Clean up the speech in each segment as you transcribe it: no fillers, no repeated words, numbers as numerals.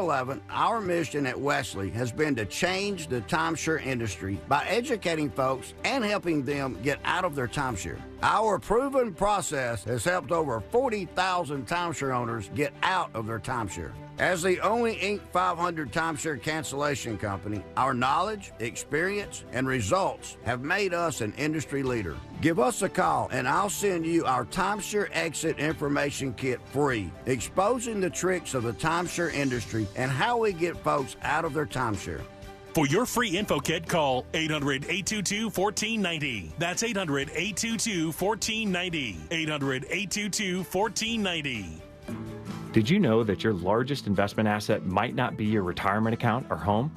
11, our mission at Wesley has been to change the timeshare industry by educating folks and helping them get out of their timeshare. Our proven process has helped over 40,000 timeshare owners get out of their timeshare. As the only Inc. 500 timeshare cancellation company, our knowledge, experience, and results have made us an industry leader. Give us a call and I'll send you our timeshare exit information kit free, exposing the tricks of the timeshare industry and how we get folks out of their timeshare. For your free info kit, call 800-822-1490. That's 800-822-1490. 800-822-1490. Did you know that your largest investment asset might not be your retirement account or home?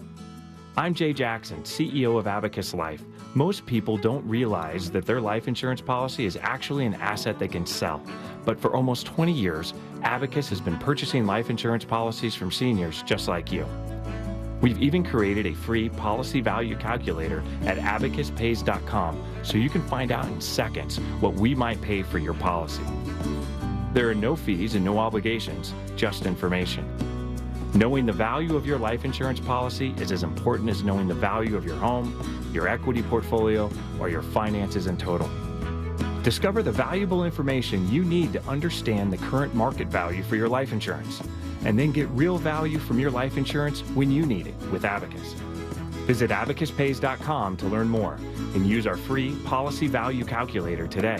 I'm Jay Jackson, CEO of Abacus Life. Most people don't realize that their life insurance policy is actually an asset they can sell. But for almost 20 years, Abacus has been purchasing life insurance policies from seniors just like you. We've even created a free policy value calculator at abacuspays.com so you can find out in seconds what we might pay for your policy. There are no fees and no obligations, just information. Knowing the value of your life insurance policy is as important as knowing the value of your home, your equity portfolio, or your finances in total. Discover the valuable information you need to understand the current market value for your life insurance, and then get real value from your life insurance when you need it with Abacus. Visit abacuspays.com to learn more and use our free policy value calculator today.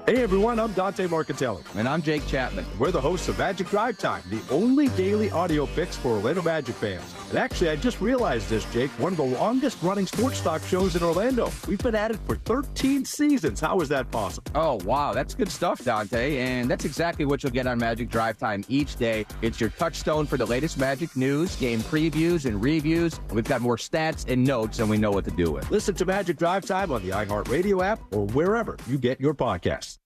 Hey everyone, I'm Dante Marcatelli. And I'm Jake Chapman. We're the hosts of Magic Drive Time, the only daily audio fix for Orlando Magic fans. And actually, I just realized this, Jake, one of the longest running sports talk shows in Orlando. We've been at it for 13 seasons. How is that possible? Oh, wow. That's good stuff, Dante. And that's exactly what you'll get on Magic Drive Time each day. It's your touchstone for the latest Magic news, game previews and reviews. And we've got more stats and notes than we know what to do with. Listen to Magic Drive Time on the iHeartRadio app or wherever you get your podcasts.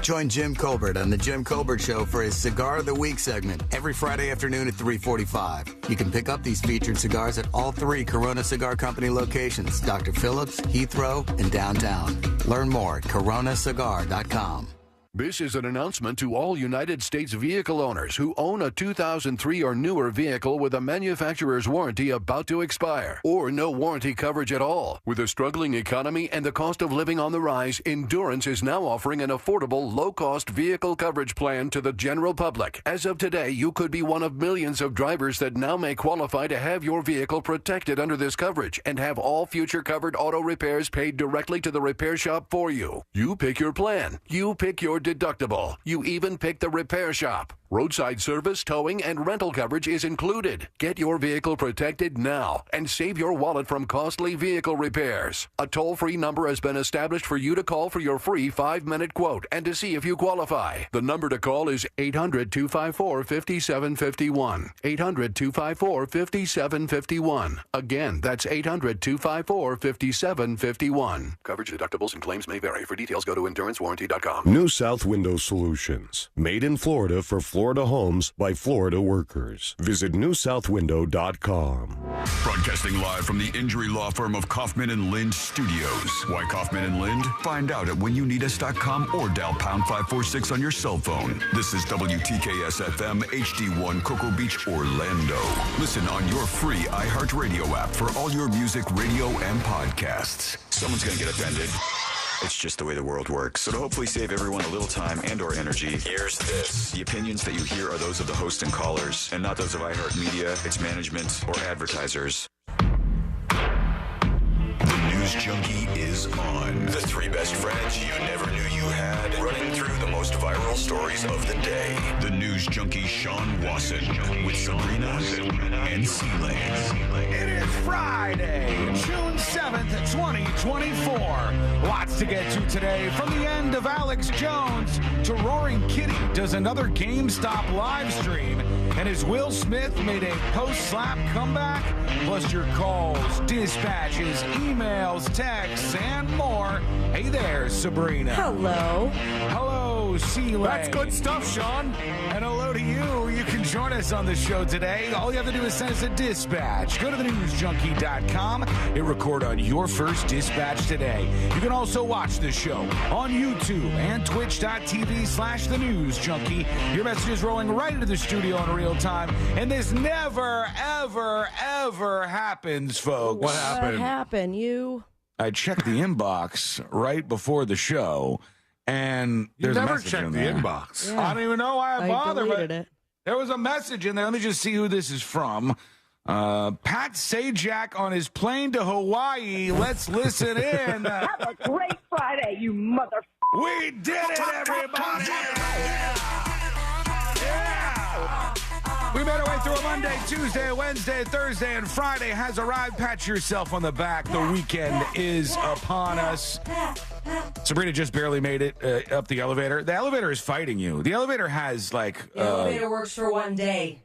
Join Jim Colbert on The Jim Colbert Show for his Cigar of the Week segment every Friday afternoon at 3:45. You can pick up these featured cigars at all 3 Corona Cigar Company locations, Dr. Phillips, Heathrow, and downtown. Learn more at coronacigar.com. This is an announcement to all United States vehicle owners who own a 2003 or newer vehicle with a manufacturer's warranty about to expire or no warranty coverage at all. With a struggling economy and the cost of living on the rise, Endurance is now offering an affordable, low-cost vehicle coverage plan to the general public. As of today, you could be one of millions of drivers that now may qualify to have your vehicle protected under this coverage and have all future covered auto repairs paid directly to the repair shop for you. You pick your plan. You pick your deductible. You even pick the repair shop. Roadside service, towing, and rental coverage is included. Get your vehicle protected now and save your wallet from costly vehicle repairs. A toll-free number has been established for you to call for your free 5-minute quote and to see if you qualify. The number to call is 800-254-5751. 800-254-5751. Again, that's 800-254-5751. Coverage, deductibles, and claims may vary. For details, go to endurancewarranty.com. New South Window Solutions. Made in Florida for Florida homes by Florida workers. Visit newsouthwindow.com. Broadcasting live from the injury law firm of Kaufman and Lind Studios. Why Kaufman and Lind? Find out at whenyouneedus.com or dial pound 546 on your cell phone. This is WTKS FM HD1 Cocoa Beach, Orlando. Listen on your free iHeartRadio app for all your music, radio, and podcasts. Someone's going to get offended. It's just the way the world works. So to hopefully save everyone a little time and or energy, here's this. The opinions that you hear are those of the host and callers, and not those of iHeartMedia, its management, or advertisers. The News Junkie is on. The 3 best friends you never knew you had, running through the most viral stories of the day. The News Junkie Sean Wasson with Sabrina and C-Lane. It is Friday, June 7th, 2024. Lots to get to today. From the end of Alex Jones to Roaring Kitty does another GameStop live stream, and as Will Smith made a post-slap comeback, plus your calls, dispatches, emails, texts, and more. Hey there, Sabrina. Hello. Hello, C-Lane. That's good stuff, Sean. And hello to you. You can join us on the show today, all you have to do is send us a dispatch. Go to thenewsjunkie.com and record on your first dispatch today. You can also watch the show on YouTube and twitch.tv/thenewsjunkie. Your message is rolling right into the studio in real time, and this never, ever, ever happens, folks. What happened? I checked the inbox right before the show, and there's never a message checked in the there. inbox. Yeah. I don't even know why I bothered, but it. there was a message in there. Let me just see who this is from. Pat Sajak on his plane to Hawaii. Let's listen in. Have a great Friday, you mother. We did it, everybody! Yeah! We made our way through a Monday, Tuesday, Wednesday, Thursday, and Friday has arrived. Pat yourself on the back. The weekend is upon us. Sabrina just barely made it up the elevator. The elevator is fighting you. The elevator has, like... The elevator works for one day.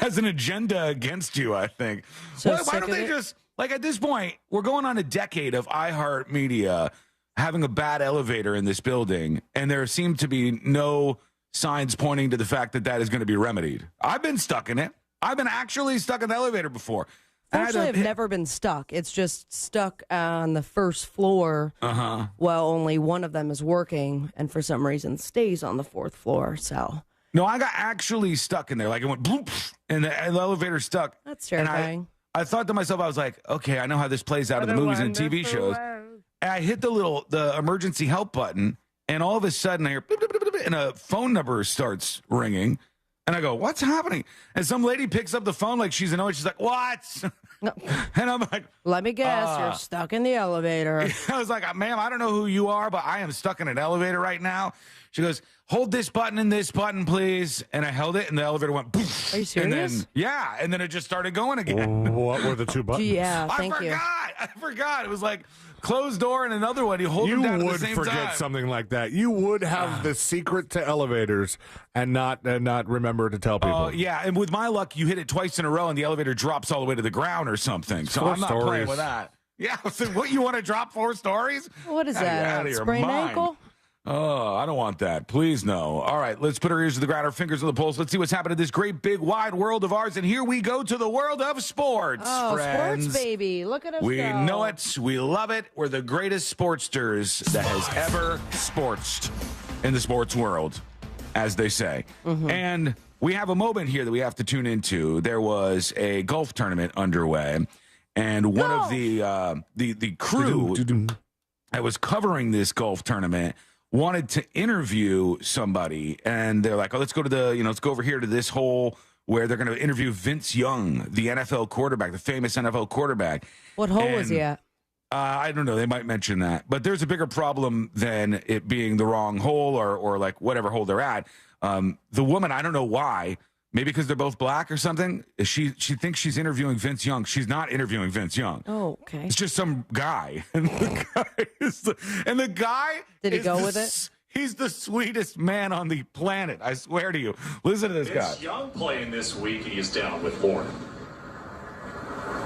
has an agenda against you, I think. So Why don't they just... Like, at this point, we're going on a decade of iHeartMedia having a bad elevator in this building, and there seem to be no signs pointing to the fact that that is going to be remedied. I've been stuck in it. I've been actually stuck in the elevator before. Actually, I've never been stuck. It's just stuck on the first floor. Well, only one of them is working, and for some reason stays on the fourth floor. So no, I got actually stuck in there. Like it went bloop, and the elevator stuck. That's terrifying. I thought to myself, I was like, okay, I know how this plays out in the movies and TV shows. And I hit the emergency help button, and all of a sudden I hear beep, beep, beep, beep, and a phone number starts ringing. And I go, what's happening? And some lady picks up the phone like she's annoyed. She's like, what? And I'm like, let me guess, you're stuck in the elevator. I was like, ma'am, I don't know who you are, but I am stuck in an elevator right now. She goes, hold this button and this button, please. And I held it, and the elevator went poof. Are you serious? And then, and then it just started going again. What were the two buttons? Yeah, thank you. I forgot. It was like closed door and another one. You hold them down at the same time. You would forget something like that. You would have the secret to elevators and not remember to tell people. Yeah, and with my luck, you hit it twice in a row, and the elevator drops all the way to the ground or something. So I'm not playing with that. Yeah, so what, you want to drop 4 stories? What is that, sprained ankle? Oh, I don't want that. Please, no. All right, let's put our ears to the ground, our fingers on the pulse. Let's see what's happening in this great, big, wide world of ours. And here we go to the world of sports, friends. Sports, baby. Look at us We go. know it. We love it. We're the greatest sportsters that has ever sportsed in the sports world, as they say. And we have a moment here that we have to tune into. There was a golf tournament underway, and one of the crew that was covering this golf tournament wanted to interview somebody, and they're like, oh, let's go to let's go over here to this hole where they're going to interview Vince Young, the NFL quarterback, the famous NFL quarterback. What hole was he at? I don't know. They might mention that, but there's a bigger problem than it being the wrong hole or like whatever hole they're at. The woman, I don't know why. Maybe because they're both black or something. She thinks she's interviewing Vince Young. She's not interviewing Vince Young. Oh, okay. It's just some guy. And the guy Did he go with it? He's the sweetest man on the planet. I swear to you. Listen to this guy. Vince Young playing this week, and he's down with Lauren.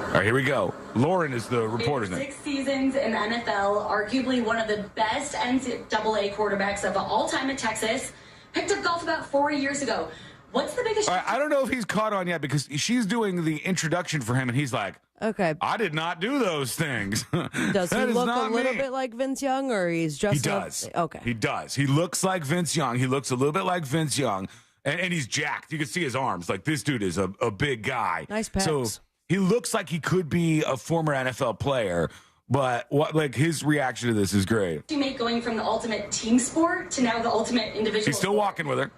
All right, here we go. Lauren is the reporter's name. 6 seasons in the NFL, arguably one of the best NCAA quarterbacks of all time in Texas. Picked up golf about 4 years ago. What's the biggest... All right, I don't know if he's caught on yet because she's doing the introduction for him, and he's like, okay, I did not do those things. Does he look a little bit like Vince Young, or he's just... He does. Okay. He does. He looks like Vince Young. He looks a little bit like Vince Young, and he's jacked. You can see his arms. Like, this dude is a big guy. Nice pecs. So he looks like he could be a former NFL player, but his reaction to this is great. Do you make going from the ultimate team sport to now the ultimate individual... He's still walking with her.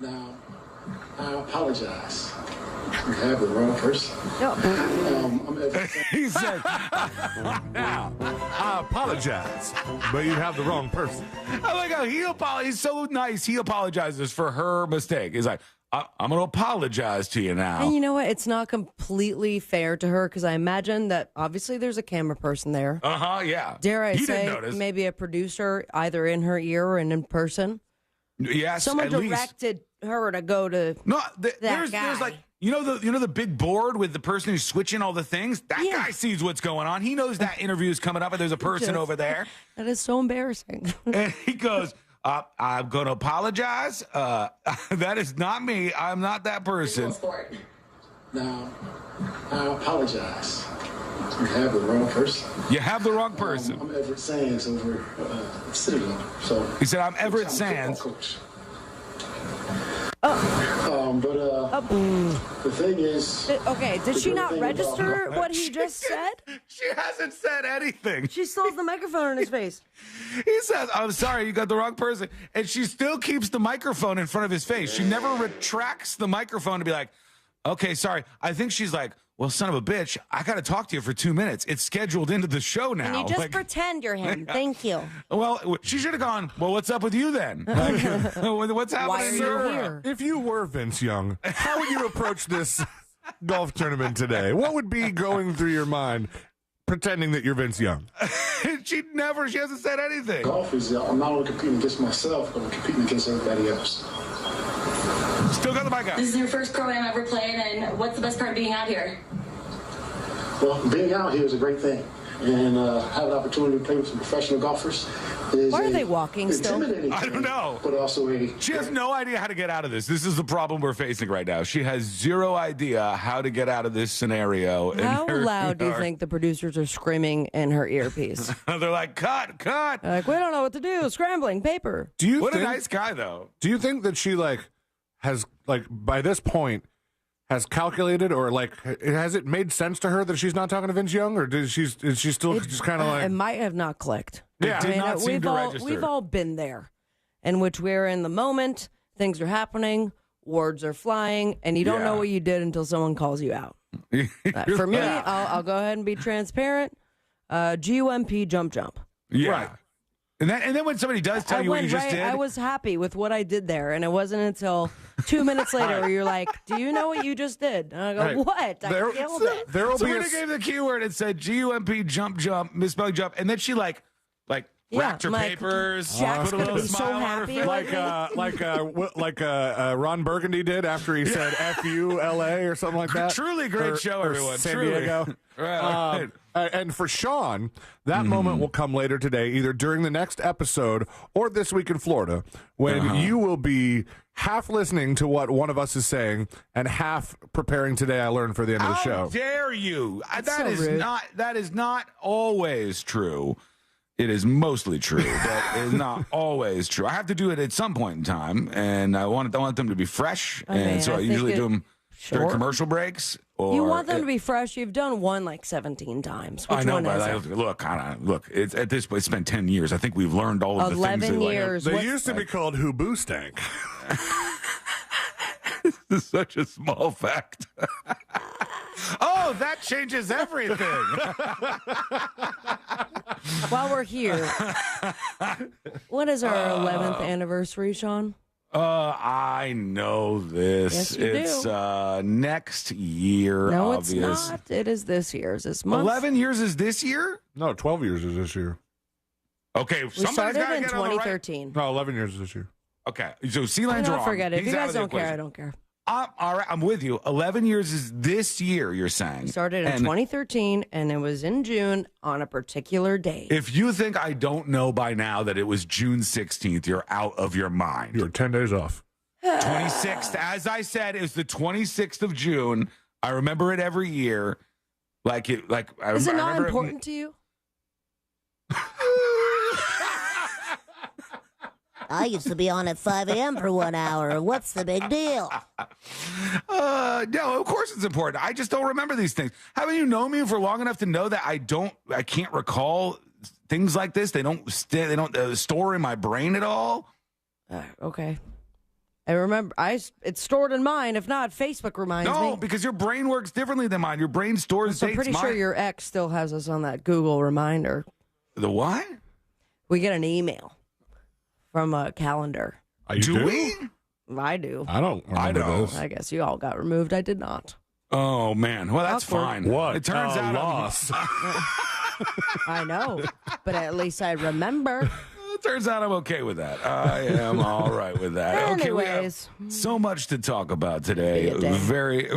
Now, I apologize. You have the wrong person. He said, now, I apologize, but you have the wrong person. I like how he's so nice. He apologizes for her mistake. He's like, I'm going to apologize to you now. And you know what? It's not completely fair to her because I imagine that obviously there's a camera person there. Yeah. Dare I He say didn't notice. maybe a producer either in her ear or in person? Yes, someone at least. directed her to go to there's like the big board with the person who's switching all the things. That guy sees what's going on. He knows that interview is coming up and there's a person over there. That is so embarrassing. And he goes, I'm going to apologize. That is not me. I'm not that person. Now, I apologize. You have the wrong person. You have the wrong person. I'm Everett Sands over Citadel. So he said, I'm Everett Sands. Coach. The thing is... Okay, did she not register what he just said? She hasn't said anything. She still has the microphone in his face. He says, I'm sorry, you got the wrong person. And she still keeps the microphone in front of his face. She never retracts the microphone to be like, okay, sorry. I think she's like, well, son of a bitch, I got to talk to you for 2 minutes. It's scheduled into the show now. Can you just pretend you're him? Thank you. Well, she should have gone, well, what's up with you then? Like, what's happening? Why are you here? If you were Vince Young, how would you approach this golf tournament today? What would be going through your mind pretending that you're Vince Young? She hasn't said anything. Golf is, I'm not only competing against myself, but I'm competing against everybody else. Still got the mic out. This is your first pro-am ever playing, and what's the best part of being out here? Well, being out here is a great thing. And have an opportunity to play with some professional golfers is Why are they walking still? I don't know. But also she has no idea how to get out of this. This is the problem we're facing right now. She has zero idea how to get out of this scenario. How loud do you think the producers are screaming in her earpiece? They're like, cut. Like, we don't know what to do. Scrambling paper. What a nice guy, though. Do you think that she has by this point has calculated, or has it made sense to her that she's not talking to Vince Young, or is she still just kind of like it might have not clicked? Yeah, did not seem to register. We've all been there, in which we're in the moment, things are happening, words are flying, and you don't know what you did until someone calls you out. For me, I'll go ahead and be transparent. GUMP jump. Yeah. Right. And then when somebody does tell you what you just did, I was happy with what I did there, and it wasn't until 2 minutes later where you're like, "Do you know what you just did?" And I go, "What? I killed it." Somebody gave the keyword and said GUMP jump, misspelling jump, and then she like racked her papers, Jack's put a little gonna be smile so on her happy. face. like Ron Burgundy did after he said FULA or something like that. Truly great show, everyone. San Truly. Diego. Right. And for Sean, that moment will come later today, either during the next episode or this week in Florida, when you will be half listening to what one of us is saying and half preparing Today I Learned for the end of the show. How dare you? Rude. That is not always true. It is mostly true, but it's not always true. I have to do it at some point in time, and I want them to be fresh, and so I usually do them during commercial breaks. Or you want them to be fresh. You've done one 17 times. Which I know, one but is it? look. It's, at this point, it's been 10 years. I think we've learned all of the things. 11 years. They used to be called Hubu Stank. This is such a small fact. Oh, that changes everything. While we're here, what is our 11th anniversary, Sean? I know this. Yes, you it's do. Next year. No, obvious. it's not. It is this year. Is this month? 11 years is this year? No, 12 years is this year. Okay, We somebody's started got to in get on the right. 2013. No, 11 years is this year. Okay, so Sealine's Don't wrong. forget it. If He's you out guys of the don't care, equation. I don't care. All right, I'm with you. 11 years is this year, you're saying. Started in 2013, and it was in June on a particular day. If you think I don't know by now that it was June 16th, you're out of your mind. You're 10 days off. 26th, as I said, is the 26th of June. I remember it every year. Is it not important to you? I used to be on at 5 a.m. for 1 hour. What's the big deal? No, of course it's important. I just don't remember these things. Haven't you known me for long enough to know that I can't recall things like this? They don't store in my brain at all. Okay. I remember. It's stored in mine. If not, Facebook reminds me. No, because your brain works differently than mine. Your brain stores I'm dates. pretty sure your ex still has us on that Google reminder. The what? We get an email from a calendar. Do we? I do. I don't remember this. I guess you all got removed. I did not. Oh, man. Well, that's Awkward. fine. What? It turns out loss. I know, but at least I remember. It turns out I'm okay with that. I am all right with that. Okay, we have Anyways. so much to talk about today. Very,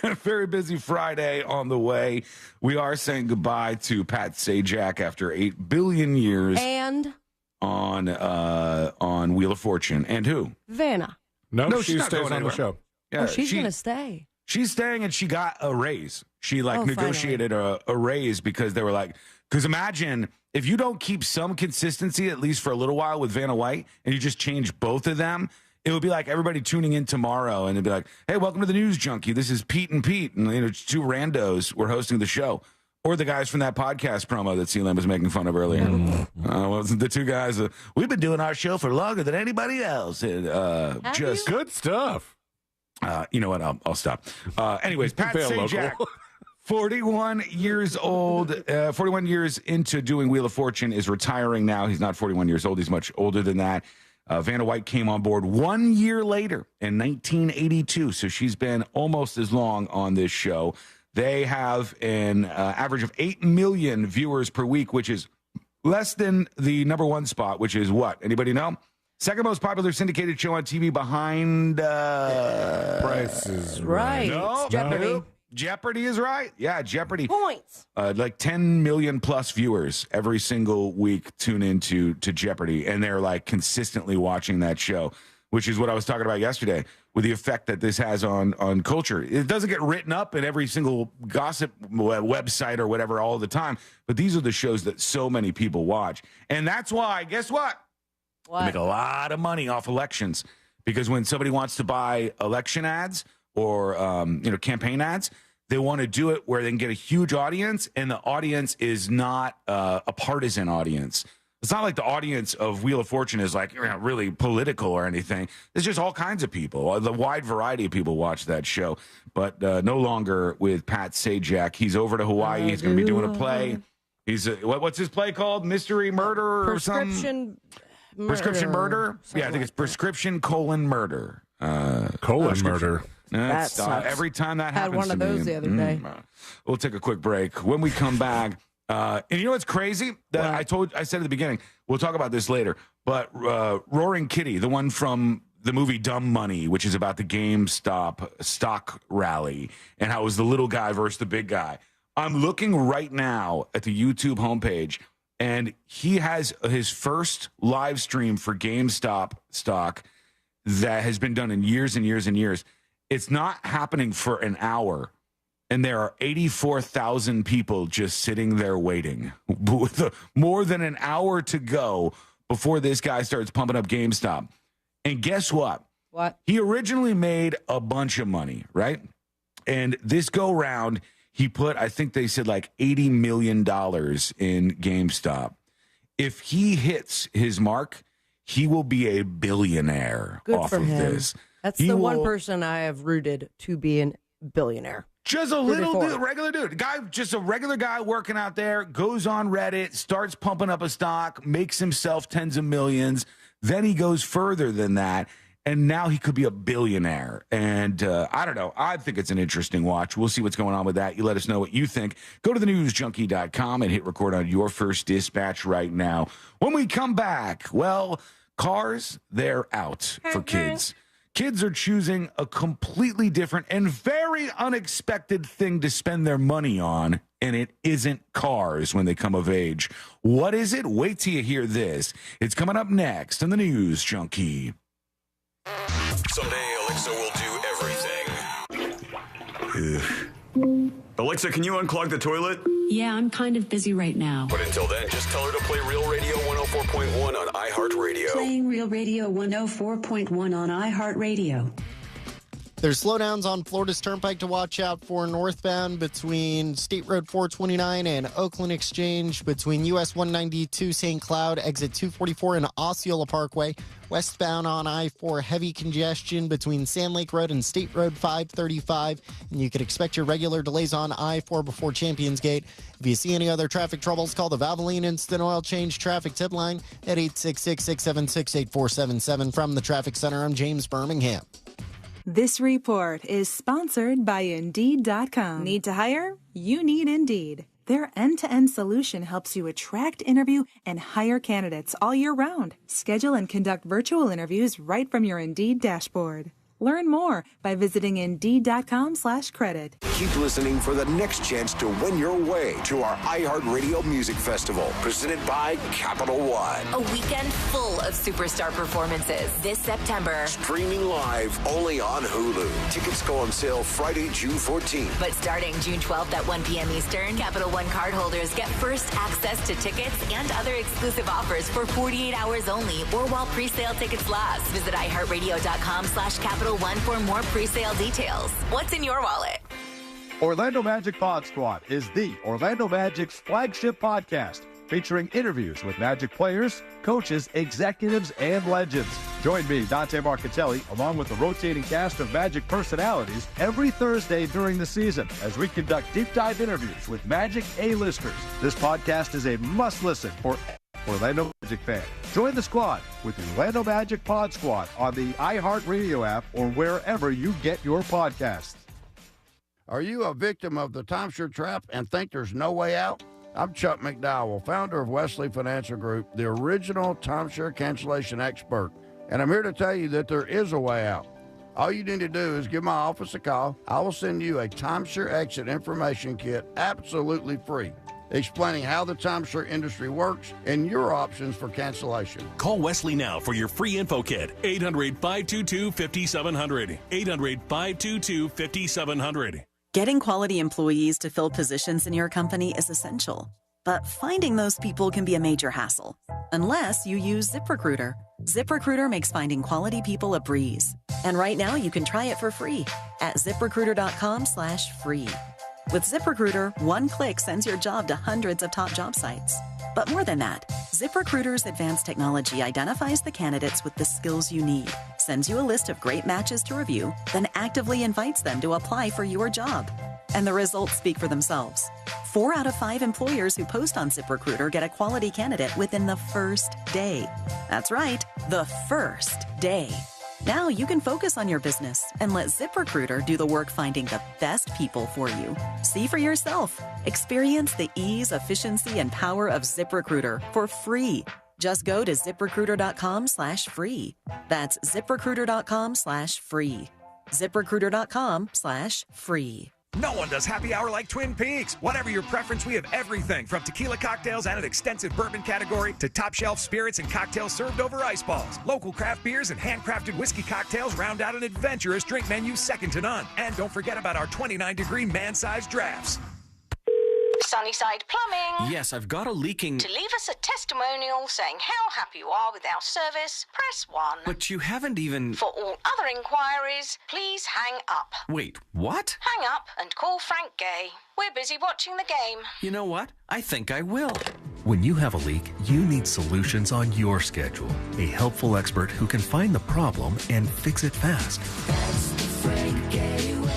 very busy Friday on the way. We are saying goodbye to Pat Sajak after 8 billion years. And on Wheel of Fortune. And who? Vanna. No, she she's not stays going on anywhere. the show. Yeah, she's going to stay. She's staying, and she got a raise. She negotiated a raise because they were like, because imagine if you don't keep some consistency, at least for a little while with Vanna White, and you just change both of them, it would be like everybody tuning in tomorrow and it'd be like, hey, welcome to the News Junkie. This is Pete and Pete. And it's two randos were hosting the show. Or the guys from that podcast promo that C-Lam was making fun of earlier. The two guys, we've been doing our show for longer than anybody else. And, just good stuff. You know what? I'll stop. Anyways, Pat Sajak, 41 years old, 41 years into doing Wheel of Fortune, is retiring now. He's not 41 years old. He's much older than that. Vanna White came on board 1 year later in 1982. So she's been almost as long on this show. They have an average of 8 million viewers per week, which is less than the number one spot, which is what? Anybody know? Second most popular syndicated show on TV behind Price is Right. No, Jeopardy. Nope. Jeopardy is right. Yeah, Jeopardy. Points. Like 10 million plus viewers every single week tune into Jeopardy, and they're like consistently watching that show, which is what I was talking about yesterday with the effect that this has on culture. It doesn't get written up in every single gossip website or whatever all the time, but these are the shows that so many people watch. And that's why, guess what? They make a lot of money off elections, because when somebody wants to buy election ads or campaign ads, they want to do it where they can get a huge audience, and the audience is not a partisan audience. It's not like the audience of Wheel of Fortune is like really political or anything. There's just all kinds of people. The wide variety of people watch that show, but no longer with Pat Sajak. He's over to Hawaii. He's going to be doing a play. He's what's his play called? Mystery Murder or something? Prescription Murder? Yeah, I think it's Prescription: Murder. Murder. That's every time that happens. Had one of those the other day. We'll take a quick break. When we come back, and you know what's crazy? That I said at the beginning, we'll talk about this later, but Roaring Kitty, the one from the movie Dumb Money, which is about the GameStop stock rally and how it was the little guy versus the big guy. I'm looking right now at the YouTube homepage, and he has his first live stream for GameStop stock that has been done in years and years and years. It's not happening for an hour, and there are 84,000 people just sitting there waiting with more than an hour to go before this guy starts pumping up GameStop. And guess what? What? He originally made a bunch of money, right? And this go round, he put, I think they said like $80 million in GameStop. If he hits his mark, he will be a billionaire off of this. That's the one person I have rooted to be a billionaire. Just a little dude, regular dude. Guy, just a regular guy working out there, goes on Reddit, starts pumping up a stock, makes himself tens of millions. Then he goes further than that, and now he could be a billionaire. And I don't know. I think it's an interesting watch. We'll see what's going on with that. You let us know what you think. Go to thenewsjunkie.com and hit record on your first dispatch right now. When we come back, well, cars, they're out for kids. Kids are choosing a completely different and very unexpected thing to spend their money on, and it isn't cars when they come of age. What is it? Wait till you hear this. It's coming up next on the News Junkie. Someday Alexa will do everything. Alexa, can you unclog the toilet? Yeah, I'm kind of busy right now. But until then, just tell her to play Real Radio 104.1 on iHeartRadio. Playing Real Radio 104.1 on iHeartRadio. There's slowdowns on Florida's Turnpike to watch out for northbound between State Road 429 and Oakland Exchange, between US 192 St. Cloud, exit 244 and Osceola Parkway. Westbound on I-4, heavy congestion between Sand Lake Road and State Road 535. And you could expect your regular delays on I-4 before Champions Gate. If you see any other traffic troubles, call the Valvoline Instant Oil Change Traffic Tip Line at 866-676-8477. From the Traffic Center, I'm James Birmingham. This report is sponsored by Indeed.com. Need to hire? You need Indeed. Their end-to-end solution helps you attract, interview, and hire candidates all year round. Schedule and conduct virtual interviews right from your Indeed dashboard. Learn more by visiting Indeed.com/credit. Keep listening for the next chance to win your way to our iHeartRadio Music Festival, presented by Capital One. A weekend full of superstar performances this September. Streaming live only on Hulu. Tickets go on sale Friday, June 14th. But starting June 12th at 1 p.m. Eastern, Capital One cardholders get first access to tickets and other exclusive offers for 48 hours only or while pre-sale tickets last. Visit iHeartRadio.com/Capital One for more pre-sale details. What's in your wallet? Orlando Magic Pod Squad is the Orlando Magic's flagship podcast, featuring interviews with Magic players, coaches, executives, and legends. Join me, Dante Marcatelli, along with the rotating cast of Magic personalities every Thursday during the season as we conduct deep dive interviews with Magic A-listers. This podcast is a must-listen for Orlando Magic fan. Join the squad with the Orlando Magic Pod Squad on the iHeartRadio app or wherever you get your podcasts. Are you a victim of the timeshare trap and think there's no way out? I'm Chuck McDowell, founder of Wesley Financial Group, the original timeshare cancellation expert, and I'm here to tell you that there is a way out. All you need to do is give my office a call. I will send you a timeshare exit information kit absolutely free, explaining how the timeshare industry works and your options for cancellation. Call Wesley now for your free info kit. 800-522-5700. 800-522-5700. Getting quality employees to fill positions in your company is essential, but finding those people can be a major hassle, unless you use ZipRecruiter. ZipRecruiter makes finding quality people a breeze. And right now you can try it for free at ZipRecruiter.com/free. With ZipRecruiter, one click sends your job to hundreds of top job sites. But more than that, ZipRecruiter's advanced technology identifies the candidates with the skills you need, sends you a list of great matches to review, then actively invites them to apply for your job. And the results speak for themselves. 4 out of 5 employers who post on ZipRecruiter get a quality candidate within the first day. That's right, the first day. Now you can focus on your business and let ZipRecruiter do the work finding the best people for you. See for yourself. Experience the ease, efficiency, and power of ZipRecruiter for free. Just go to ZipRecruiter.com/free. That's ZipRecruiter.com/free. ZipRecruiter.com/free. No one does happy hour like Twin Peaks. Whatever your preference, we have everything from tequila cocktails and an extensive bourbon category to top shelf spirits and cocktails served over ice balls. Local craft beers and handcrafted whiskey cocktails round out an adventurous drink menu second to none. And don't forget about our 29-degree man-sized drafts. Sunnyside Plumbing. Yes, I've got a leaking... To leave us a testimonial saying how happy you are with our service, press 1. But you haven't even... For all other inquiries, please hang up. Wait, what? Hang up and call Frank Gay. We're busy watching the game. You know what? I think I will. When you have a leak, you need solutions on your schedule. A helpful expert who can find the problem and fix it fast. That's the Frank Gay way.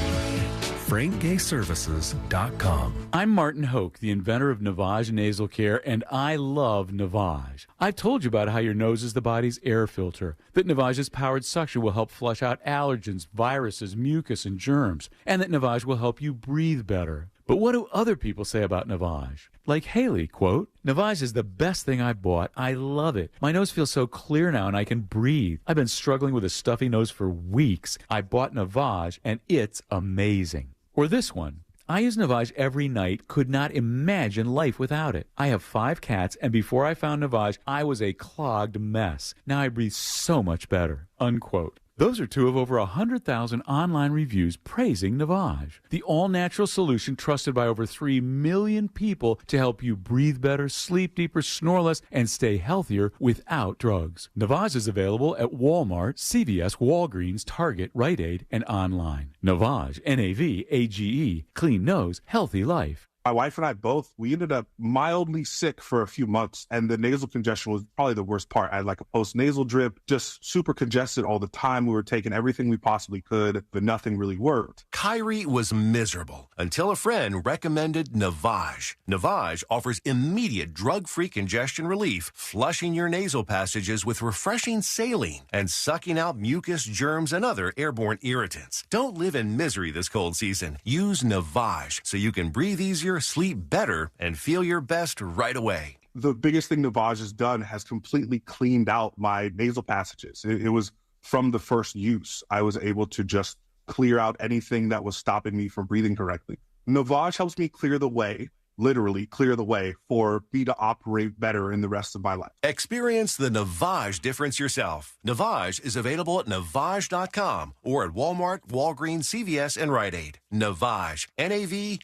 FrankGayServices.com. I'm Martin Hoke, the inventor of Navage Nasal Care, and I love Navage. I've told you about how your nose is the body's air filter, that Navage's powered suction will help flush out allergens, viruses, mucus, and germs, and that Navage will help you breathe better. But what do other people say about Navage? Like Haley, quote, Navage is the best thing I've bought. I love it. My nose feels so clear now and I can breathe. I've been struggling with a stuffy nose for weeks. I bought Navage and it's amazing. Or this one. I use Navage every night, could not imagine life without it. I have 5 cats, and before I found Navage, I was a clogged mess. Now I breathe so much better, unquote. Those are 2 of over 100,000 online reviews praising Navage, the all-natural solution trusted by over 3 million people to help you breathe better, sleep deeper, snore less, and stay healthier without drugs. Navage is available at Walmart, CVS, Walgreens, Target, Rite Aid, and online. Navage, N-A-V-A-G-E, clean nose, healthy life. My wife and I both, we ended up mildly sick for a few months, and the nasal congestion was probably the worst part. I had like a post-nasal drip, just super congested all the time. We were taking everything we possibly could, but nothing really worked. Kyrie was miserable until a friend recommended Navage. Navage offers immediate drug-free congestion relief, flushing your nasal passages with refreshing saline and sucking out mucus, germs, and other airborne irritants. Don't live in misery this cold season. Use Navage so you can breathe easier, sleep better, and feel your best right away. The biggest thing Navage has done has completely cleaned out my nasal passages. It was from the first use, I was able to just clear out anything that was stopping me from breathing correctly. Navage helps me clear the way, literally clear the way for me to operate better in the rest of my life. Experience the Navage difference yourself. Navage is available at Navage.com or at Walmart, Walgreens, CVS, and Rite Aid. Navage, Navage.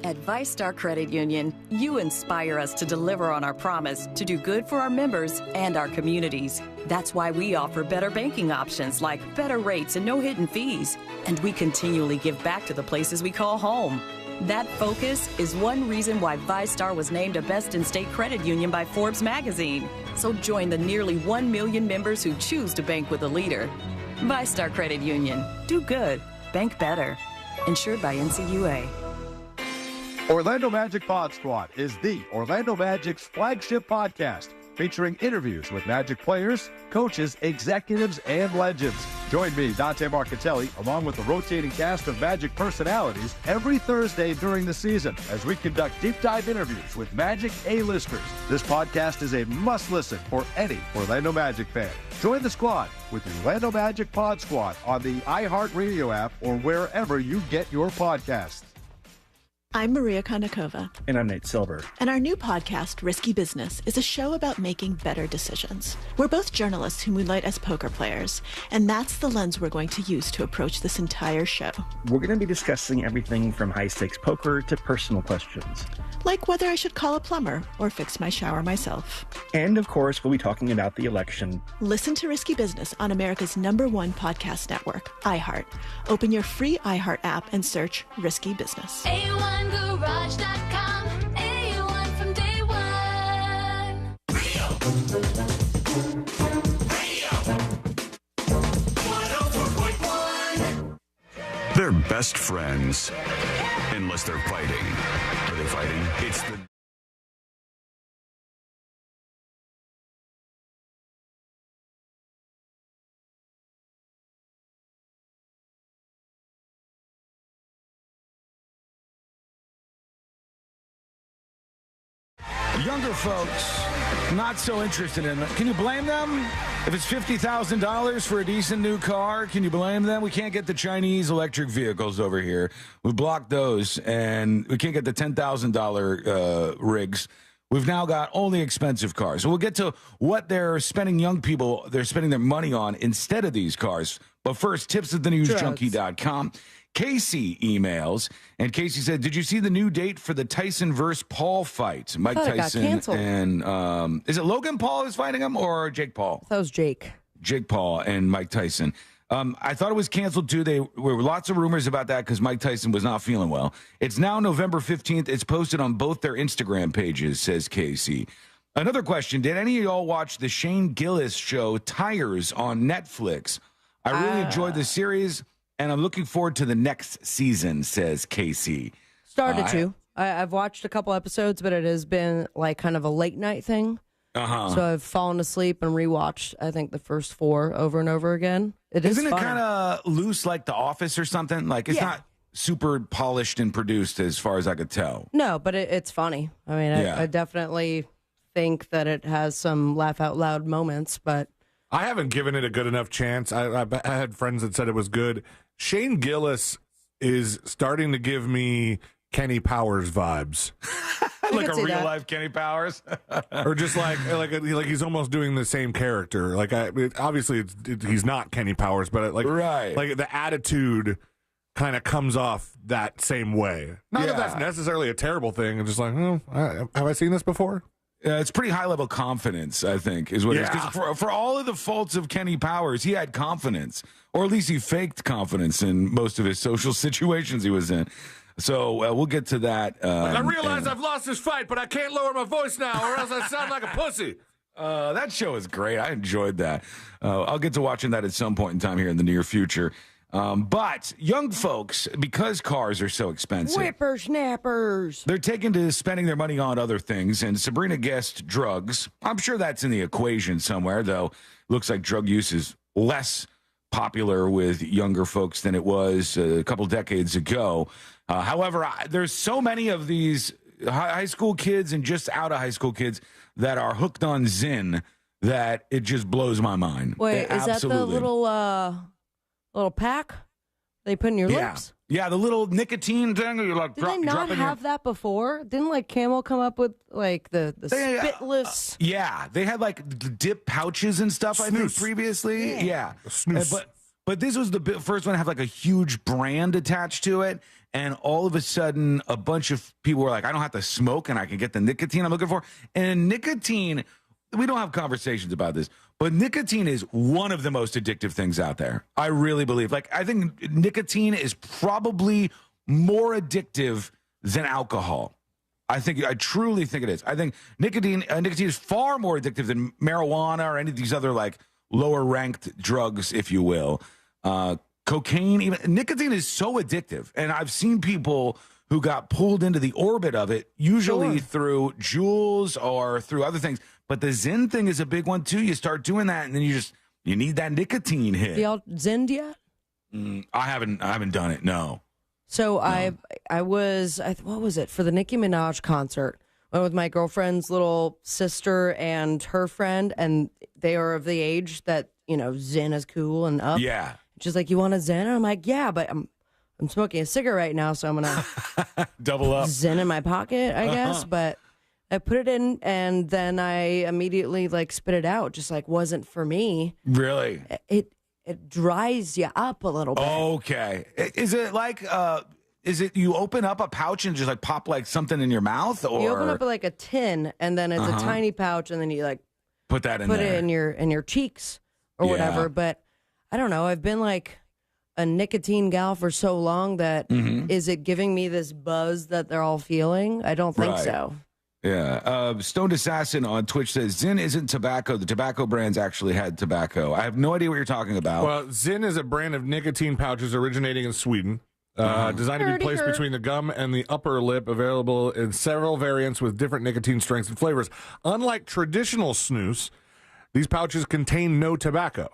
At ViStar Credit Union, you inspire us to deliver on our promise to do good for our members and our communities. That's why we offer better banking options like better rates and no hidden fees. And we continually give back to the places we call home. That focus is one reason why ViStar was named a Best in State Credit Union by Forbes magazine. So join the nearly 1 million members who choose to bank with a leader. ViStar Credit Union. Do good. Bank better. Insured by NCUA. Orlando Magic Pod Squad is the Orlando Magic's flagship podcast, featuring interviews with Magic players, coaches, executives, and legends. Join me, Dante Marcatelli, along with the rotating cast of Magic personalities every Thursday during the season as we conduct deep dive interviews with Magic A-listers. This podcast is a must-listen for any Orlando Magic fan. Join the squad with the Orlando Magic Pod Squad on the iHeartRadio app or wherever you get your podcasts. I'm Maria Kondakova. And I'm Nate Silver. And our new podcast, Risky Business, is a show about making better decisions. We're both journalists who moonlight as poker players, and that's the lens we're going to use to approach this entire show. We're going to be discussing everything from high-stakes poker to personal questions. Like whether I should call a plumber or fix my shower myself. And, of course, we'll be talking about the election. Listen to Risky Business on America's #1 podcast network, iHeart. Open your free iHeart app and search Risky Business. A1Garage.com. A1 from day one. They're best friends. Unless they're fighting. Are they fighting? It's the... Younger folks, not so interested in it. Can you blame them? If it's $50,000 for a decent new car, can you blame them? We can't get the Chinese electric vehicles over here. We blocked those, and we can't get the $10,000 rigs. We've now got only expensive cars. So we'll get to what they're spending they're spending their money on instead of these cars. But first, tips at thenewsjunkie.com. Casey emails, and Casey said, did you see the new date for the Tyson versus Paul fight? Mike Tyson and is it Logan Paul who's fighting him or Jake Paul? That was Jake. Jake Paul and Mike Tyson. I thought it was canceled too. There were lots of rumors about that because Mike Tyson was not feeling well. It's now November 15th. It's posted on both their Instagram pages, says Casey. Another question. Did any of y'all watch the Shane Gillis show Tires on Netflix? I really enjoyed the series, and I'm looking forward to the next season, says Casey. Started to. I've watched a couple episodes, but it has been like kind of a late night thing. So I've fallen asleep and rewatched, I think, the first 4 over and over again. Isn't it kind of loose like The Office or something? Like, it's not super polished and produced as far as I could tell. No, but it's funny. I mean, I definitely think that it has some laugh out loud moments, but I haven't given it a good enough chance. I had friends that said it was good. Shane Gillis is starting to give me Kenny Powers vibes. Like a real life Kenny Powers, or just like he's almost doing the same character. Like obviously he's not Kenny Powers, but like the attitude kind of comes off that same way. Not that that's necessarily a terrible thing. I'm just like, have I seen this before? It's pretty high level confidence, I think, is what it is. Because for all of the faults of Kenny Powers, he had confidence, or at least he faked confidence in most of his social situations he was in. So we'll get to that. I realize I've lost this fight, but I can't lower my voice now, or else I sound like a pussy. That show is great. I enjoyed that. I'll get to watching that at some point in time here in the near future. But young folks, because cars are so expensive, whippersnappers, they're taking to spending their money on other things. And Sabrina guessed drugs. I'm sure that's in the equation somewhere, though. Looks like drug use is less popular with younger folks than it was a couple decades ago. However, there's so many of these high school kids and just out of high school kids that are hooked on Zyn that it just blows my mind. Wait, is that the little pack they put in your lips? Yeah, the little nicotine thing. You're like, Did they not have that before? Didn't like Camel come up with like the spitless? Yeah, they had like dip pouches and stuff. I think previously. Yeah. But this was the first one to have like a huge brand attached to it. And all of a sudden, a bunch of people were like, I don't have to smoke and I can get the nicotine I'm looking for. And nicotine, we don't have conversations about this, but nicotine is one of the most addictive things out there. I really believe. Like, I think nicotine is probably more addictive than alcohol. I truly think it is. I think nicotine is far more addictive than marijuana or any of these other like lower ranked drugs, if you will. Cocaine, even nicotine is so addictive. And I've seen people who got pulled into the orbit of it, usually through Juuls or through other things. But the Zen thing is a big one too. You start doing that, and then you need that nicotine hit. Y'all Zen'd yet? I haven't done it. No. So no. I was what was it for the Nicki Minaj concert? Went with my girlfriend's little sister and her friend, and they are of the age that Zen is cool and up. Yeah. She's like, you want a Zen? And I'm like, yeah, but I'm smoking a cigarette right now, so I'm gonna double up. Zen in my pocket, I guess. But I put it in, and then I immediately like spit it out. Just like wasn't for me. Really? It dries you up a little bit. Okay. Is it like you open up a pouch and just like pop like something in your mouth, or you open up like a tin, and then it's a tiny pouch, and then you like put it in your cheeks or whatever. But I don't know. I've been like a nicotine gal for so long that is it giving me this buzz that they're all feeling? I don't think so. Yeah. Stoned Assassin on Twitch says Zen isn't tobacco. The tobacco brands actually had tobacco. I have no idea what you're talking about. Well, Zen is a brand of nicotine pouches originating in Sweden. Designed to be placed between the gum and the upper lip, available in several variants with different nicotine strengths and flavors. Unlike traditional snus, these pouches contain no tobacco.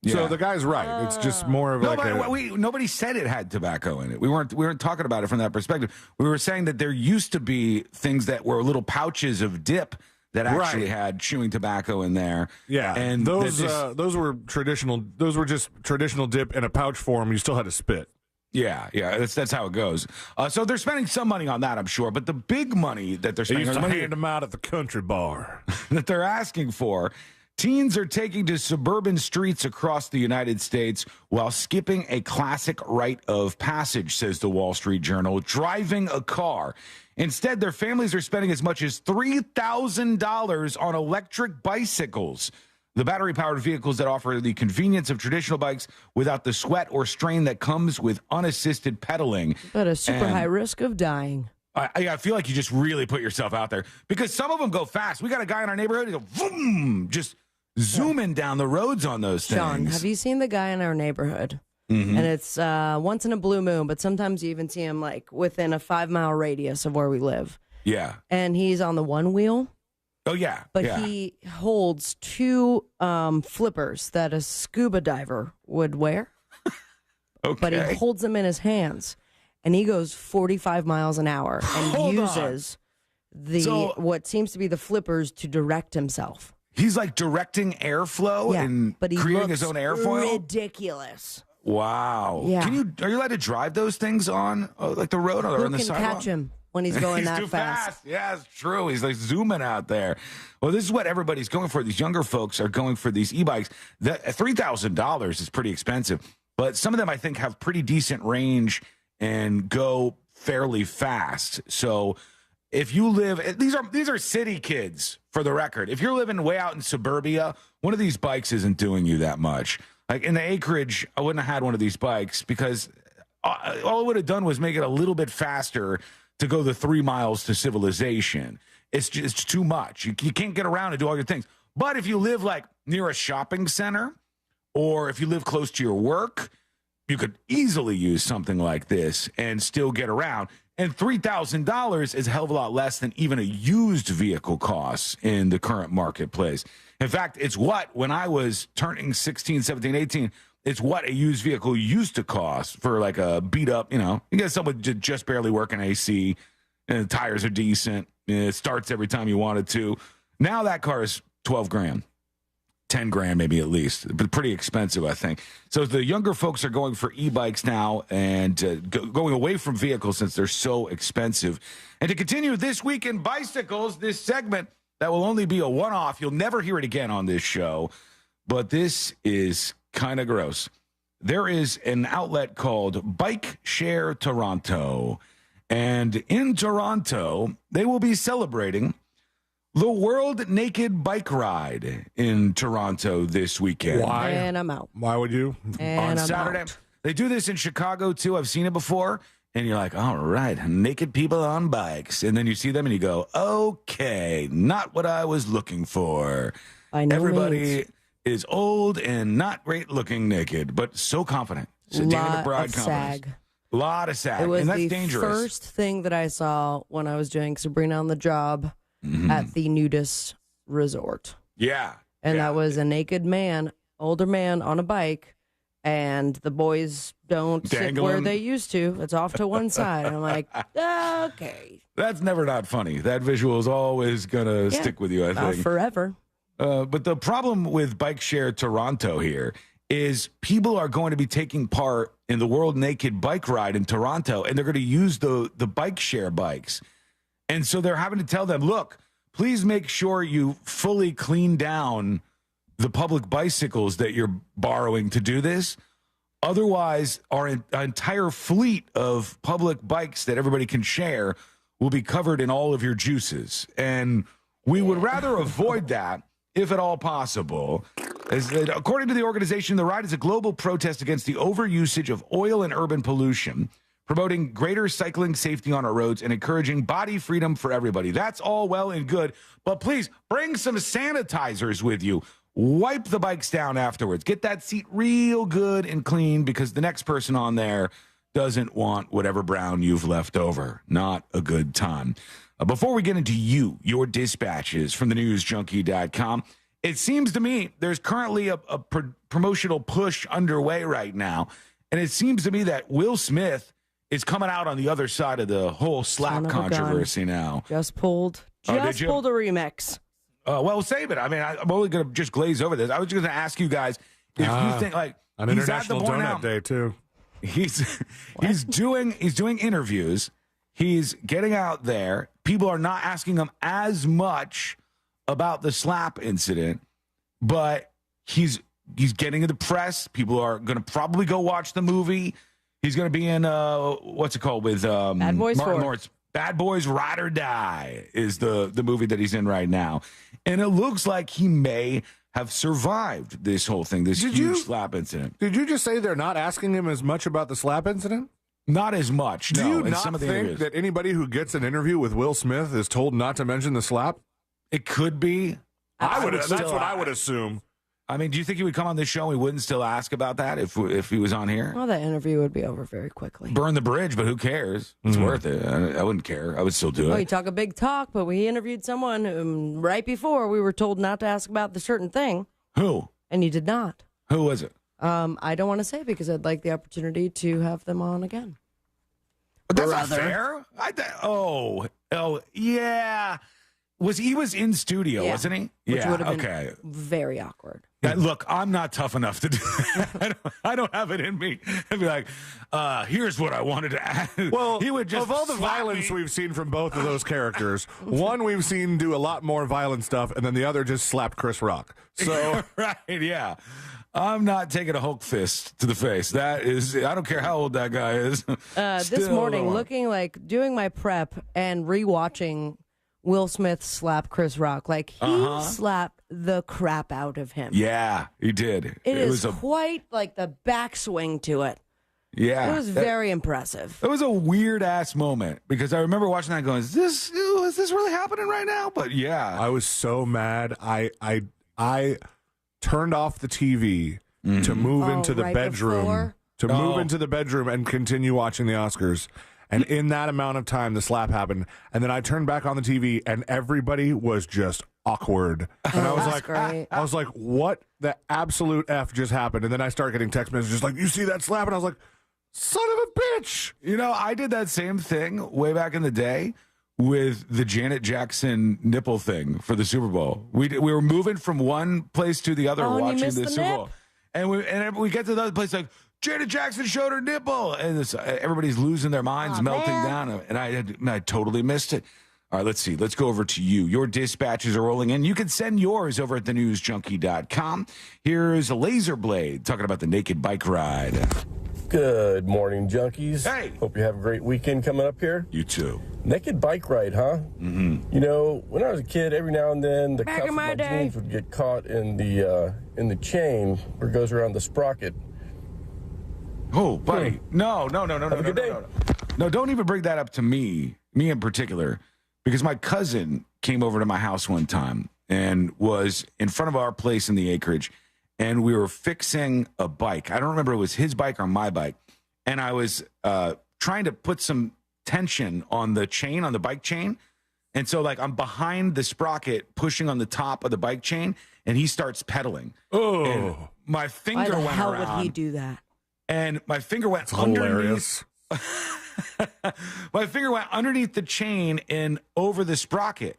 Yeah. So the guy's right. It's just more of nobody said it had tobacco in it. We weren't talking about it from that perspective. We were saying that there used to be things that were little pouches of dip that actually had chewing tobacco in there. Yeah, and those were traditional. Those were just traditional dip in a pouch form. You still had to spit. Yeah, that's how it goes. So they're spending some money on that, I'm sure. But the big money that they're spending, they used to hand them out at the country bar, that they're asking for. Teens are taking to suburban streets across the United States while skipping a classic rite of passage, says the Wall Street Journal, driving a car. Instead, their families are spending as much as $3,000 on electric bicycles, the battery-powered vehicles that offer the convenience of traditional bikes without the sweat or strain that comes with unassisted pedaling. But a super high risk of dying. I feel like you just really put yourself out there because some of them go fast. We got a guy in our neighborhood who go boom, just zooming down the roads on those things. Sean, have you seen the guy in our neighborhood? And it's once in a blue moon, but sometimes you even see him like within a 5-mile radius of where we live. Yeah. And he's on the one wheel. Oh, yeah. But he holds 2 flippers that a scuba diver would wear. Okay. But he holds them in his hands. And he goes 45 miles an hour and uses what seems to be the flippers to direct himself. He's like directing airflow and but he creating looks his own airfoil? ridiculous. Wow. Yeah. Are you allowed to drive those things on like the road or on the sidewalk? Who can catch him when he's going that too fast? Yeah, it's true. He's like zooming out there. Well, this is what everybody's going for. These younger folks are going for these e-bikes. $3,000 is pretty expensive, but some of them I think have pretty decent range and go fairly fast. So if you live, these are city kids for the record. If you're living way out in suburbia, one of these bikes isn't doing you that much. Like in the acreage, I wouldn't have had one of these bikes because all it would have done was make it a little bit faster to go the 3 miles to civilization. It's too much. You can't get around and do all your things. But if you live like near a shopping center or if you live close to your work, you could easily use something like this and still get around. And $3,000 is a hell of a lot less than even a used vehicle costs in the current marketplace. In fact, it's what, when I was turning 16, 17, 18, it's what a used vehicle used to cost for like a beat up, you get someone just barely working AC and the tires are decent. It starts every time you want it to. Now that car is $12,000. 10 grand maybe at least, but pretty expensive, I think. So the younger folks are going for e-bikes now and going away from vehicles since they're so expensive. And to continue This Week in Bicycles, this segment that will only be a one-off. You'll never hear it again on this show, but this is kind of gross. There is an outlet called Bike Share Toronto, and in Toronto, they will be celebrating the World Naked Bike Ride in Toronto this weekend. Why? And I'm out. Why would you? And On I'm Saturday. out. They do this in Chicago, too. I've seen it before. And you're like, all right, naked people on bikes. And then you see them and you go, okay, not what I was looking for. By no Everybody means. is old and not great looking naked, but so confident. So Lot McBride of confidence. sag. A lot of sag. It was and that's the dangerous. first thing that I saw when I was doing Sabrina on the Job at the nudist resort. Yeah. And that was a naked man, older man on a bike, and the boys don't sit where Dangling. they used to. It's off to one side. And I'm like, okay. That's never not funny. That visual is always going to Yeah. stick with you, I think. Forever. But the problem with Bike Share Toronto here is people are going to be taking part in the World Naked Bike Ride in Toronto, and they're going to use the bike share bikes. And so they're having to tell them, look, please make sure you fully clean down the public bicycles that you're borrowing to do this. Otherwise, our entire fleet of public bikes that everybody can share will be covered in all of your juices. And we would rather avoid that if at all possible. According to the organization, the ride is a global protest against the overusage of oil and urban pollution, promoting greater cycling safety on our roads and encouraging body freedom for everybody. That's all well and good, but please bring some sanitizers with you. Wipe the bikes down afterwards. Get that seat real good and clean because the next person on there doesn't want whatever brown you've left over. Not a good time. Before we get into your dispatches from the newsjunkie.com, it seems to me there's currently a promotional push underway right now. And it seems to me that Will Smith is coming out on the other side of the whole slap Son of a controversy now. Just pulled a remix. Well, save it. I mean, I'm only going to just glaze over this. I was just going to ask you guys if you think like an he's International at the point Donut now, Day too. He's doing interviews. He's getting out there. People are not asking him as much about the slap incident, but he's getting in the press. People are going to probably go watch the movie. He's going to be in what's it called with Bad Boys Martin 4. Lawrence. Bad Boys Ride or Die is the movie that he's in right now. And it looks like he may have survived this whole thing, this huge slap incident. Did you just say they're not asking him as much about the slap incident? Not as much, Do no. you in not some of the think interviews. that anybody who gets an interview with Will Smith is told not to mention the slap? It could be. That's what I would assume. I mean, do you think he would come on this show and we wouldn't still ask about that if he was on here? Well, that interview would be over very quickly. Burn the bridge, but who cares? It's worth it. I wouldn't care. I would still do Oh, it. you talk a big talk, but we interviewed someone right before we were told not to ask about the certain thing. Who? And you did not. Who was it? I don't want to say because I'd like the opportunity to have them on again. But that's not fair. Yeah. He was in studio, Yeah. wasn't he? Which yeah. would have been Okay. very awkward. Look, I'm not tough enough to do that. I don't have it in me. I'd be like, here's what I wanted to add. Well, he would just of all the slap violence me. we've seen from both of those characters, one we've seen do a lot more violent stuff, and then the other just slapped Chris Rock. So right, yeah. I'm not taking a Hulk fist to the face. That is, I don't care how old that guy is. This Still morning, don't. looking like doing my prep and rewatching Will Smith slap Chris Rock, like he slapped the crap out of him. Yeah, he did. It is was quite like the backswing to it. Yeah. It was very impressive. It was a weird ass moment because I remember watching that going, is this really happening right now? But yeah. I was so mad. I turned off the TV to move into the right bedroom. before? Move into the bedroom and continue watching the Oscars. And in that amount of time, the slap happened. And then I turned back on the TV, and everybody was just awkward. And I was that's like, great. what the absolute F just happened? And then I start getting text messages like, you see that slap? And I was like, son of a bitch. You know, I did that same thing way back in the day with the Janet Jackson nipple thing for the Super Bowl. We were moving from one place to the other watching the Super Bowl. And we get to the other place like, Janet Jackson showed her nipple. And everybody's losing their minds, melting down. And I totally missed it. All right, let's see. Let's go over to you. Your dispatches are rolling in. You can send yours over at thenewsjunkie.com. Here's a Laser Blade talking about the naked bike ride. Good morning, junkies. Hey. Hope you have a great weekend coming up here. You too. Naked bike ride, huh? Mm-hmm. You know, when I was a kid, every now and then the cuff of my jeans would get caught in the chain where it goes around the sprocket. Oh, buddy. No. No, don't even bring that up to me in particular, because my cousin came over to my house one time and was in front of our place in the acreage, and we were fixing a bike. I don't remember if it was his bike or my bike, and I was trying to put some tension on the chain, on the bike chain, and so like I'm behind the sprocket pushing on the top of the bike chain, and he starts pedaling. Oh, and my finger went How around. would he do that? And my finger went It's hilarious. My finger went underneath the chain and over the sprocket.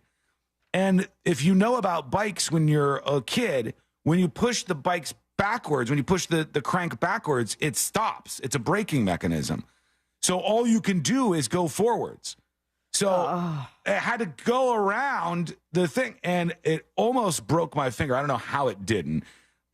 And if you know about bikes when you're a kid, when you push the bikes backwards, when you push the crank backwards, it stops. It's a braking mechanism. So all you can do is go forwards. So it had to go around the thing, and it almost broke my finger. I don't know how it didn't.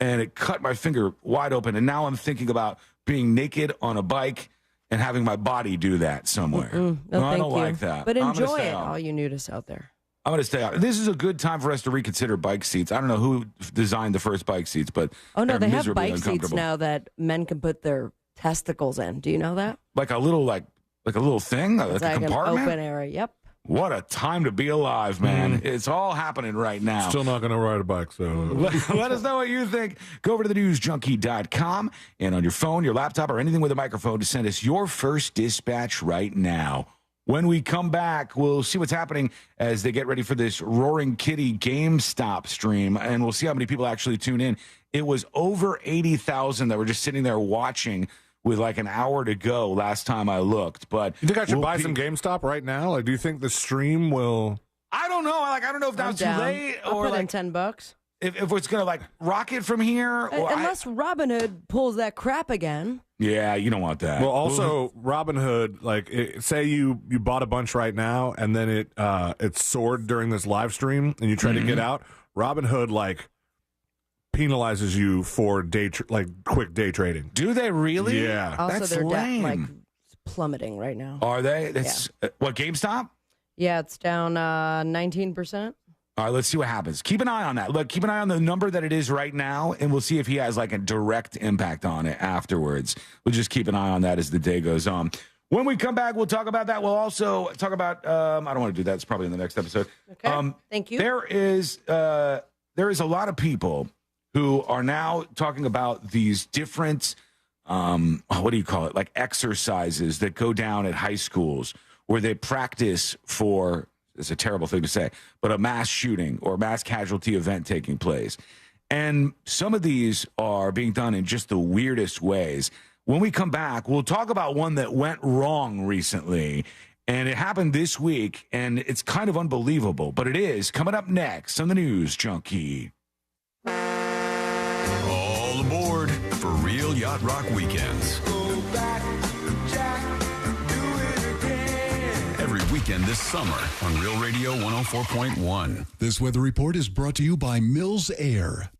And it cut my finger wide open. And now I'm thinking about being naked on a bike and having my body do that somewhere. No, I don't thank you. like that. But I'm gonna enjoy stay it, out. all you nudists out there. I'm going to stay out. This is a good time for us to reconsider bike seats. I don't know who designed the first bike seats, but Oh, no, they're they have miserably bike seats uncomfortable. now that men can put their testicles in. Do you know that? Like a little thing, like It's a like an compartment. open area. Yep. What a time to be alive, man. It's all happening right now. Still not going to ride a bike, so. Let us know what you think. Go over to thenewsjunkie.com, and on your phone, your laptop, or anything with a microphone to send us your first dispatch right now. When we come back, we'll see what's happening as they get ready for this Roaring Kitty GameStop stream, and we'll see how many people actually tune in. It was over 80,000 that were just sitting there watching with like an hour to go last time I looked. But You think I should buy some GameStop right now? Like, do you think the stream will? I don't know. I don't know if that's too late I'll or put in like $10. if it's gonna like rocket from here. Or Unless Robinhood pulls that crap again. Yeah, you don't want that. Well, also Robinhood, like, say you bought a bunch right now, and then it soared during this live stream, and you try to get out. Robinhood like penalizes you for quick day trading. Do they really? Yeah. Also, That's they're lame. like plummeting right now. Are they? That's what, GameStop? Yeah, it's down 19%. All right, let's see what happens. Keep an eye on that. Look, keep an eye on the number that it is right now, and we'll see if he has like a direct impact on it afterwards. We'll just keep an eye on that as the day goes on. When we come back, we'll talk about that. We'll also talk about, I don't want to do that. It's probably in the next episode. Okay, thank you. There is a lot of people who are now talking about these different, what do you call it? Like exercises that go down at high schools where they practice for, it's a terrible thing to say, but a mass shooting or mass casualty event taking place. And some of these are being done in just the weirdest ways. When we come back, we'll talk about one that went wrong recently. And it happened this week, and it's kind of unbelievable, but it is coming up next on the News Junkie. All aboard for Real Yacht Rock Weekends. Every weekend this summer on Real Radio 104.1. This weather report is brought to you by Mills Air.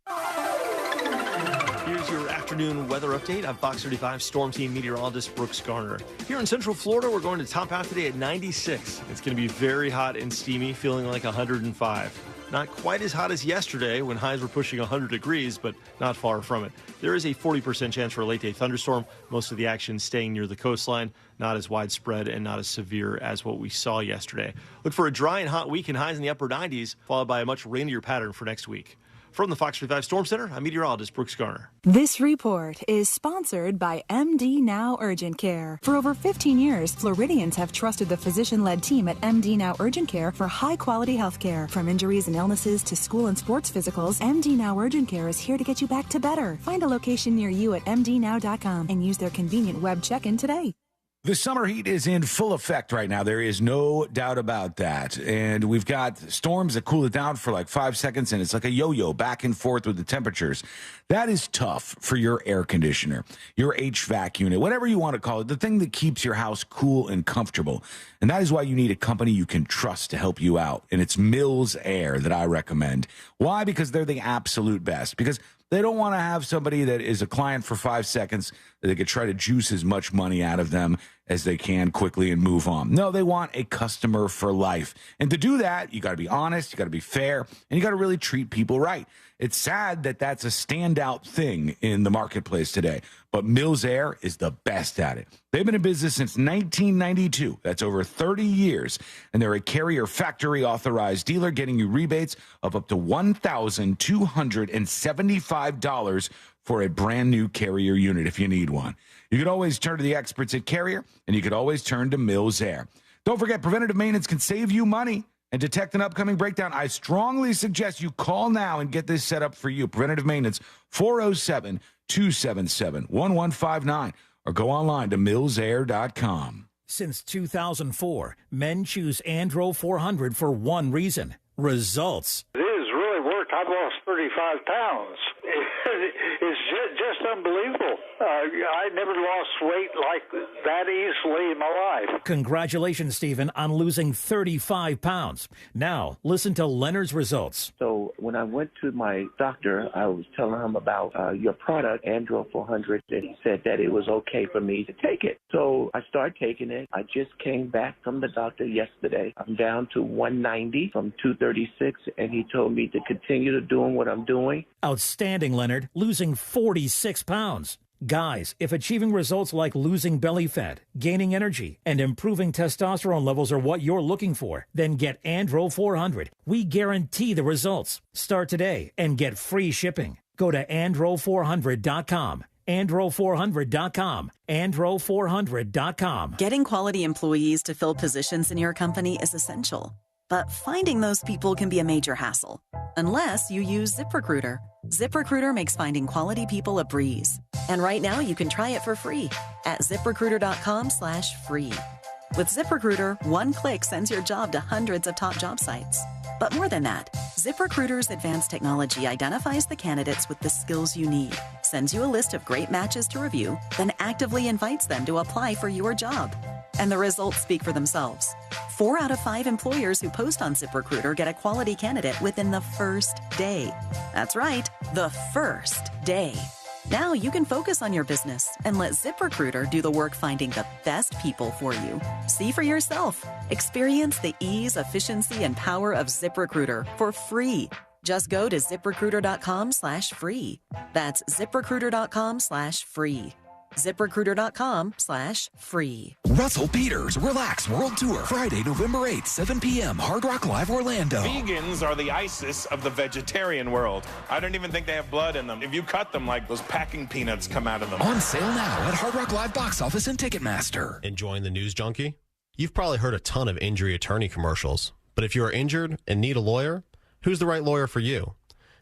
Here's your afternoon weather update. I'm Fox 35 Storm Team meteorologist Brooks Garner. Here in Central Florida, we're going to top out today at 96. It's going to be very hot and steamy, feeling like 105. Not quite as hot as yesterday when highs were pushing 100 degrees, but not far from it. There is a 40% chance for a late-day thunderstorm. Most of the action staying near the coastline, not as widespread and not as severe as what we saw yesterday. Look for a dry and hot week and highs in the upper 90s, followed by a much rainier pattern for next week. From the Fox 35 Storm Center, I'm meteorologist Brooks Garner. This report is sponsored by MD Now Urgent Care. For over 15 years, Floridians have trusted the physician-led team at MD Now Urgent Care for high-quality health care. From injuries and illnesses to school and sports physicals, MD Now Urgent Care is here to get you back to better. Find a location near you at mdnow.com and use their convenient web check-in today. The summer heat is in full effect right now. There is no doubt about that. And we've got storms that cool it down for like 5 seconds, and it's like a yo-yo back and forth with the temperatures. That is tough for your air conditioner, your HVAC unit, whatever you want to call it, the thing that keeps your house cool and comfortable. And that is why you need a company you can trust to help you out. And it's Mills Air that I recommend. Why? Because they're the absolute best. Because they don't want to have somebody that is a client for 5 seconds that they could try to juice as much money out of them as they can quickly and move on. No, they want a customer for life. And to do that, you got to be honest, you got to be fair, and you got to really treat people right. It's sad that that's a standout thing in the marketplace today, but Mills Air is the best at it. They've been in business since 1992. That's over 30 years, and they're a Carrier factory authorized dealer getting you rebates of up to $1,275 for a brand new Carrier unit if you need one. You can always turn to the experts at Carrier, and you can always turn to Mills Air. Don't forget, preventative maintenance can save you money and detect an upcoming breakdown. I strongly suggest you call now and get this set up for you. Preventative maintenance, 407-277-1159, or go online to millsair.com. Since 2004, men choose Andro 400 for one reason: results. It has really worked. I've lost 35 pounds. It's just unbelievable. I never lost weight like that easily in my life. Congratulations, Stephen, on losing 35 pounds. Now, listen to Leonard's results. So when I went to my doctor, I was telling him about your product, Andro 400, and he said that it was okay for me to take it. So I started taking it. I just came back from the doctor yesterday. I'm down to 190 from 236, and he told me to continue to doing what I'm doing. Outstanding, Leonard, losing 46 pounds. Guys, if achieving results like losing belly fat, gaining energy, and improving testosterone levels are what you're looking for, then get Andro 400. We guarantee the results. Start today and get free shipping. Go to andro400.com. andro400.com. andro400.com. Getting quality employees to fill positions in your company is essential, but finding those people can be a major hassle, unless you use ZipRecruiter. ZipRecruiter makes finding quality people a breeze. And right now you can try it for free at ZipRecruiter.com/free. With ZipRecruiter, one click sends your job to hundreds of top job sites. But more than that, ZipRecruiter's advanced technology identifies the candidates with the skills you need, sends you a list of great matches to review, then actively invites them to apply for your job. And the results speak for themselves. 4 out of 5 employers who post on ZipRecruiter get a quality candidate within the first day. That's right, the first day. Now you can focus on your business and let ZipRecruiter do the work finding the best people for you. See for yourself. Experience the ease, efficiency, and power of ZipRecruiter for free. Just go to ZipRecruiter.com/free. That's ZipRecruiter.com/free. ZipRecruiter.com/free. Russell Peters Relax World Tour, Friday, November 8th, 7 p.m., Hard Rock Live, Orlando. Vegans are the ISIS of the vegetarian world. I don't even think they have blood in them. If you cut them, like those packing peanuts come out of them. On sale now at Hard Rock Live Box Office and Ticketmaster. Enjoying the news junkie? You've probably heard a ton of injury attorney commercials, but if you are injured and need a lawyer, who's the right lawyer for you?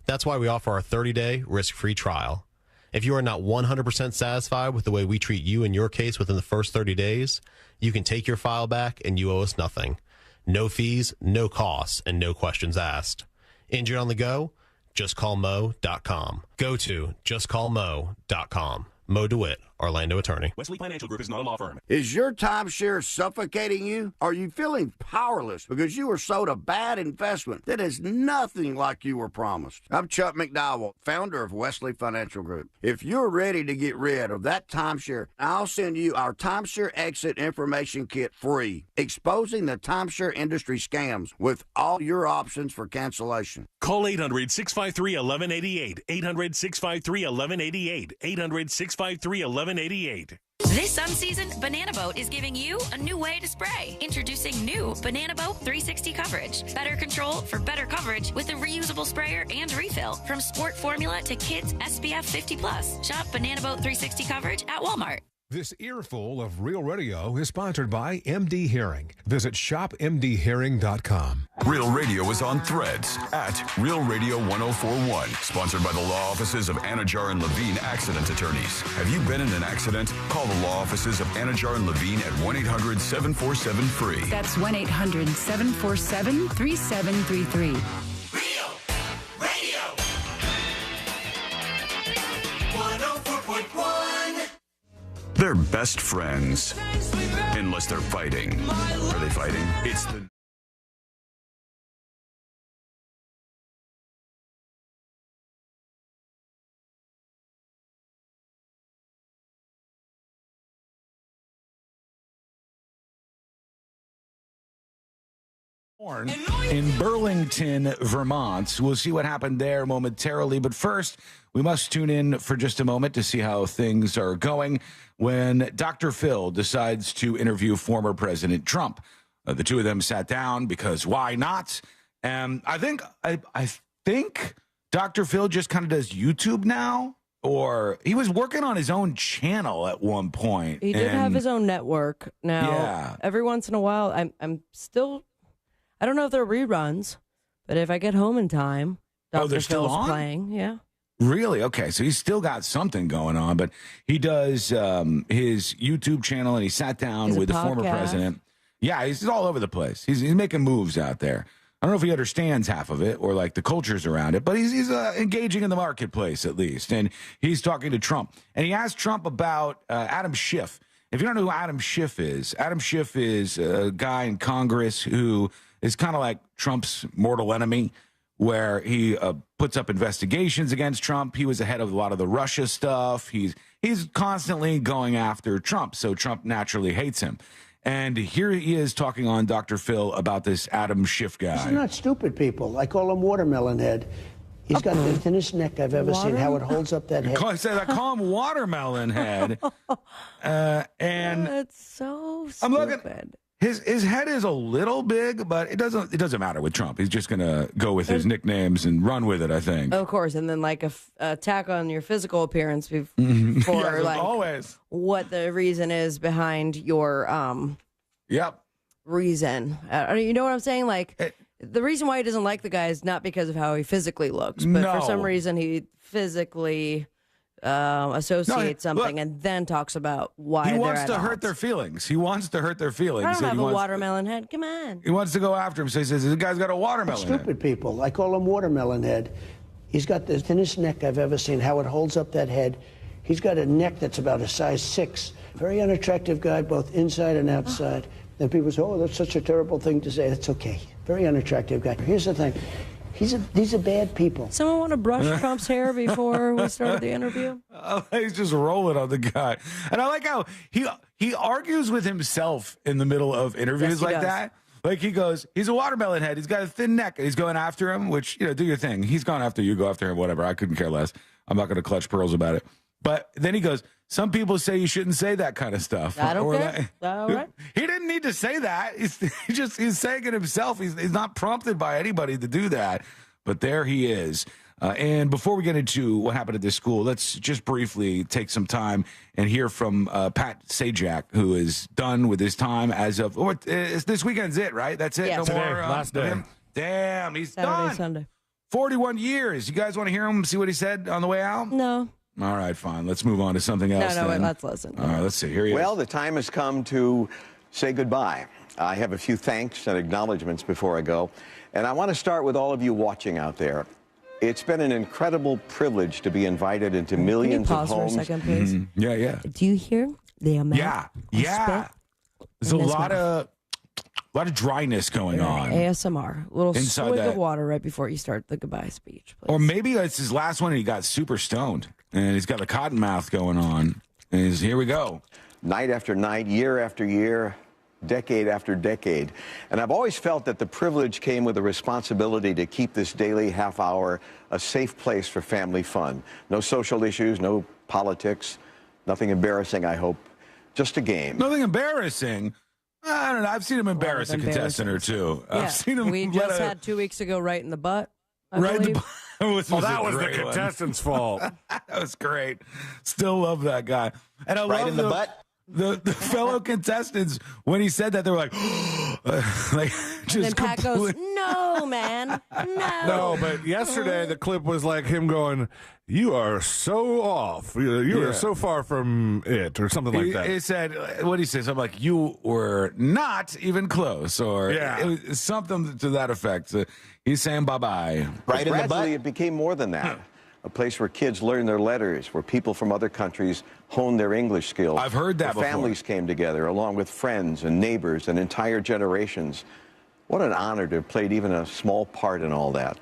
That's why we offer our 30-day risk-free trial. If you are not 100% satisfied with the way we treat you and your case within the first 30 days, you can take your file back and you owe us nothing. No fees, no costs, and no questions asked. Injured on the go? JustCallMo.com. Go to JustCallMo.com. Mo DeWitt, Orlando attorney. Wesley Financial Group is not a law firm. Is your timeshare suffocating you? Are you feeling powerless because you were sold a bad investment that is nothing like you were promised? I'm Chuck McDowell, founder of Wesley Financial Group. If you're ready to get rid of that timeshare, I'll send you our Timeshare Exit Information Kit free, exposing the timeshare industry scams with all your options for cancellation. Call 800-653-1188. 800-653-1188. 800-653-1188. This sun season, Banana Boat is giving you a new way to spray. Introducing new Banana Boat 360 coverage. Better control for better coverage with a reusable sprayer and refill. From sport formula to kids SPF 50+. Shop Banana Boat 360 coverage at Walmart. This earful of Real Radio is sponsored by MD Hearing. Visit shopmdhearing.com. Real Radio is on Threads at Real Radio 1041. Sponsored by the law offices of Anajar and Levine Accident Attorneys. Have you been in an accident? Call the law offices of Anajar and Levine at 1-800-747-FREE. That's 1-800-747-3733. They're best friends. Unless they're fighting. Are they fighting? It's the... in Burlington, Vermont. We'll see what happened there momentarily. But first, we must tune in for just a moment to see how things are going when Dr. Phil decides to interview former President Trump. The two of them sat down because why not? And I think Dr. Phil just kind of does YouTube now, or he was working on his own channel at one point. He did have his own network. Now, Yeah. every once in a while, I'm still, I don't know if they're reruns, but if I get home in time, Dr. they're still Phil's on? playing. Yeah. Really? Okay, so he's still got something going on, but he does his YouTube channel, and he sat down He's a with the former podcast. president. Yeah, he's all over the place. He's making moves out there. I don't know if he understands half of it or like the cultures around it, but he's engaging in the marketplace at least, and he's talking to Trump. And he asked Trump about Adam Schiff. If you don't know who Adam Schiff is a guy in Congress who is kind of like Trump's mortal enemy, where he puts up investigations against Trump. He was ahead of a lot of the Russia stuff. He's constantly going after Trump, so Trump naturally hates him. And here he is talking on Dr. Phil about this Adam Schiff guy. These are not stupid people. I call him Watermelon Head. He's got the thinnest neck I've ever seen. How it holds up that head. I call him Watermelon Head. And That's so stupid. I'm looking. His head is a little big, but it doesn't matter with Trump. He's just gonna go with his nicknames and run with it, I think. Of course, and then like a attack on your physical appearance before Yes, like always what the reason is behind your Yep. reason. You know what I'm saying? Like the reason why he doesn't like the guy is not because of how he physically looks, but for some reason he physically associates something and then talks about why he they're wants at to hurt odds. their feelings. He wants to hurt their feelings. I don't and have he a wants- watermelon head. Come on. He wants to go after him. So he says, "This guy's got a watermelon head." Stupid people. I call him Watermelon Head. He's got the thinnest neck I've ever seen. How it holds up that head. He's got a neck that's about a size 6. Very unattractive guy, both inside and outside. And people say, "Oh, that's such a terrible thing to say." That's okay. Very unattractive guy. Here's the thing. These are bad people. Someone want to brush Trump's hair before we start the interview? He's just rolling on the guy. And I like how he argues with himself in the middle of interviews Yes, he like does. that. Like he goes, he's a watermelon head. He's got a thin neck. And he's going after him, which, do your thing. He's gone after you. Go after him, whatever. I couldn't care less. I'm not going to clutch pearls about it. But then he goes, some people say you shouldn't say that kind of stuff. I don't Or care. All right. He didn't need to say that. He's saying it himself. He's not prompted by anybody to do that. But there he is. And before we get into what happened at this school, let's just briefly take some time and hear from Pat Sajak, who is done with his time as of this weekend's it, right? That's it. Yeah. No Today, more. last day. Damn, he's Saturday, done. Sunday. 41 years. You guys want to hear him? See what he said on the way out? No. All right, fine. Let's move on to something else. No, then. let's listen. All right, let's see. Here he is. Well, the time has come to say goodbye. I have a few thanks and acknowledgments before I go. And I want to start with all of you watching out there. It's been an incredible privilege to be invited into millions Can you pause of for a homes. second, please? Yeah. Do you hear the amount? Yeah. There's a in his lot of dryness going on. ASMR. A little Inside swig that. of water right before you start the goodbye speech. Please. Or maybe it's his last one and he got super stoned and he's got the cotton mouth going on. And here we go. Night after night, year after year, decade after decade. And I've always felt that the privilege came with a responsibility to keep this daily half hour a safe place for family fun. No social issues, no politics, nothing embarrassing, I hope. Just a game. Nothing embarrassing. I don't know. I've seen him embarrass a contestant or two. Yeah, I've seen him we let just a- had 2 weeks ago right in the butt. Right. That was the contestant's fault. That was great. Still love that guy. And I love in the butt. The fellow contestants, when he said that, they were like, like just and then Pat goes, no, man, no. No, but yesterday the clip was like him going, "You are so off. You are so far from it," or something like that. He said, what did he say? Something like, "You were not even close," or it was something to that effect. So he's saying bye-bye. Right in the butt. It became more than that. A place where kids learn their letters, where people from other countries hone their English skills. I've heard that where before. Families came together, along with friends and neighbors and entire generations. What an honor to have played even a small part in all that.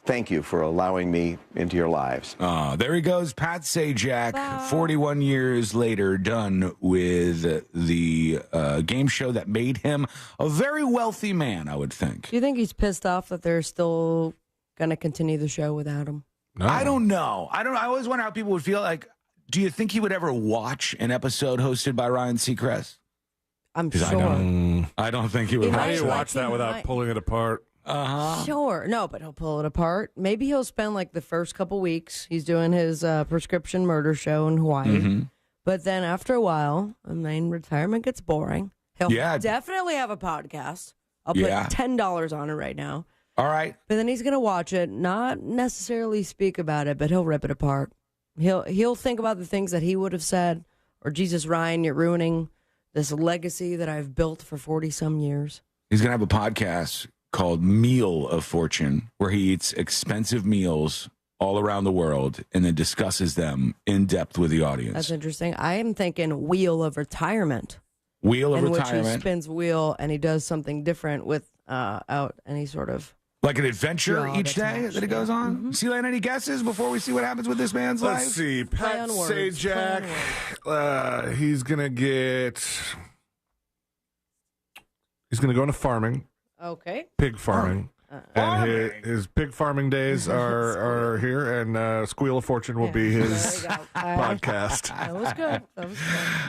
Thank you for allowing me into your lives. There he goes, Pat Sajak, 41 years later, done with the game show that made him a very wealthy man, I would think. Do you think he's pissed off that they're still going to continue the show without him? No. I don't know. I always wonder how people would feel like, do you think he would ever watch an episode hosted by Ryan Seacrest? I'm sure. I don't think he would. How do you watch that without pulling it apart? Sure. No, but he'll pull it apart. Maybe he'll spend like the first couple weeks. He's doing his prescription murder show in Hawaii. Mm-hmm. But then after a while, retirement gets boring. He'll definitely have a podcast. I'll put $10 on it right now. All right. But then he's going to watch it, not necessarily speak about it, but he'll rip it apart. He'll think about the things that he would have said, or Jesus, Ryan, you're ruining this legacy that I've built for 40-some years. He's going to have a podcast called Meal of Fortune, where he eats expensive meals all around the world and then discusses them in depth with the audience. That's interesting. I am thinking Wheel of Retirement. Wheel of in Retirement. which he spins wheel and he does something different without any sort of... Like an adventure each day that he goes on? Mm-hmm. Celine, any guesses before we see what happens with this man's life? Let's see. Pat Sajak, he's going to go into farming. Okay. Pig farming. And his pig farming days are here, and Squeal of Fortune will be his podcast. That was good.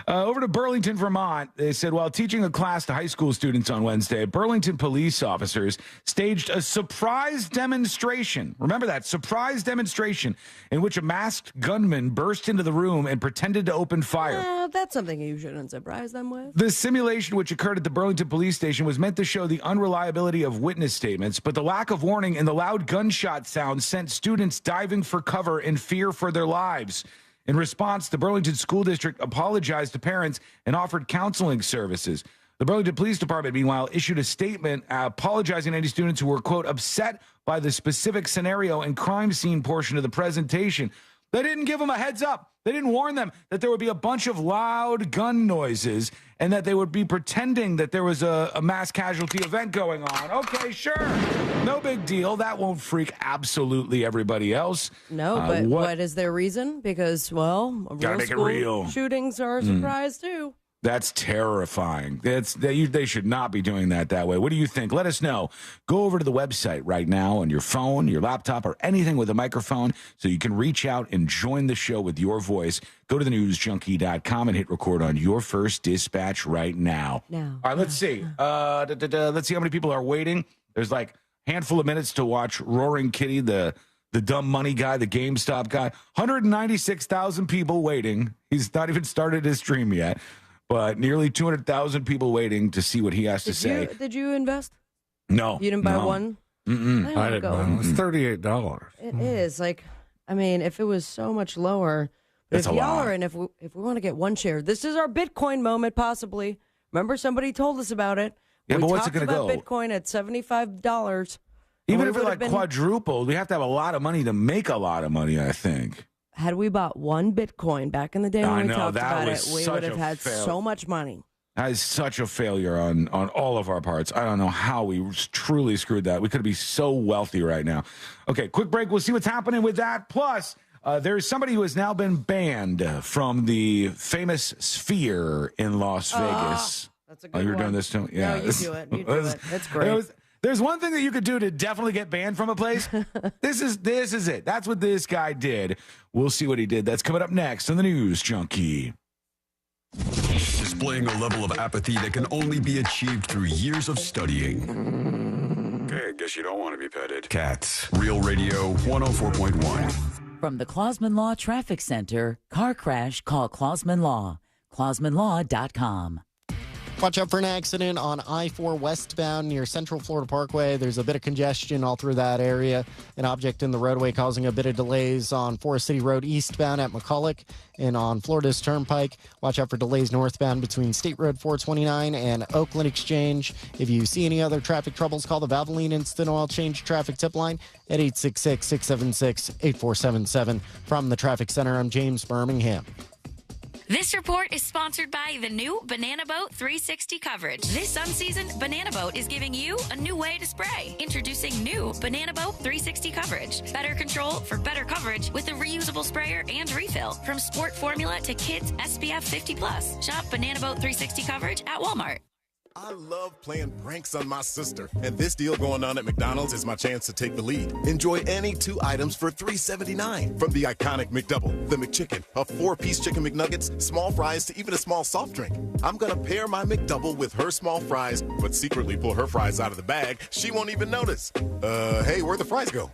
Over to Burlington, Vermont. They said while teaching a class to high school students on Wednesday, Burlington police officers staged a surprise demonstration. Remember that, surprise demonstration in which a masked gunman burst into the room and pretended to open fire. That's something you shouldn't surprise them with. The simulation, which occurred at the Burlington police station, was meant to show the unreliability of witness statements, but the lack of warning and the loud gunshot sound sent students diving for cover in fear for their lives. In response, the Burlington School District apologized to parents and offered counseling services. The Burlington Police Department, meanwhile, issued a statement apologizing to any students who were, quote, upset by the specific scenario and crime scene portion of the presentation. They didn't give them a heads up. They didn't warn them that there would be a bunch of loud gun noises and that they would be pretending that there was a mass casualty event going on. Okay, sure. No big deal. That won't freak absolutely everybody else. No, but what is their reason? Because, well, gotta make it real. Shootings are a surprise, too. That's terrifying. They should not be doing that way. What do you think? Let us know. Go over to the website right now on your phone, your laptop, or anything with a microphone so you can reach out and join the show with your voice. Go to thenewsjunkie.com and hit record on your first dispatch right now. All right, let's see. Let's see how many people are waiting. There's like a handful of minutes to watch Roaring Kitty, the dumb money guy, the GameStop guy. 196,000 people waiting. He's not even started his stream yet. But nearly 200,000 people waiting to see what he has to say. Did you invest? No. You didn't buy one? Mm-mm. I didn't know. It's $38. It is. Like, I mean, if it was so much lower. But That's if a y'all lot. are, and if we want to get one share, this is our Bitcoin moment, possibly. Remember, somebody told us about it. Yeah, we but what's it talked going to about go? Bitcoin at $75. Even if it like quadrupled, we have to have a lot of money to make a lot of money, I think. Had we bought one Bitcoin back in the day when we talked about it, we would have had fail. so much money. That is such a failure on all of our parts. I don't know how we truly screwed that. We could be so wealthy right now. Okay, quick break. We'll see what's happening with that. Plus, there's somebody who has now been banned from the famous Sphere in Las Vegas. That's a good one. You were doing this too? Yeah. No, you do it. You do it. That's great. There's one thing that you could do to definitely get banned from a place. This is it. That's what this guy did. We'll see what he did. That's coming up next on the News Junkie. Displaying a level of apathy that can only be achieved through years of studying. Okay, I guess you don't want to be petted. Cats. Real Radio 104.1. From the Clausman Law Traffic Center, car crash, call Clausman Law. ClausmanLaw.com. Watch out for an accident on I-4 westbound near Central Florida Parkway. There's a bit of congestion all through that area. An object in the roadway causing a bit of delays on Forest City Road eastbound at McCulloch and on Florida's Turnpike. Watch out for delays northbound between State Road 429 and Oakland Exchange. If you see any other traffic troubles, call the Valvoline Instant Oil Change Traffic Tip Line at 866-676-8477. From the Traffic Center, I'm James Birmingham. This report is sponsored by the new Banana Boat 360 coverage. This unseasoned Banana Boat is giving you a new way to spray. Introducing new Banana Boat 360 coverage. Better control for better coverage with a reusable sprayer and refill. From sport formula to kids SPF 50+. Shop Banana Boat 360 coverage at Walmart. I love playing pranks on my sister, and this deal going on at McDonald's is my chance to take the lead. Enjoy any 2 items for $3.79. From the iconic McDouble, the McChicken, a 4-piece chicken McNuggets, small fries, to even a small soft drink. I'm gonna pair my McDouble with her small fries, but secretly pull her fries out of the bag. She won't even notice. Hey, where'd the fries go?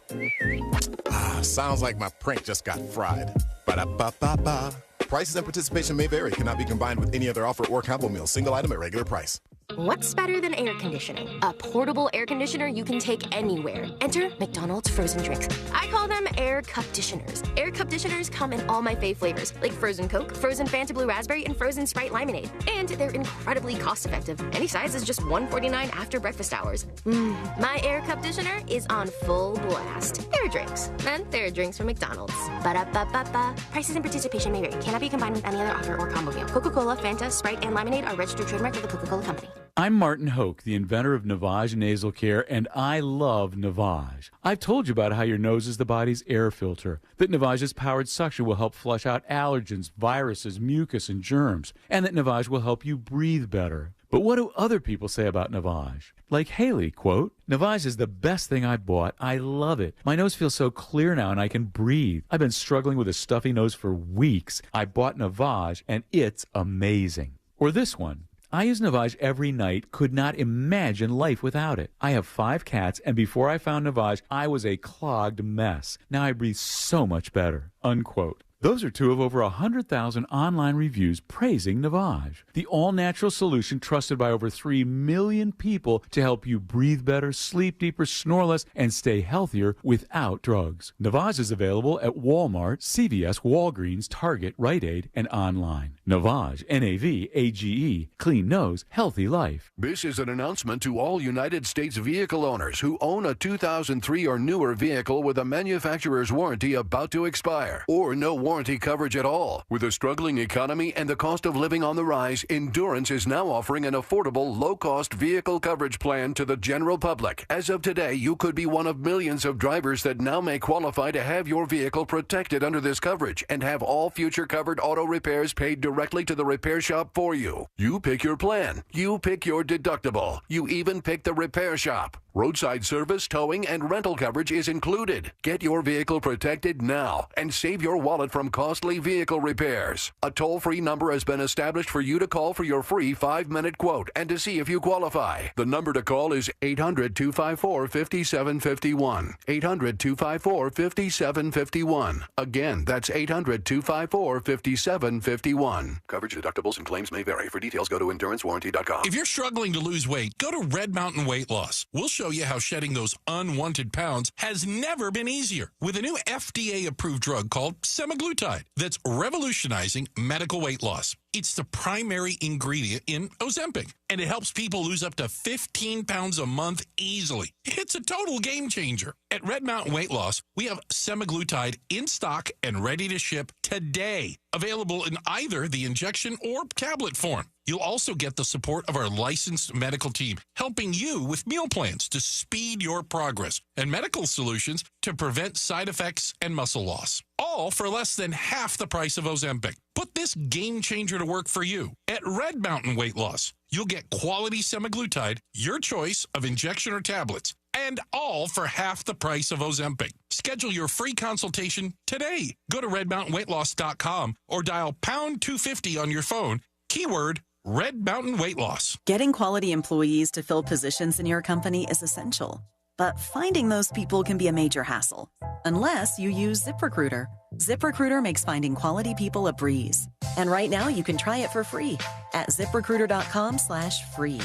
Sounds like my prank just got fried. Ba-da-ba-ba-ba. Prices and participation may vary. Cannot be combined with any other offer or combo meal. Single item at regular price. What's better than air conditioning? A portable air conditioner you can take anywhere. Enter McDonald's frozen drinks. I call them air cup-ditioners. Air cup-ditioners come in all my fave flavors, like frozen Coke, frozen Fanta Blue Raspberry, and frozen Sprite Limonade. And they're incredibly cost-effective. Any size is just $1.49 after breakfast hours. My air cup-ditioner is on full blast. Air drinks. And there are drinks from McDonald's. Ba-da-ba-ba-ba. Prices and participation may vary. Cannot be combined with any other offer or combo meal. Coca-Cola, Fanta, Sprite, and Limonade are registered trademark of the Coca-Cola Company. I'm Martin Hoke, the inventor of Navage Nasal Care, and I love Navage. I've told you about how your nose is the body's air filter, that Navage's powered suction will help flush out allergens, viruses, mucus, and germs, and that Navage will help you breathe better. But what do other people say about Navage? Like Haley, quote, "Navage is the best thing I bought. I love it. My nose feels so clear now and I can breathe. I've been struggling with a stuffy nose for weeks. I bought Navage and it's amazing." Or this one, "I use Navage every night, could not imagine life without it. I have 5 cats, and before I found Navage, I was a clogged mess. Now I breathe so much better," unquote. Those are 2 of over 100,000 online reviews praising Navage, the all-natural solution trusted by over 3 million people to help you breathe better, sleep deeper, snore less, and stay healthier without drugs. Navage is available at Walmart, CVS, Walgreens, Target, Rite Aid, and online. Navage, Navage, clean nose, healthy life. This is an announcement to all United States vehicle owners who own a 2003 or newer vehicle with a manufacturer's warranty about to expire, or no warranty coverage at all. With a struggling economy and the cost of living on the rise, Endurance is now offering an affordable, low-cost vehicle coverage plan to the general public. As of today, you could be one of millions of drivers that now may qualify to have your vehicle protected under this coverage and have all future covered auto repairs paid directly to the repair shop for you. You pick your plan. You pick your deductible. You even pick the repair shop. Roadside service, towing, and rental coverage is included. Get your vehicle protected now and save your wallet from costly vehicle repairs. A toll-free number has been established for you to call for your free 5-minute quote and to see if you qualify. The number to call is 800-254-5751. 800-254-5751. Again, that's 800-254-5751. Coverage, deductibles, and claims may vary. For details, go to endurancewarranty.com. If you're struggling to lose weight, go to Red Mountain Weight Loss. We'll show you how shedding those unwanted pounds has never been easier with a new FDA-approved drug called semaglutide that's revolutionizing medical weight loss. It's the primary ingredient in Ozempic, and it helps people lose up to 15 pounds a month easily. It's a total game changer. At Red Mountain Weight Loss, we have semaglutide in stock and ready to ship today, available in either the injection or tablet form. You'll also get the support of our licensed medical team, helping you with meal plans to speed your progress and medical solutions to prevent side effects and muscle loss. All for less than half the price of Ozempic. Put this game changer to work for you. At Red Mountain Weight Loss, you'll get quality semaglutide, your choice of injection or tablets, and all for half the price of Ozempic. Schedule your free consultation today. Go to redmountainweightloss.com or dial pound 250 on your phone, keyword Red Mountain Weight Loss. Getting quality employees to fill positions in your company is essential. But finding those people can be a major hassle, unless you use ZipRecruiter. ZipRecruiter makes finding quality people a breeze. And right now you can try it for free at ZipRecruiter.com/free.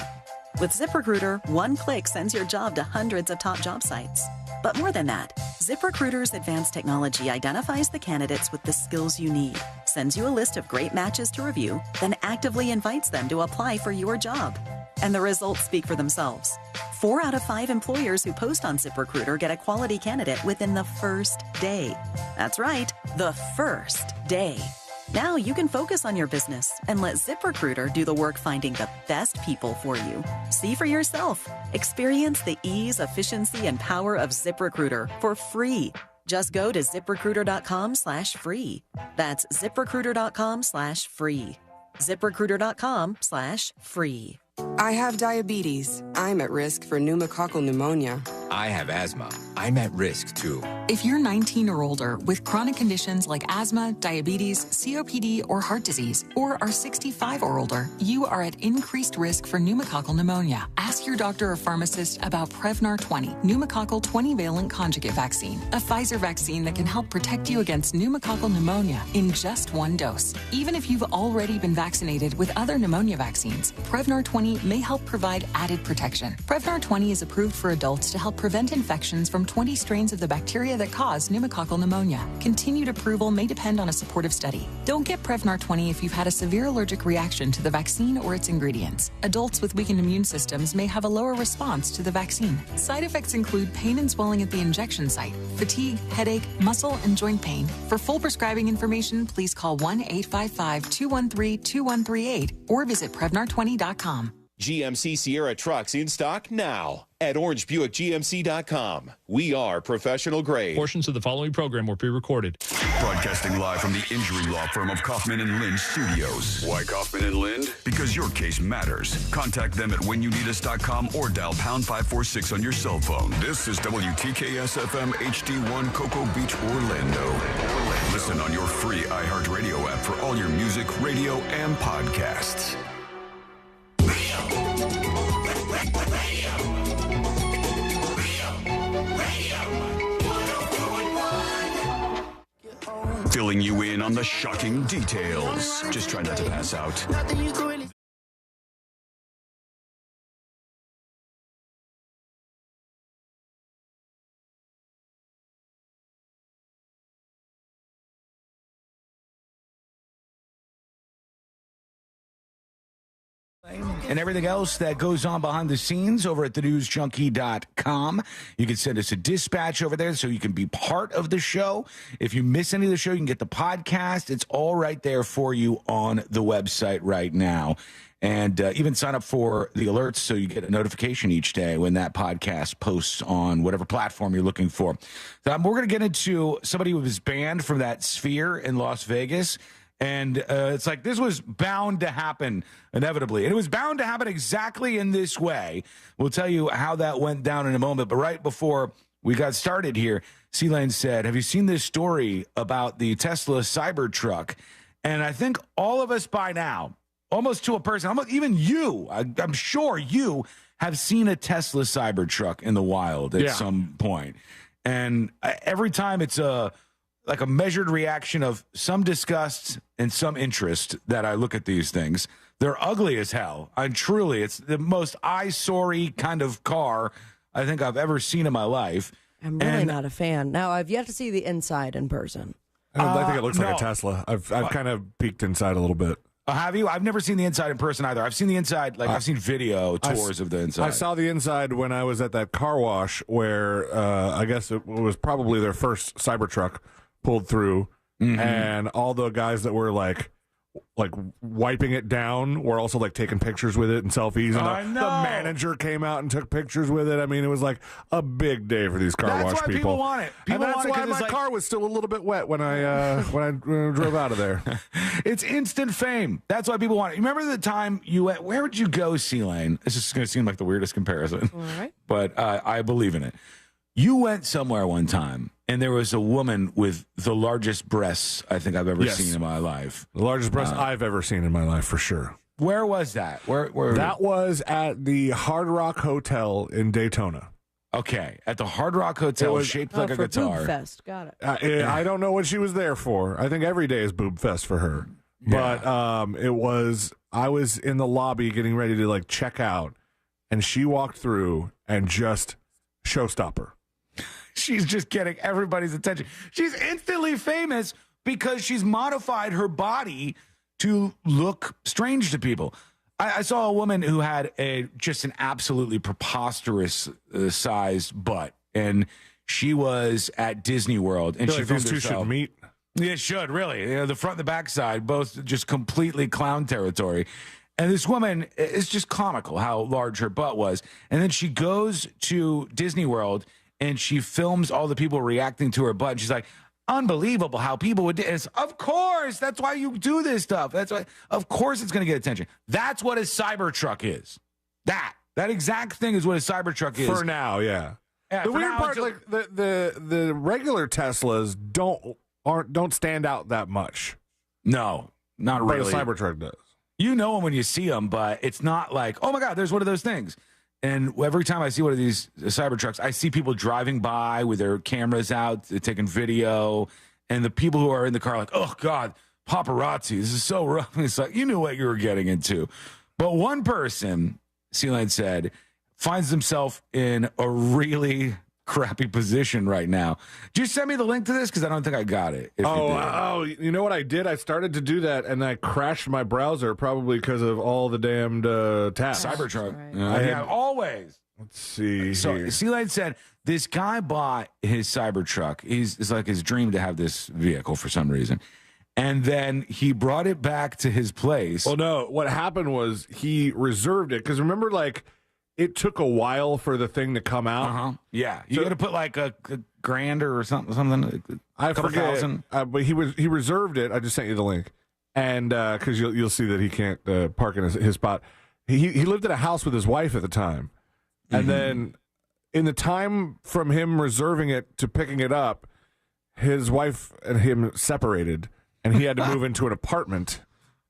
With ZipRecruiter, one click sends your job to hundreds of top job sites. But more than that, ZipRecruiter's advanced technology identifies the candidates with the skills you need, sends you a list of great matches to review, then actively invites them to apply for your job. And the results speak for themselves. 4 out of 5 employers who post on ZipRecruiter get a quality candidate within the first day. That's right, the first day. Now you can focus on your business and let ZipRecruiter do the work finding the best people for you. See for yourself. Experience the ease, efficiency, and power of ZipRecruiter for free. Just go to ZipRecruiter.com/free. That's ZipRecruiter.com/free. ZipRecruiter.com/free. I have diabetes. I'm at risk for pneumococcal pneumonia. I have asthma. I'm at risk too. If you're 19 or older with chronic conditions like asthma, diabetes, COPD, or heart disease, or are 65 or older, you are at increased risk for pneumococcal pneumonia. Ask your doctor or pharmacist about Prevnar 20, pneumococcal 20-valent conjugate vaccine, a Pfizer vaccine that can help protect you against pneumococcal pneumonia in just one dose. Even if you've already been vaccinated with other pneumonia vaccines, Prevnar 20 may help provide added protection. Prevnar 20 is approved for adults to help prevent infections from 20 strains of the bacteria that cause pneumococcal pneumonia. Continued approval may depend on a supportive study. Don't get Prevnar 20 if you've had a severe allergic reaction to the vaccine or its ingredients. Adults with weakened immune systems may have a lower response to the vaccine. Side effects include pain and swelling at the injection site, fatigue, headache, muscle, and joint pain. For full prescribing information, please call 1-855-213-2138 or visit Prevnar20.com. GMC Sierra trucks in stock now at orangebuickgmc.com. We are professional grade. Portions of the following program were pre-recorded. Broadcasting live from the injury law firm of Kaufman and Lind Studios. Why Kaufman and Lind? Because your case matters. Contact them at whenyouneedus.com or dial pound 546 on your cell phone. This is WTKS FM HD1 Cocoa Beach, Orlando. Listen on your free iHeartRadio app for all your music, radio, and podcasts. Filling you in on the shocking details. Just try not to pass out. And everything else that goes on behind the scenes over at thenewsjunkie.com. You can send us a dispatch over there so you can be part of the show. If you miss any of the show, you can get the podcast. It's all right there for you on the website right now. And even sign up for the alerts so you get a notification each day when that podcast posts on whatever platform you're looking for. We're going to get into somebody who was banned from that Sphere in Las Vegas. And it's like this was bound to happen inevitably. And it was bound to happen exactly in this way. We'll tell you how that went down in a moment. But right before we got started here, C-Lane said, have you seen this story about the Tesla Cybertruck? And I think all of us by now, almost to a person, almost even you, I'm sure you have seen a Tesla Cybertruck in the wild at some point. And every time it's like a measured reaction of some disgust and some interest that I look at these things. They're ugly as hell. Truly, it's the most eyesore-y kind of car I think I've ever seen in my life. I'm really not a fan. Now, I've yet to see the inside in person. I think it looks like a Tesla. I've kind of peeked inside a little bit. Have you? I've never seen the inside in person either. I've seen the inside, I've seen video tours of the inside. I saw the inside when I was at that car wash where I guess it was probably their first Cybertruck pulled through, and all the guys that were like wiping it down were also like taking pictures with it and selfies, and the manager came out and took pictures with it. I mean, it was like a big day for these car wash people. People want it. And that's why my car was still a little bit wet when I drove out of there. It's instant fame. That's why people want it. You remember the time you went? Where would you go, C-Lane? This is going to seem like the weirdest comparison, but I believe in it. You went somewhere one time, and there was a woman with the largest breasts I think I've ever seen in my life. The largest breasts I've ever seen in my life, for sure. Where was that? Where? That was at the Hard Rock Hotel in Daytona. Okay, at the Hard Rock Hotel, shaped like a for guitar. Boob Fest. Got it. I don't know what she was there for. I think every day is Boob Fest for her. Yeah. But I was in the lobby getting ready to like check out, and she walked through and just showstopper. She's just getting everybody's attention. She's instantly famous because she's modified her body to look strange to people. I saw a woman who had just an absolutely preposterous sized butt, and she was at Disney World, and she like filmed these two herself. should meet. It should, really. You know, the front and the back side, both just completely clown territory. And this woman is just comical how large her butt was. And then she goes to Disney World and she films all the people reacting to her butt. And she's like, unbelievable how people would do this. Of course, that's why you do this stuff. That's why, of course, it's going to get attention. That's what a Cybertruck is. That exact thing is what a Cybertruck is. For now, yeah. Yeah, the for weird now, part, like the regular Teslas don't stand out that much. No, not really. But a Cybertruck does. You know them when you see them, but it's not like, oh my God, there's one of those things. And every time I see one of these Cybertrucks, I see people driving by with their cameras out, taking video, and the people who are in the car are like, oh God, paparazzi, this is so rough. And it's like, you knew what you were getting into. But one person, Sealand said, finds himself in a really crappy position right now. Did you send me the link to this? Because I don't think I got it. You know what I did? I started to do that, and I crashed my browser probably because of all the damned tabs. Cybertruck. Right. Yeah, always. Let's see. So here. Sealand said this guy bought his Cybertruck. It's like his dream to have this vehicle for some reason. And then he brought it back to his place. Well, no. What happened was he reserved it because remember, like, it took a while for the thing to come out. Yeah, you got to put like a grand or something. I forget. $1,000. But he reserved it. I just sent you the link, and because you'll see that he can't park in his spot. He lived in a house with his wife at the time, and then in the time from him reserving it to picking it up, his wife and him separated, and he had to move into an apartment.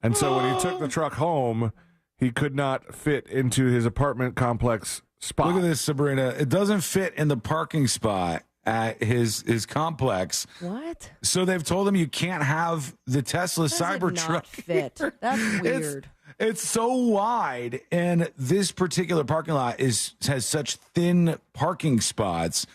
And so when he took the truck home, he could not fit into his apartment complex spot. Look at this, Sabrina. It doesn't fit in the parking spot at his complex. What? So they've told him you can't have the Tesla Cybertruck. Not fit. That's weird. It's so wide, and this particular parking lot has such thin parking spots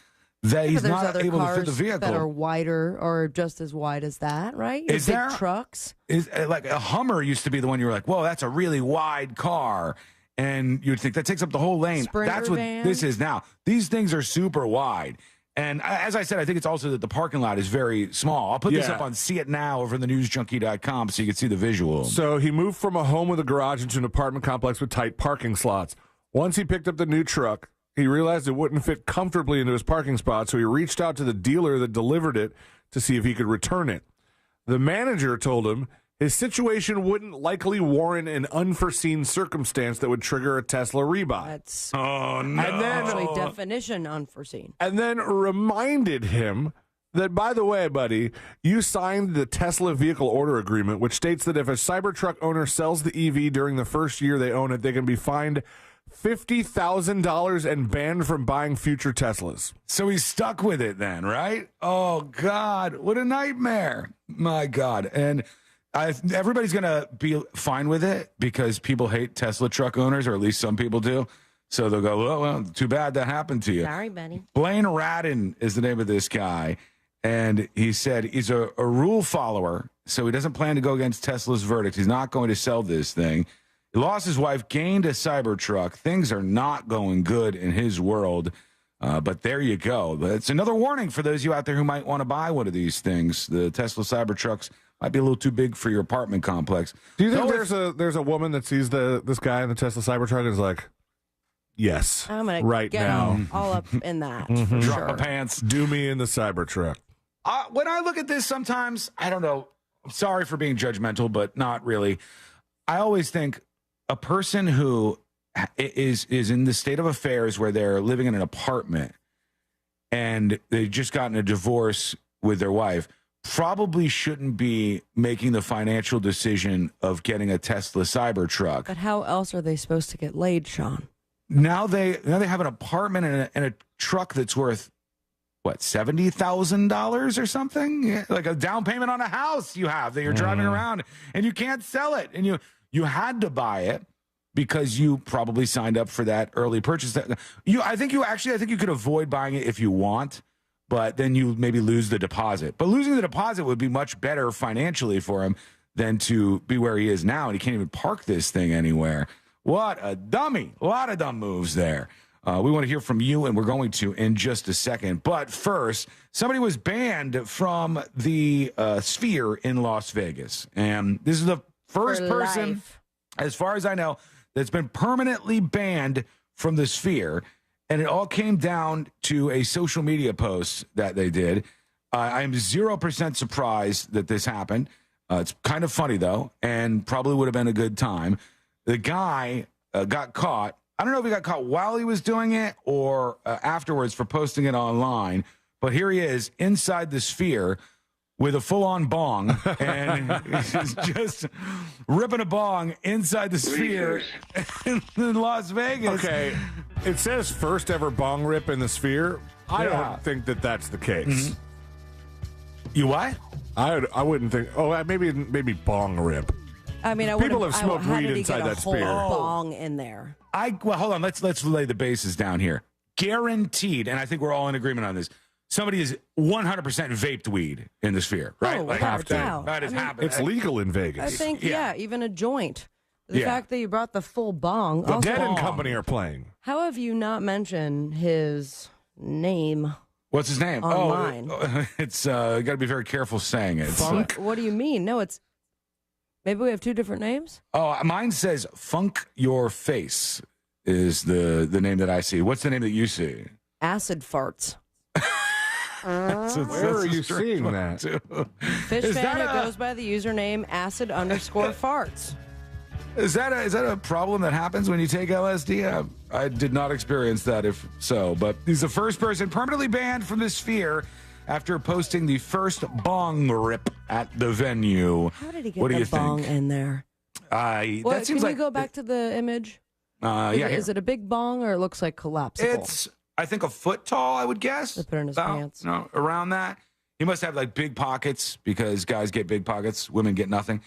that he's not able to fit the vehicle. That are wider or just as wide as that, right? Is big there trucks? Is like a Hummer used to be the one you were like, whoa, that's a really wide car, and you'd think that takes up the whole lane. Sprinter That's what van? this is now. These things are super wide. And as I said, I think it's also that the parking lot is very small. I'll put this up on See It Now over on thenewsjunkie.com so you can see the visual. So he moved from a home with a garage into an apartment complex with tight parking slots. Once he picked up the new truck, he realized it wouldn't fit comfortably into his parking spot, so he reached out to the dealer that delivered it to see if he could return it. The manager told him his situation wouldn't likely warrant an unforeseen circumstance that would trigger a Tesla rebuy. That's no. And then, actually definition unforeseen. And then reminded him that, by the way, buddy, you signed the Tesla vehicle order agreement, which states that if a Cybertruck owner sells the EV during the first year they own it, they can be fined $50,000 and banned from buying future Teslas. So he's stuck with it then, right? Oh, God. What a nightmare. My God. And everybody's going to be fine with it because people hate Tesla truck owners, or at least some people do. So they'll go, well, too bad that happened to you. Sorry, Benny. Blaine Radden is the name of this guy. And he said he's a rule follower, so he doesn't plan to go against Tesla's verdict. He's not going to sell this thing. He lost his wife, gained a Cybertruck. Things are not going good in his world. But there you go. But it's another warning for those of you out there who might want to buy one of these things. The Tesla Cybertrucks might be a little too big for your apartment complex. Do you think there's a woman that sees this guy in the Tesla Cybertruck and is like, yes, I'm gonna right get now, all up in that. Mhm. For Drop sure. my pants. Do me in the Cybertruck. When I look at this sometimes, I don't know. I'm sorry for being judgmental, but not really. I always think a person who is in the state of affairs where they're living in an apartment and they've just gotten a divorce with their wife probably shouldn't be making the financial decision of getting a Tesla Cybertruck. But how else are they supposed to get laid, Sean? now they have an apartment and a truck that's worth what, $70,000 or something? Yeah, like a down payment on a house you have that you're driving around, and you can't sell it, and you had to buy it because you probably signed up for that early purchase. I think you could avoid buying it if you want, but then you maybe lose the deposit. But losing the deposit would be much better financially for him than to be where he is now, and he can't even park this thing anywhere. What a dummy. A lot of dumb moves there. We want to hear from you, and we're going to in just a second. But first, somebody was banned from the Sphere in Las Vegas. And this is the first person, as far as I know, that's been permanently banned from the Sphere. And it all came down to a social media post that they did. I am 0% surprised that this happened. It's kind of funny, though, and probably would have been a good time. The guy got caught. I don't know if he got caught while he was doing it or afterwards for posting it online, but here he is inside the Sphere with a full-on bong, and he's just ripping a bong inside the Sphere in Las Vegas. Okay, it says first ever bong rip in the Sphere. I don't think that that's the case. Mm-hmm. You what? I wouldn't think. Oh, maybe bong rip. I mean, people have smoked weed inside that Sphere. Bong in there. Well, hold on. Let's lay the bases down here. Guaranteed, and I think we're all in agreement on this. Somebody is 100% vaped weed in the Sphere, right? Without doubt. That is happening. It's legal in Vegas. I think, even a joint. The fact that you brought the full bong. The Dead and Company are playing. How have you not mentioned his name? What's his name? Online. It's got to be very careful saying it. Funk? What do you mean? No, it's. Maybe we have two different names? Oh, mine says Funk Your Face is the name that I see. What's the name that you see? Acid Farts. Where are you seeing that? Fish fan who goes by the username acid_farts. Is that a problem that happens when you take LSD? I did not experience that, if so, but he's the first person permanently banned from the Sphere after posting the first bong rip at the venue. How did he get the bong in there? That seems can you go back to the image? Is it a big bong or it looks like collapsible? It's, I think, a foot tall, I would guess. They put it in his pants. Around that. He must have like big pockets because guys get big pockets, women get nothing.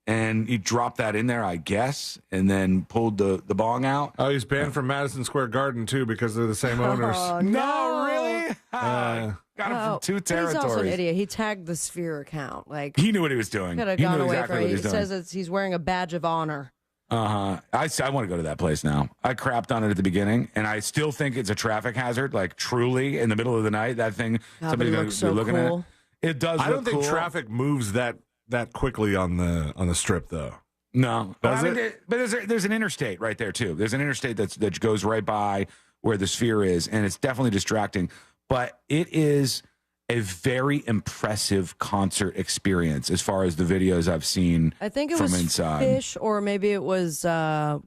And he dropped that in there, I guess, and then pulled the bong out. Oh, he's banned from Madison Square Garden, too, because they're the same owners. Oh, no, really? Got him from two territories. He's also an idiot. He tagged the Sphere account. Like he knew what he was doing. Could have gone away from it. He says he's wearing a badge of honor. I want to go to that place now. I crapped on it at the beginning, and I still think it's a traffic hazard. Like truly, in the middle of the night, that thing. Somebody's going to be looking at it. It does. I don't think traffic moves that quickly on the Strip, though. No, but there's an interstate right there too. There's an interstate that goes right by where the Sphere is, and it's definitely distracting. But it is a very impressive concert experience as far as the videos I've seen. I think it from was inside. Fish, or maybe it was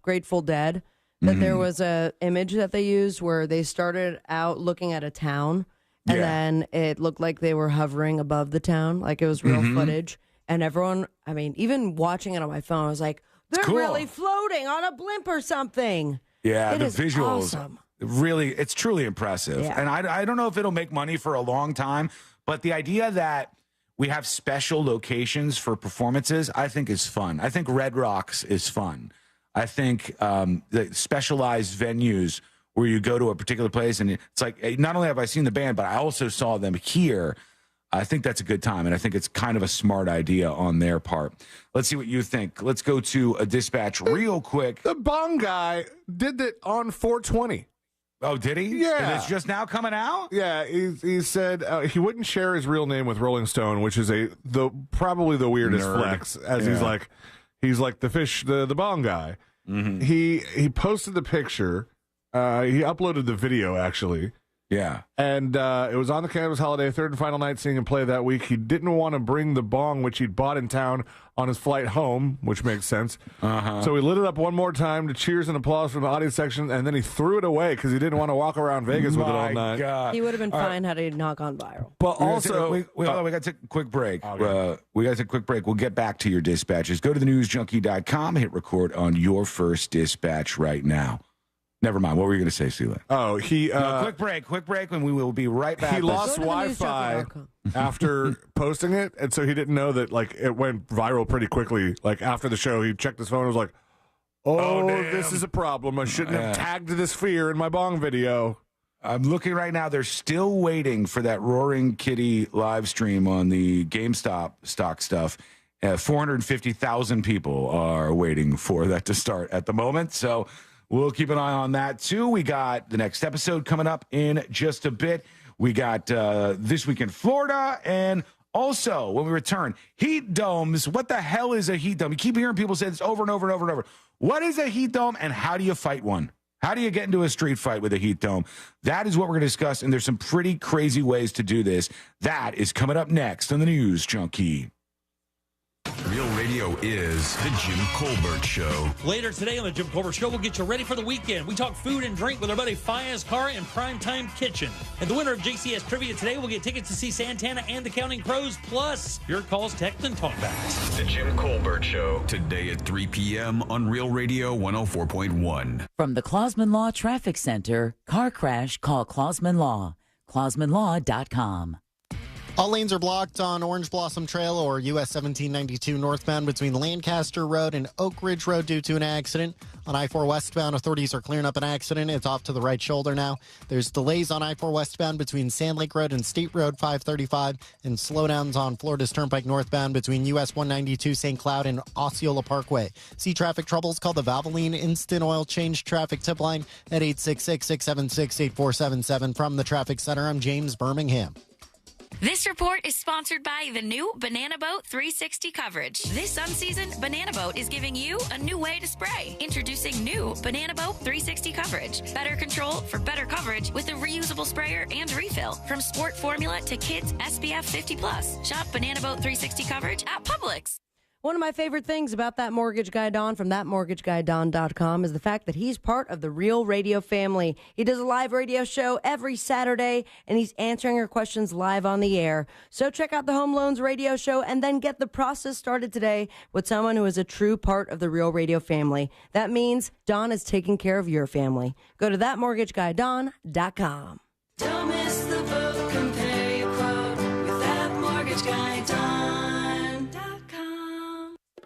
Grateful Dead. That there was a image that they used where they started out looking at a town, and then it looked like they were hovering above the town, like it was real footage. And everyone, I mean, even watching it on my phone, I was like, they're really floating on a blimp or something. Yeah, the is visuals. Awesome. Really, it's truly impressive. Yeah. And I don't know if it'll make money for a long time, but the idea that we have special locations for performances, I think is fun. I think Red Rocks is fun. I think the specialized venues where you go to a particular place and it's like, not only have I seen the band, but I also saw them here. I think that's a good time, and I think it's kind of a smart idea on their part. Let's see what you think. Let's go to a dispatch real quick. The bong guy did that on 420. Oh, did he? Yeah. And it's just now coming out? Yeah, he said he wouldn't share his real name with Rolling Stone, which is probably the weirdest flex, as he's like the bong guy. Mm-hmm. He posted the picture. He uploaded the video, actually. Yeah. And it was on the Cannabis Holiday, third and final night seeing him play that week. He didn't want to bring the bong, which he'd bought in town, on his flight home, which makes sense. So he lit it up one more time to cheers and applause from the audience section, and then he threw it away because he didn't want to walk around Vegas with it all night. God. He would have been fine had it not gone viral. But also... we got to take a quick break. We got to take a quick break. We'll get back to your dispatches. Go to thenewsjunkie.com, hit record on your first dispatch right now. Never mind. What were you going to say, Sela? Oh, Quick break, and we will be right back. He lost Wi-Fi after posting it, and so he didn't know that it went viral pretty quickly. Like after the show, he checked his phone and was like, "Oh, this is a problem. I shouldn't have tagged this fear in my bong video." I'm looking right now. They're still waiting for that Roaring Kitty live stream on the GameStop stock stuff. 450,000 people are waiting for that to start at the moment. So we'll keep an eye on that, too. We got the next episode coming up in just a bit. We got This Week in Florida. And also, when we return, heat domes. What the hell is a heat dome? You keep hearing people say this over and over and over and over. What is a heat dome, and how do you fight one? How do you get into a street fight with a heat dome? That is what we're going to discuss, and there's some pretty crazy ways to do this. That is coming up next on the News Junkie. Real Radio is The Jim Colbert Show. Later today on The Jim Colbert Show, we'll get you ready for the weekend. We talk food and drink with our buddy Fayez Kara in Primetime Kitchen. And the winner of JCS Trivia today will get tickets to see Santana and the Counting Crows, plus your calls, text, and talkbacks. The Jim Colbert Show. Today at 3 p.m. on Real Radio 104.1. From the Clausman Law Traffic Center, car crash, call Clausman Law. ClausmanLaw.com. All lanes are blocked on Orange Blossom Trail or US 1792 northbound between Lancaster Road and Oak Ridge Road due to an accident. On I-4 westbound, authorities are clearing up an accident. It's off to the right shoulder now. There's delays on I-4 westbound between Sand Lake Road and State Road 535, and slowdowns on Florida's Turnpike northbound between US 192 St. Cloud and Osceola Parkway. See traffic troubles? Call the Valvoline Instant Oil Change Traffic Tip Line at 866-676-8477. From the Traffic Center, I'm James Birmingham. This report is sponsored by the new Banana Boat 360 coverage. This unseasoned Banana Boat is giving you a new way to spray. Introducing new Banana Boat 360 coverage. Better control for better coverage with a reusable sprayer and refill. From sport formula to kids SPF 50+. Shop Banana Boat 360 coverage at Publix. One of my favorite things about that mortgage guy, Don, from thatmortgageguyDon.com is the fact that he's part of the Real Radio family. He does a live radio show every Saturday, and he's answering your questions live on the air. So check out the Home Loans Radio Show and then get the process started today with someone who is a true part of the Real Radio family. That means Don is taking care of your family. Go to thatmortgageguyDon.com. Don't miss the boat, compare your quote with thatmortgageguyDon.com.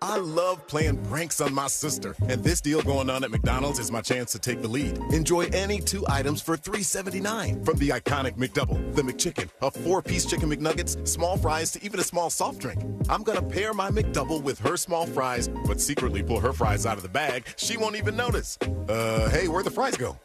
I love playing pranks on my sister, and this deal going on at McDonald's is my chance to take the lead. Enjoy any 2 items for $3.79. From the iconic McDouble, the McChicken, a 4-piece chicken McNuggets, small fries, to even a small soft drink. I'm gonna pair my McDouble with her small fries, but secretly pull her fries out of the bag. She won't even notice. Hey, where'd the fries go?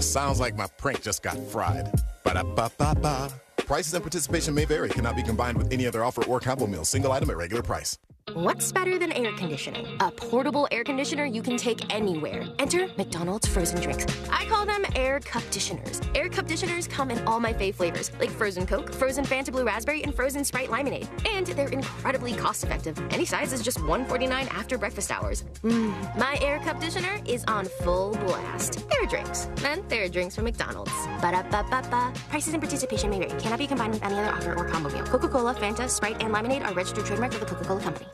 Sounds like my prank just got fried. Ba-da-ba-ba-ba. Prices and participation may vary. Cannot be combined with any other offer or combo meal. Single item at regular price. What's better than air conditioning? A portable air conditioner you can take anywhere. Enter McDonald's frozen drinks. I call them air cup-ditioners. Air cup-ditioners come in all my fave flavors, like frozen Coke, frozen Fanta Blue Raspberry, and frozen Sprite Lemonade. And they're incredibly cost-effective. Any size is just $1.49 after breakfast hours. My air cup-ditioner is on full blast. Air drinks. And there are drinks from McDonald's. Ba-da-ba-ba-ba. Prices and participation may vary. Cannot be combined with any other offer or combo meal. Coca-Cola, Fanta, Sprite, and Lemonade are registered trademarks of the Coca-Cola Company.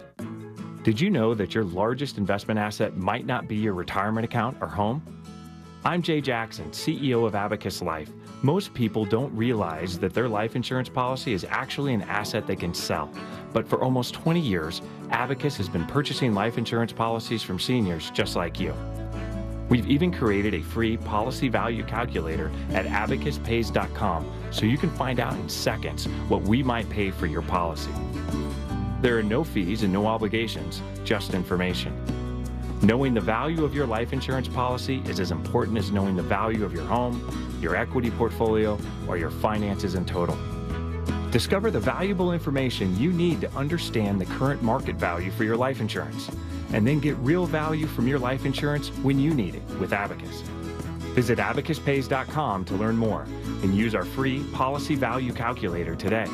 Did you know that your largest investment asset might not be your retirement account or home? I'm Jay Jackson, CEO of Abacus Life. Most people don't realize that their life insurance policy is actually an asset they can sell. But for almost 20 years, Abacus has been purchasing life insurance policies from seniors just like you. We've even created a free policy value calculator at abacuspays.com so you can find out in seconds what we might pay for your policy. There are no fees and no obligations, just information. Knowing the value of your life insurance policy is as important as knowing the value of your home, your equity portfolio, or your finances in total. Discover the valuable information you need to understand the current market value for your life insurance, and then get real value from your life insurance when you need it with Abacus. Visit abacuspays.com to learn more and use our free policy value calculator today.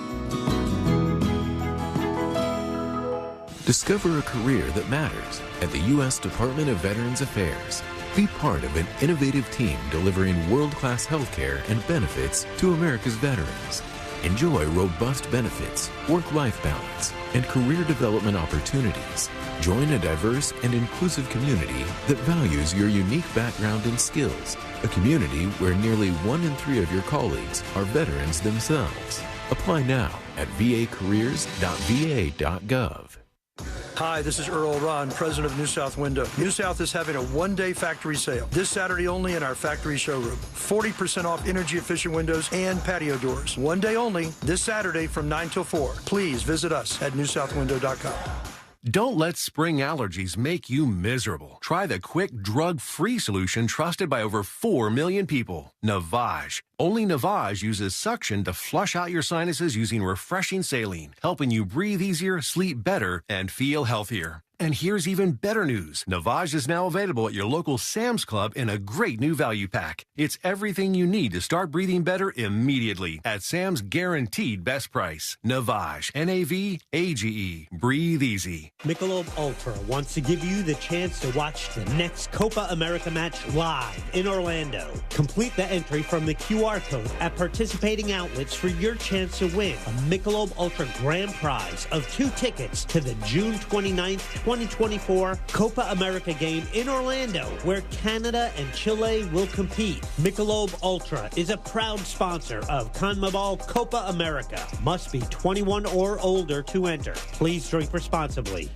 Discover a career that matters at the U.S. Department of Veterans Affairs. Be part of an innovative team delivering world-class health care and benefits to America's veterans. Enjoy robust benefits, work-life balance, and career development opportunities. Join a diverse and inclusive community that values your unique background and skills. A community where nearly 1 in 3 of your colleagues are veterans themselves. Apply now at vacareers.va.gov. Hi, this is Earl Ron, president of New South Window. New South is having a one-day factory sale this Saturday only in our factory showroom. 40% off energy-efficient windows and patio doors. One day only, this Saturday from 9 till 4. Please visit us at newsouthwindow.com. Don't let spring allergies make you miserable. Try the quick, drug-free solution trusted by over 4 million people. Navage. Only Navage uses suction to flush out your sinuses using refreshing saline, helping you breathe easier, sleep better, and feel healthier. And here's even better news. Navage is now available at your local Sam's Club in a great new value pack. It's everything you need to start breathing better immediately at Sam's guaranteed best price. Navage. Navage. Breathe easy. Michelob Ultra wants to give you the chance to watch the next Copa America match live in Orlando. Complete the entry from the QR code at participating outlets for your chance to win a Michelob Ultra grand prize of 2 tickets to the June 29th, 2024 Copa America game in Orlando, where Canada and Chile will compete. Michelob Ultra is a proud sponsor of CONMEBOL Copa America. Must be 21 or older to enter. Please drink responsibly.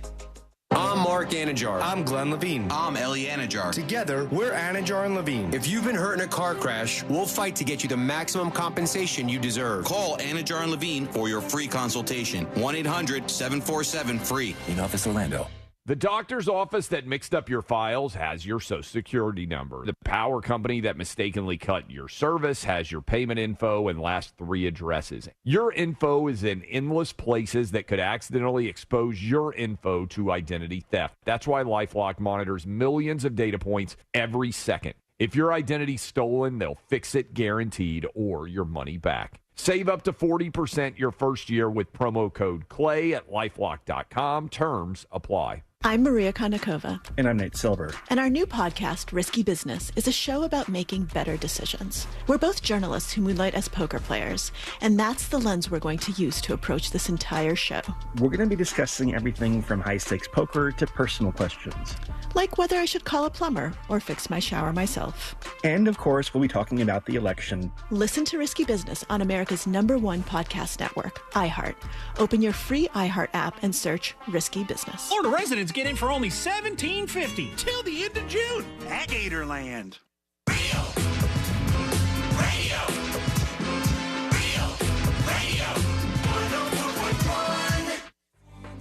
I'm Mark Anajar. I'm Glenn Levine. I'm Ellie Anajar. Together, we're Anajar and Levine. If you've been hurt in a car crash, we'll fight to get you the maximum compensation you deserve. Call Anajar and Levine for your free consultation. 1-800-747-FREE. In Office Orlando. The doctor's office that mixed up your files has your Social Security number. The power company that mistakenly cut your service has your payment info and last 3 addresses. Your info is in endless places that could accidentally expose your info to identity theft. That's why LifeLock monitors millions of data points every second. If your identity's stolen, they'll fix it guaranteed or your money back. Save up to 40% your first year with promo code CLAY at LifeLock.com. Terms apply. I'm Maria Konnikova. And I'm Nate Silver. And our new podcast, Risky Business, is a show about making better decisions. We're both journalists who moonlight as poker players, and that's the lens we're going to use to approach this entire show. We're going to be discussing everything from high-stakes poker to personal questions. Like whether I should call a plumber or fix my shower myself. And, of course, we'll be talking about the election. Listen to Risky Business on America's #1 podcast network, iHeart. Open your free iHeart app and search Risky Business. Florida residents get in for only $17.50 till the end of June at Gatorland.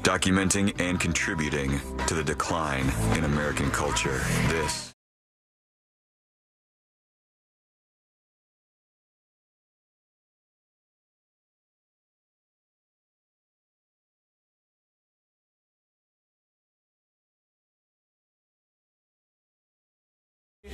Documenting and contributing to the decline in American culture. This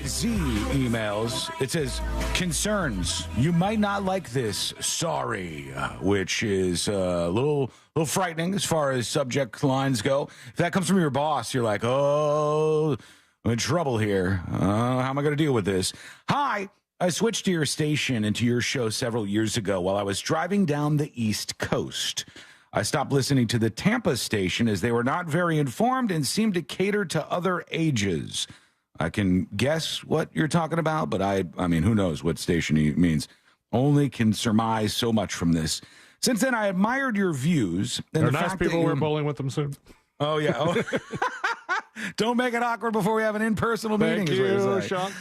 Z emails. It says, concerns. You might not like this. Sorry. Which is a little frightening as far as subject lines go. If that comes from your boss, you're like, oh, I'm in trouble here. How am I going to deal with this? Hi. I switched to your station and to your show several years ago while I was driving down the East Coast. I stopped listening to the Tampa station as they were not very informed and seemed to cater to other ages. I can guess what you're talking about, but I mean, who knows what station he means. Only can surmise so much from this. Since then, I admired your views. And They're nice people. We're bowling with them soon. Oh, yeah. Oh. Don't make it awkward before we have an in-personal meeting. Thank you, Sean.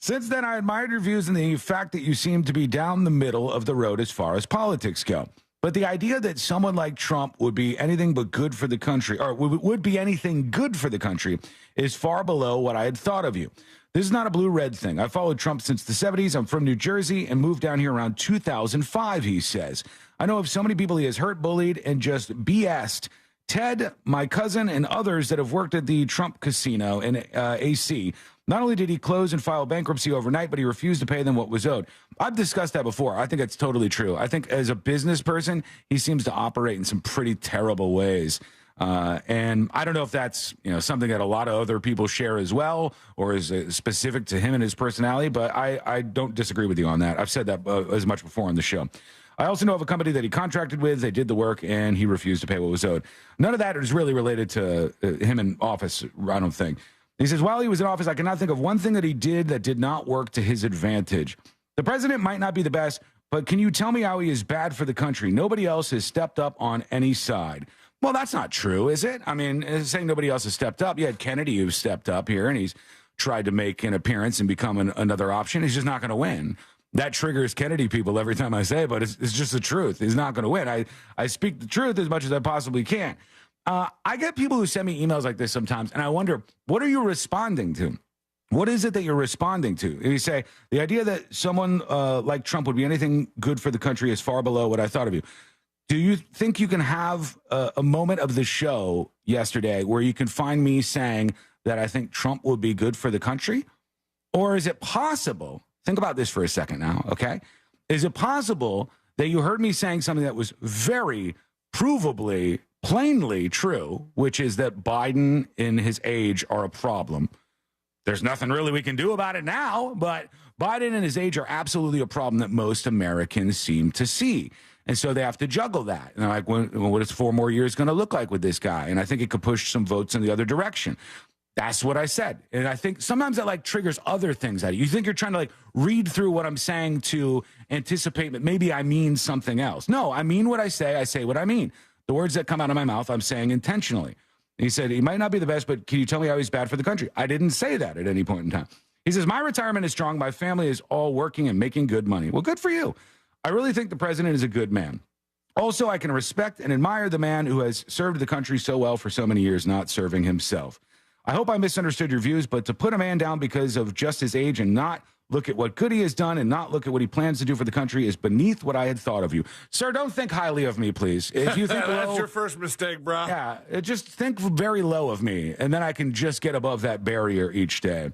Since then, I admired your views and the fact that you seem to be down the middle of the road as far as politics go. But the idea that someone like Trump would be anything but good for the country, or would be anything good for the country, is far below what I had thought of you. This is not a blue-red thing. I followed Trump since the 70s. I'm from New Jersey and moved down here around 2005, he says. I know of so many people he has hurt, bullied, and just BS'd. Ted, my cousin, and others that have worked at the Trump casino in AC. Not only did he close and file bankruptcy overnight, but he refused to pay them what was owed. I've discussed that before. I think that's totally true. I think as a business person, he seems to operate in some pretty terrible ways. And I don't know if that's something that a lot of other people share as well, or is specific to him and his personality, but I don't disagree with you on that. I've said that as much before on the show. I also know of a company that he contracted with. They did the work, and he refused to pay what was owed. None of that is really related to him in office, I don't think. He says, while he was in office, I cannot think of one thing that he did that did not work to his advantage. The president might not be the best, but can you tell me how he is bad for the country? Nobody else has stepped up on any side. Well, that's not true, is it? I mean, saying nobody else has stepped up. You had Kennedy who stepped up here, and he's tried to make an appearance and become another option. He's just not going to win. That triggers Kennedy people every time I say it, but it's just the truth. He's not going to win. I speak the truth as much as I possibly can. I get people who send me emails like this sometimes, and I wonder, what are you responding to? What is it that you're responding to? And you say, the idea that someone like Trump would be anything good for the country is far below what I thought of you. Do you think you can have a moment of the show yesterday where you can find me saying that I think Trump would be good for the country? Or is it possible, think about this for a second now, okay? Is it possible that you heard me saying something that was very provably, plainly true, which is that Biden and his age are a problem? There's nothing really we can do about it now, but Biden and his age are absolutely a problem that most Americans seem to see. And so they have to juggle that. And they're like, what is 4 more years going to look like with this guy? And I think it could push some votes in the other direction. That's what I said. And I think sometimes that like triggers other things at you. You think you're trying to like read through what I'm saying to anticipate that maybe I mean something else. No, I mean what I say what I mean. The words that come out of my mouth, I'm saying intentionally. He said, he might not be the best, but can you tell me how he's bad for the country? I didn't say that at any point in time. He says, my retirement is strong. My family is all working and making good money. Well, good for you. I really think the president is a good man. Also, I can respect and admire the man who has served the country so well for so many years, not serving himself. I hope I misunderstood your views, but to put a man down because of just his age and not look at what good he has done and not look at what he plans to do for the country is beneath what I had thought of you. Sir, don't think highly of me, please. If you think That's low, your first mistake, bro. Yeah, just think very low of me, and then I can just get above that barrier each day.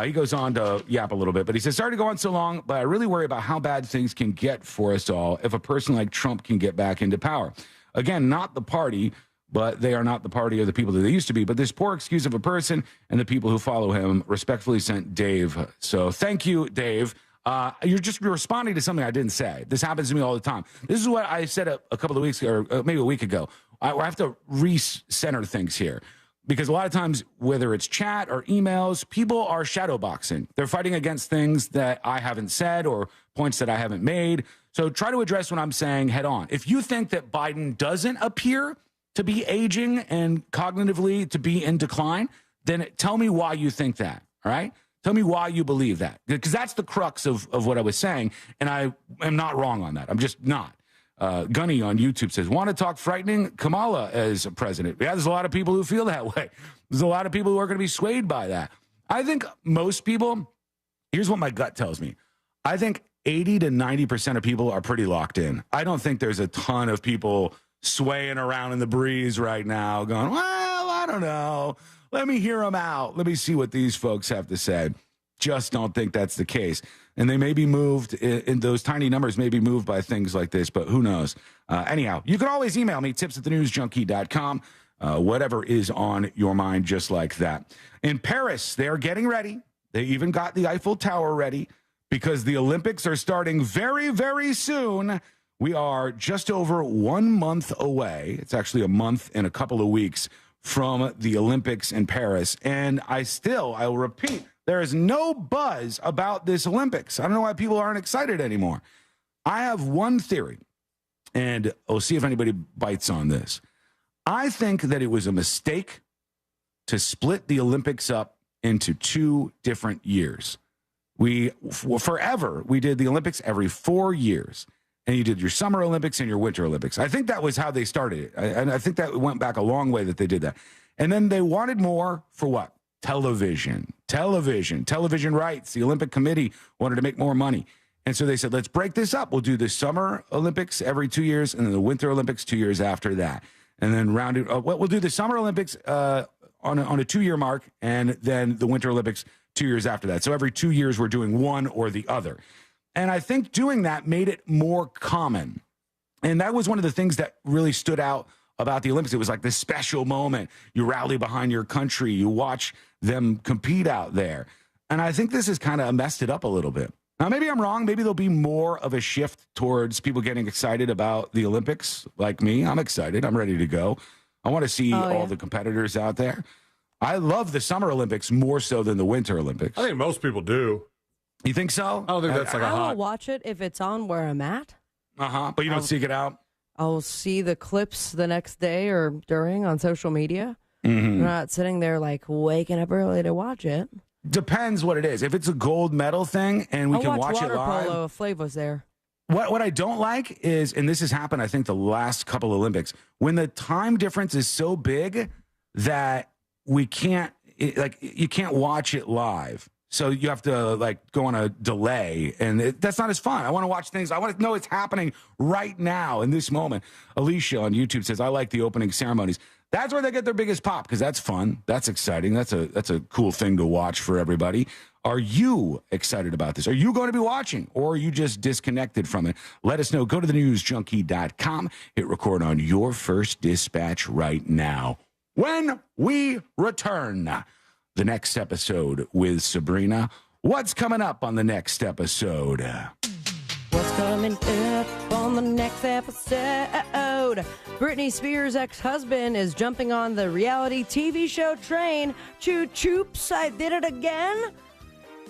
He goes on to yap a little bit, but he says, sorry to go on so long, but I really worry about how bad things can get for us all if a person like Trump can get back into power. Again, not the party, but they are not the party of the people that they used to be. But this poor excuse of a person and the people who follow him, respectfully sent, Dave. So thank you, Dave. You're responding to something I didn't say. This happens to me all the time. This is what I said a couple of weeks ago, or maybe a week ago. I have to recenter things here. Because a lot of times, whether it's chat or emails, people are shadowboxing. They're fighting against things that I haven't said or points that I haven't made. So try to address what I'm saying head on. If you think that Biden doesn't appear to be aging and cognitively to be in decline, then tell me why you think that, all right? Tell me why you believe that. Because that's the crux of what I was saying, and I am not wrong on that. I'm just not. Gunny on YouTube says, want to talk frightening? Kamala as president. Yeah, there's a lot of people who feel that way. There's a lot of people who are going to be swayed by that. I think most people, here's what my gut tells me. I think 80 to 90% of people are pretty locked in. I don't think there's a ton of people swaying around in the breeze right now going, well, I don't know. Let me hear them out. Let me see what these folks have to say. Just don't think that's the case. And they may be moved, in those tiny numbers may be moved by things like this, but who knows? Anyhow, you can always email me, tips@thenewsjunkie.com, whatever is on your mind, just like that. In Paris, they are getting ready. They even got the Eiffel Tower ready because the Olympics are starting very, very soon. We are just over 1 month away. It's actually a month and a couple of weeks from the Olympics in Paris. And I will repeat, there is no buzz about this Olympics. I don't know why people aren't excited anymore. I have one theory, and we'll see if anybody bites on this. I think that it was a mistake to split the Olympics up into 2 different years. Forever, we did the Olympics every 4 years. And you did your Summer Olympics and your Winter Olympics. I think that was how they started it. And I think that went back a long way that they did that. And then they wanted more for what? Television rights. The Olympic Committee wanted to make more money. And so they said, let's break this up. We'll do the Summer Olympics every 2 years and then the Winter Olympics 2 years after that. And then we'll do the Summer Olympics on a 2-year mark and then the Winter Olympics 2 years after that. So every 2 years we're doing one or the other. And I think doing that made it more common. And that was one of the things that really stood out about the Olympics. It was like this special moment. You rally behind your country. You watch them compete out there. And I think this has kind of messed it up a little bit. Now, maybe I'm wrong. Maybe there'll be more of a shift towards people getting excited about the Olympics, like me. I'm excited. I'm ready to go. I want to see all the competitors out there. I love the Summer Olympics more so than the Winter Olympics. I think most people do. You think so? I don't think that's like a I hot. will watch it if it's on where I'm at. But you don't seek it out? I'll see the clips the next day or during on social media. Mm-hmm. I'm not sitting there like waking up early to watch it. Depends what it is. If it's a gold medal thing and we I'll can watch watch it water live. polo if Flav was there. What I don't like is, and this has happened, I think, the last couple Olympics, when the time difference is so big that we can't, you can't watch it live. So you have to go on a delay, and that's not as fun. I want to watch things. I want to know it's happening right now in this moment. Alicia on YouTube says, I like the opening ceremonies. That's where they get their biggest pop because that's fun. That's exciting. That's a cool thing to watch for everybody. Are you excited about this? Are you going to be watching, or are you just disconnected from it? Let us know. Go to thenewsjunkie.com. Hit record on your first dispatch right now. When we return, the next episode with Sabrina. What's coming up on the next episode? What's coming up on the next episode? Britney Spears' ex-husband is jumping on the reality TV show train. Choo-choops, I did it again.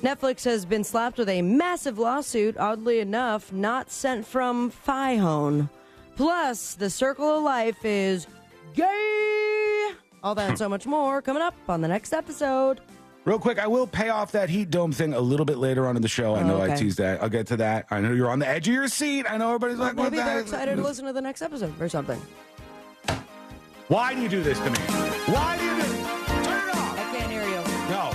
Netflix has been slapped with a massive lawsuit, oddly enough, not sent from Fi-Hone. Plus, the circle of life is gay. All that and so much more coming up on the next episode. Real quick, I will pay off that heat dome thing a little bit later on in the show. I know I teased that. I'll get to that. I know you're on the edge of your seat. I know everybody's like, maybe they're excited to listen to the next episode or something. Why do you do this to me? Why do you do this? Turn it off. I can't hear you. No.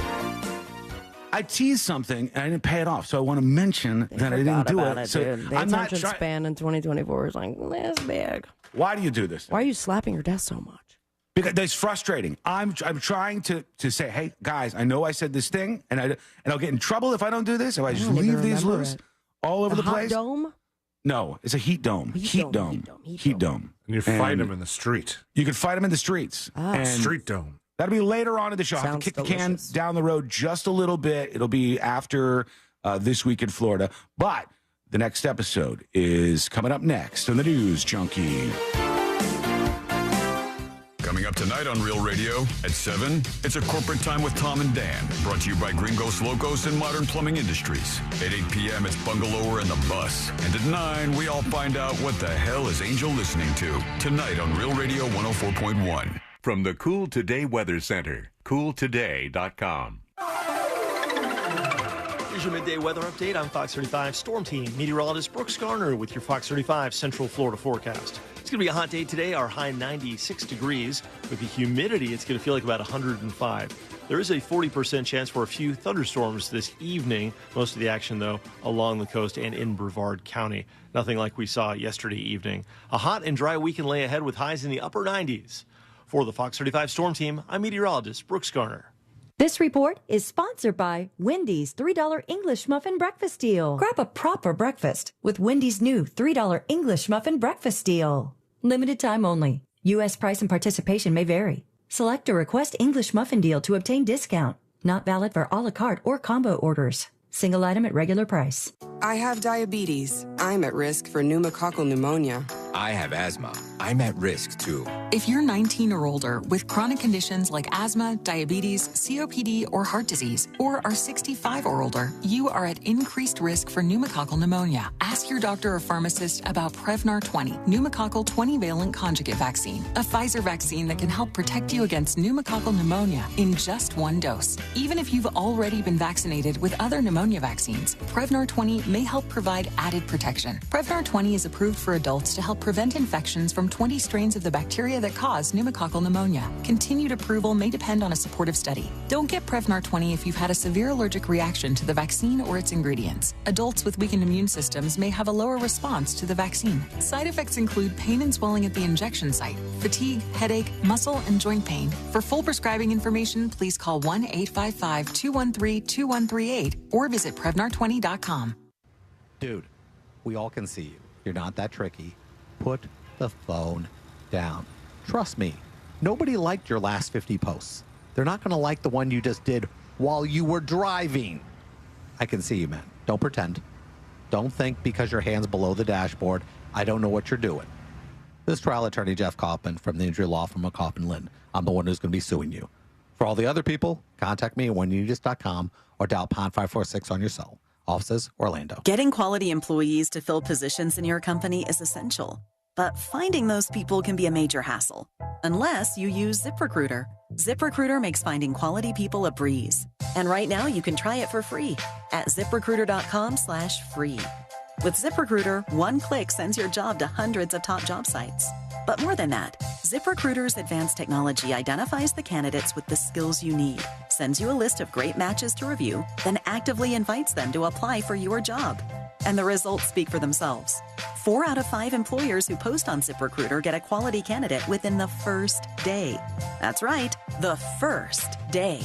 I teased something and I didn't pay it off, so I want to mention that I didn't do it. So The I'm not attention span in 2024 is like this big. Why do you do this? Why are you slapping your desk so much? Because it's frustrating. I'm trying to say, hey guys, I know I said this thing, and I'll get in trouble if I don't do this. If I just leave these loose all over the place. Hot dome? No, it's a heat dome. Heat dome. And you fight them in the street. You can fight them in the streets. And street dome. That'll be later on in the show. I have to kick the can down the road just a little bit. It'll be after This Week in Florida. But the next episode is coming up next on the News Junkie. Coming up tonight on Real Radio at 7, it's a corporate time with Tom and Dan, brought to you by Gringos Locos and Modern Plumbing Industries. At 8 p.m., it's Bungalower and the Bus. And at 9, we all find out what the hell is Angel listening to. Tonight on Real Radio 104.1. From the Cool Today Weather Center, cooltoday.com. Here's your midday weather update. I'm Fox 35 Storm Team meteorologist Brooks Garner with your Fox 35 Central Florida forecast. It's going to be a hot day today. Our high 96 degrees. With the humidity, it's going to feel like about 105. There is a 40% chance for a few thunderstorms this evening. Most of the action, though, along the coast and in Brevard County. Nothing like we saw yesterday evening. A hot and dry weekend lay ahead with highs in the upper 90s. For the Fox 35 Storm Team, I'm meteorologist Brooks Garner. This report is sponsored by Wendy's $3 English Muffin Breakfast Deal. Grab a proper breakfast with Wendy's new $3 English Muffin Breakfast Deal. Limited time only. U.S. price and participation may vary. Select a request English Muffin Deal to obtain discount. Not valid for a la carte or combo orders. Single item at regular price. I have diabetes. I'm at risk for pneumococcal pneumonia. I have asthma. I'm at risk too. If you're 19 or older with chronic conditions like asthma, diabetes, COPD, or heart disease, or are 65 or older, you are at increased risk for pneumococcal pneumonia. Ask your doctor or pharmacist about Prevnar 20, pneumococcal 20-valent conjugate vaccine, a Pfizer vaccine that can help protect you against pneumococcal pneumonia in just one dose. Even if you've already been vaccinated with other pneumonia vaccines, Prevnar 20 may help provide added protection. Prevnar 20 is approved for adults to help prevent infections from 20 strains of the bacteria that cause pneumococcal pneumonia. Continued approval may depend on a supportive study. Don't get Prevnar 20 if you've had a severe allergic reaction to the vaccine or its ingredients. Adults with weakened immune systems may have a lower response to the vaccine. Side effects include pain and swelling at the injection site, fatigue, headache, muscle, and joint pain. For full prescribing information, please call 1-855-213-2138 or visit Prevnar20.com. Dude, we all can see you. You're not that tricky. Put the phone down. Trust me, nobody liked your last 50 posts. They're not going to like the one you just did while you were driving. I can see you, man. Don't pretend. Don't think because your hand's below the dashboard, I don't know what you're doing. This trial attorney, Jeff Kaufman, from the injury law firm of Kaufman Lynn. I'm the one who's going to be suing you. For all the other people, contact me at whenyoudist.com or dial pound 546 on your cell. Offices, Orlando. Getting quality employees to fill positions in your company is essential, but finding those people can be a major hassle, unless you use ZipRecruiter. ZipRecruiter makes finding quality people a breeze. And right now you can try it for free at ZipRecruiter.com/free. With ZipRecruiter, one click sends your job to hundreds of top job sites. But more than that, ZipRecruiter's advanced technology identifies the candidates with the skills you need, sends you a list of great matches to review, then actively invites them to apply for your job. And the results speak for themselves. 4 out of 5 employers who post on ZipRecruiter get a quality candidate within the first day. That's right, the first day.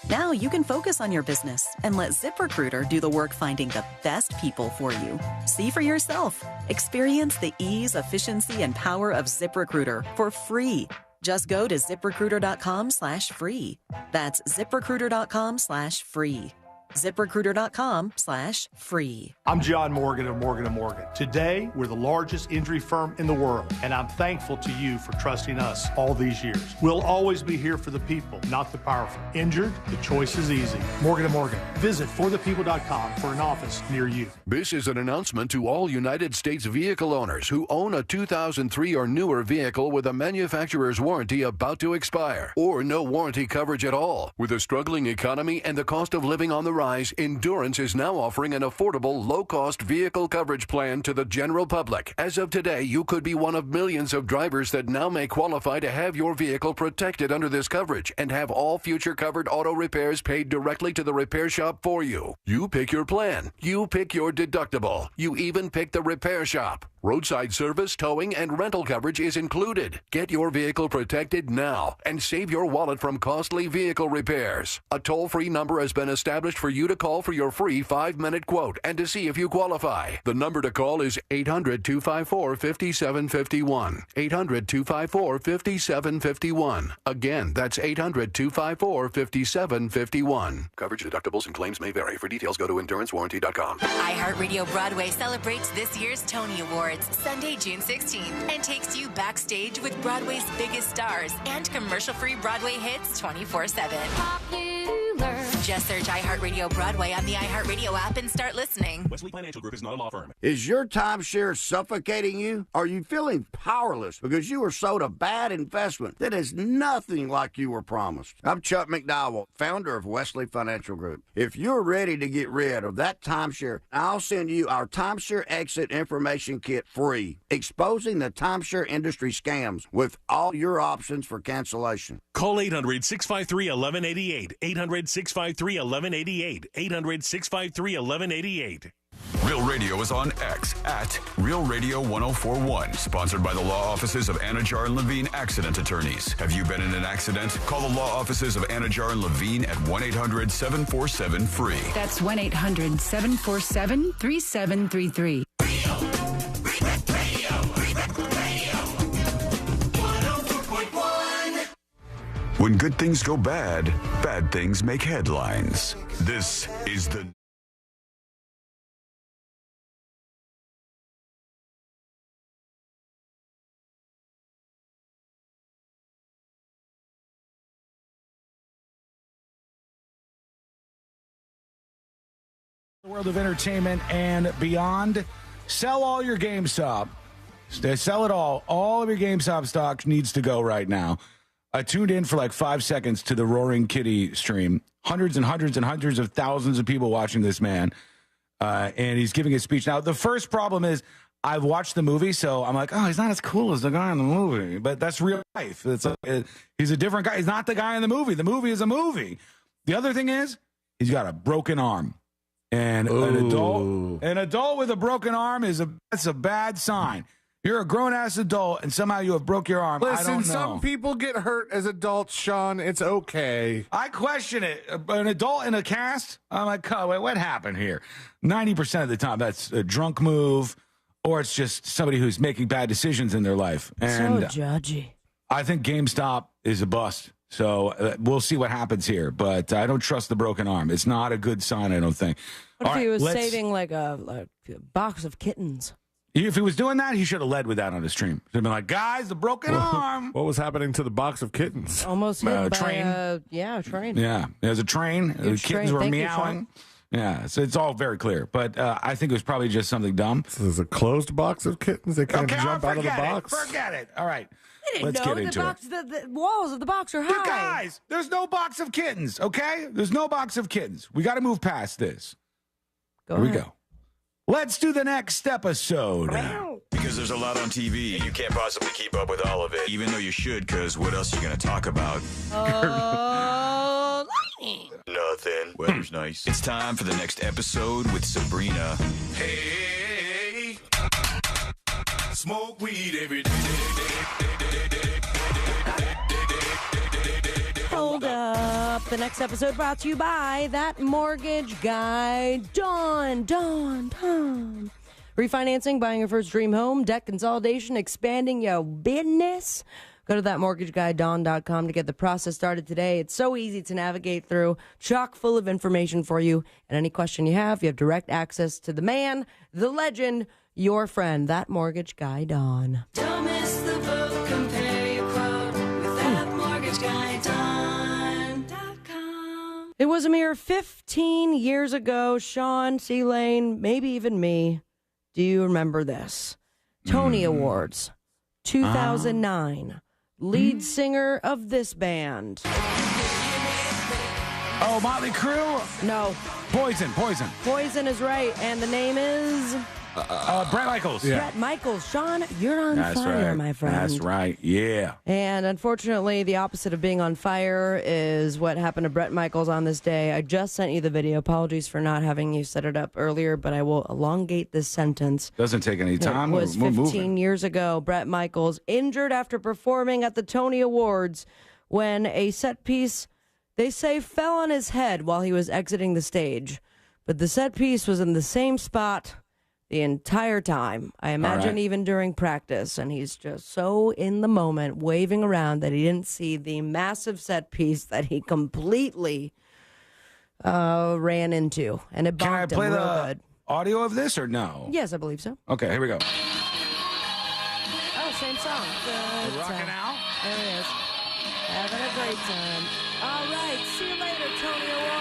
Now you can focus on your business and let ZipRecruiter do the work finding the best people for you. See for yourself. Experience the ease, efficiency, and power of ZipRecruiter for free. Just go to ZipRecruiter.com/free. That's ZipRecruiter.com/free. ZipRecruiter.com/free. I'm John Morgan of Morgan & Morgan. Today, we're the largest injury firm in the world, and I'm thankful to you for trusting us all these years. We'll always be here for the people, not the powerful. Injured? The choice is easy. Morgan & Morgan. Visit forthepeople.com for an office near you. This is an announcement to all United States vehicle owners who own a 2003 or newer vehicle with a manufacturer's warranty about to expire, or no warranty coverage at all. With a struggling economy and the cost of living on the rise, Endurance is now offering an affordable, low-cost vehicle coverage plan to the general public. As of today, you could be one of millions of drivers that now may qualify to have your vehicle protected under this coverage and have all future covered auto repairs paid directly to the repair shop for you. You pick your plan. You pick your deductible. You even pick the repair shop. Roadside service, towing, and rental coverage is included. Get your vehicle protected now and save your wallet from costly vehicle repairs. A toll-free number has been established for you to call for your free 5-minute quote and to see if you qualify. The number to call is 800-254-5751. 800-254-5751. Again, that's 800-254-5751. Coverage, deductibles, and claims may vary. For details, go to endurancewarranty.com. iHeartRadio Broadway celebrates this year's Tony Awards Sunday, June 16th, and takes you backstage with Broadway's biggest stars and commercial-free Broadway hits 24/7. Just search iHeartRadio Broadway on the iHeartRadio app and start listening. Wesley Financial Group is not a law firm. Is your timeshare suffocating you? Are you feeling powerless because you were sold a bad investment that is nothing like you were promised? I'm Chuck McDowell, founder of Wesley Financial Group. If you're ready to get rid of that timeshare, I'll send you our Timeshare Exit Information Kit free, exposing the timeshare industry scams with all your options for cancellation. Call 800-653-1188. 800-653-1188. 800-653-1188. Real Radio is on X at Real Radio 1041. Sponsored by the law offices of Anajar and Levine Accident Attorneys. Have you been in an accident? Call the law offices of Anajar and Levine at 1-800-747-FREE. That's 1-800-747-3733. When good things go bad, bad things make headlines. This is the world of entertainment and beyond. Sell all your GameStop. Sell it all. All of your GameStop stock needs to go right now. I tuned in for like 5 seconds to the Roaring Kitty stream. Hundreds and hundreds and hundreds of thousands of people watching this man. And he's giving a speech. Now, the first problem is I've watched the movie, so I'm like, oh, he's not as cool as the guy in the movie. But that's real life. He's a different guy. He's not the guy in the movie. The movie is a movie. The other thing is he's got a broken arm. And an adult with a broken arm that's a bad sign. You're a grown-ass adult, and somehow you have broke your arm. Listen, I don't know. some people get hurt as adults, Sean. It's okay. I question it. An adult in a cast? I'm like, oh, wait, what happened here? 90% of the time, that's a drunk move, or it's just somebody who's making bad decisions in their life. And so judgy. I think GameStop is a bust. So we'll see what happens here. But I don't trust the broken arm. It's not a good sign, I don't think. What if he was saving like a box of kittens? If he was doing that, he should have led with that on his stream. He'd been like, guys, the broken arm. What was happening to the box of kittens? Almost hit by train. a train. Yeah, there's a train. The kittens train. were Thank you, meowing. Yeah, so it's all very clear. But I think it was probably just something dumb. This is a closed box of kittens. They can't jump out of the box. Forget it. All right. I didn't Let's know get into the walls of the box are high. You guys, there's no box of kittens, okay? There's no box of kittens. We got to move past this. Here we go. Let's do the next episode. Because there's a lot on TV, you can't possibly keep up with all of it, even though you should, because what else are you going to talk about? Lightning. Nothing. Weather's nice. It's time for the next episode with Sabrina. Hey, smoke weed every day. Hold up. The next episode brought to you by that mortgage guy, Don. Refinancing, buying your first dream home, debt consolidation, expanding your business. Go to thatmortgageguydawn.com to get the process started today. It's so easy to navigate through, chock full of information for you. And any question you have direct access to the man, the legend, your friend, that mortgage guy, Don. Don't miss the boat. Compare your quote with thatmortgageguydawn.com. It was a mere 15 years ago, Sean, C. Lane, maybe even me. Do you remember this? Tony Awards, 2009. Lead singer of this band. Oh, Motley Crue? No. Poison. Poison is right, and the name is... Bret Michaels. Yeah. Bret Michaels. Sean, you're on fire, my friend. That's right, yeah. And unfortunately, the opposite of being on fire is what happened to Bret Michaels on this day. I just sent you the video. Apologies for not having you set it up earlier, but I will elongate this sentence. Doesn't take any time. It was 15 years ago. Bret Michaels injured after performing at the Tony Awards when a set piece, they say, fell on his head while he was exiting the stage. But the set piece was in the same spot the entire time. I imagine even during practice. And he's just so in the moment, waving around, that he didn't see the massive set piece that he completely ran into. And it bonked him real good. Can I play the audio of this or no? Yes, I believe so. Okay, here we go. Oh, same song. Good rocking out. There it is. Having a great time. All right. See you later, Tony Awards.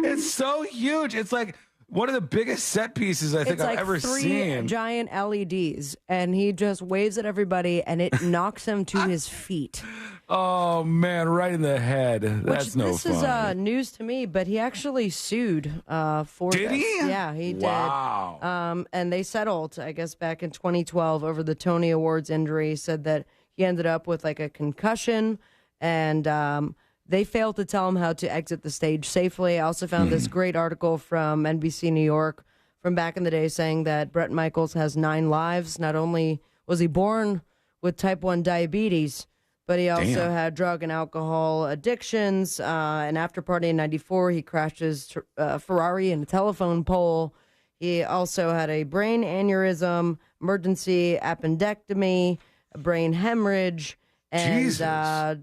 It's so huge. It's like one of the biggest set pieces I think I've ever seen. 3 giant LEDs, and he just waves at everybody, and it knocks him to his feet. Oh, man, right in the head. That's no fun. This is news to me, but he actually sued for Did this. he? Yeah, he did. Wow. And they settled, I guess, back in 2012 over the Tony Awards injury. Said that he ended up with like a concussion, and they failed to tell him how to exit the stage safely. I also found this great article from NBC New York from back in the day saying that Bret Michaels has 9 lives. Not only was he born with type 1 diabetes, but he also had drug and alcohol addictions. And after party in 94, he crashed his Ferrari in a telephone pole. He also had a brain aneurysm, emergency appendectomy, a brain hemorrhage, and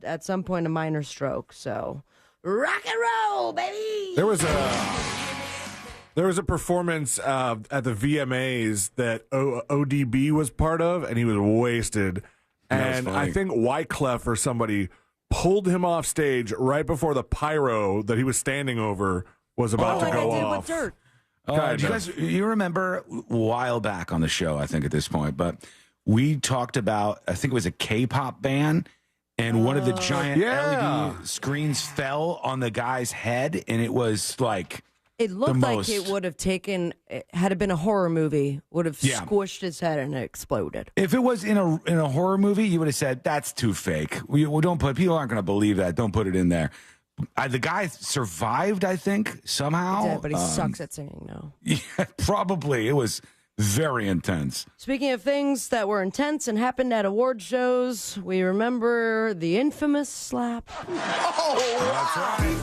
at some point a minor stroke. So rock and roll, baby. There was a performance at the VMAs that ODB was part of, and he was wasted. And I think Wyclef or somebody pulled him off stage right before the pyro that he was standing over was about to go off. With dirt. You remember a while back on the show, I think at this point, but we talked about, I think it was a K-pop band, and one of the giant LED screens fell on the guy's head, and it was like it looked like it would have taken, had it been a horror movie, would have squished his head and it exploded. If it was in a horror movie, you would have said, that's too fake. We don't put, people aren't going to believe that. Don't put it in there. The guy survived, I think, somehow. He did, but he sucks at singing now. Yeah, probably. It was very intense. Speaking of things that were intense and happened at award shows, we remember the infamous slap. Oh, that's right.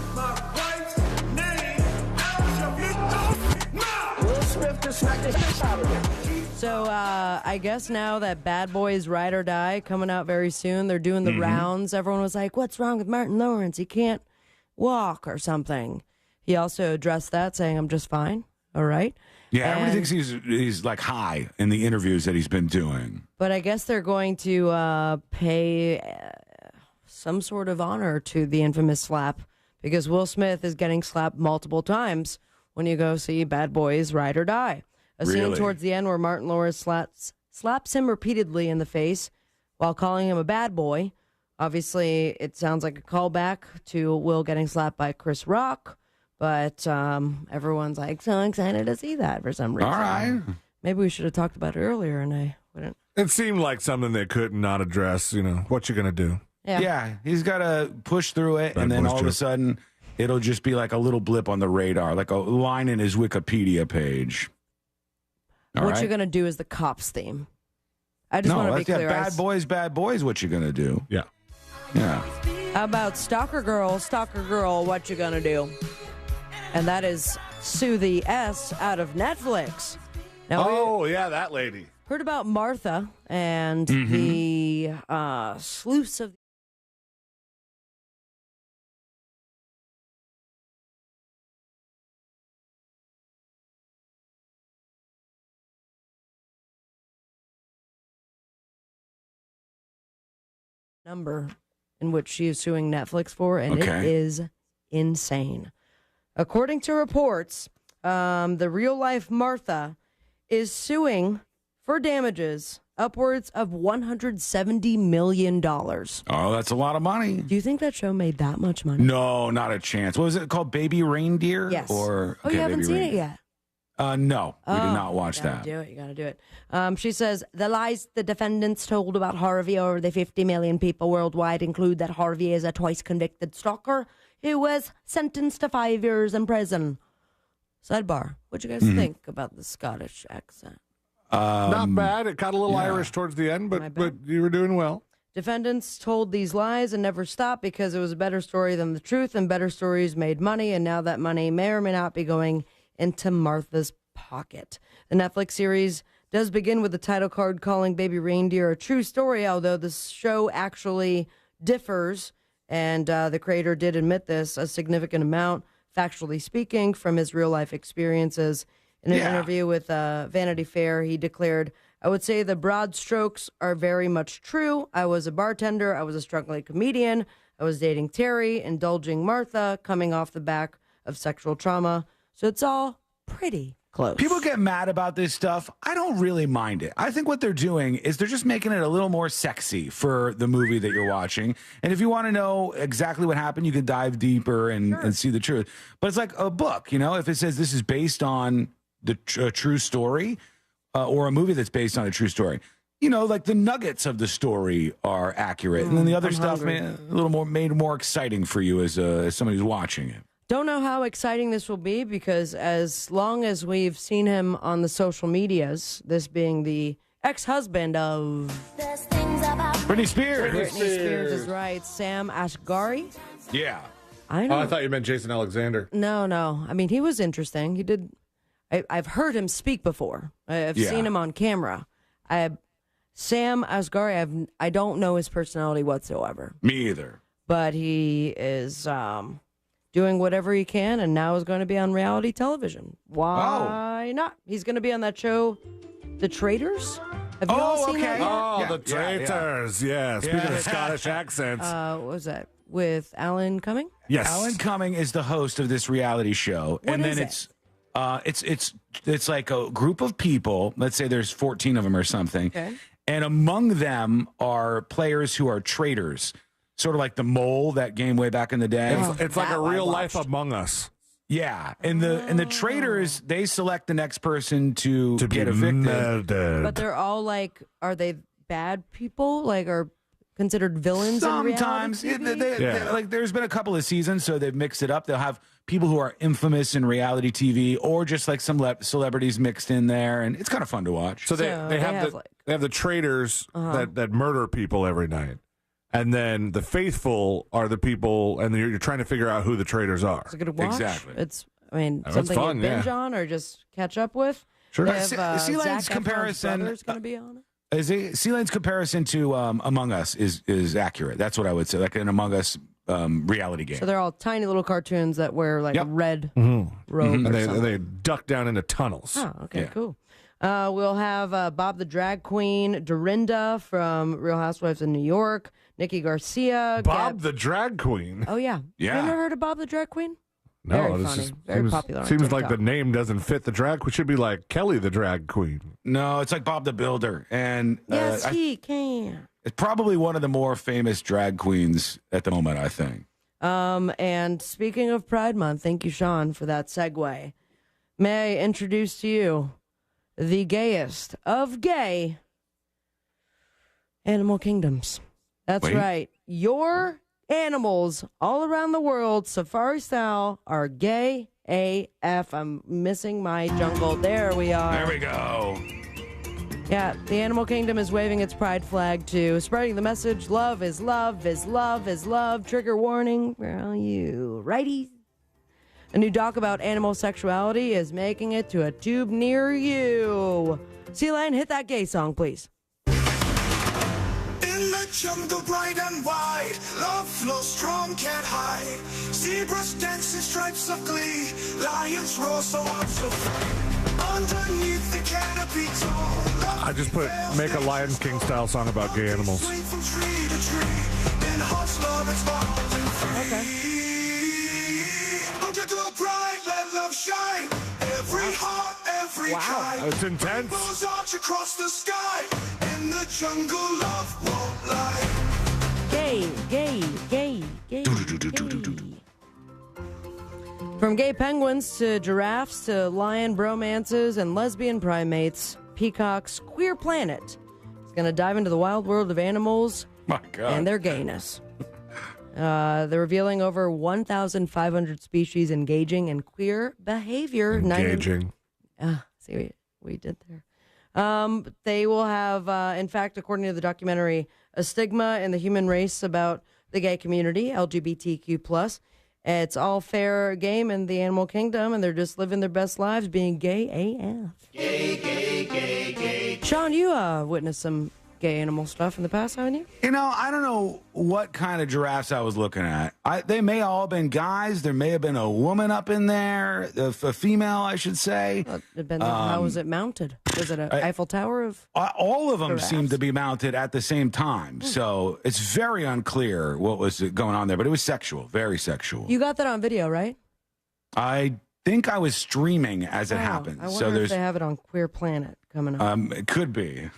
Will Smith So I guess now that Bad Boys Ride or Die coming out very soon, they're doing the rounds. Everyone was like, what's wrong with Martin Lawrence? He can't walk or something. He also addressed that, saying, I'm just fine. All right. Yeah, everybody thinks he's like high in the interviews that he's been doing. But I guess they're going to pay some sort of honor to the infamous slap, because Will Smith is getting slapped multiple times when you go see Bad Boys Ride or Die. A scene towards the end where Martin Lawrence slaps him repeatedly in the face while calling him a bad boy. Obviously, it sounds like a callback to Will getting slapped by Chris Rock, but everyone's like so excited to see that for some reason. All right. Maybe we should have talked about it earlier, and I wouldn't. It seemed like something they could not address. You know, what you going to do? Yeah, he's got to push through it, and then all of a sudden, it'll just be like a little blip on the radar, like a line in his Wikipedia page. What you're going to do is the Cops theme. I just want to be clear. Bad boys, what you going to do? Yeah. Yeah. How about Stalker Girl, what you going to do? And that is Sue the S out of Netflix. Now, that lady. Heard about Martha and the sleuths of number in which she is suing Netflix for, and it is insane. According to reports, the real-life Martha is suing for damages upwards of $170 million. Oh, that's a lot of money. Do you think that show made that much money? No, not a chance. What was it called? Baby Reindeer? Yes. Or, you haven't seen it yet? No, we did not watch that. You gotta do it. She says, the lies the defendants told about Harvey over the 50 million people worldwide include that Harvey is a twice-convicted stalker who was sentenced to 5 years in prison. Sidebar, what do you guys think about the Scottish accent? Not bad. It got a little Irish towards the end, but you were doing well. Defendants told these lies and never stopped because it was a better story than the truth, and better stories made money, and now that money may or may not be going into Martha's pocket. The Netflix series does begin with the title card calling Baby Reindeer a true story, although the show actually differs, and the creator did admit this, a significant amount, factually speaking, from his real-life experiences. In an interview with Vanity Fair, he declared, I would say the broad strokes are very much true. I was a bartender. I was a struggling comedian. I was dating Terry, indulging Martha, coming off the back of sexual trauma. So it's all pretty close. People get mad about this stuff. I don't really mind it. I think what they're doing is they're just making it a little more sexy for the movie that you're watching. And if you want to know exactly what happened, you can dive deeper and see the truth. But it's like a book, you know, if it says this is based on the true story or a movie that's based on a true story, you know, like the nuggets of the story are accurate. And then the other stuff made more exciting for you as somebody who's watching it. Don't know how exciting this will be, because as long as we've seen him on the social medias, this being the ex-husband of Britney Spears. Britney Spears is right. Sam Asghari. Yeah. I know. I thought you meant Jason Alexander. No. I mean, he was interesting. He did. I've heard him speak before. I've seen him on camera. Sam Asghari, I don't know his personality whatsoever. Me either. But he is doing whatever he can, and now is going to be on reality television. Why not? He's going to be on that show, The Traitors. Have you all seen that yet? Oh, The Traitors. Yeah. Speaking of Scottish accents. What was that? With Alan Cumming? Yes. Alan Cumming is the host of this reality show. What is it? It's like a group of people. Let's say there's 14 of them or something. Okay. And among them are players who are traitors. Sort of like the Mole, that game way back in the day. It's like a real life Among Us. Yeah, and the traitors, they select the next person to get evicted. Murdered. But they're all like, are they bad people? Like, are considered villains? Sometimes, in reality TV? like there's been a couple of seasons, so they've mixed it up. They'll have people who are infamous in reality TV, or just like some celebrities mixed in there, and it's kind of fun to watch. So they have the traitors that murder people every night. And then the faithful are the people, and you're trying to figure out who the traitors are. It's a good watch. Exactly. Something fun, you binge on or just catch up with. Sure. They have, Sea Lane's Zac Efron's comparison brother's going to be on it. Sea Lane's comparison to Among Us is accurate. That's what I would say, like an Among Us reality game. So they're all tiny little cartoons that wear like red robe. And or something. they duck down into tunnels. Oh, okay, cool. We'll have Bob the Drag Queen, Dorinda from Real Housewives of New York, Nikki Garcia. Bob the Drag Queen? Oh, yeah. Yeah. Have you ever heard of Bob the Drag Queen? No, Very this funny. is, Very popular on Seems like TikTok. the name doesn't fit the drag. We should be like Kelly the Drag Queen. No, it's like Bob the Builder. And Yes, he can. it's probably one of the more famous drag queens at the moment, I think. And speaking of Pride Month, thank you, Sean, for that segue. May I introduce to you the gayest of gay animal kingdoms. That's Wait. right. Your animals all around the world, safari style, are gay AF. I'm missing my jungle. There we are. There we go. Yeah, the animal kingdom is waving its pride flag too, spreading the message, love is love is love is love. Trigger warning for all you righties. A new doc about animal sexuality is making it to a tube near you. Sea Lion, hit that gay song, please. In the jungle, bright and wide, love flows strong, can't hide. Zebras dance in stripes of glee, lions roar, so I'm so free. Underneath the canopy tall, I just make a Lion King style song about gay animals. swing from tree to tree. In hearts, love is wild and free. Under the bright, let love shine. Every heart, every tribe. It's intense. Rainbows arch across the sky. In the jungle, love won't lie. Gay, gay, gay, gay, gay. From gay penguins to giraffes to lion bromances and lesbian primates, Peacock's Queer Planet is going to dive into the wild world of animals My God. and their gayness. They're revealing over 1,500 species engaging in queer behavior. Engaging. See what we did there. They will have, in fact, according to the documentary, a stigma in the human race about the gay community, LGBTQ+. It's all fair game in the animal kingdom, and they're just living their best lives being gay AF. Gay, gay, gay, gay. Sean, you witnessed some gay animal stuff in the past, haven't you? You know, I don't know what kind of giraffes I was looking at. They may all have been guys. There may have been a woman up in there, a female, I should say. Well, it depends on how was it mounted. Was it an Eiffel Tower of? All of them giraffes? seemed to be mounted at the same time. So it's very unclear what was going on there, but it was sexual, very sexual. You got that on video, right? I think I was streaming as it happened. I wonder So if there's they have it on Queer Planet coming up. it could be.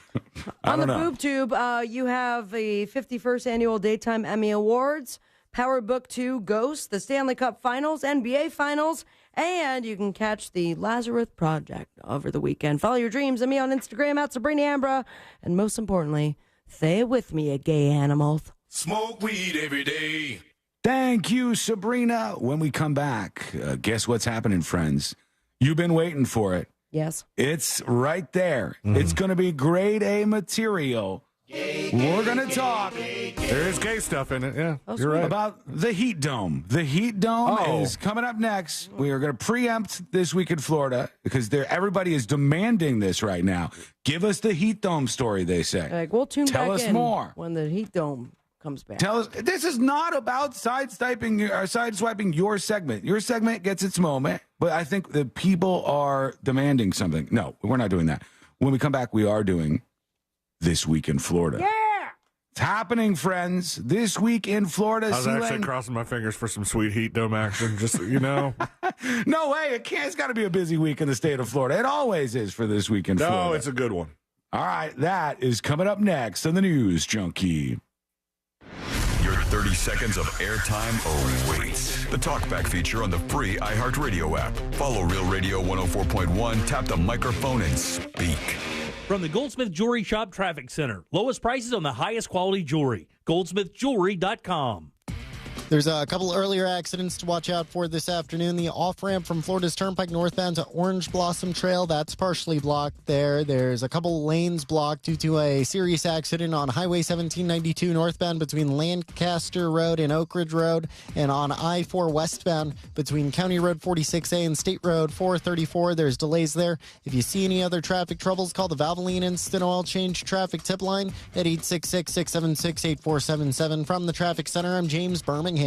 I On the don't know. Boob Tube, you have the 51st Annual Daytime Emmy Awards, Power Book 2 Ghost, the Stanley Cup Finals, NBA Finals, and you can catch the Lazarus Project over the weekend. Follow your dreams and me on Instagram at Sabrina Ambra. And most importantly, stay with me, a gay animal. Smoke weed every day. Thank you, Sabrina. When we come back, guess what's happening, friends? You've been waiting for it. Yes. It's right there. It's going to be grade A material. We're going to talk. There is gay stuff in it, yeah. You're right. About the Heat Dome. The Heat Dome is coming up next. We are going to preempt This Week in Florida because everybody is demanding this right now. Give us the Heat Dome story, they say. Like, we'll tune Tell back us in more. when the Heat Dome comes back. Tell us. This is not about sideswiping your segment. Your segment gets its moment, but I think the people are demanding something. No, we're not doing that. When we come back, we are doing This Week in Florida. Yeah! It's happening, friends. This Week in Florida. I was Sea actually Lane- crossing my fingers for some sweet Heat Dome action, just, you know. No way. It's got to be a busy week in the state of Florida. It always is for This Week in Florida. No, it's a good one. All right, that is coming up next on the News Junkie. Your 30 seconds of airtime awaits. The Talkback feature on the free iHeartRadio app. Follow Real Radio 104.1, tap the microphone and speak. From the Goldsmith Jewelry Shop Traffic Center. Lowest prices on the highest quality jewelry. GoldsmithJewelry.com. There's a couple earlier accidents to watch out for this afternoon. The off-ramp from Florida's Turnpike northbound to Orange Blossom Trail, that's partially blocked there. There's a couple lanes blocked due to a serious accident on Highway 1792 northbound between Lancaster Road and Oak Ridge Road, and on I-4 westbound between County Road 46A and State Road 434. There's delays there. If you see any other traffic troubles, call the Valvoline Instant Oil Change Traffic Tip Line at 866-676-8477. From the Traffic Center, I'm James Birmingham.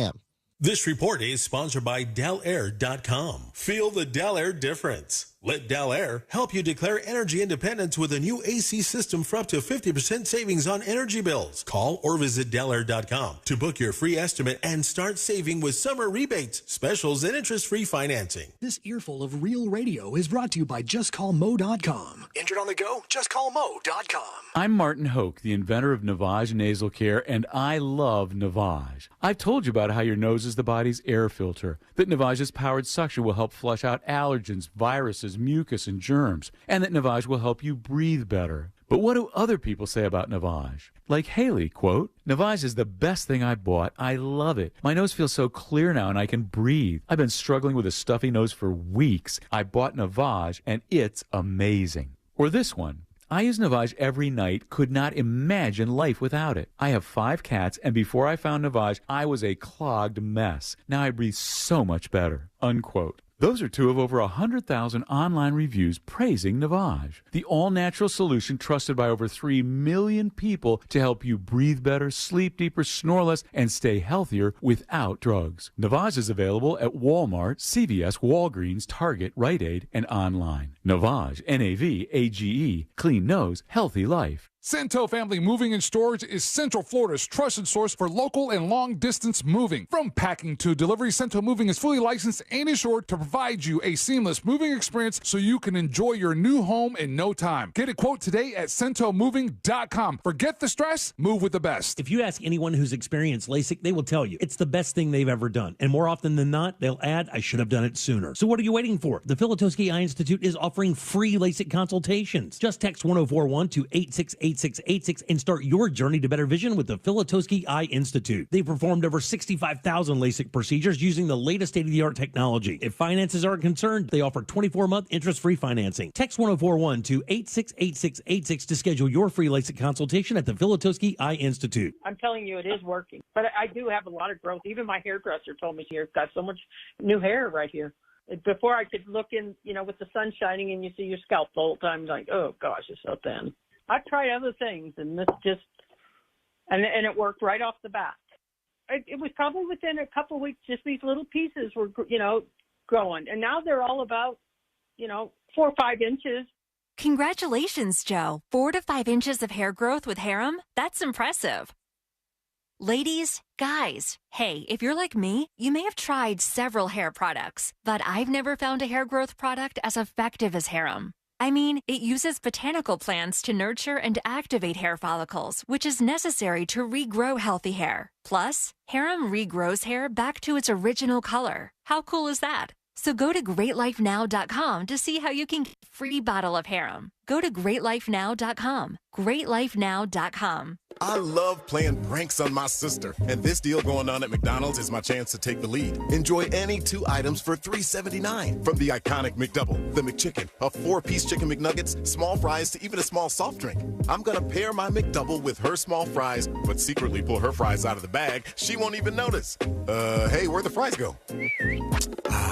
This report is sponsored by DellAir.com. Feel the Dell Air difference. Let Dell Air help you declare energy independence with a new AC system for up to 50% savings on energy bills. Call or visit DellAir.com to book your free estimate and start saving with summer rebates, specials, and interest-free financing. This earful of real radio is brought to you by JustCallMo.com. Injured on the go? JustCallMo.com. I'm Martin Hoke, the inventor of Navage Nasal Care, and I love Navage. I've told you about how your nose is the body's air filter, that Navage's powered suction will help flush out allergens, viruses, mucus, and germs, and that Navage will help you breathe better. But what do other people say about Navage? Like Haley, quote, "Navage is the best thing I bought. I love it. My nose feels so clear now and I can breathe. I've been struggling with a stuffy nose for weeks. I bought Navage and it's amazing." Or this one, "I use Navage every night, could not imagine life without it. I have 5 cats, and before I found Navage, I was a clogged mess. Now I breathe so much better," unquote. Those are 2 of over 100,000 online reviews praising Navage, the all-natural solution trusted by over 3 million people to help you breathe better, sleep deeper, snore less, and stay healthier without drugs. Navage is available at Walmart, CVS, Walgreens, Target, Rite Aid, and online. Navage, Navage, clean nose, healthy life. Cento Family Moving and Storage is Central Florida's trusted source for local and long-distance moving. From packing to delivery, Cento Moving is fully licensed and insured to provide you a seamless moving experience so you can enjoy your new home in no time. Get a quote today at CentoMoving.com. Forget the stress, move with the best. If you ask anyone who's experienced LASIK, they will tell you it's the best thing they've ever done. And more often than not, they'll add, "I should have done it sooner." So what are you waiting for? The Filatowski Eye Institute is offering free LASIK consultations. Just text 1041 to 868 8686 and start your journey to better vision with the Filatowski Eye Institute. They've performed over 65,000 LASIK procedures using the latest state-of-the-art technology. If finances aren't concerned, they offer 24-month interest-free financing. Text 1041 to 868686 to schedule your free LASIK consultation at the Filatowski Eye Institute. I'm telling you, it is working. But I do have a lot of growth. Even my hairdresser told me you've got so much new hair right here. Before I could look in, with the sun shining and you see your scalp the whole time, like, oh gosh, it's so thin. I've tried other things, and this just, and it worked right off the bat. It was probably within a couple of weeks, just these little pieces were, growing. And now they're all about, 4 or 5 inches. Congratulations, Joe. 4 to 5 inches of hair growth with Harem? That's impressive. Ladies, guys, hey, if you're like me, you may have tried several hair products, but I've never found a hair growth product as effective as Harem. I mean, it uses botanical plants to nurture and activate hair follicles, which is necessary to regrow healthy hair. Plus, Harem regrows hair back to its original color. How cool is that? So go to GreatLifeNow.com to see how you can get a free bottle of Harem. Go to GreatLifeNow.com. GreatLifeNow.com. I love playing pranks on my sister, and this deal going on at McDonald's is my chance to take the lead. Enjoy any 2 items for $3.79. From the iconic McDouble, the McChicken, a 4-piece chicken McNuggets, small fries, to even a small soft drink. I'm gonna pair my McDouble with her small fries, but secretly pull her fries out of the bag. She won't even notice. Hey, where'd the fries go?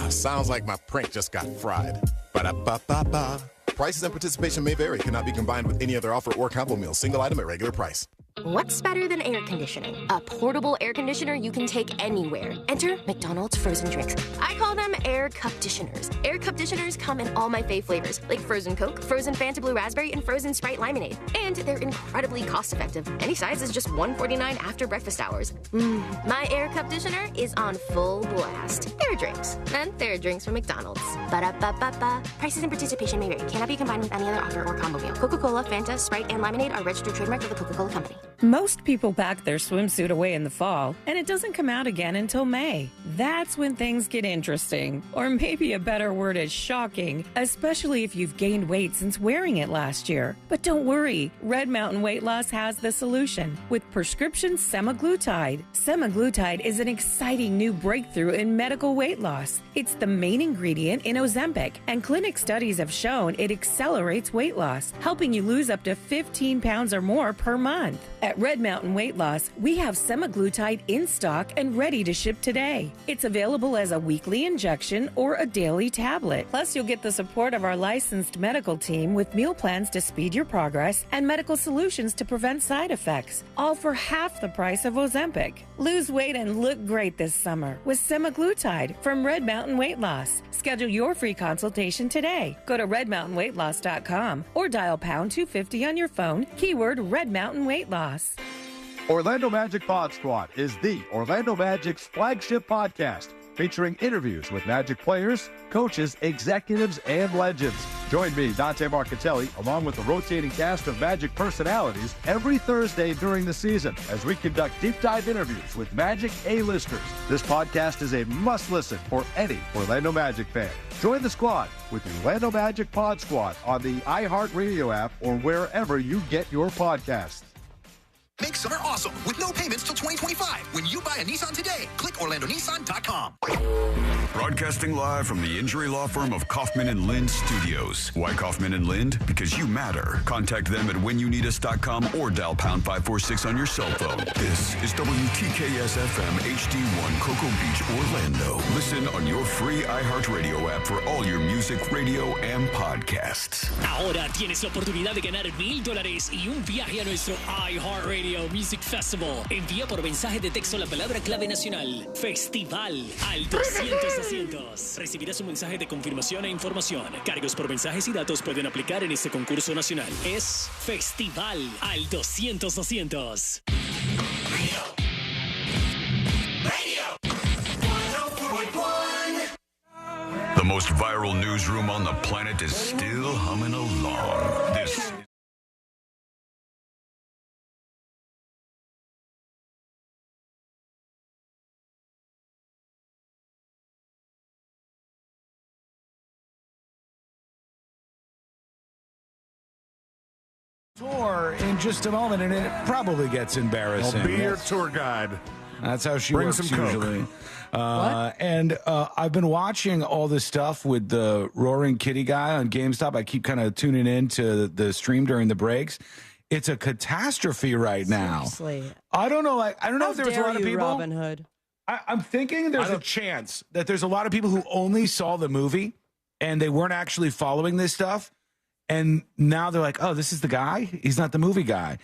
Sounds like my prank just got fried. Ba-da-ba-ba-ba. Prices and participation may vary. Cannot be combined with any other offer or combo meal. Single item at regular price. What's better than air conditioning? A portable air conditioner you can take anywhere. Enter McDonald's frozen drinks. I call them air cup-ditioners. Air cup-ditioners come in all my fave flavors, like frozen Coke, frozen Fanta Blue Raspberry, and frozen Sprite Lemonade. And they're incredibly cost-effective. Any size is just $1.49 after breakfast hours. My air cup-ditioner is on full blast. There are drinks. And there are drinks from McDonald's. Ba-da-ba-ba-ba. Prices and participation may vary. Cannot be combined with any other offer or combo meal. Coca-Cola, Fanta, Sprite, and Lemonade are registered trademarks of the Coca-Cola Company. Most people pack their swimsuit away in the fall, and it doesn't come out again until May. That's when things get interesting. Or maybe a better word is shocking, especially if you've gained weight since wearing it last year. But don't worry, Red Mountain Weight Loss has the solution with prescription semaglutide. Semaglutide is an exciting new breakthrough in medical weight loss. It's the main ingredient in Ozempic, and clinic studies have shown it accelerates weight loss, helping you lose up to 15 pounds or more per month. At Red Mountain Weight Loss, we have semaglutide in stock and ready to ship today. It's available as a weekly injection or a daily tablet. Plus, you'll get the support of our licensed medical team with meal plans to speed your progress and medical solutions to prevent side effects, all for half the price of Ozempic. Lose weight and look great this summer with semaglutide from Red Mountain Weight Loss. Schedule your free consultation today. Go to redmountainweightloss.com or dial pound 250 on your phone, keyword Red Mountain Weight Loss. Orlando Magic Pod Squad is the Orlando Magic's flagship podcast, featuring interviews with Magic players, coaches, executives, and legends. Join me, Dante Marcatelli, along with the rotating cast of Magic personalities every Thursday during the season as we conduct deep dive interviews with Magic A-listers. This podcast is a must-listen for any Orlando Magic fan. Join the squad with the Orlando Magic Pod Squad on the iHeartRadio app or wherever you get your podcasts. Make summer awesome with no payments till 2025. When you buy a Nissan today, click OrlandoNissan.com. Broadcasting live from the injury law firm of Kaufman and Lind Studios. Why Kaufman and Lind? Because you matter. Contact them at whenyounneedus.com or dial pound 546 on your cell phone. This is WTKS FM HD1 Cocoa Beach, Orlando. Listen on your free iHeartRadio app for all your music, radio, and podcasts. Ahora tienes la oportunidad de ganar $1,000 y un viaje a nuestro iHeartRadio Music Festival. Envía por mensaje de texto la palabra clave nacional. Festival al 200-200. Recibirás un mensaje de confirmación e información. Cargos por mensajes y datos pueden aplicar en este concurso nacional. Es Festival al 200-200. The most viral newsroom on the planet is still humming along. This tour in just a moment, and it probably gets embarrassing. I'll be your tour guide. That's how she Bring works some Coke. usually. And I've been watching all this stuff with the Roaring Kitty guy on GameStop. I keep kind of tuning in to the stream during the breaks. It's a catastrophe right now. Seriously. I don't know. I don't know if there was a lot of people. Robin Hood. I'm thinking there's a chance that there's a lot of people who only saw the movie and they weren't actually following this stuff. And now they're like, oh, this is the guy? He's not the movie guy.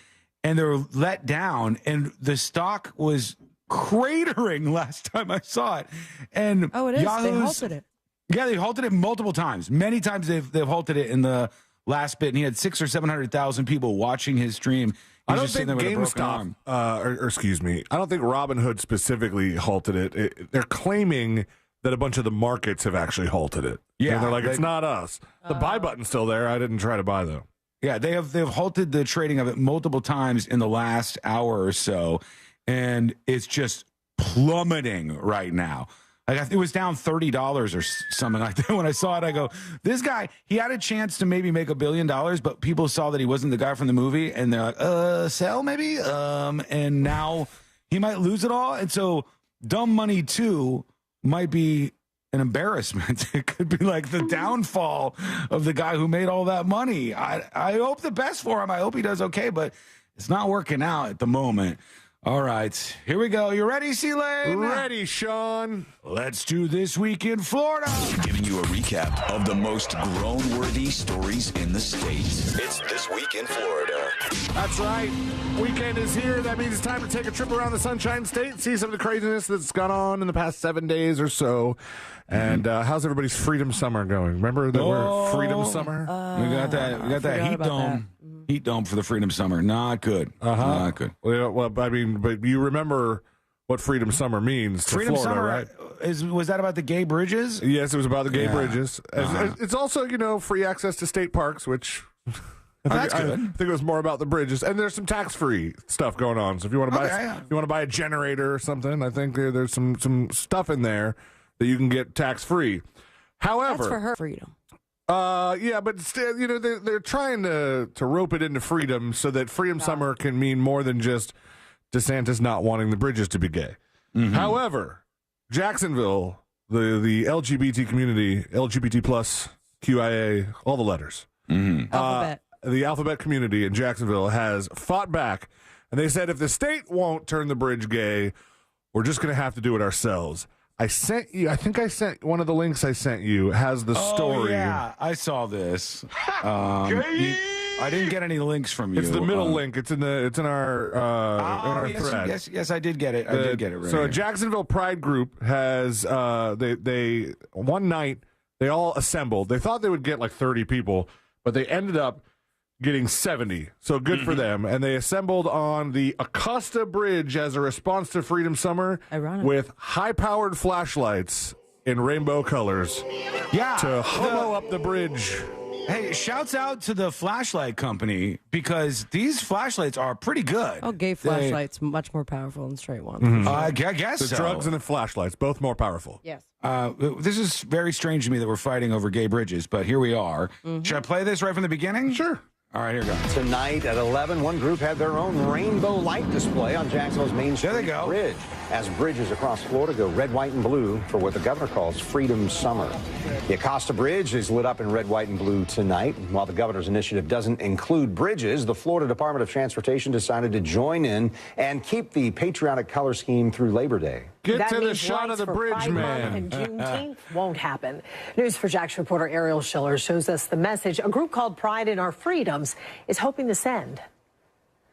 And they're let down. And the stock was cratering last time I saw it. And it is. Yahoo's, they halted it. Yeah, they halted it multiple times. Many times they've halted it in the last bit. And he had 600,000 or 700,000 people watching his stream. I don't think GameStop, or excuse me, I don't think Robinhood specifically halted it. They're claiming that a bunch of the markets have actually halted it. Yeah, and they're like, it's not us. The buy button's still there. I didn't try to buy though. Yeah, they've halted the trading of it multiple times in the last hour or so, and it's just plummeting right now. Like it was down $30 or something like that. When I saw it, I go, this guy, he had a chance to maybe make $1 billion, but people saw that he wasn't the guy from the movie, and they're like, sell maybe? And now he might lose it all. And so Dumb Money 2 might be an embarrassment. It could be like the downfall of the guy who made all that money. I hope the best for him. I hope he does okay, but it's not working out at the moment. All right, here we go. You ready, C-Lane? Ready, Sean. Let's do This Week in Florida. Giving you a recap of the most groan-worthy stories in the state. It's This Week in Florida. That's right. Weekend is here. That means it's time to take a trip around the Sunshine State, see some of the craziness that's gone on in the past 7 days or so. And how's everybody's Freedom Summer going? Remember that we're Freedom Summer? We got that heat dome. Heat dome for the Freedom Summer. Not good. Not good. Well, I mean, but you remember what Freedom Summer means to Freedom Florida, Summer, right? Was that about the gay bridges? Yes, it was about the gay bridges. It's also, free access to state parks, which That's good. I think it was more about the bridges, and there's some tax-free stuff going on. So if you want to buy a generator or something, I think there's some stuff in there that you can get tax-free. However, That's for her freedom. Yeah, but still, they're trying to rope it into freedom so that Freedom Summer can mean more than just DeSantis not wanting the bridges to be gay. Mm-hmm. However, Jacksonville, the LGBT community, LGBT plus, QIA, all the letters. Mm-hmm. Alphabet. The alphabet community in Jacksonville has fought back, and they said if the state won't turn the bridge gay, we're just going to have to do it ourselves. I sent one of the links I sent you has the story. Yeah, I saw this. I didn't get any links from you. It's the middle link. It's in our thread. Yes, I did get it. I did get it. Right so here. a Jacksonville Pride group has they one night they all assembled. They thought they would get like 30 people, but they ended up getting 70. So good for them. And they assembled on the Acosta Bridge as a response to Freedom Summer with high-powered flashlights in rainbow colors. Yeah, to homo up the bridge. Hey, shouts out to the flashlight company because these flashlights are pretty good. Oh, gay flashlights, much more powerful than straight ones. Mm-hmm. I guess the so. drugs and the flashlights, both more powerful. Yes. This is very strange to me that we're fighting over gay bridges, but here we are. Mm-hmm. Should I play this right from the beginning? Sure. All right, here goes. Tonight at 11, one group had their own rainbow light display on Jacksonville's Main Street Bridge. As bridges across Florida go red, white, and blue for what the governor calls Freedom Summer. The Acosta Bridge is lit up in red, white, and blue tonight. While the governor's initiative doesn't include bridges, the Florida Department of Transportation decided to join in and keep the patriotic color scheme through Labor Day. Get to the shot of the bridge, Pride man. Month and Juneteenth won't happen. News for Jax reporter Ariel Schiller shows us the message a group called Pride in Our Freedoms is hoping to send.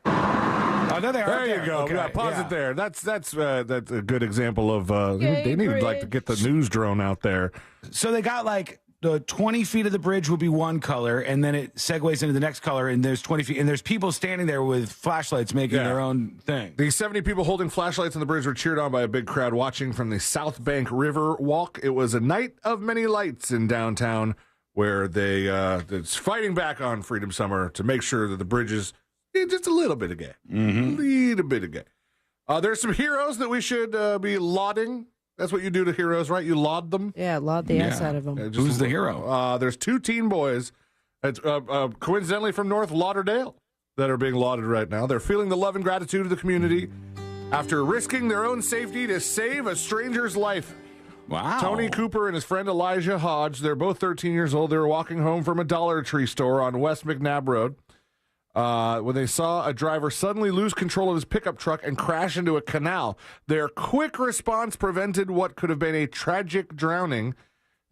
Oh, there they are. There you go. Okay. Yeah, pause it there. That's a good example of they need like to get the news drone out there. So they got like the 20 feet of the bridge will be one color, and then it segues into the next color, and there's 20 feet, and there's people standing there with flashlights making their own thing. The 70 people holding flashlights on the bridge were cheered on by a big crowd watching from the South Bank River Walk. It was a night of many lights in downtown where it's fighting back on Freedom Summer to make sure that the bridge is just a little bit of gay. Mm-hmm. A little bit of gay. There's some heroes that we should be lauding. That's what you do to heroes, right? You laud them. Yeah, laud the ass out of them. Who's the hero? There's two teen boys, coincidentally from North Lauderdale, that are being lauded right now. They're feeling the love and gratitude of the community after risking their own safety to save a stranger's life. Wow. Tony Cooper and his friend Elijah Hodge, they're both 13 years old. They were walking home from a Dollar Tree store on West McNabb Road when they saw a driver suddenly lose control of his pickup truck and crash into a canal. Their quick response prevented what could have been a tragic drowning.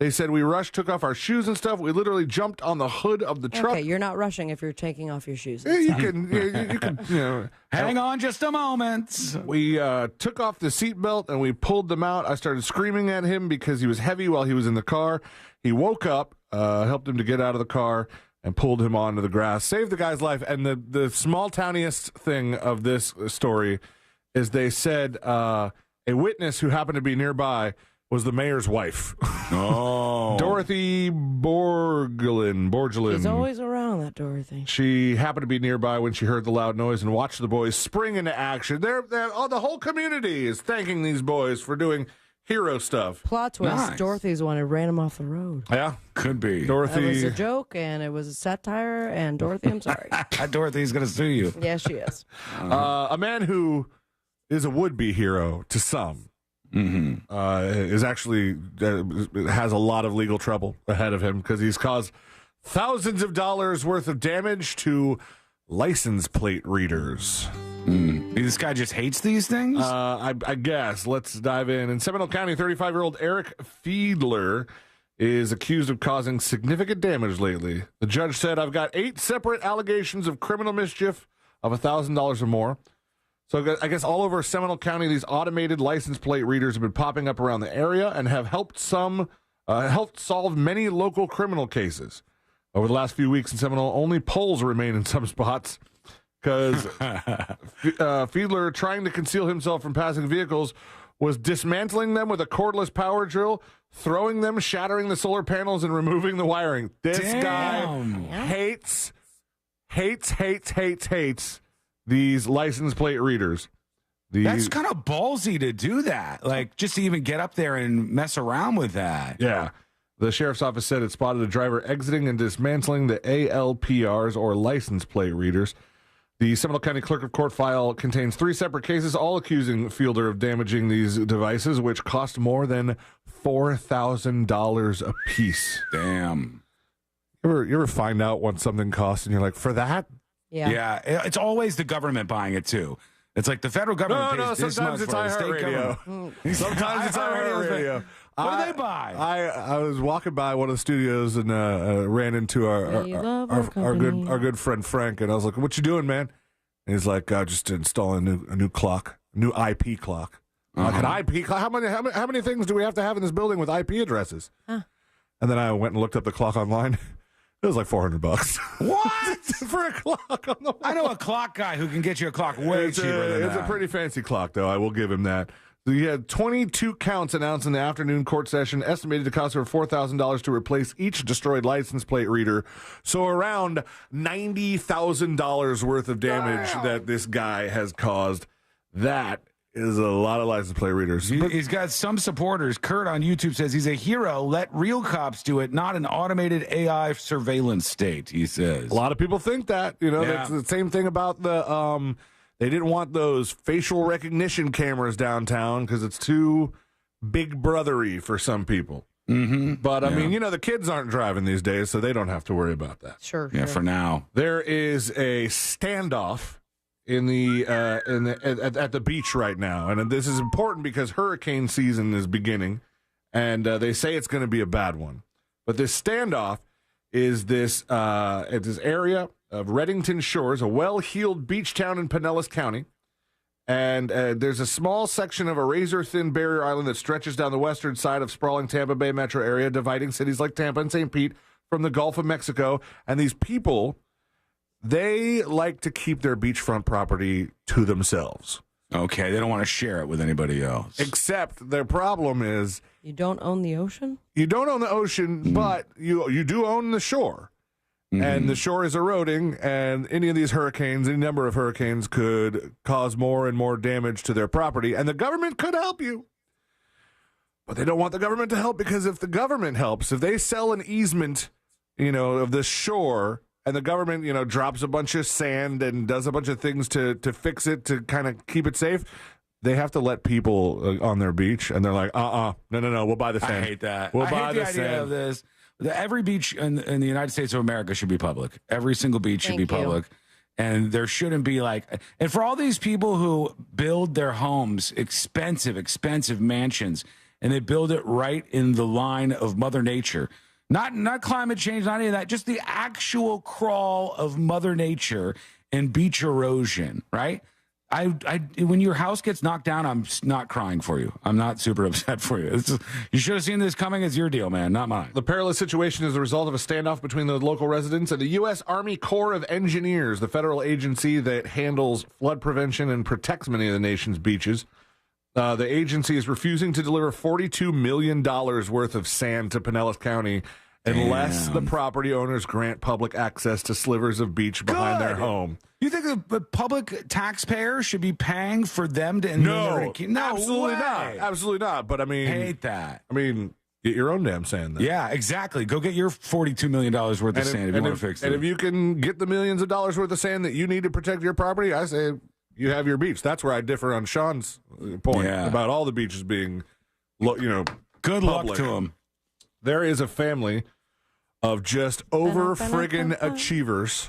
They said, we rushed, took off our shoes and stuff. We literally jumped on the hood of the truck. Okay, you're not rushing if you're taking off your shoes. Yeah, you can, Hang on just a moment. We took off the seatbelt and we pulled them out. I started screaming at him because he was heavy while he was in the car. He woke up, helped him to get out of the car, and pulled him onto the grass. Saved the guy's life. And the small towniest thing of this story is they said a witness who happened to be nearby was the mayor's wife. Oh. Dorothy Borgelin. She's always around, that Dorothy. She happened to be nearby when she heard the loud noise and watched the boys spring into action. The whole community is thanking these boys for doing hero stuff. Plot twist, Nice. Dorothy's the one who ran him off the road. Yeah. Could be. Dorothy. It was a joke, and it was a satire, and Dorothy, I'm sorry. Dorothy's going to sue you. Yeah, she is. A man who is a would-be hero to some. Is actually has a lot of legal trouble ahead of him because he's caused thousands of dollars worth of damage to license plate readers. This guy just hates these things? I guess. Let's dive in. In Seminole County, 35-year-old Eric Fiedler is accused of causing significant damage lately. The judge said, I've got 8 separate allegations of criminal mischief of $1,000 or more. So I guess all over Seminole County, these automated license plate readers have been popping up around the area and have helped solve many local criminal cases. Over the last few weeks in Seminole, only poles remain in some spots because Fiedler, trying to conceal himself from passing vehicles, was dismantling them with a cordless power drill, throwing them, shattering the solar panels, and removing the wiring. This guy hates these license plate readers. That's kind of ballsy to do that. Like, just to even get up there and mess around with that. Yeah. The sheriff's office said it spotted a driver exiting and dismantling the ALPRs, or license plate readers. The Seminole County Clerk of Court file contains 3 separate cases, all accusing Fielder of damaging these devices, which cost more than $4,000 a piece. Damn. You ever find out what something costs and you're like, for that? Yeah. It's always the government buying it, too. It's like the federal government pays this much for the state government. Sometimes it's iHeartRadio. What do they buy? I was walking by one of the studios and ran into our good friend Frank, and I was like, "What you doing, man?" And he's like, "Just installing a new clock, new IP clock." Like an IP clock? How many things do we have to have in this building with IP addresses? And then I went and looked up the clock online. It was like $400. What? For a clock on the wall. I know a clock guy who can get you a clock way cheaper than that. It's a pretty fancy clock, though. I will give him that. So he had 22 counts announced in the afternoon court session, estimated to cost over $4,000 to replace each destroyed license plate reader. So around $90,000 worth of damage that this guy has caused. That is a lot of license plate readers. He's got some supporters. Kurt on YouTube says he's a hero. Let real cops do it, not an automated AI surveillance state, he says. A lot of people think that. That's the same thing about the... They didn't want those facial recognition cameras downtown because it's too big brothery for some people. Mm-hmm. But, I mean, the kids aren't driving these days, so they don't have to worry about that. Sure. Yeah, for now. There is a standoff at the beach right now, and this is important because hurricane season is beginning, and they say it's going to be a bad one. But this standoff is this area of Reddington Shores, a well-heeled beach town in Pinellas County, and there's a small section of a razor-thin barrier island that stretches down the western side of sprawling Tampa Bay metro area, dividing cities like Tampa and St. Pete from the Gulf of Mexico. And these people, they like to keep their beachfront property to themselves. Okay, they don't want to share it with anybody else. Except their problem is... You don't own the ocean? You don't own the ocean, but you do own the shore. And the shore is eroding, and any of these hurricanes, any number of hurricanes, could cause more and more damage to their property, and the government could help you. But they don't want the government to help, because if the government helps, if they sell an easement, of the shore, and the government, drops a bunch of sand and does a bunch of things to fix it, to kind of keep it safe, they have to let people on their beach, and they're like, no, we'll buy the sand. I hate that. We'll I buy hate the the idea sand. of this. Every beach in the United States of America should be public. Every single beach should be public. And there shouldn't be and for all these people who build their homes, expensive mansions, and they build it right in the line of Mother Nature, not climate change, not any of that, just the actual crawl of Mother Nature and beach erosion, right? When your house gets knocked down, I'm not crying for you. I'm not super upset for you. You should have seen this coming. It's your deal, man, not mine. The perilous situation is the result of a standoff between the local residents and the U.S. Army Corps of Engineers, the federal agency that handles flood prevention and protects many of the nation's beaches. The agency is refusing to deliver $42 million worth of sand to Pinellas County unless the property owners grant public access to slivers of beach behind their home. You think the public taxpayer should be paying for them to... No, absolutely not. Absolutely not. But I mean... Hate that. I mean, get your own damn sand then. Yeah, exactly. Go get your $42 million worth of sand if you want to fix it. And if you can get the millions of dollars worth of sand that you need to protect your property, I say you have your beach. That's where I differ on Sean's point about all the beaches being, Good luck to them. There is a family of just over friggin' achievers.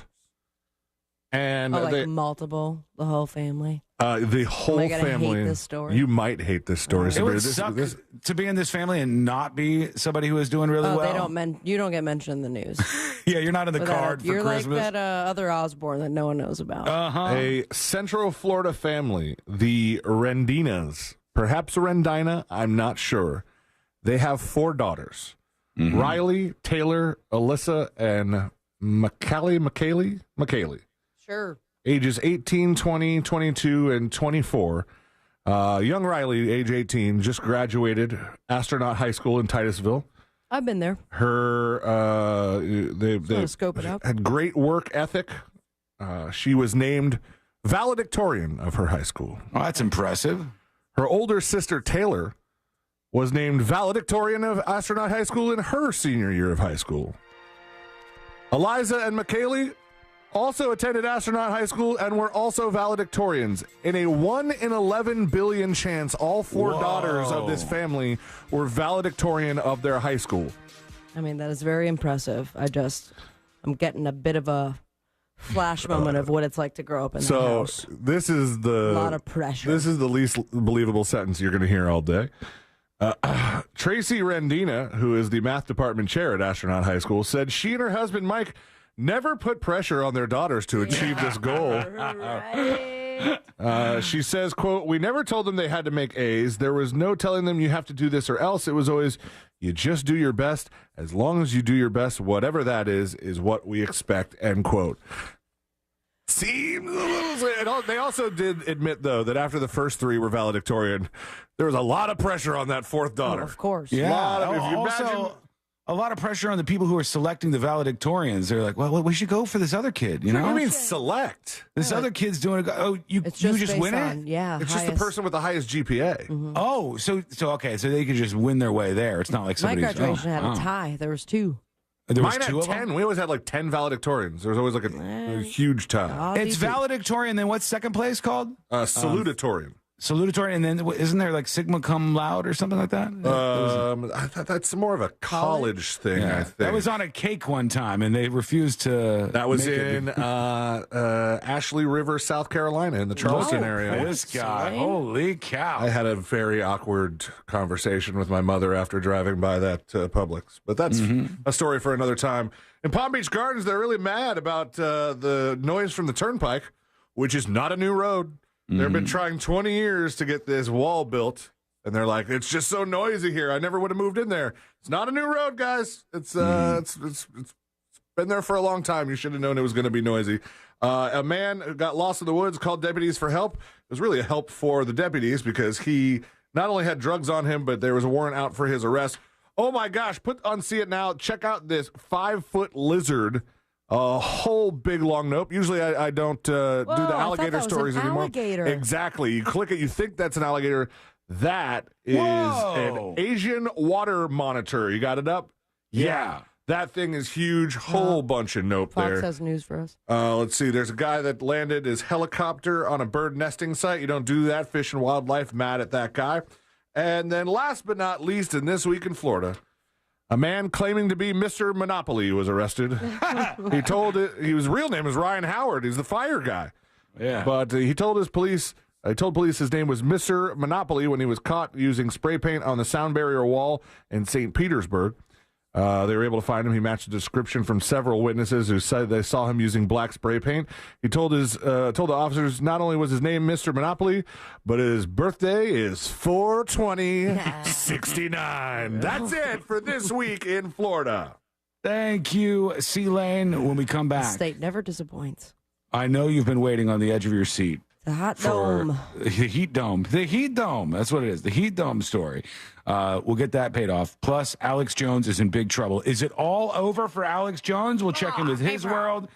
And multiple, the whole family. The whole family. Hate this story. You might hate this story. It would suck to be in this family and not be somebody who is doing really well. You don't get mentioned in the news. Yeah, you're not in the card for Christmas. You're like that other Osborne that no one knows about. A Central Florida family, the Rendinas, perhaps Rendina, I'm not sure. They have 4 daughters. Riley, Taylor, Alyssa, and McKaylee. Sure. Ages 18, 20, 22, and 24. Young Riley, age 18, just graduated Astronaut High School in Titusville. I've been there. They scope it up. had great work ethic. She was named valedictorian of her high school. Oh, that's impressive. Her older sister, Taylor, was named valedictorian of Astronaut High School in her senior year of high school. Eliza and McKaylee also attended Astronaut High School and were also valedictorians. In a 1 in 11 billion chance, all four daughters of this family were valedictorian of their high school. I mean, that is very impressive. I'm getting a bit of a flash moment of what it's like to grow up in that house. This is a lot of pressure. This is the least believable sentence you're going to hear all day. Tracy Rendina, who is the math department chair at Astronaut High School, said she and her husband Mike never put pressure on their daughters to achieve this goal. She says, quote, "We never told them they had to make A's. There was no telling them you have to do this or else. It was always, you just do your best. As long as you do your best, whatever that is what we expect," end quote. Seems a little. They also did admit, though, that after the first three were valedictorian, there was a lot of pressure on that fourth daughter. Of course. Yeah. If you imagine, a lot of pressure on the people who are selecting the valedictorians. They're like, well, we should go for this other kid. You know, what do you mean select? This other kid's doing it. Oh, you just win it? Yeah, it's just the person with the highest GPA. Mm-hmm. Oh, so okay, so they could just win their way there. It's not like My somebody's. graduation had a tie. There was two. There was Mine two had of 10. them? We always had like 10 valedictorians. There was always like a huge tie. It's valedictorian. Then what's second place called? Salutatorian. Salutatorian, and then isn't there like sigma cum laude or something like that? I thought that's more of a college thing. Yeah. I think That was on a cake one time, and they refused to. That was make in Ashley River, South Carolina, in the Charleston area. This guy, holy cow! I had a very awkward conversation with my mother after driving by that Publix, but that's a story for another time. In Palm Beach Gardens, they're really mad about the noise from the turnpike, which is not a new road. They've been trying 20 years to get this wall built, and they're like, it's just so noisy here. I never would have moved in there. It's not a new road, guys. It's been there for a long time. You should have known it was going to be noisy. A man who got lost in the woods called deputies for help. It was really a help for the deputies because he not only had drugs on him, but there was a warrant out for his arrest. Oh, my gosh. Put on See It Now. Check out this 5-foot lizard. A whole big long nope. Usually I don't do the alligator stories anymore. Alligator. Exactly. You click it, you think that's an alligator. That is an Asian water monitor. You got it up? Yeah. That thing is huge. Whole bunch of nope Fox there. has news for us. Let's see. There's a guy that landed his helicopter on a bird nesting site. You don't do that. Fish and Wildlife mad at that guy. And then last but not least, in This Week in Florida, a man claiming to be Mr. Monopoly was arrested. His real name is Ryan Howard. He's the fire guy. Yeah. But he told police his name was Mr. Monopoly when he was caught using spray paint on the sound barrier wall in St. Petersburg. They were able to find him. He matched the description from several witnesses who said they saw him using black spray paint. He told the officers not only was his name Mr. Monopoly, but his birthday is 4/20/69. That's it for This Week in Florida. Thank you, C-Lane. When we come back, The state never disappoints. I know you've been waiting on the edge of your seat. The hot dome. The heat dome. The heat dome. That's what it is. The heat dome story. We'll get that paid off. Plus, Alex Jones is in big trouble. Is it all over for Alex Jones? We'll check in with his world.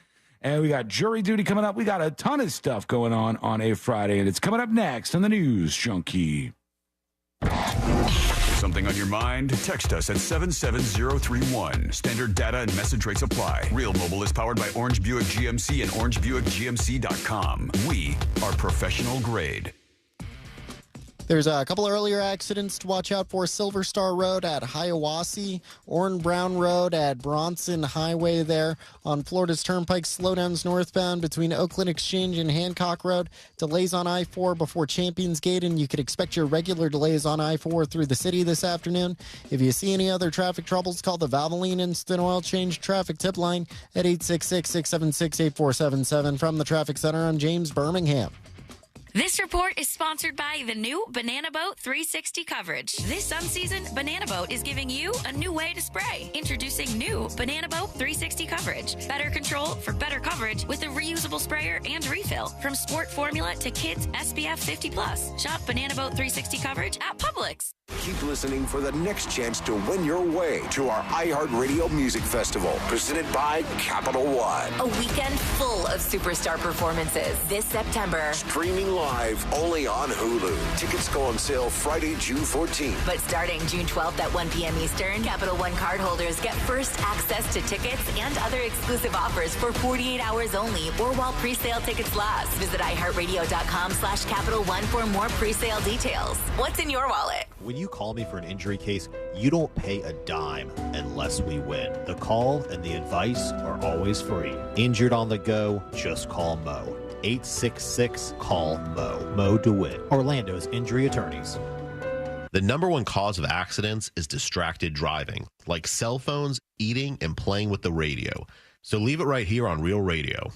And we got jury duty coming up. We got a ton of stuff going on a Friday, and it's coming up next on the News Junkie. Something on your mind? Text us at 77031. Standard data and message rates apply. Real Mobile is powered by Orange Buick GMC and OrangeBuickGMC.com. We are professional grade. There's a couple earlier accidents to watch out for. Silver Star Road at Hiawassee, Orrin Brown Road at Bronson Highway there on Florida's Turnpike. Slowdowns northbound between Oakland Exchange and Hancock Road. Delays on I-4 before Champions Gate, and you could expect your regular delays on I-4 through the city this afternoon. If you see any other traffic troubles, call the Valvoline Instant Oil Change traffic tip line at 866-676-8477 from the Traffic Center on James Birmingham. This report is sponsored by the new Banana Boat 360 coverage. This sun season, Banana Boat is giving you a new way to spray. Introducing new Banana Boat 360 coverage. Better control for better coverage with a reusable sprayer and refill. From sport formula to kids SPF 50+. Shop Banana Boat 360 coverage at Publix. Keep listening for the next chance to win your way to our iHeartRadio Music Festival, presented by Capital One. A weekend full of superstar performances this September. Streaming live only on Hulu. Tickets go on sale Friday, June 14th. But starting June 12th at 1 p.m. Eastern, Capital One cardholders get first access to tickets and other exclusive offers for 48 hours only or while pre-sale tickets last. Visit iHeartRadio.com/Capital One for more pre-sale details. What's in your wallet? When you call me for an injury case, you don't pay a dime unless we win. The call and the advice are always free. Injured on the go, just call Mo. 866-CALL-MO. Mo DeWitt, Orlando's injury attorneys. The number one cause of accidents is distracted driving, like cell phones, eating, and playing with the radio. So leave it right here on Real Radio.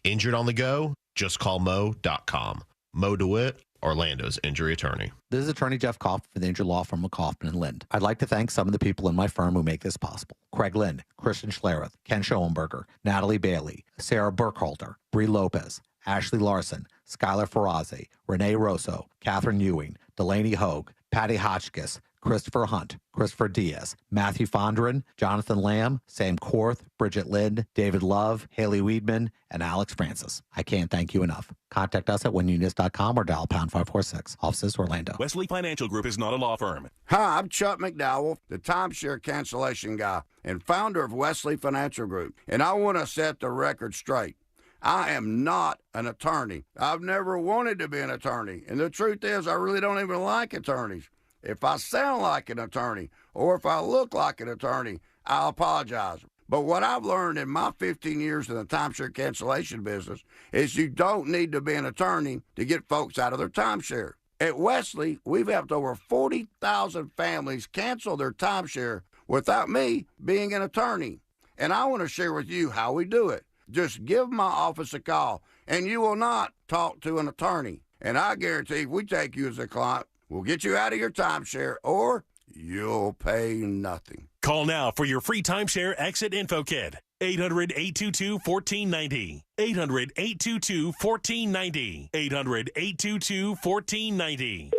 Injured on the go? Just call Mo.com. Mo DeWitt, Orlando's injury attorney. This is attorney Jeff Kaufman for the injured law firm of Kaufman & Lind. I'd like to thank some of the people in my firm who make this possible. Craig Lind, Christian Schlereth, Ken Schoenberger, Natalie Bailey, Sarah Burkhalter, Bree Lopez, Ashley Larson, Skylar Faraze, Renee Rosso, Catherine Ewing, Delaney Hogue, Patty Hotchkiss, Christopher Hunt, Christopher Diaz, Matthew Fondren, Jonathan Lamb, Sam Korth, Bridget Lind, David Love, Haley Weedman, and Alex Francis. I can't thank you enough. Contact us at winunious.com or dial pound 546. Offices, Orlando. Wesley Financial Group is not a law firm. Hi, I'm Chuck McDowell, the timeshare cancellation guy and founder of Wesley Financial Group, and I want to set the record straight. I am not an attorney. I've never wanted to be an attorney, and the truth is I really don't even like attorneys. If I sound like an attorney or if I look like an attorney, I'll apologize. But what I've learned in my 15 years in the timeshare cancellation business is you don't need to be an attorney to get folks out of their timeshare. At Wesley, we've helped over 40,000 families cancel their timeshare without me being an attorney. And I want to share with you how we do it. Just give my office a call, and you will not talk to an attorney. And I guarantee if we take you as a client, we'll get you out of your timeshare, or you'll pay nothing. Call now for your free timeshare exit info kit. 800-822-1490. 800-822-1490. 800-822-1490.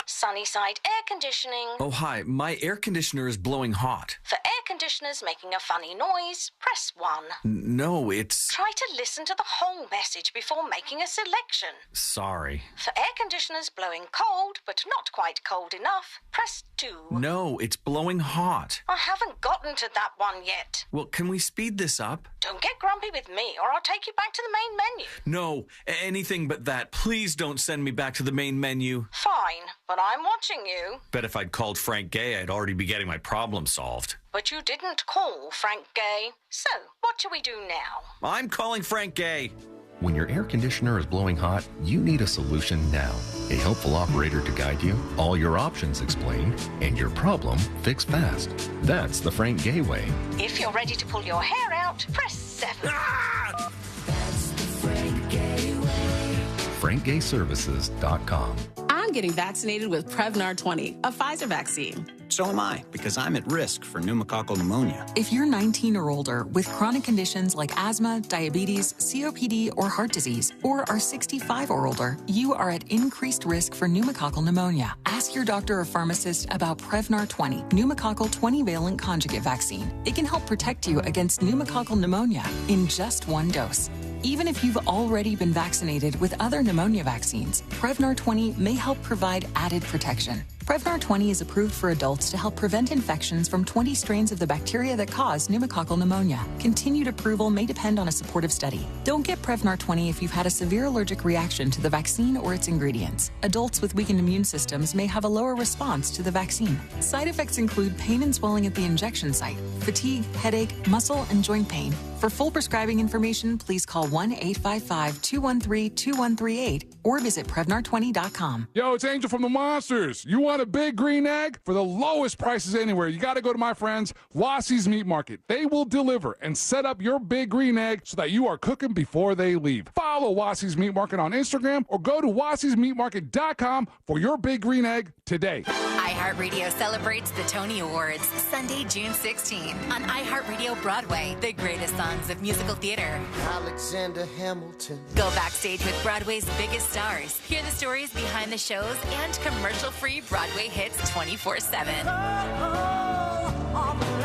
Sunnyside Air Conditioning. Oh, hi. My air conditioner is blowing hot. For air conditioners making a funny noise, press 1. No, it's... Try to listen to the whole message before making a selection. Sorry. For air conditioners blowing cold, but not quite cold enough, press 2. No, it's blowing hot. I haven't gotten to that one yet. Well, can we speed this up? Don't get grumpy with me, or I'll take you back to the main menu. No, anything but that. Please don't send me back to the main menu. Fine, but I'm watching you. Bet if I'd called Frank Gay, I'd already be getting my problem solved. But you didn't call Frank Gay. So, what do we do now? I'm calling Frank Gay. When your air conditioner is blowing hot, you need a solution now. A helpful operator to guide you, all your options explained, and your problem fixed fast. That's the Frank Gay way. If you're ready to pull your hair out, press 7. Ah! That's the Frank Gay way. FrankGayServices.com. I'm getting vaccinated with Prevnar 20, a Pfizer vaccine. So am I, because I'm at risk for pneumococcal pneumonia. If you're 19 or older with chronic conditions like asthma, diabetes, COPD, or heart disease, or are 65 or older, you are at increased risk for pneumococcal pneumonia. Ask your doctor or pharmacist about Prevnar 20, pneumococcal 20-valent conjugate vaccine. It can help protect you against pneumococcal pneumonia in just one dose. Even if you've already been vaccinated with other pneumonia vaccines, Prevnar 20 may help provide added protection. Prevnar 20 is approved for adults to help prevent infections from 20 strains of the bacteria that cause pneumococcal pneumonia. Continued approval may depend on a supportive study. Don't get Prevnar 20 if you've had a severe allergic reaction to the vaccine or its ingredients. Adults with weakened immune systems may have a lower response to the vaccine. Side effects include pain and swelling at the injection site, fatigue, headache, muscle, and joint pain. For full prescribing information, please call 1-855-213-2138 or visit Prevnar20.com. Yo, it's Angel from the Monsters. You want want a big green egg? For the lowest prices anywhere, you got to go to my friends, Wassie's Meat Market. They will deliver and set up your big green egg so that you are cooking before they leave. Follow Wassie's Meat Market on Instagram or go to wassiesmeatmarket.com for your big green egg today. iHeartRadio celebrates the Tony Awards Sunday, June 16 on iHeartRadio Broadway, the greatest songs of musical theater. Alexander Hamilton. Go backstage with Broadway's biggest stars. Hear the stories behind the shows and commercial-free Broadway hits 24/7.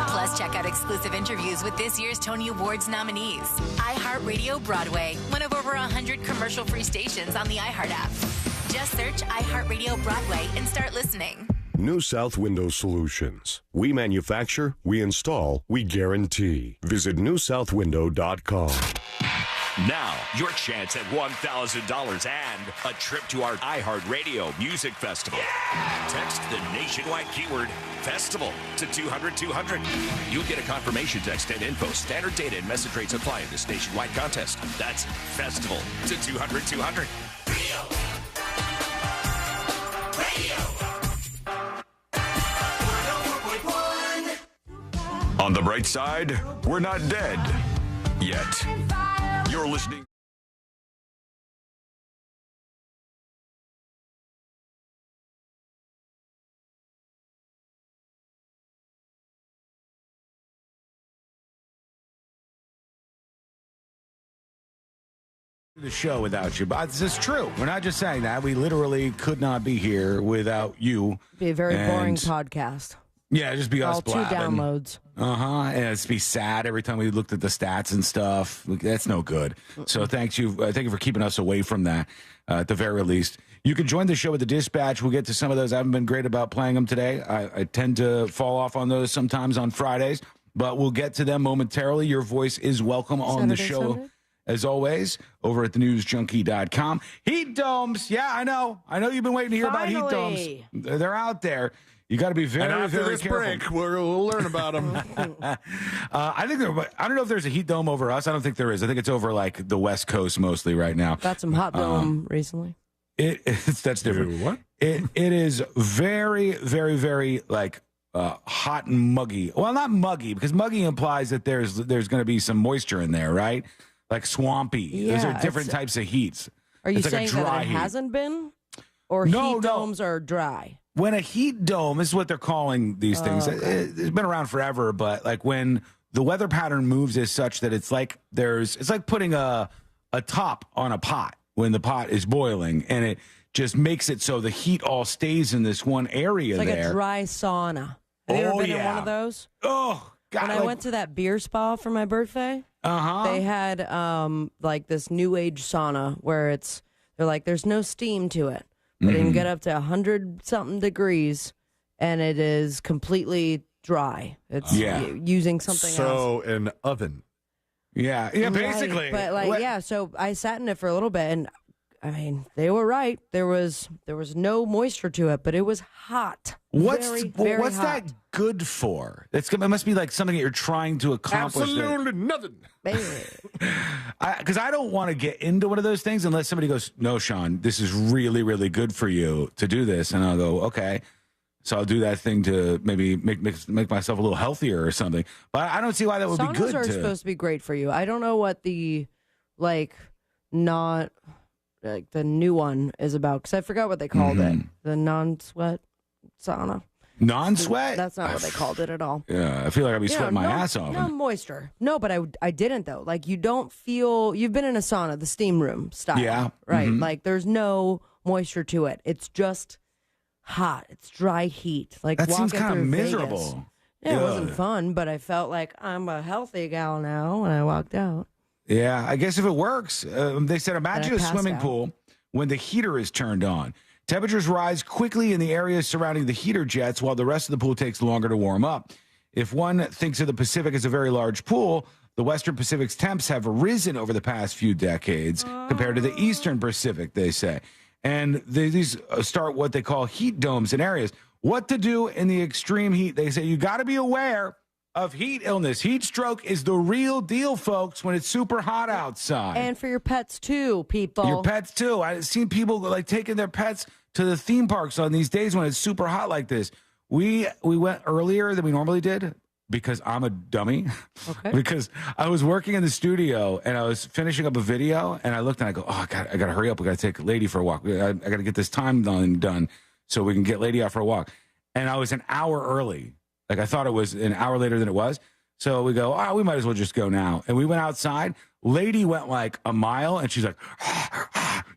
Plus, check out exclusive interviews with this year's Tony Awards nominees. iHeartRadio Broadway, one of over 100 commercial-free stations on the iHeart app. Just search iHeartRadio Broadway and start listening. New South Window Solutions. We manufacture, we install, we guarantee. Visit newsouthwindow.com. Now, your chance at $1,000 and a trip to our iHeartRadio Music Festival. Yeah! Text the nationwide keyword FESTIVAL to 200-200. You'll get a confirmation text and info. Standard data and message rates apply in this nationwide contest. That's FESTIVAL to 200-200. On the bright side, we're not dead yet. You're listening. The show without you, but this is true. We're not just saying that. We literally could not be here without you. Be a very boring podcast. Yeah, just be us blabbing. 2 downloads. And it'd be sad every time we looked at the stats and stuff. That's no good. So thank you for keeping us away from that, at the very least. You can join the show with the dispatch. We'll get to some of those. I haven't been great about playing them today. I tend to fall off on those sometimes on Fridays, but we'll get to them momentarily. Your voice is welcome on the show. Sunday? As always, over at thenewsjunkie.com. Heat domes. Yeah, I know. You've been waiting to hear about heat domes. They're out there. You got to be very, and after very this careful. break, we'll learn about them. I don't know if there's a heat dome over us. I don't think there is. I think it's over like the West Coast mostly right now. Got some hot dome recently. That's different. What? It is very, very, very like hot and muggy. Well, not muggy because muggy implies that there's going to be some moisture in there, right? Like swampy. Yeah, those are different types of heats. Are you it's saying like a dry that it heat. hasn't been? Or heat domes are dry? When a heat dome, this is what they're calling these things. Okay. It's been around forever, but like when the weather pattern moves as such that it's like putting a top on a pot when the pot is boiling, and it just makes it so the heat all stays in this one area. It's like there. a dry sauna. Have you ever been in one of those? Oh, God. When I went to that beer spa for my birthday, they had like this new age sauna where they're like, there's no steam to it. But it can get up to 100-something degrees, and it is completely dry. It's using something else. So an oven. Yeah, basically. Right. But so I sat in it for a little bit, and I mean, they were right. There was no moisture to it, but it was hot. What's very hot. that good for? It must be like something that you're trying to accomplish. Absolutely nothing. Because I don't want to get into one of those things unless somebody goes, no, Sean, this is really, really good for you to do this. And I'll go, okay. So I'll do that thing to maybe make myself a little healthier or something. But I don't see why that would be good. Saunas are supposed to be great for you. I don't know what the, the new one is about, because I forgot what they called it. The non-sweat sauna. Non-sweat? That's not what they called it at all. Yeah, I feel like I'd be sweating my ass off. No moisture. No, but I didn't, though. Like, you don't feel... You've been in a sauna, the steam room style. Yeah. Right? Like, there's no moisture to it. It's just hot. It's dry heat. Like, that seems kind of miserable. Vegas. Yeah, it wasn't fun, but I felt like I'm a healthy gal now when I walked out. Yeah, I guess if it works. They said, imagine a swimming pool when the heater is turned on. Temperatures rise quickly in the areas surrounding the heater jets while the rest of the pool takes longer to warm up. If one thinks of the Pacific as a very large pool, the Western Pacific's temps have risen over the past few decades compared to the Eastern Pacific, they say. And these start what they call heat domes in areas. What to do in the extreme heat? They say you got to be aware of heat illness. Heat stroke is the real deal, folks, when it's super hot outside. And for your pets, too, people. Your pets, too. I've seen people like taking their pets to the theme parks on these days when it's super hot like this. We went earlier than we normally did because I'm a dummy. Okay. Because I was working in the studio and I was finishing up a video and I looked and I go, oh, I got to hurry up. We got to take Lady for a walk. I got to get this time done so we can get Lady out for a walk. And I was an hour early. Like I thought it was an hour later than it was. So we go, we might as well just go now. And we went outside. Lady went like a mile and she's like,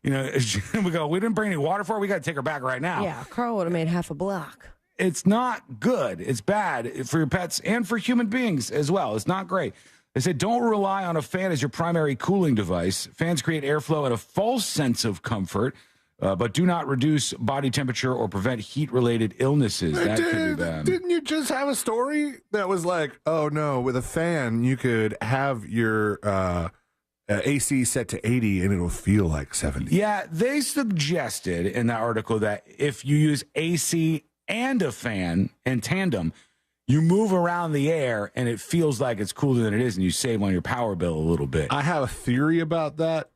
we go, we didn't bring any water for her. We got to take her back right now. Yeah, Carl would have made half a block. It's not good. It's bad for your pets and for human beings as well. It's not great. They said don't rely on a fan as your primary cooling device. Fans create airflow and a false sense of comfort, but do not reduce body temperature or prevent heat-related illnesses. That could be bad. Didn't you just have a story that was like, oh, no, with a fan, you could have your AC set to 80 and it'll feel like 70. Yeah, they suggested in that article that if you use AC and a fan in tandem, you move around the air and it feels like it's cooler than it is and you save on your power bill a little bit. I have a theory about that,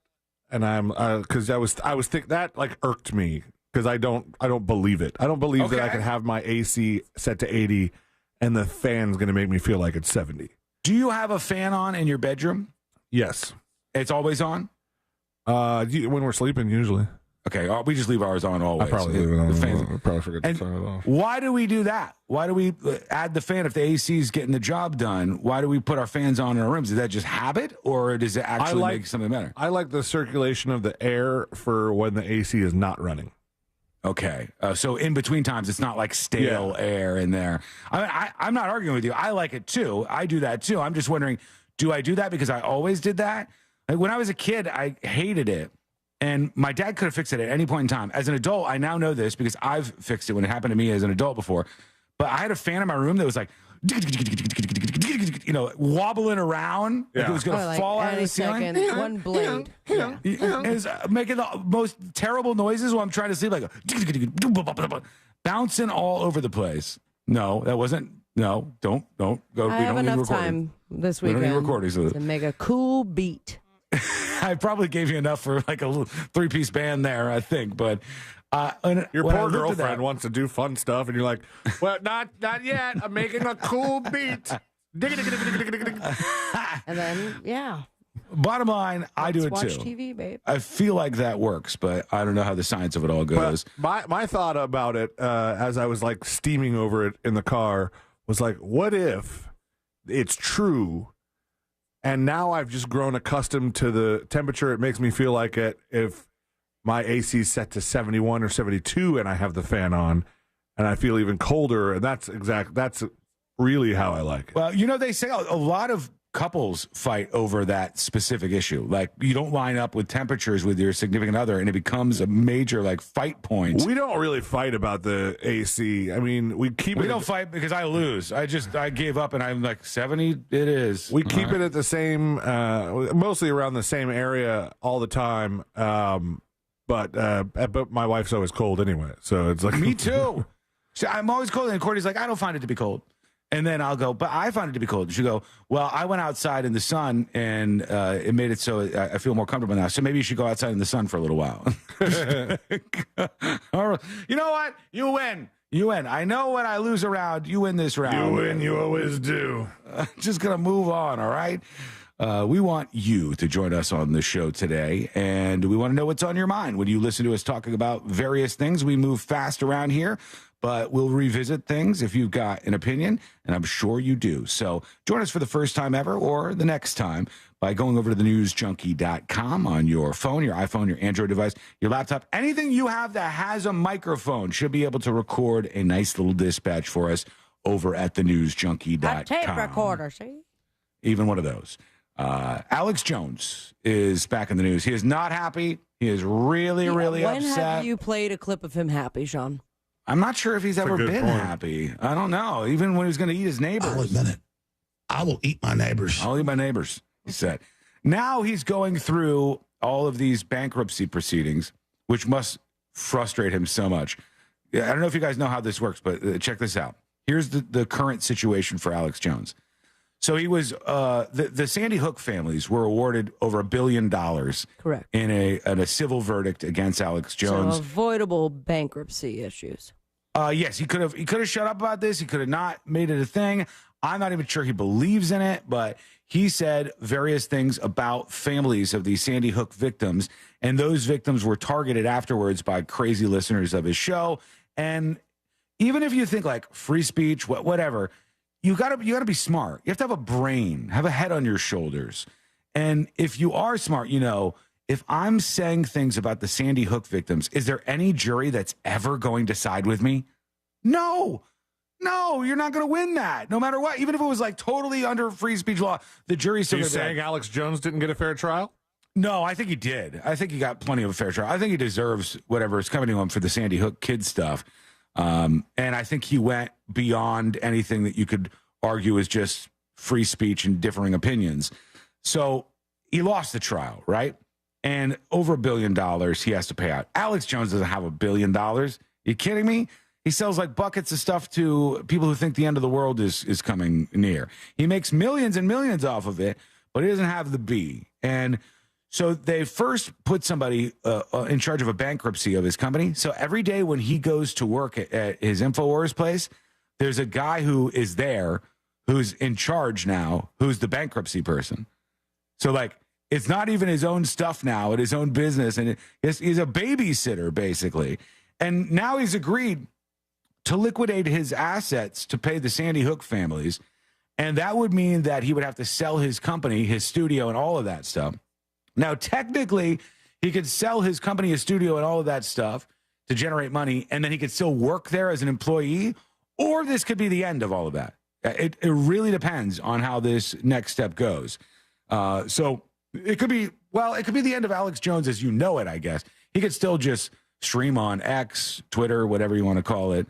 and I'm because I was thinking that like irked me because I don't believe it. I don't believe that I can have my AC set to 80 and the fan's going to make me feel like it's 70. Do you have a fan on in your bedroom? Yes. It's always on? When we're sleeping, usually. Okay, we just leave ours on always. I probably leave it on. I probably forget to And turn it off. why do we do that? Why do we add the fan if the AC is getting the job done? Why do we put our fans on in our rooms? Is that just habit, or does it actually make something better? I like the circulation of the air for when the AC is not running. Okay, so in between times, it's not like stale air in there. I'm not arguing with you. I like it too. I do that too. I'm just wondering, do I do that because I always did that? Like when I was a kid, I hated it. And my dad could have fixed it at any point in time. As an adult, I now know this because I've fixed it when it happened to me as an adult before. But I had a fan in my room that was like, wobbling around. Like it was going to fall out of the ceiling. One blade. It was making the most terrible noises while I'm trying to sleep, like bouncing all over the place. No, that wasn't. No, don't go. I have enough time this weekend we don't need recordings of it. to make a cool beat. I probably gave you enough for like a little 3-piece band there, I think. But your poor girlfriend wants to do fun stuff, and you're like, "Well, not yet. I'm making a cool beat." And then, Bottom line, I do it watch too. TV, babe. I feel like that works, but I don't know how the science of it all goes. But my thought about it, as I was like steaming over it in the car, was like, what if it's true? And now I've just grown accustomed to the temperature. It makes me feel like it if my AC is set to 71 or 72 and I have the fan on and I feel even colder. And that's really how I like it. Well, they say a lot of couples fight over that specific issue. Like you don't line up with temperatures with your significant other and it becomes a major like fight point. We don't really fight about the AC. I mean, we don't fight because I lose. I gave up and I'm like 70 it is. We keep it at the same mostly around the same area all the time. But my wife's always cold anyway. So it's like me too. I'm always cold and Courtney's like I don't find it to be cold. And then I'll go, but I found it to be cold. She'll go, well, I went outside in the sun, and it made it so I feel more comfortable now. So maybe you should go outside in the sun for a little while. You know what? You win. You win. I know when I lose a round, you win this round. You win. You always do. Just going to move on, all right? We want you to join us on the show today, and we want to know what's on your mind when you listen to us talking about various things. We move fast around here, but we'll revisit things if you've got an opinion, and I'm sure you do. So join us for the first time ever or the next time by going over to thenewsjunkie.com on your phone, your iPhone, your Android device, your laptop. Anything you have that has a microphone should be able to record a nice little dispatch for us over at thenewsjunkie.com. A tape recorder, see? Even one of those. Alex Jones is back in the news. He is not happy. He is really upset. When have you played a clip of him happy, Sean? I'm not sure if he's ever been happy. I don't know. Even when he was going to eat his neighbors. I'll admit it. I will eat my neighbors. I'll eat my neighbors, he said. Now he's going through all of these bankruptcy proceedings, which must frustrate him so much. I don't know if you guys know how this works, but check this out. Here's the current situation for Alex Jones. So he was the Sandy Hook families were awarded over $1 billion, correct, in a civil verdict against Alex Jones. So avoidable bankruptcy issues. Yes, he could have shut up about this. He could have not made it a thing. I'm not even sure he believes in it, but he said various things about families of these Sandy Hook victims, and those victims were targeted afterwards by crazy listeners of his show. And even if you think like free speech, whatever, you gotta be smart. You have to have a brain, have a head on your shoulders. And if you are smart, if I'm saying things about the Sandy Hook victims, is there any jury that's ever going to side with me? No, you're not going to win that, no matter what. Even if it was like totally under free speech law, the jury's still. Are you saying Alex Jones didn't get a fair trial? No, I think he did. I think he got plenty of a fair trial. I think he deserves whatever is coming to him for the Sandy Hook kid stuff. And I think he went beyond anything that you could argue is just free speech and differing opinions. So he lost the trial, right? And over $1 billion he has to pay out. Alex Jones doesn't have $1 billion. You kidding me? He sells like buckets of stuff to people who think the end of the world is coming near. He makes millions and millions off of it, but he doesn't have the B. And so they first put somebody in charge of a bankruptcy of his company. So every day when he goes to work at his InfoWars place, there's a guy who is there who's in charge now, who's the bankruptcy person. So like, it's not even his own stuff now at his own business. And he's a babysitter, basically. And now he's agreed to liquidate his assets to pay the Sandy Hook families. And that would mean that he would have to sell his company, his studio, and all of that stuff. Now, technically, he could sell his company, his studio, and all of that stuff to generate money, and then he could still work there as an employee, or this could be the end of all of that. It really depends on how this next step goes. So it could be the end of Alex Jones as you know it, I guess. He could still just stream on X, Twitter, whatever you want to call it,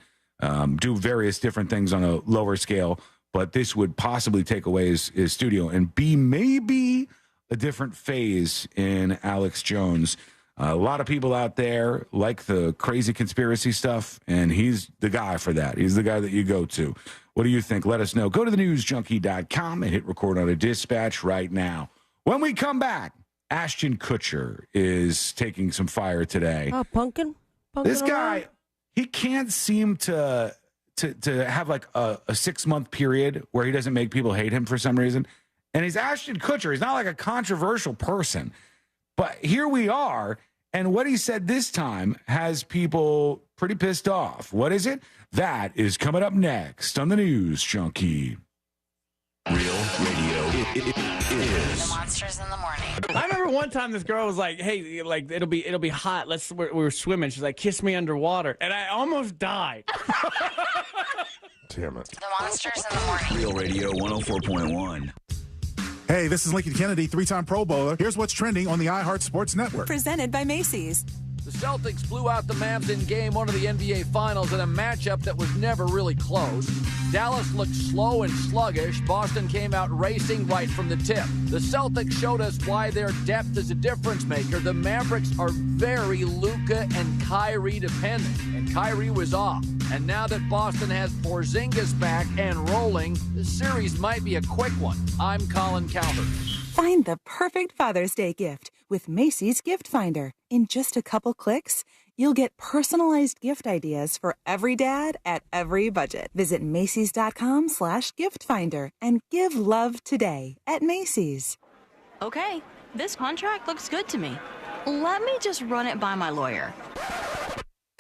do various different things on a lower scale, but this would possibly take away his studio and be maybe a different phase in Alex Jones. A lot of people out there like the crazy conspiracy stuff, and he's the guy for that. He's the guy that you go to. What do you think? Let us know. Go to thenewsjunkie.com and hit record on a dispatch right now. When we come back, Ashton Kutcher is taking some fire today. Oh, pumpkin this guy, around? He can't seem to have like a 6-month period where he doesn't make people hate him for some reason. And he's Ashton Kutcher. He's not like a controversial person. But here we are, and what he said this time has people pretty pissed off. What is it? That is coming up next on the News Junkie. Real radio is Monsters in the Morning. I remember one time this girl was like, "Hey, like it'll be hot. We were swimming. She's like, kiss me underwater," and I almost died. Damn it! The Monsters in the Morning. Real Radio 104.1. Hey, this is Lincoln Kennedy, 3-time Pro Bowler. Here's what's trending on the iHeart Sports Network. Presented by Macy's. The Celtics blew out the Mavs in Game 1 of the NBA Finals in a matchup that was never really close. Dallas looked slow and sluggish. Boston came out racing right from the tip. The Celtics showed us why their depth is a difference maker. The Mavericks are very Luka and Kyrie dependent, and Kyrie was off. And now that Boston has Porzingis back and rolling, the series might be a quick one. I'm Colin Cowherd. Find the perfect Father's Day gift with Macy's Gift Finder. In just a couple clicks, you'll get personalized gift ideas for every dad at every budget. Visit Macy's.com/gift finder and give love today at Macy's. Okay, this contract looks good to me. Let me just run it by my lawyer.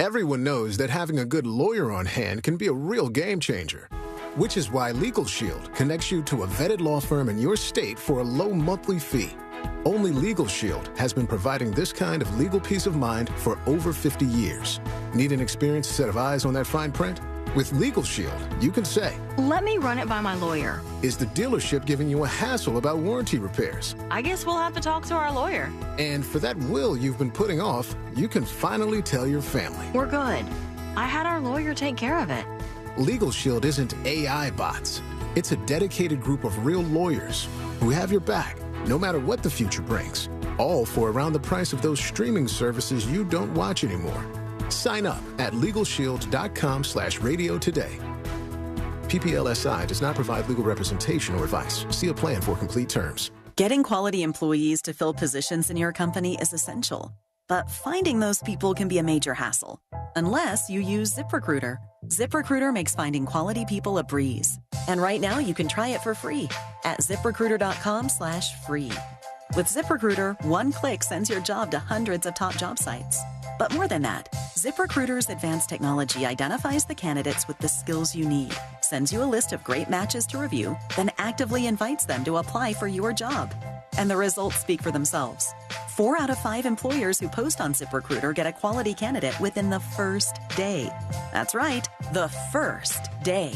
Everyone knows that having a good lawyer on hand can be a real game changer. Which is why Legal Shield connects you to a vetted law firm in your state for a low monthly fee. Only Legal Shield has been providing this kind of legal peace of mind for over 50 years. Need an experienced set of eyes on that fine print? With Legal Shield, you can say, let me run it by my lawyer. Is the dealership giving you a hassle about warranty repairs? I guess we'll have to talk to our lawyer. And for that will you've been putting off, you can finally tell your family. We're good. I had our lawyer take care of it. Legal Shield isn't AI bots. It's a dedicated group of real lawyers who have your back, no matter what the future brings. All for around the price of those streaming services you don't watch anymore. Sign up at LegalShield.com/radio today. PPLSI does not provide legal representation or advice. See a plan for complete terms. Getting quality employees to fill positions in your company is essential, but finding those people can be a major hassle, unless you use ZipRecruiter. ZipRecruiter makes finding quality people a breeze. And right now you can try it for free at ZipRecruiter.com/free. With ZipRecruiter, one click sends your job to hundreds of top job sites. But more than that, ZipRecruiter's advanced technology identifies the candidates with the skills you need, sends you a list of great matches to review, then actively invites them to apply for your job. And the results speak for themselves. 4 out of 5 employers who post on ZipRecruiter get a quality candidate within the first day. That's right, the first day.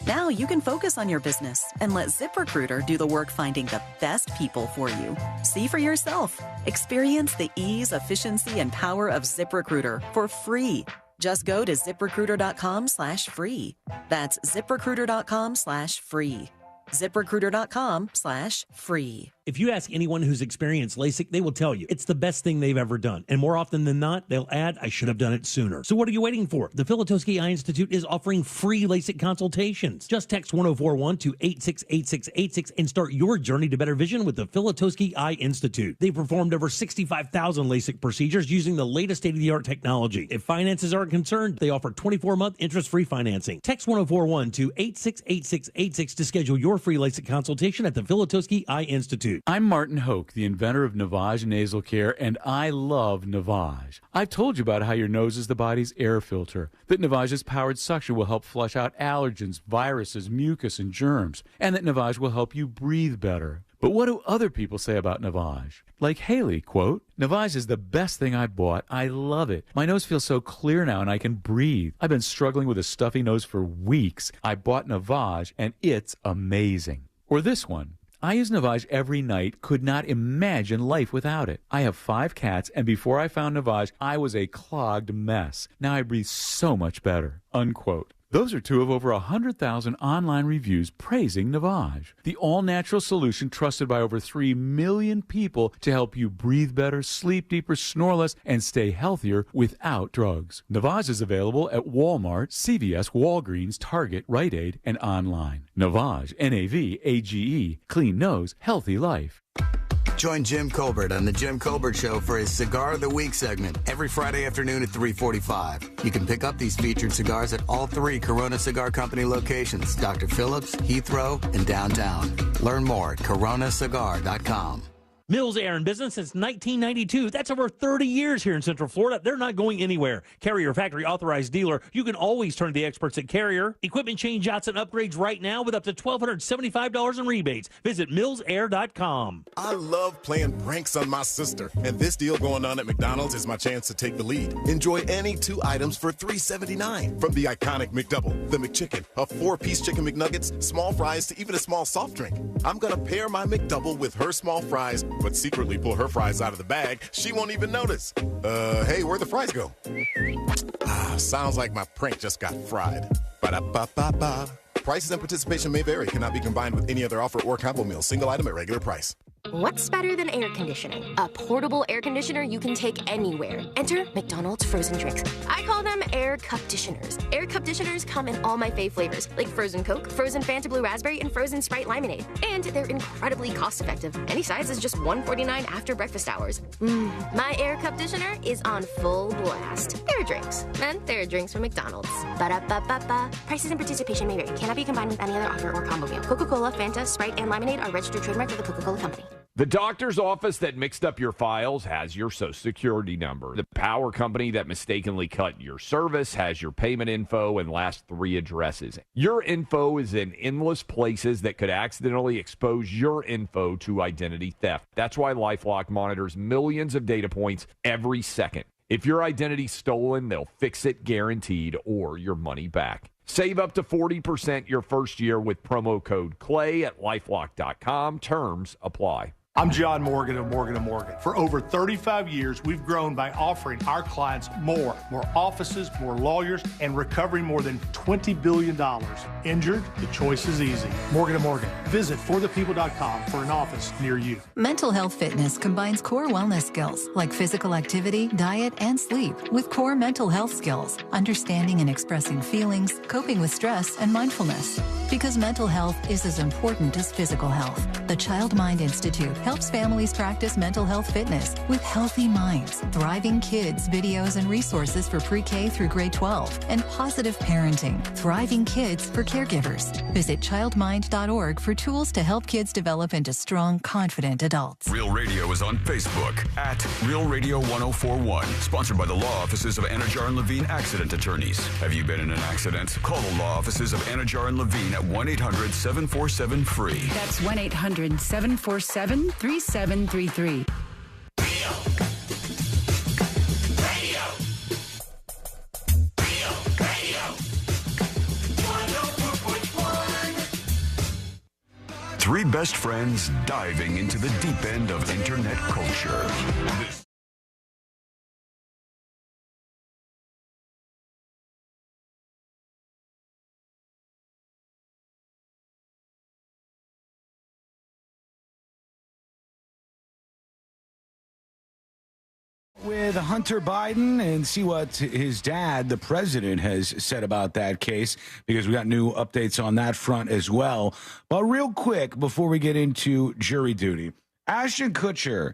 Now you can focus on your business and let ZipRecruiter do the work finding the best people for you. See for yourself. Experience the ease, efficiency, and power of ZipRecruiter for free. Just go to ZipRecruiter.com/free. That's ZipRecruiter.com/free. ZipRecruiter.com/free. If you ask anyone who's experienced LASIK, they will tell you it's the best thing they've ever done. And more often than not, they'll add, I should have done it sooner. So what are you waiting for? The Filatowski Eye Institute is offering free LASIK consultations. Just text 1041 to 868686 and start your journey to better vision with the Filatowski Eye Institute. They've performed over 65,000 LASIK procedures using the latest state-of-the-art technology. If finances aren't concerned, they offer 24-month interest-free financing. Text 1041 to 868686 to schedule your free LASIK consultation at the Filatowski Eye Institute. I'm Martin Hoke, the inventor of Navage Nasal Care, and I love Navage. I've told you about how your nose is the body's air filter, that Navage's powered suction will help flush out allergens, viruses, mucus, and germs, and that Navage will help you breathe better. But what do other people say about Navage? Like Haley, quote, Navage is the best thing I bought. I love it. My nose feels so clear now and I can breathe. I've been struggling with a stuffy nose for weeks. I bought Navage and it's amazing. Or this one. I use Navage every night, could not imagine life without it. I have 5 cats, and before I found Navage, I was a clogged mess. Now I breathe so much better, unquote. Those are 2 of over 100,000 online reviews praising Navage, the all-natural solution trusted by over 3 million people to help you breathe better, sleep deeper, snore less, and stay healthier without drugs. Navage is available at Walmart, CVS, Walgreens, Target, Rite Aid, and online. Navage, N-A-V-A-G-E, clean nose, healthy life. Join Jim Colbert on The Jim Colbert Show for his Cigar of the Week segment every Friday afternoon at 3:45. You can pick up these featured cigars at all 3 Corona Cigar Company locations, Dr. Phillips, Heathrow, and downtown. Learn more at coronacigar.com. Mills Air in business since 1992. That's over 30 years here in Central Florida. They're not going anywhere. Carrier factory authorized dealer. You can always turn to the experts at Carrier. Equipment change-outs and upgrades right now with up to $1,275 in rebates. Visit millsair.com. I love playing pranks on my sister, and this deal going on at McDonald's is my chance to take the lead. Enjoy any 2 items for $3.79. From the iconic McDouble, the McChicken, a 4-piece chicken McNuggets, small fries, to even a small soft drink. I'm gonna pair my McDouble with her small fries, but secretly pull her fries out of the bag. She won't even notice. Hey, where'd the fries go? Sounds like my prank just got fried. Ba-da-ba-ba-ba. Prices and participation may vary. Cannot be combined with any other offer or combo meal. Single item at regular price. What's better than air conditioning? A portable air conditioner you can take anywhere. Enter McDonald's frozen drinks. I call them air cup-ditioners. Air cup-ditioners come in all my fave flavors, like frozen Coke, frozen Fanta Blue Raspberry, and frozen Sprite Lemonade. And they're incredibly cost-effective. Any size is just $1.49 after breakfast hours. My air cup-ditioner is on full blast. There are drinks. And there are drinks from McDonald's. Ba-da-ba-ba-ba. Prices and participation may vary. Cannot be combined with any other offer or combo meal. Coca-Cola, Fanta, Sprite, and Lemonade are registered trademarks of the Coca-Cola Company. The doctor's office that mixed up your files has your Social Security number. The power company that mistakenly cut your service has your payment info and last 3 addresses. Your info is in endless places that could accidentally expose your info to identity theft. That's why LifeLock monitors millions of data points every second. If your identity's stolen, they'll fix it guaranteed or your money back. Save up to 40% your first year with promo code CLAY at LifeLock.com. Terms apply. I'm John Morgan of Morgan & Morgan. For over 35 years, we've grown by offering our clients more offices, more lawyers, and recovering more than $20 billion. Injured? The choice is easy. Morgan & Morgan. Visit forthepeople.com for an office near you. Mental Health Fitness combines core wellness skills like physical activity, diet, and sleep with core mental health skills, understanding and expressing feelings, coping with stress, and mindfulness. because mental health is as important as physical health. The Child Mind Institute helps families practice mental health fitness with Healthy Minds, Thriving Kids videos and resources for pre-K through grade 12, and Positive Parenting, Thriving Kids for caregivers. Visit childmind.org for tools to help kids develop into strong, confident adults. Real Radio is on Facebook at Real Radio 1041. Sponsored by the law offices of Anajar and Levine Accident Attorneys. Have you been in an accident? Call the law offices of Anajar and Levine at 1-800-747-FREE. That's 1-800-747-3733. Three best friends diving into the deep end of internet culture. With Hunter Biden and see what his dad, the president, has said about that case, because we got new updates on that front as well. But real quick, before we get into jury duty, Ashton Kutcher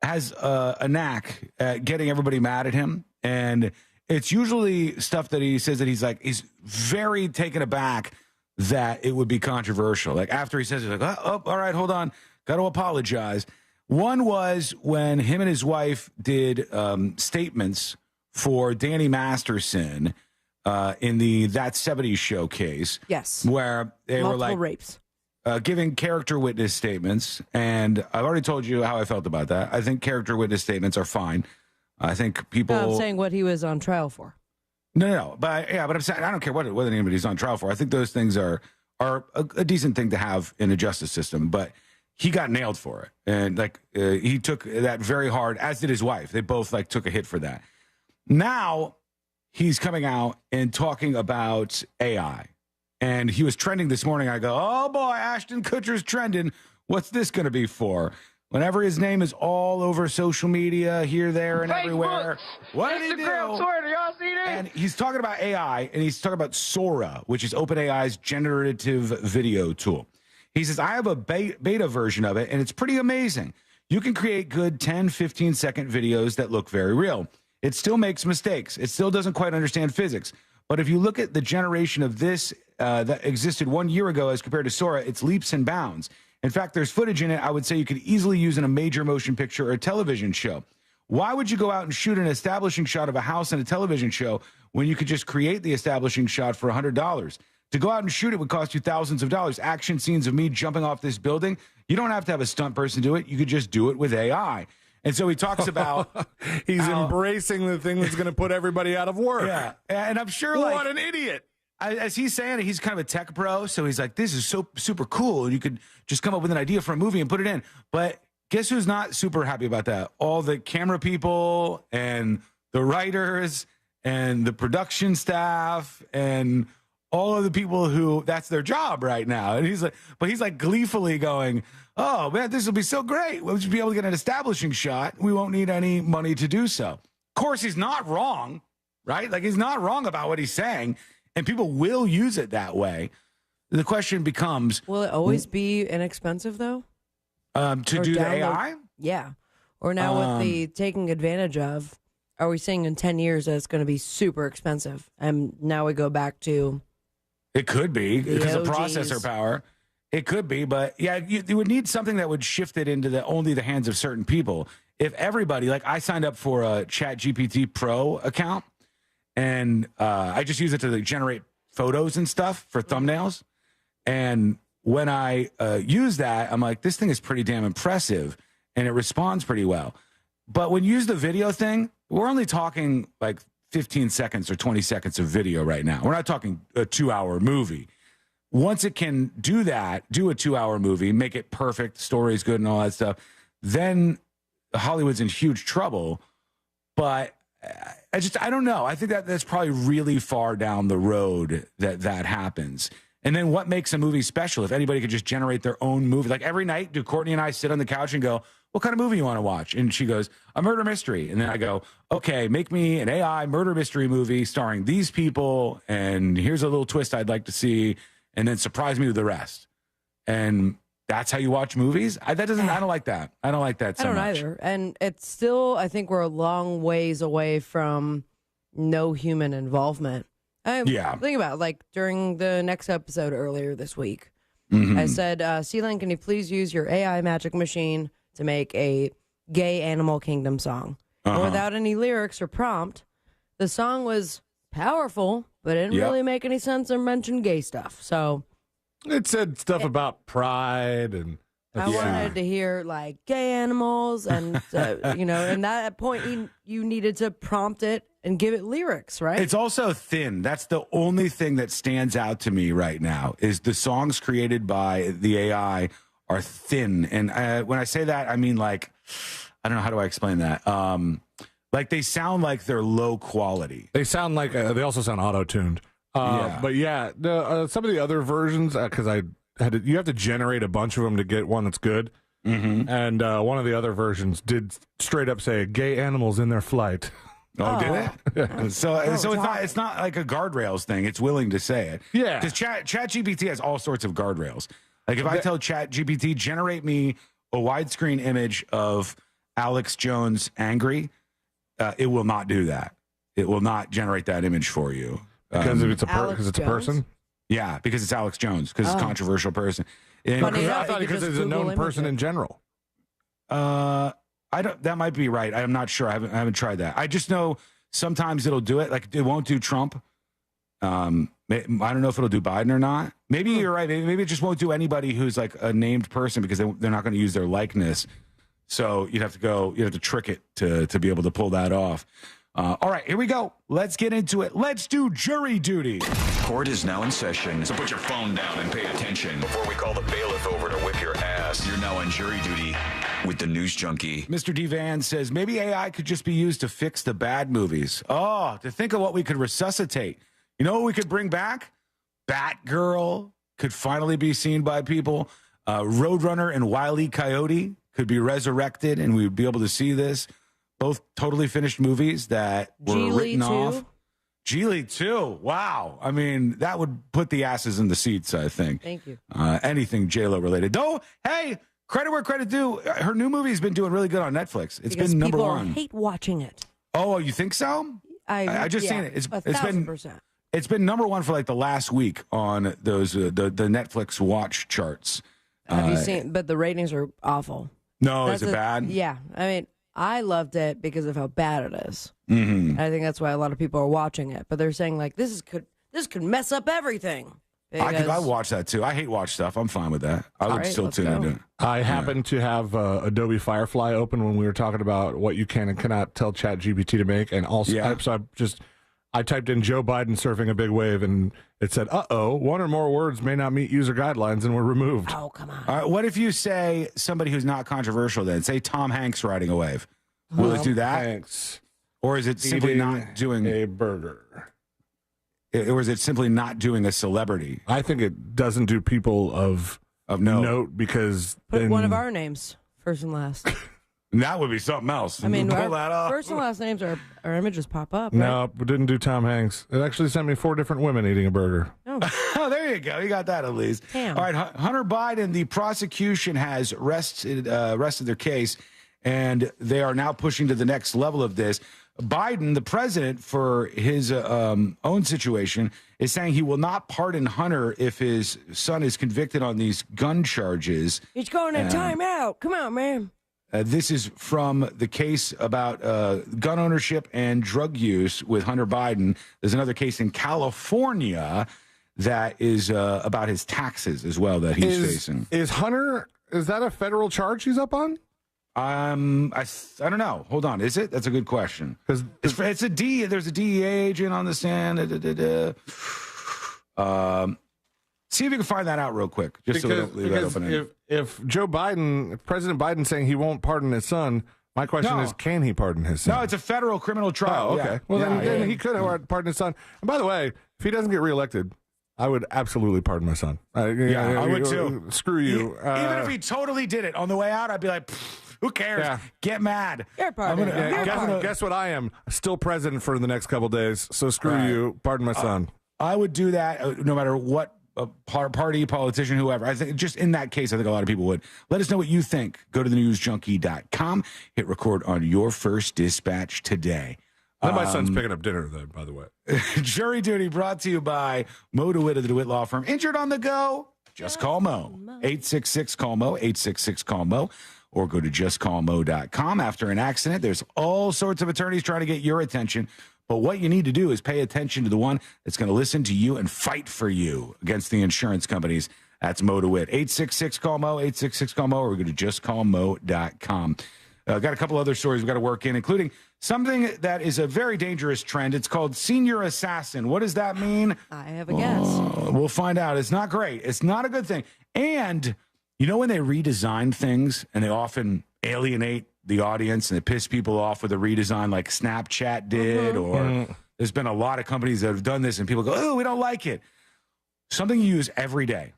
has a knack at getting everybody mad at him. And it's usually stuff that he says that he's very taken aback that it would be controversial. Like after he says it, like, oh, all right, hold on, got to apologize. One was when him and his wife did statements for Danny Masterson in the That 70s Show case. Yes. Where they Multiple were like rapes. Giving character witness statements. And I've already told you how I felt about that. I think character witness statements are fine. I think people. No, I'm saying what he was on trial for. No. But I'm saying I don't care what anybody's on trial for. I think those things are a decent thing to have in a justice system. But he got nailed for it. And he took that very hard, as did his wife. They both took a hit for that. Now he's coming out and talking about AI. And he was trending this morning. I go, oh boy, Ashton Kutcher's trending. What's this going to be for? Whenever his name is all over social media, here, there, and everywhere. What did he do? Twitter, y'all see this? And he's talking about AI, and he's talking about Sora, which is OpenAI's generative video tool. He says, I have a beta version of it, and it's pretty amazing. You can create good 10, 15-second videos that look very real. It still makes mistakes. It still doesn't quite understand physics. But if you look at the generation of this that existed 1 year ago as compared to Sora, it's leaps and bounds. In fact, there's footage in it I would say you could easily use in a major motion picture or a television show. Why would you go out and shoot an establishing shot of a house in a television show when you could just create the establishing shot for $100? To go out and shoot it would cost you thousands of dollars. Action scenes of me jumping off this building, you don't have to have a stunt person do it. You could just do it with AI. And so he talks about he's embracing the thing that's going to put everybody out of work. Yeah, and I'm sure what an idiot. As he's saying, he's kind of a tech bro, so he's like, this is so super cool. You could just come up with an idea for a movie and put it in. But guess who's not super happy about that? All the camera people and the writers and the production staff and all of the people who that's their job right now. And he's like gleefully going, oh man, this will be so great. We'll just be able to get an establishing shot. We won't need any money to do so. Of course, he's not wrong, right? He's not wrong about what he's saying, and people will use it that way. The question becomes, will it always be inexpensive though? To do the AI? Yeah. Or now with the taking advantage of, are we saying in 10 years that it's going to be super expensive? And now we go back to... It could be because of OGs. processor power. It could be, but yeah, you would need something that would shift it into only the hands of certain people. If everybody, I signed up for a ChatGPT Pro account, and I just use it to generate photos and stuff for thumbnails. And when I use that, I'm like, this thing is pretty damn impressive, and it responds pretty well. But when you use the video thing, we're only talking 15 seconds or 20 seconds of video right now. We're not talking a 2-hour movie. Once it can do that, do a 2-hour movie, make it perfect, story's good and all that stuff, then Hollywood's in huge trouble. But I don't know. I think that's probably really far down the road that happens. And then what makes a movie special? If anybody could just generate their own movie. Every night, do Courtney and I sit on the couch and go, what kind of movie you want to watch? And she goes, a murder mystery. And then I go, okay, make me an AI murder mystery movie starring these people. And here's a little twist I'd like to see. and then surprise me with the rest. And that's how you watch movies? I don't like that. I don't like that so much. I don't either. And it's still, I think we're a long ways away from no human involvement. Think about it, like during the next episode earlier this week, I said, Sealand, can you please use your AI magic machine to make a gay Animal Kingdom song? Without any lyrics or prompt. The song was powerful, but it didn't really make any sense or mention gay stuff. So it said stuff about pride and I wanted to hear like gay animals and and that point you needed to prompt it and give it lyrics, right? It's also thin. That's the only thing that stands out to me right now is the songs created by the AI are thin. And when I say that, I mean like, I don't know, how do I explain that? Like they sound like they're low quality. They sound like, they also sound auto-tuned. But yeah, some of the other versions, because you have to generate a bunch of them to get one that's good. And one of the other versions did straight up say gay animals in their flight. Oh, did it? Yeah. So it's not like a guardrails thing. It's willing to say it. Yeah. Because ChatGPT has all sorts of guardrails. Like if I tell ChatGPT, generate me a widescreen image of Alex Jones angry, it will not do that. It will not generate that image for you. Because it's a person? Yeah, because it's Alex Jones, because it's a controversial person. And I thought because it's a known person in general. That might be right. I'm not sure. I haven't tried that. I just know sometimes it'll do it. Like it won't do Trump. I don't know if it'll do Biden or not. Maybe you're right. Maybe it just won't do anybody who's like a named person because they're not going to use their likeness. So you'd have to trick it to be able to pull that off. All right, here we go. Let's get into it. Let's do jury duty. Court is now in session, so put your phone down and pay attention. Before we call the bailiff over to whip your ass, you're now on jury duty with the news junkie. Mr. D. Van says, maybe AI could just be used to fix the bad movies. Oh, to think of what we could resuscitate. You know what we could bring back? Batgirl could finally be seen by people. Roadrunner and Wile E. Coyote could be resurrected, and we would be able to see this. Both totally finished movies that were written off. Geely 2. Wow. I mean, that would put the asses in the seats, I think. Thank you. Anything J-Lo related. Though, hey, credit where credit due. Her new movie has been doing really good on Netflix. It's been number one. People hate watching it. Oh, you think so? I just seen it. It's 1,000%. It's been number one for like the last week on those the Netflix watch charts. Have you seen? But the ratings are awful. No, is it bad? Yeah. I mean, I loved it because of how bad it is. I think that's why a lot of people are watching it. But they're saying like this could mess up everything. I watch that too. I hate watch stuff. I'm fine with that. I would still tune into it. I happened to have Adobe Firefly open when we were talking about what you can and cannot tell ChatGPT to make, and also I typed in Joe Biden surfing a big wave, and it said, one or more words may not meet user guidelines and were removed. Oh, come on. All right, what if you say somebody who's not controversial then? Say Tom Hanks riding a wave. Will it do that? Hanks. Or is it simply not doing a burger? Or is it simply not doing a celebrity? I think it doesn't do people of note because... Put one of our names, first and last. That would be something else. I mean, pull that off. First and last names our images pop up. No, it didn't do Tom Hanks. It actually sent me 4 different women eating a burger. Oh, there you go. You got that at least. Damn. All right, Hunter Biden, the prosecution has rested their case, and they are now pushing to the next level of this. Biden, the president, for his own situation, is saying he will not pardon Hunter if his son is convicted on these gun charges. He's going in timeout. Come on, man. This is from the case about gun ownership and drug use with Hunter Biden. There's another case in California that is about his taxes as well that he's facing. Is that a federal charge he's up on? I don't know. Hold on. Is it? That's a good question. Because it's a D. There's a DEA agent on the stand. See if you can find that out real quick, just so we don't leave that open. If President Biden saying he won't pardon his son, my question is, can he pardon his son? No, it's a federal criminal trial. Oh, okay. Yeah. Well, then he could have pardoned his son. And by the way, if he doesn't get reelected, I would absolutely pardon my son. I would too. Screw you. Even if he totally did it on the way out, I'd be like, who cares? Yeah. Get mad. You're pardoned. Guess what I am? Still president for the next couple days. So screw you. Pardon my son. I would do that no matter what party, politician, whoever. I think just in that case, I think a lot of people would. Let us know what you think. Go to thenewsjunkie.com. Hit record on your first dispatch today. My son's picking up dinner, then, by the way. Jury Duty brought to you by Mo DeWitt of the DeWitt Law Firm. Injured on the go? Just call Mo. 866-CALL-MO, 866-CALL-MO, or go to justcallmo.com. After an accident, there's all sorts of attorneys trying to get your attention. But what you need to do is pay attention to the one that's going to listen to you and fight for you against the insurance companies. That's Mo DeWitt. 866-CALL-MO, 866-CALL-MO, or go to justcallmo.com. Got a couple other stories we've got to work in, including something that is a very dangerous trend. It's called senior assassin. What does that mean? I have a guess. We'll find out. It's not great. It's not a good thing. And you know when they redesign things and they often alienate the audience and they piss people off with a redesign like Snapchat did, or there's been a lot of companies that have done this and people go, oh, we don't like it. Something you use every day,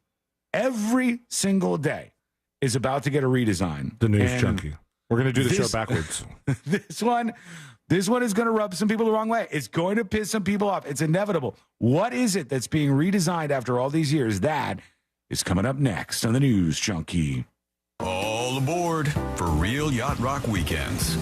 every single day is about to get a redesign. The News Junkie. We're going to do the show backwards. This one is going to rub some people the wrong way. It's going to piss some people off. It's inevitable. What is it that's being redesigned after all these years? That is coming up next on the News Junkie. All aboard for Real Yacht Rock Weekends.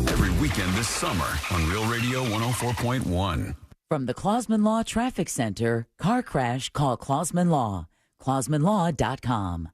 Every weekend this summer on Real Radio 104.1. From the Clausman Law Traffic Center, car crash, call Clausman Law. ClausmanLaw.com.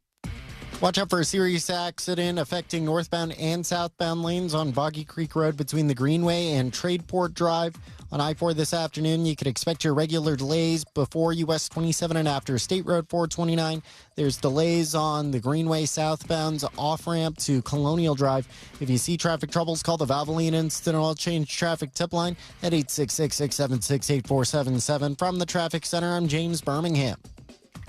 Watch out for a serious accident affecting northbound and southbound lanes on Boggy Creek Road between the Greenway and Tradeport Drive. On I-4 this afternoon, you could expect your regular delays before US 27 and after State Road 429. There's delays on the Greenway southbound off-ramp to Colonial Drive. If you see traffic troubles, call the Valvoline Instant Oil Change Traffic Tip Line at 866-676-8477. From the Traffic Center, I'm James Birmingham.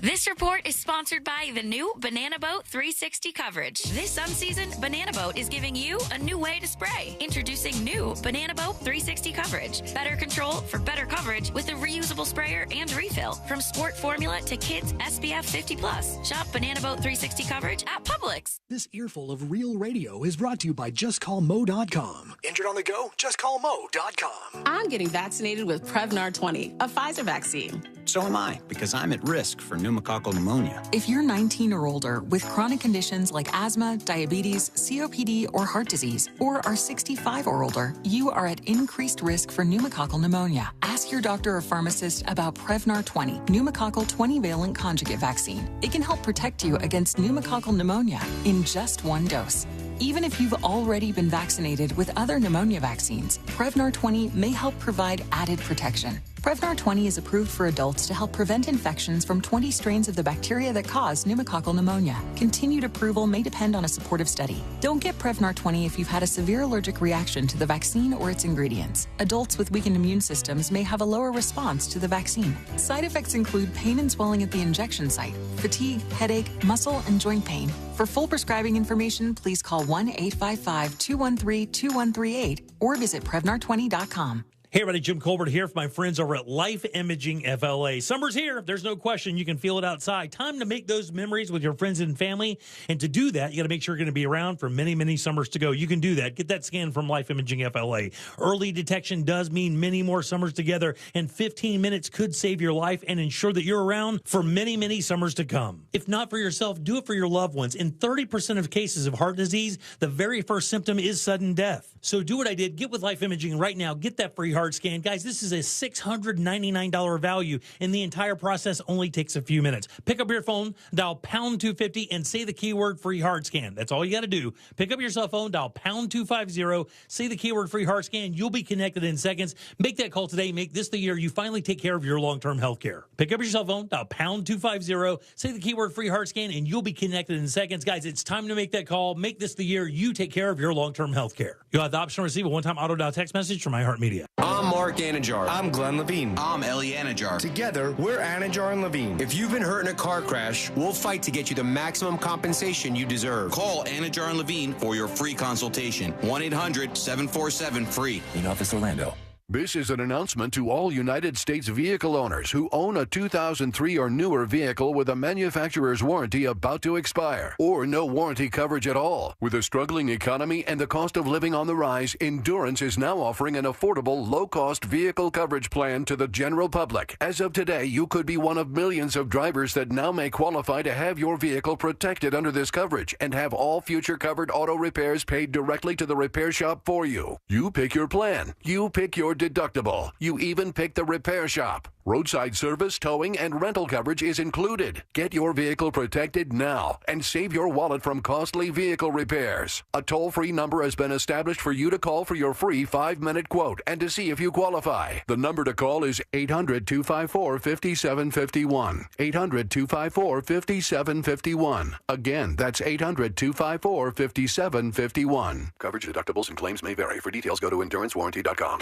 This report is sponsored by the new Banana Boat 360 coverage. This sun season, Banana Boat is giving you a new way to spray. Introducing new Banana Boat 360 coverage. Better control for better coverage with a reusable sprayer and refill. From sport formula to kids SPF 50+. Shop Banana Boat 360 coverage at Publix. This earful of Real Radio is brought to you by JustCallMo.com. Injured on the go? JustCallMo.com. I'm getting vaccinated with Prevnar 20, a Pfizer vaccine. So am I, because I'm at risk for pneumococcal pneumonia. If you're 19 or older with chronic conditions like asthma, diabetes, COPD, or heart disease, or are 65 or older, you are at increased risk for pneumococcal pneumonia. Ask your doctor or pharmacist about Prevnar 20, pneumococcal 20-valent conjugate vaccine. It can help protect you against pneumococcal pneumonia in just one dose. Even if you've already been vaccinated with other pneumonia vaccines, Prevnar 20 may help provide added protection. Prevnar 20 is approved for adults to help prevent infections from 20 strains of the bacteria that cause pneumococcal pneumonia. Continued approval may depend on a supportive study. Don't get Prevnar 20 if you've had a severe allergic reaction to the vaccine or its ingredients. Adults with weakened immune systems may have a lower response to the vaccine. Side effects include pain and swelling at the injection site, fatigue, headache, muscle, and joint pain. For full prescribing information, please call 1-855-213-2138 or visit Prevnar20.com. Hey everybody, Jim Colbert here for my friends over at Life Imaging FLA. Summer's here. There's no question. You can feel it outside. Time to make those memories with your friends and family. And to do that, you got to make sure you're going to be around for many, many summers to go. You can do that. Get that scan from Life Imaging FLA. Early detection does mean many more summers together, and 15 minutes could save your life and ensure that you're around for many, many summers to come. If not for yourself, do it for your loved ones. In 30% of cases of heart disease, the very first symptom is sudden death. So do what I did. Get with Life Imaging right now. Get that free heart scan. Guys, this is a $699 value, and the entire process only takes a few minutes. Pick up your phone, dial pound 250, and say the keyword free heart scan. That's all you got to do. Pick up your cell phone, dial pound 250, say the keyword free heart scan. You'll be connected in seconds. Make that call today. Make this the year you finally take care of your long-term health care. Pick up your cell phone, dial pound 250, say the keyword free heart scan, and you'll be connected in seconds. Guys, it's time to make that call. Make this the year you take care of your long-term health care. You'll have the option to receive a one-time auto-dial text message from iHeartMedia. I'm Mark Anajar. I'm Glenn Levine. I'm Ellie Anajar. Together, we're Anajar and Levine. If you've been hurt in a car crash, we'll fight to get you the maximum compensation you deserve. Call Anajar and Levine for your free consultation. 1-800-747-FREE. In Office Orlando. This is an announcement to all United States vehicle owners who own a 2003 or newer vehicle with a manufacturer's warranty about to expire or no warranty coverage at all. With a struggling economy and the cost of living on the rise, Endurance is now offering an affordable, low-cost vehicle coverage plan to the general public. As of today, you could be one of millions of drivers that now may qualify to have your vehicle protected under this coverage and have all future covered auto repairs paid directly to the repair shop for you. You pick your plan. You pick your deductible. You even pick the repair shop. Roadside service, towing, and rental coverage is included. Get your vehicle protected now and save your wallet from costly vehicle repairs. A toll-free number has been established for you to call for your free 5-minute quote and to see if you qualify. The number to call is 800-254-5751. 800-254-5751. Again, that's 800-254-5751. Coverage, deductibles, and claims may vary. For details, go to endurancewarranty.com.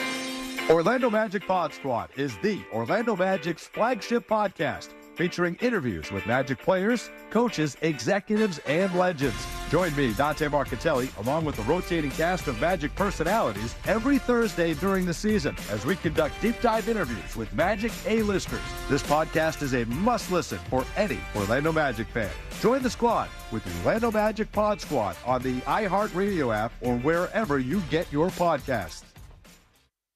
Orlando Magic Pod Squad is the Orlando Magic's flagship podcast, featuring interviews with Magic players, coaches, executives, and legends. Join me, Dante Marcatelli, along with the rotating cast of Magic personalities every Thursday during the season as we conduct deep dive interviews with Magic A-listers. This podcast is a must-listen for any Orlando Magic fan. Join the squad with the Orlando Magic Pod Squad on the iHeartRadio app or wherever you get your podcasts.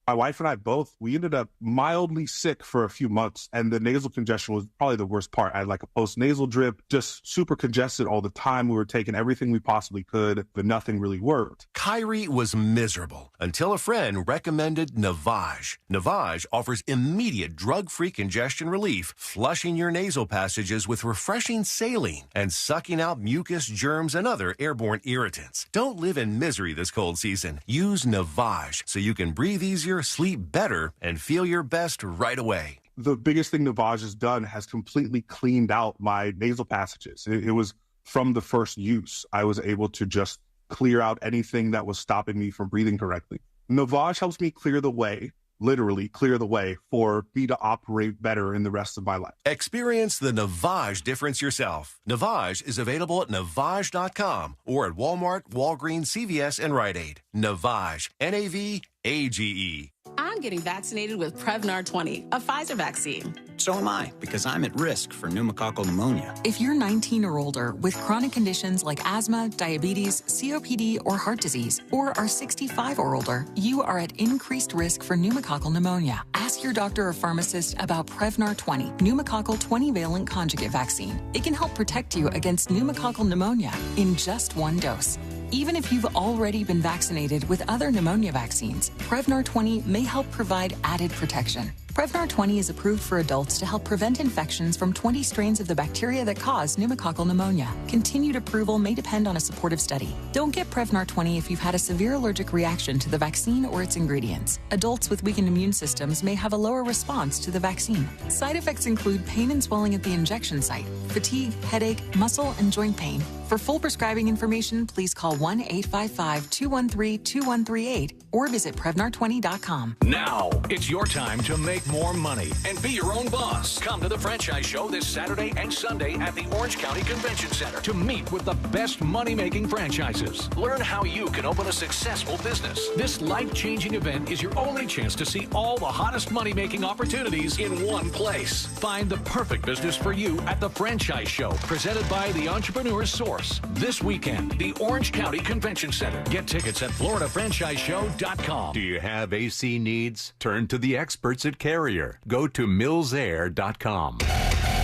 My wife and I both, we ended up mildly sick for a few months, and the nasal congestion was probably the worst part. I had like a post-nasal drip, just super congested all the time. We were taking everything we possibly could, but nothing really worked. Kyrie was miserable until a friend recommended Navage. Navage offers immediate drug-free congestion relief, flushing your nasal passages with refreshing saline and sucking out mucus, germs, and other airborne irritants. Don't live in misery this cold season. Use Navage so you can breathe easier, sleep better, and feel your best right away. The biggest thing Navage has done has completely cleaned out my nasal passages. It was from the first use. I was able to just clear out anything that was stopping me from breathing correctly. Navage helps me clear the way, literally clear the way for me to operate better in the rest of my life. Experience the Navage difference yourself. Navage is available at Navage.com or at Walmart, Walgreens, CVS, and Rite Aid. Navage, N-A-V-A-G-E. I'm getting vaccinated with Prevnar 20, a Pfizer vaccine. So am I, because I'm at risk for pneumococcal pneumonia. If you're 19 or older with chronic conditions like asthma, diabetes, COPD, or heart disease, or are 65 or older, you are at increased risk for pneumococcal pneumonia. Ask your doctor or pharmacist about Prevnar 20, pneumococcal 20-valent conjugate vaccine. It can help protect you against pneumococcal pneumonia in just one dose. Even if you've already been vaccinated with other pneumonia vaccines, Prevnar 20 may help provide added protection. Prevnar 20 is approved for adults to help prevent infections from 20 strains of the bacteria that cause pneumococcal pneumonia. Continued approval may depend on a supportive study. Don't get Prevnar 20 if you've had a severe allergic reaction to the vaccine or its ingredients. Adults with weakened immune systems may have a lower response to the vaccine. Side effects include pain and swelling at the injection site, fatigue, headache, muscle, and joint pain. For full prescribing information, please call 1-855-213-2138 or visit Prevnar20.com. Now, it's your time to make more money and be your own boss. Come to the Franchise Show this Saturday and Sunday at the Orange County Convention Center to meet with the best money-making franchises. Learn how you can open a successful business. This life-changing event is your only chance to see all the hottest money-making opportunities in one place. Find the perfect business for you at the Franchise Show, presented by the Entrepreneur's Source. This weekend, the Orange County Convention Center. Get tickets at FloridaFranchiseShow.com. Do you have AC needs? Turn to the experts at Carrier. Go to millsair.com.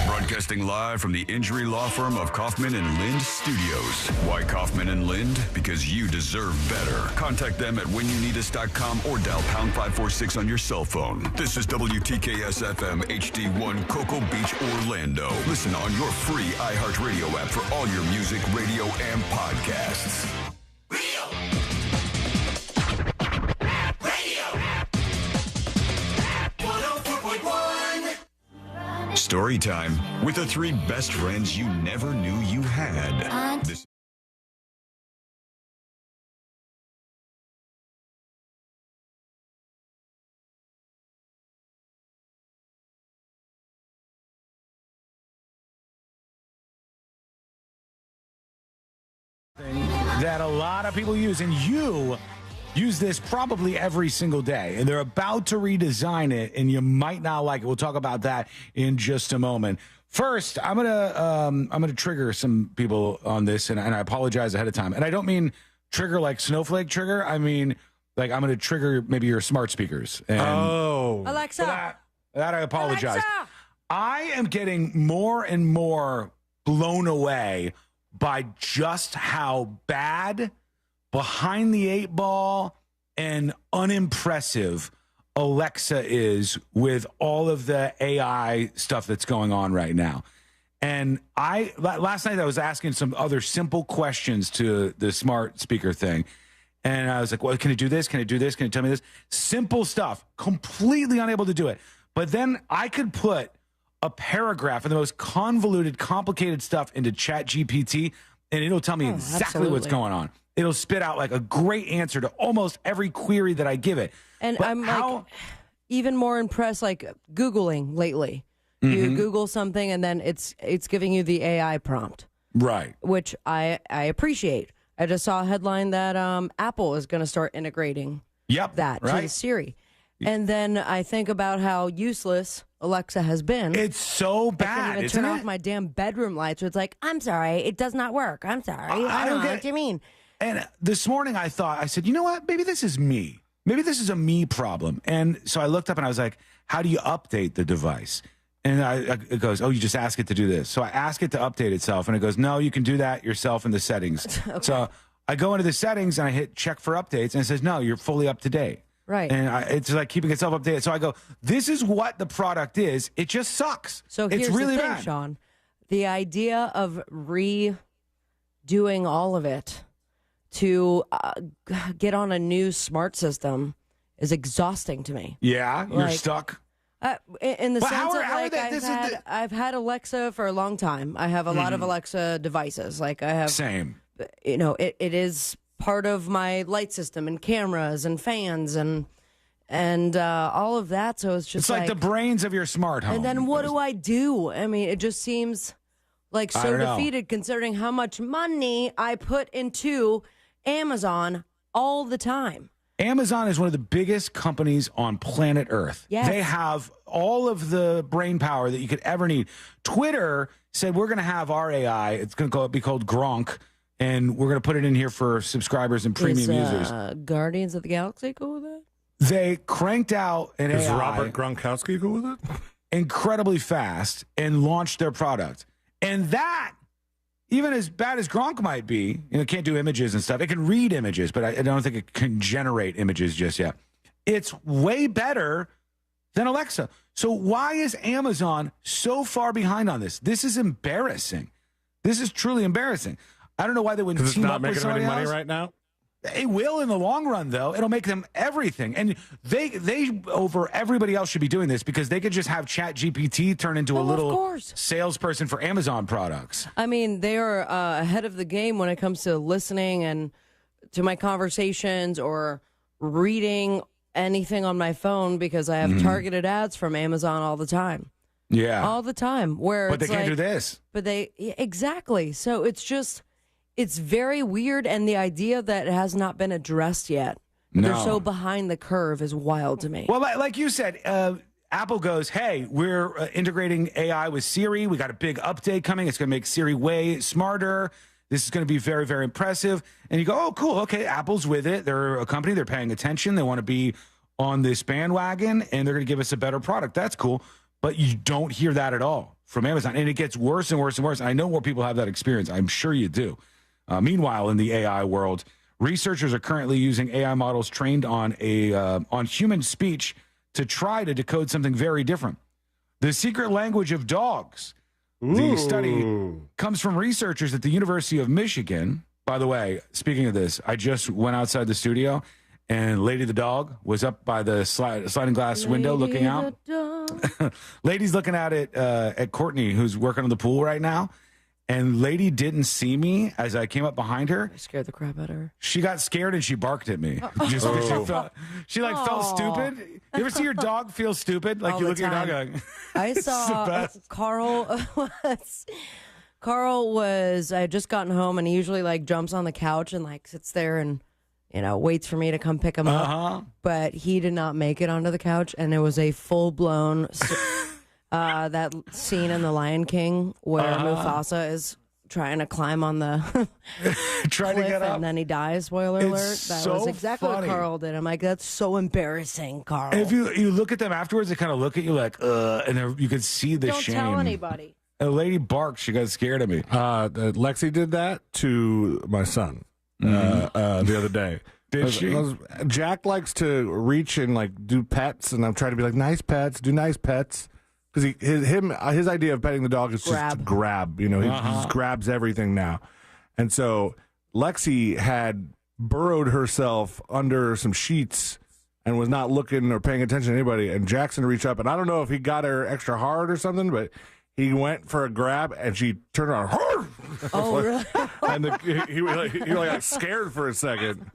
Broadcasting live from the injury law firm of Kaufman and Lind Studios. Why Kaufman and Lind? Because you deserve better. Contact them at whenyouneedus.com or dial pound 546 on your cell phone. This is WTKS FM HD1 Cocoa Beach, Orlando. Listen on your free iHeartRadio app for all your music, radio, and podcasts. Story time with the three best friends you never knew you had. That a lot of people use, and you use this probably every single day, and they're about to redesign it, and you might not like it. We'll talk about that in just a moment. First, I'm gonna trigger some people on this, and I apologize ahead of time. And I don't mean trigger like snowflake trigger. I mean like I'm gonna trigger maybe your smart speakers. And Alexa. That I apologize. Alexa! I am getting more and more blown away by just how bad, behind the eight ball, and unimpressive Alexa is with all of the AI stuff that's going on right now. And last night I was asking some other simple questions to the smart speaker thing. And I was like, well, can it do this? Can it do this? Can it tell me this? Simple stuff, completely unable to do it. But then I could put a paragraph of the most convoluted, complicated stuff into ChatGPT, and it'll tell me exactly what's going on. It'll spit out like a great answer to almost every query that I give it. And but I'm like even more impressed, like Googling lately. You Google something and then it's giving you the AI prompt. Right. Which I appreciate. I just saw a headline that Apple is going to start integrating that to Siri. And then I think about how useless Alexa has been. It's so bad. I can't even turn off my damn bedroom lights. So it's like, I'm sorry, it does not work. I'm sorry. I don't know what you mean. And this morning I said, you know what? Maybe this is me. Maybe this is a me problem. And so I looked up and I was like, how do you update the device? And it goes, oh, you just ask it to do this. So I ask it to update itself. And it goes, no, you can do that yourself in the settings. Okay. So I go into the settings and I hit check for updates. And it says, no, you're fully up to date. Right. And it's like keeping itself updated. So I go, this is what the product is. It just sucks. So it's here's really the thing, bad. Sean. The idea of redoing all of it to get on a new smart system is exhausting to me. Yeah, you're stuck. In the sense of I've had Alexa for a long time. I have a lot of Alexa devices. Like I have, same. You know, it is part of my light system and cameras and fans and all of that. So it's like the brains of your smart home. And then what do I do? I mean, it just seems like so defeated considering how much money I put into Amazon all the time. Amazon is one of the biggest companies on planet Earth. Yes. They have all of the brain power that you could ever need. Twitter said we're going to have our AI. It's going to be called Gronk, and we're going to put it in here for subscribers and premium users. Guardians of the Galaxy cool with that? They cranked out an AI. Is Robert Gronkowski cool with it? Incredibly fast and launched their product. And that, even as bad as Gronk might be, it can't do images and stuff. It can read images, but I don't think it can generate images just yet. It's way better than Alexa. So why is Amazon so far behind on this? This is embarrassing. This is truly embarrassing. I don't know why they wouldn't team up with somebody else. Because it's not making them any money right now? It will in the long run, though. It'll make them everything. And they over everybody else should be doing this because they could just have ChatGPT turn into a little salesperson for Amazon products. I mean, they are ahead of the game when it comes to listening and to my conversations or reading anything on my phone because I have targeted ads from Amazon all the time. Yeah. All the time. But they can't do this. But exactly. So it's just... It's very weird, and the idea that it has not been addressed yet, they're so behind the curve, is wild to me. Well, like you said, Apple goes, hey, we're integrating AI with Siri. We got a big update coming. It's going to make Siri way smarter. This is going to be very, very impressive. And you go, oh, cool. Okay, Apple's with it. They're a company. They're paying attention. They want to be on this bandwagon, and they're going to give us a better product. That's cool. But you don't hear that at all from Amazon, and it gets worse and worse and worse. And I know more people have that experience. I'm sure you do. Meanwhile, in the AI world, researchers are currently using AI models trained on human speech to try to decode something very different. The secret language of dogs. Ooh. The study comes from researchers at the University of Michigan. By the way, speaking of this, I just went outside the studio, and Lady the dog was up by the sliding glass window looking out. Lady's looking out at Courtney, who's working on the pool right now. And Lady didn't see me as I came up behind her. I scared the crap out of her. She got scared and she barked at me. Just because she felt stupid. You ever see your dog feel stupid? Like all you look at your time. dog like, I saw Carl was, I had just gotten home and he usually like jumps on the couch and like sits there and, waits for me to come pick him up. But he did not make it onto the couch, and it was a full-blown that scene in The Lion King where Mufasa is trying to climb on the trying cliff to get up, and then he dies. Spoiler alert. That was exactly funny. what Carl did. I'm like, that's so embarrassing, Carl. And if you look at them afterwards, they kind of look at you like, and you can see the shame. Don't tell anybody. A lady barked. She got scared of me. Lexi did that to my son the other day. Did she? Jack likes to reach and like do pets, and I'm trying to be like, nice pets, do nice pets. Because his idea of petting the dog is just to grab. He just grabs everything now. And so Lexi had burrowed herself under some sheets and was not looking or paying attention to anybody. And Jackson reached up, and I don't know if he got her extra hard or something, but he went for a grab, and she turned around. Oh, really? And he got scared for a second.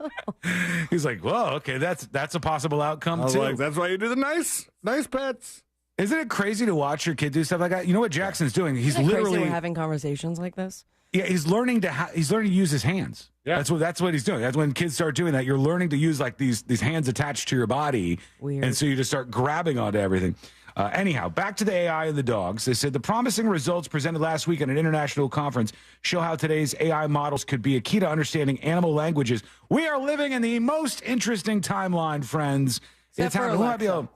He's like, "Whoa, okay, that's a possible outcome I was too." like, that's why you do the nice pets. Isn't it crazy to watch your kid do stuff like that? You know what Jackson's doing? He's literally we're having conversations like this. Yeah, he's learning to use his hands. Yeah, that's what he's doing. That's when kids start doing that. You're learning to use like these hands attached to your body. Weird. And so you just start grabbing onto everything. Anyhow, back to the AI and the dogs. They said the promising results presented last week at an international conference show how today's AI models could be a key to understanding animal languages. We are living in the most interesting timeline, friends. Except for Alexa.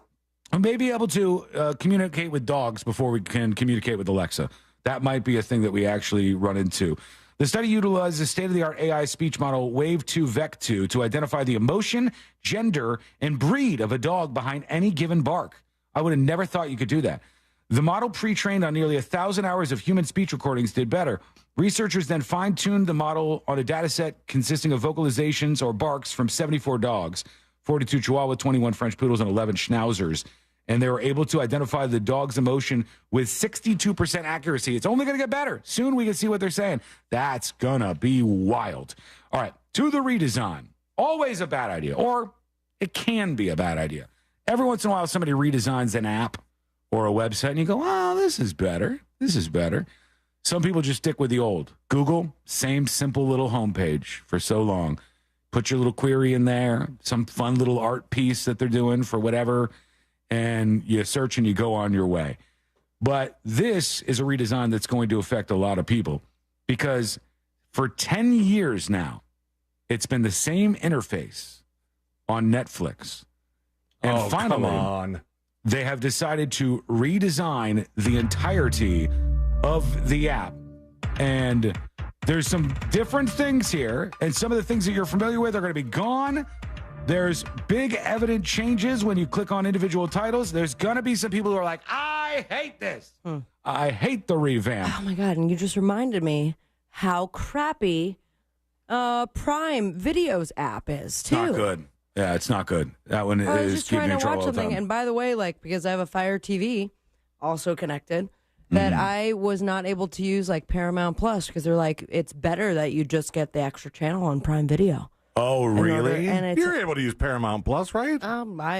We may be able to communicate with dogs before we can communicate with Alexa. That might be a thing that we actually run into. The study utilizes state-of-the-art AI speech model Wave 2 Vec2 to identify the emotion, gender, and breed of a dog behind any given bark. I would have never thought you could do that. The model pre-trained on nearly 1,000 hours of human speech recordings did better. Researchers then fine-tuned the model on a data set consisting of vocalizations or barks from 74 dogs, 42 Chihuahua, 21 French Poodles, and 11 Schnauzers. And they were able to identify the dog's emotion with 62% accuracy. It's only going to get better. Soon we can see what they're saying. That's going to be wild. All right, to the redesign. Always a bad idea, or it can be a bad idea. Every once in a while, somebody redesigns an app or a website, and you go, oh, this is better. This is better. Some people just stick with the old. Google, same simple little homepage for so long. Put your little query in there, some fun little art piece that they're doing for whatever, and you search and you go on your way. But this is a redesign that's going to affect a lot of people because for 10 years now, it's been the same interface on Netflix. And finally, they have decided to redesign the entirety of the app. And there's some different things here, and some of the things that you're familiar with are going to be gone. There's big evident changes when you click on individual titles. There's going to be some people who are like, I hate this. I hate the revamp. Oh, my God. And you just reminded me how crappy Prime Videos app is, too. Not good. Yeah, it's not good. That one I was is just trying keeping to trouble watch all the something. time. And by the way, because I have a Fire TV also connected, that I was not able to use Paramount Plus because they're like, it's better that you just get the extra channel on Prime Video. Oh, really? You're able to use Paramount Plus, right?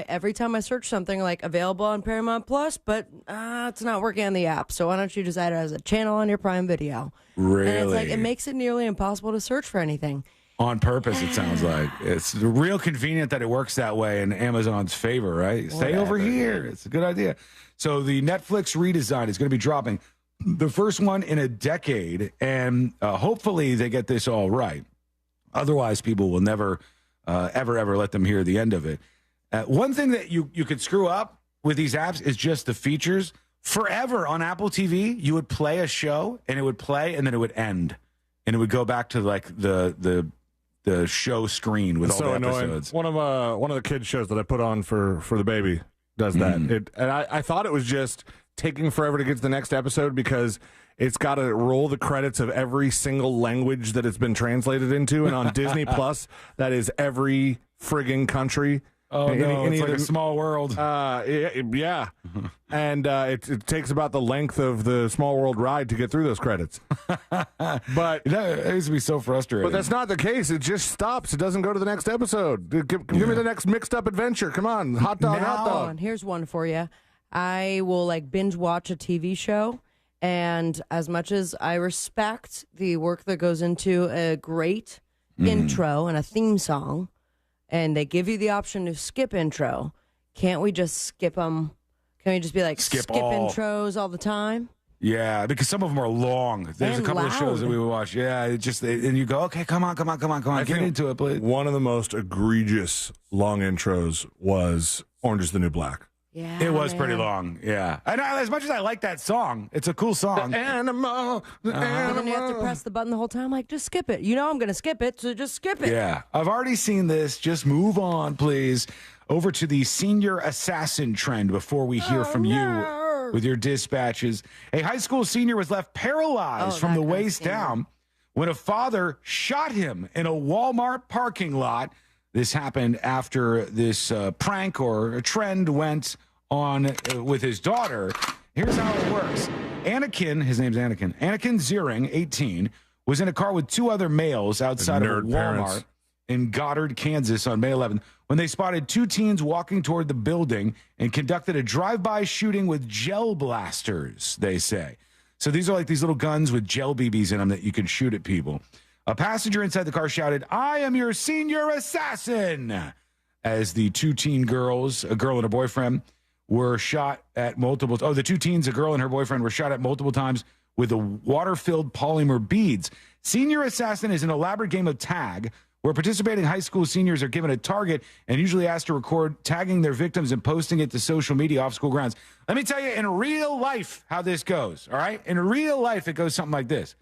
Every time I search something available on Paramount Plus, but it's not working on the app. So why don't you just add it as a channel on your Prime Video? Really? And it's it makes it nearly impossible to search for anything. On purpose, it sounds like. It's real convenient that it works that way in Amazon's favor, right? Stay over here. It's a good idea. So the Netflix redesign is going to be dropping the first one in a decade, and hopefully they get this all right. Otherwise, people will never, ever let them hear the end of it. One thing that you could screw up with these apps is just the features. Forever on Apple TV, you would play a show, and it would play, and then it would end. And it would go back to the show screen with all the episodes. One of the kids shows that I put on for the baby does that. And I thought it was just taking forever to get to the next episode because it's got to roll the credits of every single language that it's been translated into. And on Disney Plus, that is every friggin' country. Oh, no, it's like a small world. Yeah. And it takes about the length of the Small World ride to get through those credits. But that used to be so frustrating. But that's not the case. It just stops. It doesn't go to the next episode. Give me the next mixed up adventure. Come on. Hot dog. And here's one for you. I will binge watch a TV show. And as much as I respect the work that goes into a great intro and a theme song, and they give you the option to skip intro, can't we just skip them? Can we just be like, skip intros all the time? Yeah, because some of them are long. There's And a couple loud. of shows that we would watch. Yeah, and you go, okay, come on, get into it, please. One of the most egregious long intros was Orange is the New Black. Yeah, it was pretty long. Yeah, I know. As much as I like that song, it's a cool song. The animal. And then you have to press the button the whole time. Like, just skip it. You know I'm going to skip it, so just skip it. Yeah, I've already seen this. Just move on, please. Over to the senior assassin trend before we hear from you with your dispatches. A high school senior was left paralyzed from the waist down when a father shot him in a Walmart parking lot. This happened after this prank or a trend went on with his daughter. Here's how it works. His name's Anakin Ziering, 18, was in a car with two other males outside of a Walmart in Goddard, Kansas on May 11th when they spotted two teens walking toward the building and conducted a drive-by shooting with gel blasters, they say. So these are like these little guns with gel BBs in them that you can shoot at people. A passenger inside the car shouted, "I am your senior assassin," as the two teen girls, a girl and a boyfriend, were shot at multiple. The two teens, a girl and her boyfriend, were shot at multiple times with the water-filled polymer beads. Senior assassin is an elaborate game of tag where participating high school seniors are given a target and usually asked to record tagging their victims and posting it to social media off school grounds. Let me tell you in real life how this goes, all right? In real life, it goes something like this.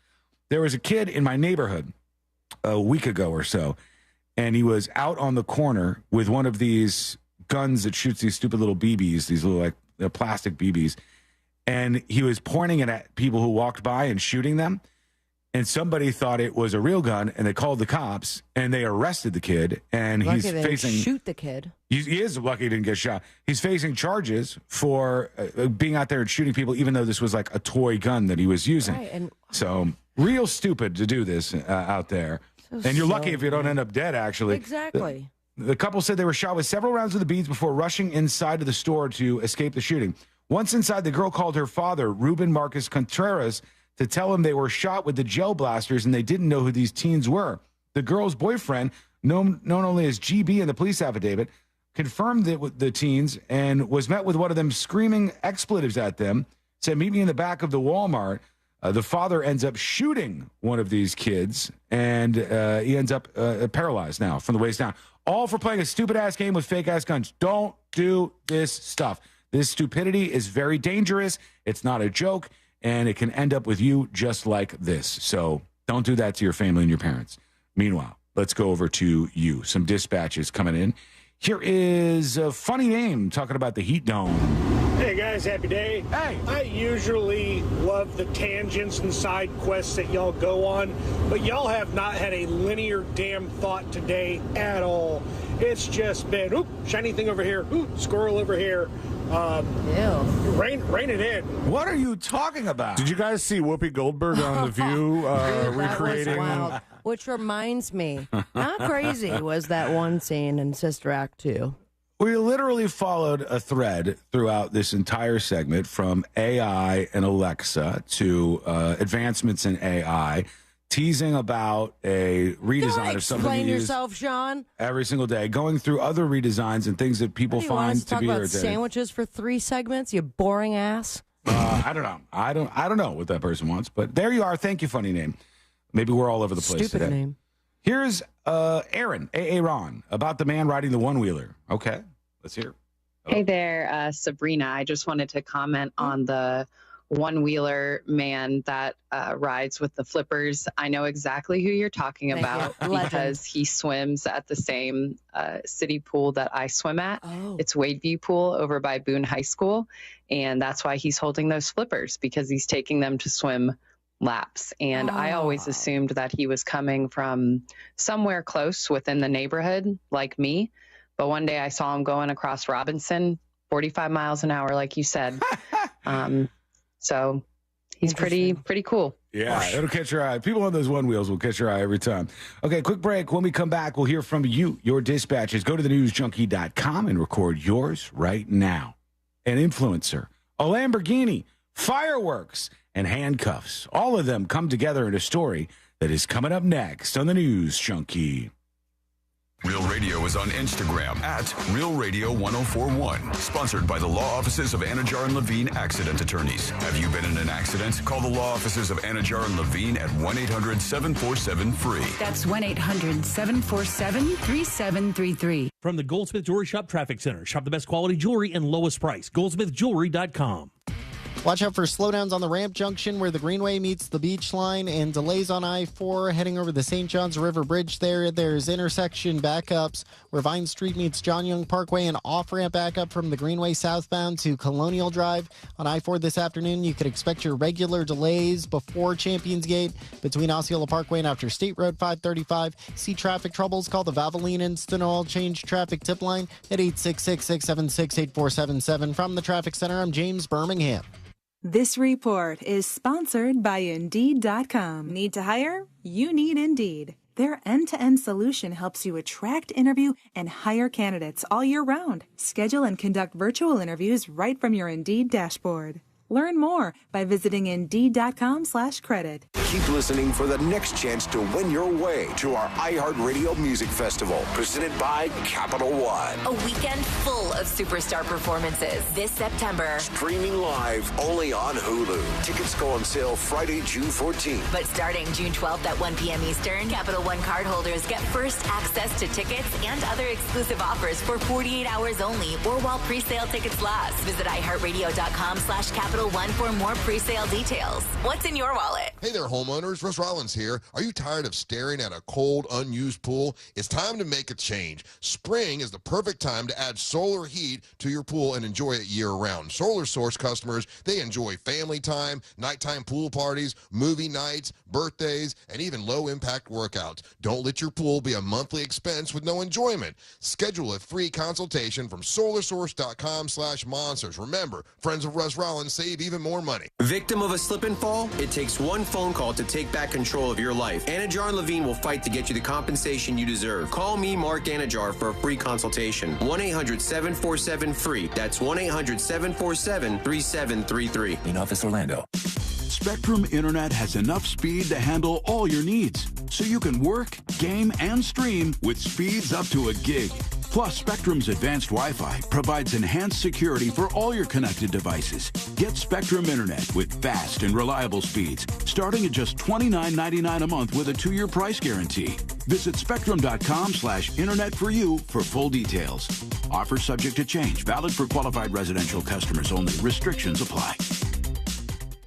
There was a kid in my neighborhood a week ago or so, and he was out on the corner with one of these guns that shoots these stupid little BBs, these little like plastic BBs, and he was pointing it at people who walked by and shooting them. And somebody thought it was a real gun, and they called the cops, and they arrested the kid. And Lucky he's they didn't facing shoot the kid. He is lucky he didn't get shot. He's facing charges for being out there and shooting people, even though this was like a toy gun that he was using. Right, and so real stupid to do this out there. And you're lucky if you don't end up dead, actually. Exactly. The couple said they were shot with several rounds of the beads before rushing inside of the store to escape the shooting. Once inside, the girl called her father, Ruben Marcus Contreras, to tell him they were shot with the gel blasters and they didn't know who these teens were. The girl's boyfriend, known only as GB in the police affidavit, confirmed it with the teens and was met with one of them screaming expletives at them, said, "Meet me in the back of the Walmart." The father ends up shooting one of these kids, and he ends up paralyzed now from the waist down. All for playing a stupid-ass game with fake-ass guns. Don't do this stuff. This stupidity is very dangerous. It's not a joke, and it can end up with you just like this. So don't do that to your family and your parents. Meanwhile, let's go over to you. Some dispatches coming in. Here is a funny name talking about the heat dome. Hey guys, happy day. Hey. I usually love the tangents and side quests that y'all go on, but y'all have not had a linear damn thought today at all. It's just been, oop, shiny thing over here, oop, squirrel over here. Rain it in. What are you talking about? Did you guys see Whoopi Goldberg on The View recreating? That was wild. Which reminds me, how crazy was that one scene in Sister Act 2? We literally followed a thread throughout this entire segment from AI and Alexa to advancements in AI, teasing about a redesign of something Explain you use yourself, Sean. every single day, going through other redesigns and things that people What, do you want us find to to talk be about irritating. sandwiches for 3 segments, you boring ass? I don't know. I don't know what that person wants, but there you are. Thank you, funny name. Maybe we're all over the place Stupid today. name. Here's Aaron, Ron, about the man riding the one-wheeler. Okay, let's hear. Hey there, Sabrina. I just wanted to comment on the one-wheeler man that rides with the flippers. I know exactly who you're talking about because he swims at the same city pool that I swim at. Oh. It's Wadeview Pool over by Boone High School, and that's why he's holding those flippers, because he's taking them to swim laps. And I always assumed that he was coming from somewhere close within the neighborhood like me. But one day I saw him going across Robinson, 45 miles an hour, like you said. So he's pretty cool. Yeah, it'll catch your eye. People on those one wheels will catch your eye every time. Okay, quick break. When we come back, we'll hear from you, your dispatches. Go to thenewsjunkie.com and record yours right now. An influencer, a Lamborghini, fireworks, and handcuffs. All of them come together in a story that is coming up next on the News Junkie. Real Radio is on Instagram at Real Radio 1041. Sponsored by the law offices of Anajar and Levine Accident Attorneys. Have you been in an accident? Call the law offices of Anajar and Levine at 1-800-747-FREE. That's 1-800-747-3733. From the Goldsmith Jewelry Shop Traffic Center. Shop the best quality jewelry and lowest price. GoldsmithJewelry.com. Watch out for slowdowns on the ramp junction where the Greenway meets the beach line and delays on I-4 heading over the St. Johns River Bridge there. There's intersection backups where Vine Street meets John Young Parkway and off-ramp backup from the Greenway southbound to Colonial Drive. On I-4 this afternoon, you could expect your regular delays before Champions Gate between Osceola Parkway and after State Road 535. See traffic troubles? Call the Valvoline Instant Oil Change Traffic Tip Line at 866-676-8477. From the Traffic Center, I'm James Birmingham. This report is sponsored by Indeed.com. Need to hire? You need Indeed. Their end-to-end solution helps you attract, interview, and hire candidates all year round. Schedule and conduct virtual interviews right from your Indeed dashboard. Learn more by visiting Indeed.com/credit. Keep listening for the next chance to win your way to our iHeartRadio Music Festival, presented by Capital One. A weekend full of superstar performances this September. Streaming live only on Hulu. Tickets go on sale Friday, June 14th. But starting June 12th at 1 p.m. Eastern, Capital One cardholders get first access to tickets and other exclusive offers for 48 hours only or while pre-sale tickets last. Visit iHeartRadio.com/Capital One for more pre-sale details. What's in your wallet? Hey there, homeowners. Russ Rollins here. Are you tired of staring at a cold, unused pool? It's time to make a change. Spring is the perfect time to add solar heat to your pool and enjoy it year-round. Solar Source customers, they enjoy family time, nighttime pool parties, movie nights, birthdays, and even low-impact workouts. Don't let your pool be a monthly expense with no enjoyment. Schedule a free consultation from solarsource.com/monsters. Remember, friends of Russ Rollins save even more money. Victim of a slip and fall? It takes one phone call to take back control of your life. Anajar and Levine will fight to get you the compensation you deserve. Call me, Mark Anajar, for a free consultation. 1-800-747-FREE. That's 1-800-747-3733. In office, Orlando. Spectrum Internet has enough speed to handle all your needs, so you can work, game, and stream with speeds up to a gig. Plus, Spectrum's advanced Wi-Fi provides enhanced security for all your connected devices. Get Spectrum Internet with fast and reliable speeds, starting at just $29.99 a month with a 2-year price guarantee. Visit spectrum.com/internet for you for full details. Offer subject to change, valid for qualified residential customers only. Restrictions apply.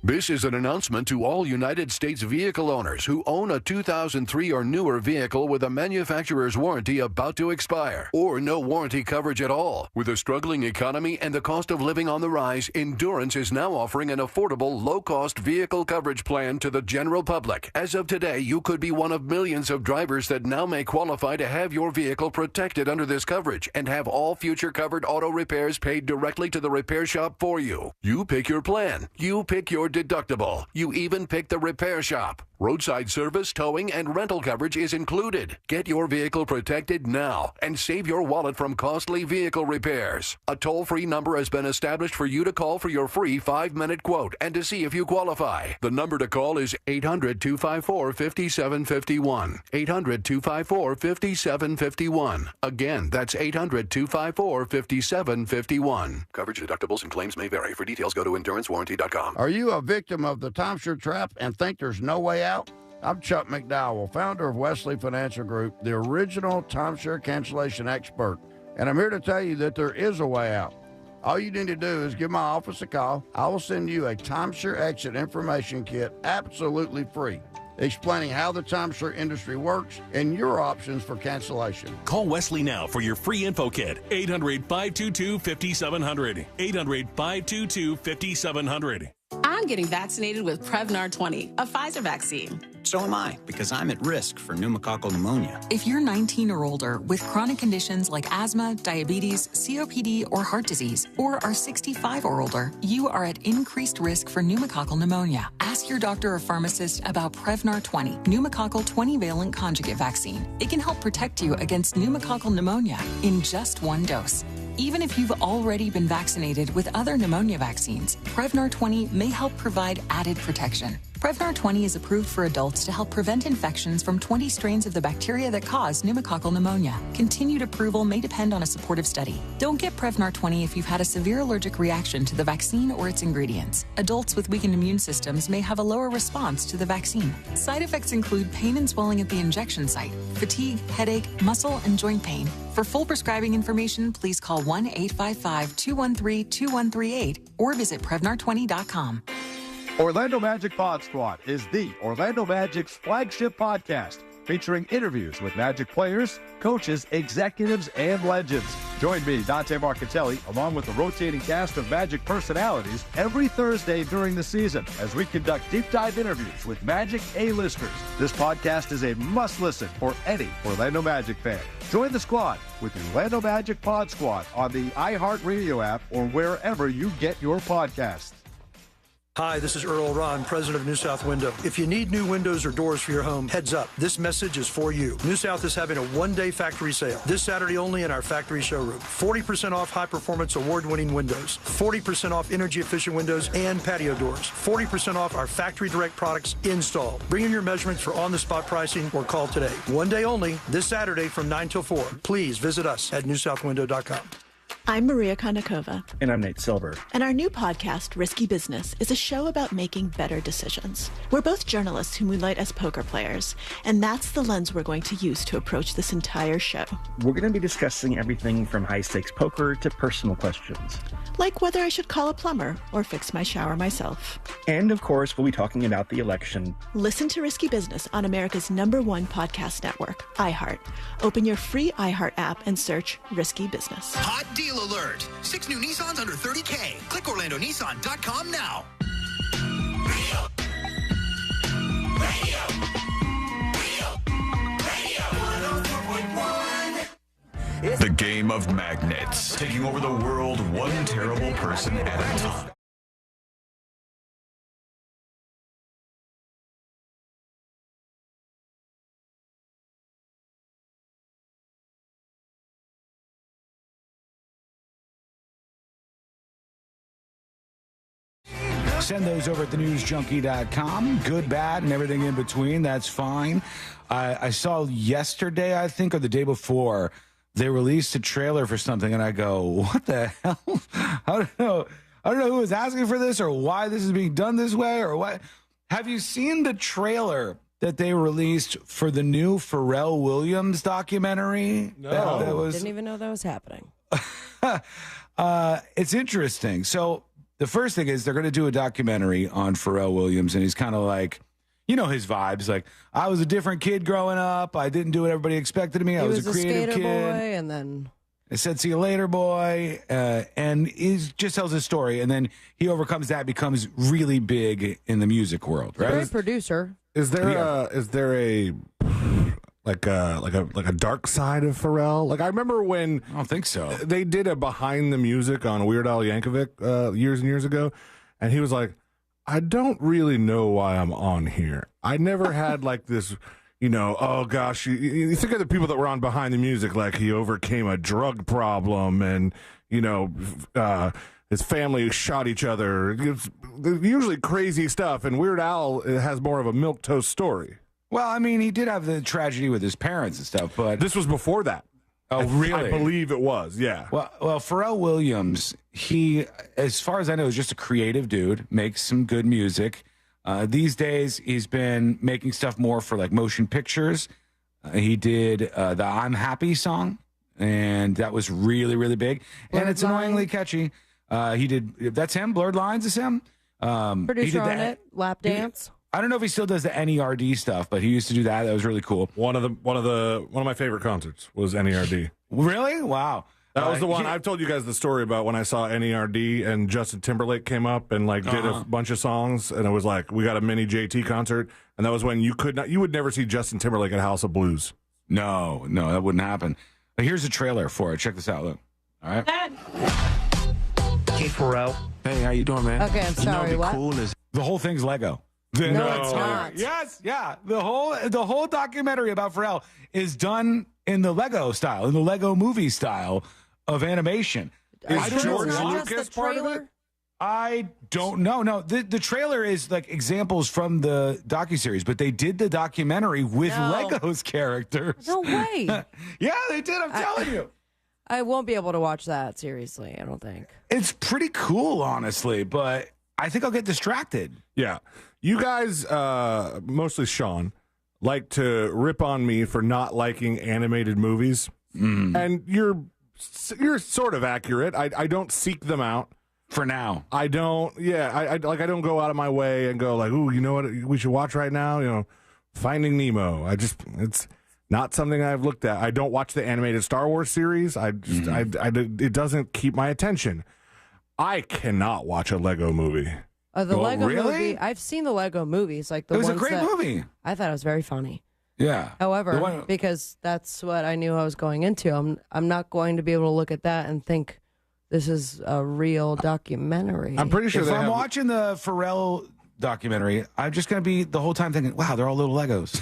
This is an announcement to all United States vehicle owners who own a 2003 or newer vehicle with a manufacturer's warranty about to expire or no warranty coverage at all. With a struggling economy and the cost of living on the rise, Endurance is now offering an affordable, low-cost vehicle coverage plan to the general public. As of today, you could be one of millions of drivers that now may qualify to have your vehicle protected under this coverage and have all future covered auto repairs paid directly to the repair shop for you. You pick your plan. You pick your deductible. You even pick the repair shop. Roadside service, towing, and rental coverage is included. Get your vehicle protected now and save your wallet from costly vehicle repairs. A toll-free number has been established for you to call for your free 5-minute quote and to see if you qualify. The number to call is 800-254-5751. 800-254-5751. Again, that's 800-254-5751. Coverage, deductibles, and claims may vary. For details, go to endurancewarranty.com. Are you a victim of the timeshare trap and think there's no way out? I'm Chuck McDowell, founder of Wesley Financial Group, the original timeshare cancellation expert, and I'm here to tell you that there is a way out. All you need to do is give my office a call. I will send you a timeshare exit information kit absolutely free, explaining how the timeshare industry works and your options for cancellation. Call Wesley now for your free info kit. 800-522-5700. 800-522-5700. I'm getting vaccinated with Prevnar 20, a Pfizer vaccine. So am I, because I'm at risk for pneumococcal pneumonia. If you're 19 or older with chronic conditions like asthma, diabetes, COPD, or heart disease, or are 65 or older, you are at increased risk for pneumococcal pneumonia. Ask your doctor or pharmacist about Prevnar 20, pneumococcal 20-valent conjugate vaccine. It can help protect you against pneumococcal pneumonia in just one dose. Even if you've already been vaccinated with other pneumonia vaccines, Prevnar 20 may help provide added protection. Prevnar 20 is approved for adults to help prevent infections from 20 strains of the bacteria that cause pneumococcal pneumonia. Continued approval may depend on a supportive study. Don't get Prevnar 20 if you've had a severe allergic reaction to the vaccine or its ingredients. Adults with weakened immune systems may have a lower response to the vaccine. Side effects include pain and swelling at the injection site, fatigue, headache, muscle, and joint pain. For full prescribing information, please call 1-855-213-2138 or visit Prevnar20.com. Orlando Magic Pod Squad is the Orlando Magic's flagship podcast, featuring interviews with Magic players, coaches, executives, and legends. Join me, Dante Marcatelli, along with the rotating cast of Magic personalities every Thursday during the season as we conduct deep dive interviews with Magic A-listers. This podcast is a must-listen for any Orlando Magic fan. Join the squad with the Orlando Magic Pod Squad on the iHeartRadio app or wherever you get your podcasts. Hi, this is Earl Ron, president of New South Window. If you need new windows or doors for your home, heads up. This message is for you. New South is having a one-day factory sale this Saturday only in our factory showroom. 40% off high-performance award-winning windows, 40% off energy-efficient windows and patio doors, 40% off our factory direct products installed. Bring in your measurements for on-the-spot pricing or call today. One day only, this Saturday from 9 till 4. Please visit us at newsouthwindow.com. I'm Maria Kondakova. And I'm Nate Silver. And our new podcast, Risky Business, is a show about making better decisions. We're both journalists who moonlight as poker players, and that's the lens we're going to use to approach this entire show. We're going to be discussing everything from high-stakes poker to personal questions. Like whether I should call a plumber or fix my shower myself. And, of course, we'll be talking about the election. Listen to Risky Business on America's #1 podcast network, iHeart. Open your free iHeart app and search Risky Business. Hot deal alert! 6 new Nissans under $30K. Click OrlandoNissan.com now. The game of magnets, taking over the world one terrible person at a time. Send those over at thenewsjunkie.com. Good, bad, and everything in between. That's fine. I saw yesterday, I think, or the day before, they released a trailer for something, and I go, what the hell? I don't know who was asking for this or why this is being done this way or what. Have you seen the trailer that they released for the new Pharrell Williams documentary? No. Didn't even know that was happening. It's interesting. So the first thing is they're going to do a documentary on Pharrell Williams, and he's kind of like, you know, his vibes. Like, I was a different kid growing up. I didn't do what everybody expected of me. I was a creative kid. Boy, and then I said, see you later, boy. And he just tells his story, and then he overcomes that, becomes really big in the music world, right? Great producer. Is there a dark side of Pharrell? Like, I remember when I don't think so. They did a behind the music on Weird Al Yankovic years and years ago, and he was like, I don't really know why I'm on here. I never had like this, you know, oh gosh, you think of the people that were on behind the music, like he overcame a drug problem and, you know, his family shot each other. It's usually crazy stuff, and Weird Al has more of a milquetoast story. Well, I mean, he did have the tragedy with his parents and stuff, but this was before that. Oh, really? I believe it was, yeah. Well, Pharrell Williams, he, as far as I know, is just a creative dude, makes some good music. These days, he's been making stuff more for, like, motion pictures. He did the I'm Happy song, and that was really, really big. And it's annoyingly catchy. He did, that's him, Blurred Lines is him. Producer on it, Lap Dance. I don't know if he still does the NERD stuff, but he used to do that. That was really cool. One of my favorite concerts was NERD. Really? Wow. That was the one. I've told you guys the story about when I saw NERD and Justin Timberlake came up and like did a bunch of songs, and it was like we got a mini JT concert, and that was when you would never see Justin Timberlake at House of Blues. No, that wouldn't happen. But here's a trailer for it. Check this out. Look. All right. Hey, Pharrell. Hey, how you doing, man? Okay, I'm sorry. You know, what? Cool is the whole thing's Lego. No, it's not. Yes, yeah. The whole documentary about Pharrell is done in the Lego style, in the Lego movie style of animation. Is George Lucas part of it? I don't know. No, the trailer is like examples from the docuseries, but they did the documentary with Legos characters. No way. Yeah, they did. I'm telling you. I won't be able to watch that seriously, I don't think. It's pretty cool, honestly, but I think I'll get distracted. Yeah. You guys, mostly Sean, like to rip on me for not liking animated movies. And you're sort of accurate. I don't seek them out. For now. I don't, I don't go out of my way and go like, ooh, you know what we should watch right now? You know, Finding Nemo. It's not something I've looked at. I don't watch the animated Star Wars series. It doesn't keep my attention. I cannot watch a Lego movie. The Lego movie, I've seen the Lego movies. Like the it was ones a great movie. I thought it was very funny. Yeah. However, because that's what I knew I was going into, I'm not going to be able to look at that and think this is a real documentary. I'm pretty sure if I'm watching the Pharrell documentary, I'm just going to be the whole time thinking, wow, they're all little Legos.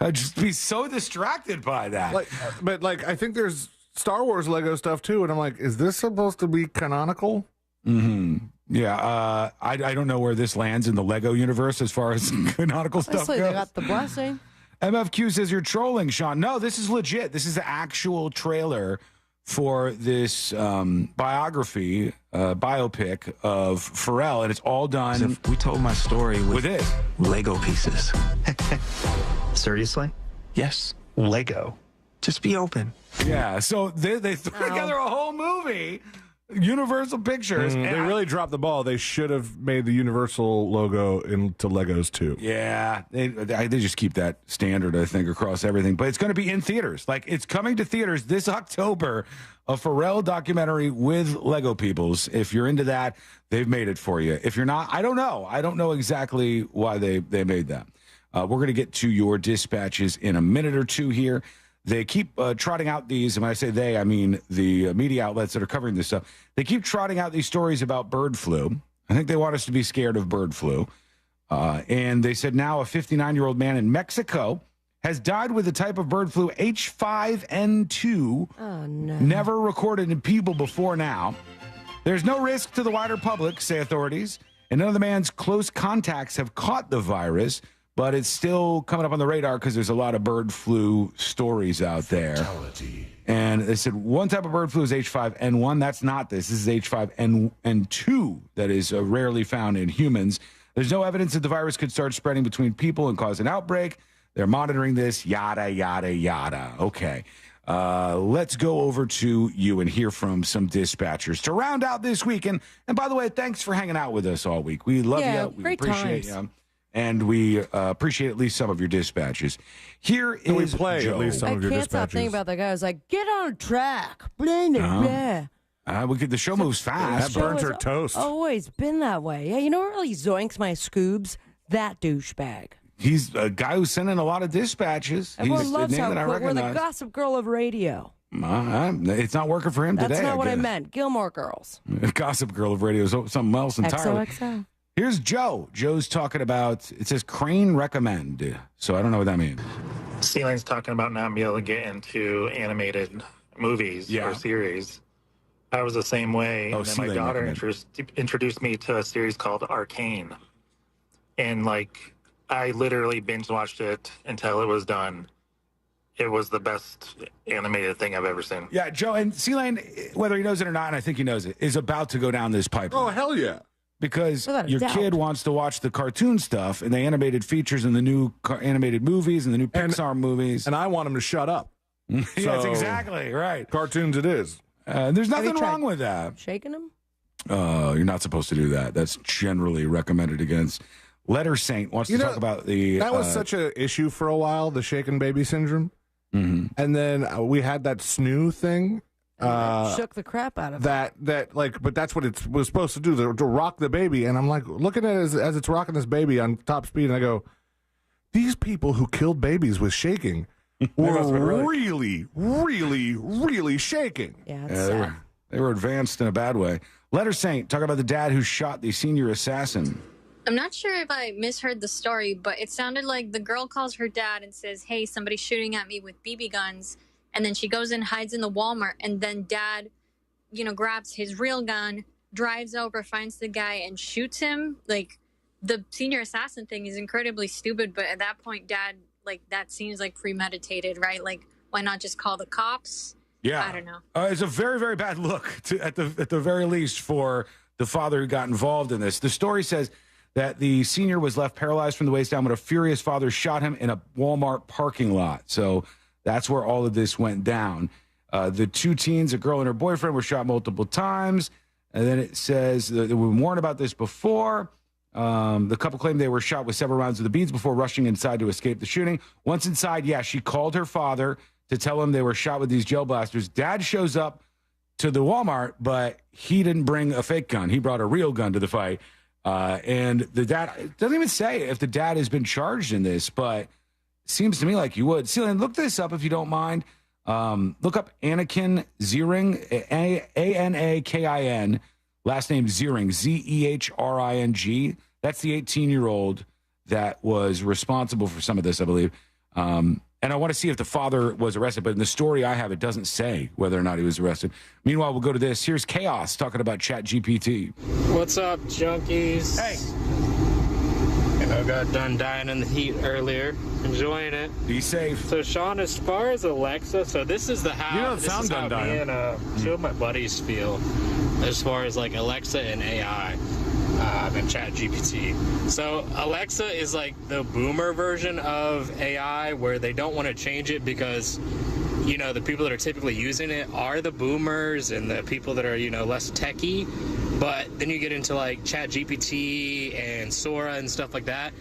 I'd just be so distracted by that. But I think there's Star Wars Lego stuff too, and I'm like, is this supposed to be canonical? Yeah, I don't know where this lands in the Lego universe as far as canonical stuff goes. They got the blessing. MFQ says you're trolling, Sean. No, this is legit. This is the actual trailer for this biopic of Pharrell, and it's all done. If we told my story with it. Lego pieces. Seriously? Yes, Lego. Just be open. Yeah, so they threw together a whole movie. Universal Pictures. They really dropped the ball. They should have made the Universal logo into Legos too. Yeah, they just keep that standard, I think, across everything. But it's going to be in theaters. Like, it's coming to theaters this October, a Pharrell documentary with Lego peoples. If you're into that, they've made it for you. If you're not, I don't know. I don't know exactly why they made that. We're going to get to your dispatches in a minute or two here. They keep trotting out these, and when I say they, I mean the media outlets that are covering this stuff. They keep trotting out these stories about bird flu. I think they want us to be scared of bird flu. And they said now a 59-year-old man in Mexico has died with a type of bird flu, H5N2, never recorded in people before now. There's no risk to the wider public, say authorities, and none of the man's close contacts have caught the virus. But it's still coming up on the radar because there's a lot of bird flu stories out there. And they said one type of bird flu is H5N1. That's not this. This is H5N2 that is rarely found in humans. There's no evidence that the virus could start spreading between people and cause an outbreak. They're monitoring this, yada, yada, yada. Okay. Let's go over to you and hear from some dispatchers to round out this week. And by the way, thanks for hanging out with us all week. We love you. We appreciate you. And we appreciate at least some of your dispatches. Here is we play Joe. At least some of your I can't dispatches. stop thinking about that guy. I was like, get on track. The show moves fast. That burns her toast. Always been that way. Yeah, you know what really zoinks my scoobs? That douchebag. He's a guy who's sending a lot of dispatches. Everyone loves how we're the gossip girl of radio. It's not working for him today. That's not what I meant. Gilmore Girls. Gossip girl of radio is something else entirely. XOXO. Here's Joe. Joe's talking about, it says Crane recommend. So I don't know what that means. Celine's talking about not being able to get into animated movies or series. I was the same way. And then my daughter introduced me to a series called Arcane. And I literally binge watched it until it was done. It was the best animated thing I've ever seen. Yeah, Joe, and Celine, whether he knows it or not, and I think he knows it, is about to go down this pipeline. Oh, hell yeah. Because your kid wants to watch the cartoon stuff and the animated features and the new animated movies and the new Pixar movies. And I want him to shut up. Yes, exactly. Right. Cartoons it is. There's nothing wrong with that. Shaking him? You're not supposed to do that. That's generally recommended against. Letter Saint wants to talk about the... That was such an issue for a while, the shaken baby syndrome. Mm-hmm. And then we had that snoo thing. Shook the crap out of it. But that's what it was supposed to do, to rock the baby. And I'm like, looking at it as it's rocking this baby on top speed, and I go, these people who killed babies with shaking were really shaking. Yeah, they were advanced in a bad way. Letter Saint, talk about the dad who shot the senior assassin. I'm not sure if I misheard the story, but it sounded like the girl calls her dad and says, hey, somebody's shooting at me with BB guns. And then she goes and hides in the Walmart, and then dad, grabs his real gun, drives over, finds the guy, and shoots him. Like, the senior assassin thing is incredibly stupid, but at that point, Dad, like, that seems like premeditated, right? Like, why not just call the cops? Yeah. I don't know. It's a very, very bad look, at the very least, for the father who got involved in this. The story says that the senior was left paralyzed from the waist down when a furious father shot him in a Walmart parking lot. So that's where all of this went down. The two teens, a girl and her boyfriend, were shot multiple times. And then it says that we were warned about this before. The couple claimed they were shot with several rounds of the beads before rushing inside to escape the shooting. Once inside, she called her father to tell him they were shot with these gel blasters. Dad shows up to the Walmart, but he didn't bring a fake gun. He brought a real gun to the fight. And the dad, it doesn't even say if the dad has been charged in this, but it seems to me like you would. Celine, look this up if you don't mind. Look up Anakin Ziering, Anakin, last name Ziering, Zehring. That's the 18-year-old that was responsible for some of this, I believe. And I want to see if the father was arrested, but in the story I have, it doesn't say whether or not he was arrested. Meanwhile, we'll go to this. Here's Chaos talking about ChatGPT. What's up, junkies? Hey. I got done dying in the heat earlier. Enjoying it. Be safe. So, Sean, as far as Alexa, so this is the how. You don't sound done dying. Me and two of my buddies feel as far as like Alexa and AI and ChatGPT. So Alexa is like the boomer version of AI, where they don't want to change it because, you know, the people that are typically using it are the boomers and the people that are, you know, less techie. But then you get into like ChatGPT and Sora and stuff like that.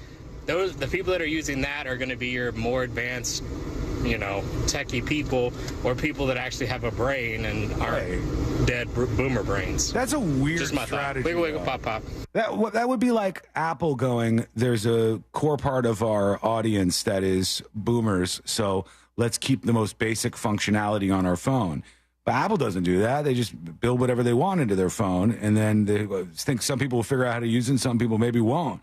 The people that are using that are going to be your more advanced, you know, techie people, or people that actually have a brain and aren't dead boomer brains. That's a weird Just my strategy. Wiggle, wiggle, pop, pop. That would be like Apple going, there's a core part of our audience that is boomers, so let's keep the most basic functionality on our phone. But Apple doesn't do that. They just build whatever they want into their phone, and then they think some people will figure out how to use it, and some people maybe won't.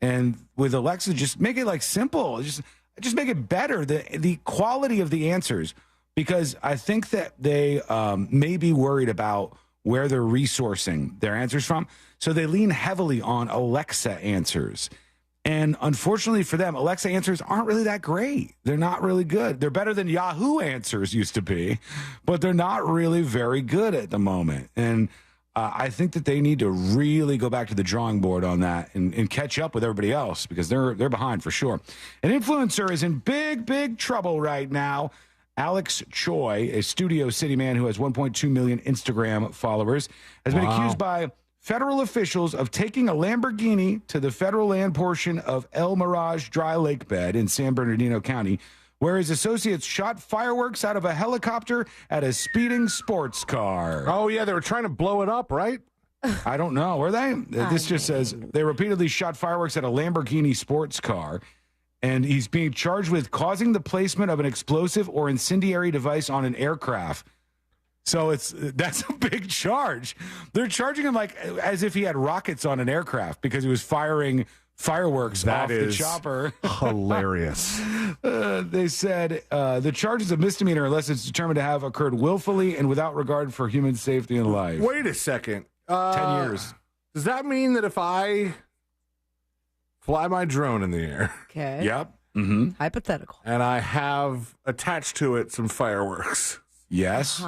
And with Alexa, just make it like simple. Just make it better, the quality of the answers, because I think that they may be worried about where they're resourcing their answers from. So they lean heavily on Alexa answers. And unfortunately for them, Alexa answers aren't really that great. They're not really good. They're better than Yahoo answers used to be, but they're not really very good at the moment. And I think that they need to really go back to the drawing board on that and catch up with everybody else, because they're behind for sure. An influencer is in big trouble right now. Alex Choi, a Studio City man who has 1.2 million Instagram followers, has been accused by federal officials of taking a Lamborghini to the federal land portion of El Mirage Dry Lake Bed in San Bernardino County, where his associates shot fireworks out of a helicopter at a speeding sports car. Oh, yeah, they were trying to blow it up, right? I don't know. Were they? This just says they repeatedly shot fireworks at a Lamborghini sports car, and he's being charged with causing the placement of an explosive or incendiary device on an aircraft. So that's a big charge. They're charging him like as if he had rockets on an aircraft because he was firing fireworks off the chopper. Hilarious. They said the charge is a misdemeanor unless it's determined to have occurred willfully and without regard for human safety and life. Wait a second. 10 years. Does that mean that if I fly my drone in the air? Okay. Yep. Mm-hmm. Hypothetical. And I have attached to it some fireworks. Yes.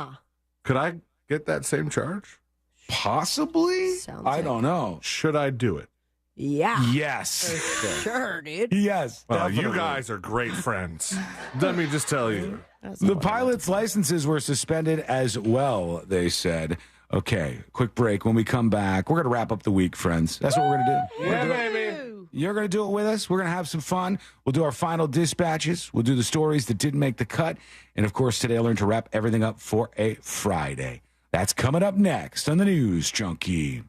Could I get that same charge? Possibly. I don't know. Should I do it? Yeah. Yes. Sure, dude. Yes. Well, you guys are great friends. Let me just tell you. The pilot's licenses were suspended as well, they said. Okay, quick break. When we come back, we're going to wrap up the week, friends. That's what we're going to do. Yeah, baby. You're going to do it with us. We're going to have some fun. We'll do our final dispatches. We'll do the stories that didn't make the cut. And, of course, today I learned to wrap everything up for a Friday. That's coming up next on the News Junkie.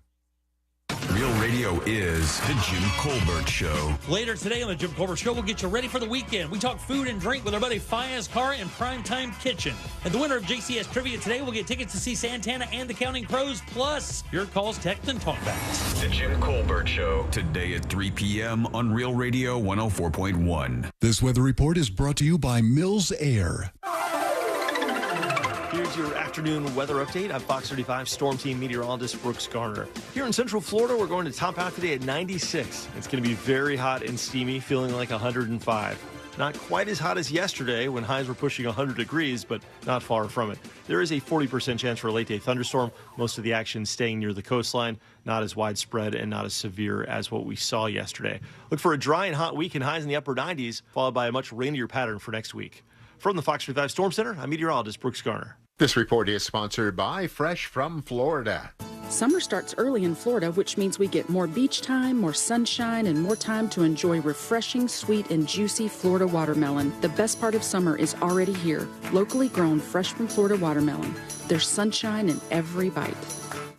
Real Radio is the Jim Colbert Show. Later today on the Jim Colbert Show, we'll get you ready for the weekend. We talk food and drink with our buddy Fayez Carr in Primetime Kitchen. And the winner of JCS Trivia today will get tickets to see Santana and the Counting Crows, plus your calls, text, and talkbacks. The Jim Colbert Show. Today at 3 p.m. on Real Radio 104.1. This weather report is brought to you by Mills Air. Here's your afternoon weather update. I'm Fox 35 Storm Team meteorologist Brooks Garner. Here in Central Florida, we're going to top out today at 96. It's going to be very hot and steamy, feeling like 105. Not quite as hot as yesterday when highs were pushing 100 degrees, but not far from it. There is a 40% chance for a late-day thunderstorm. Most of the action staying near the coastline, not as widespread and not as severe as what we saw yesterday. Look for a dry and hot week and highs in the upper 90s, followed by a much rainier pattern for next week. From the Fox 35 Storm Center, I'm meteorologist Brooks Garner. This report is sponsored by Fresh from Florida. Summer starts early in Florida, which means we get more beach time, more sunshine, and more time to enjoy refreshing, sweet, and juicy Florida watermelon. The best part of summer is already here. Locally grown, fresh from Florida watermelon. There's sunshine in every bite.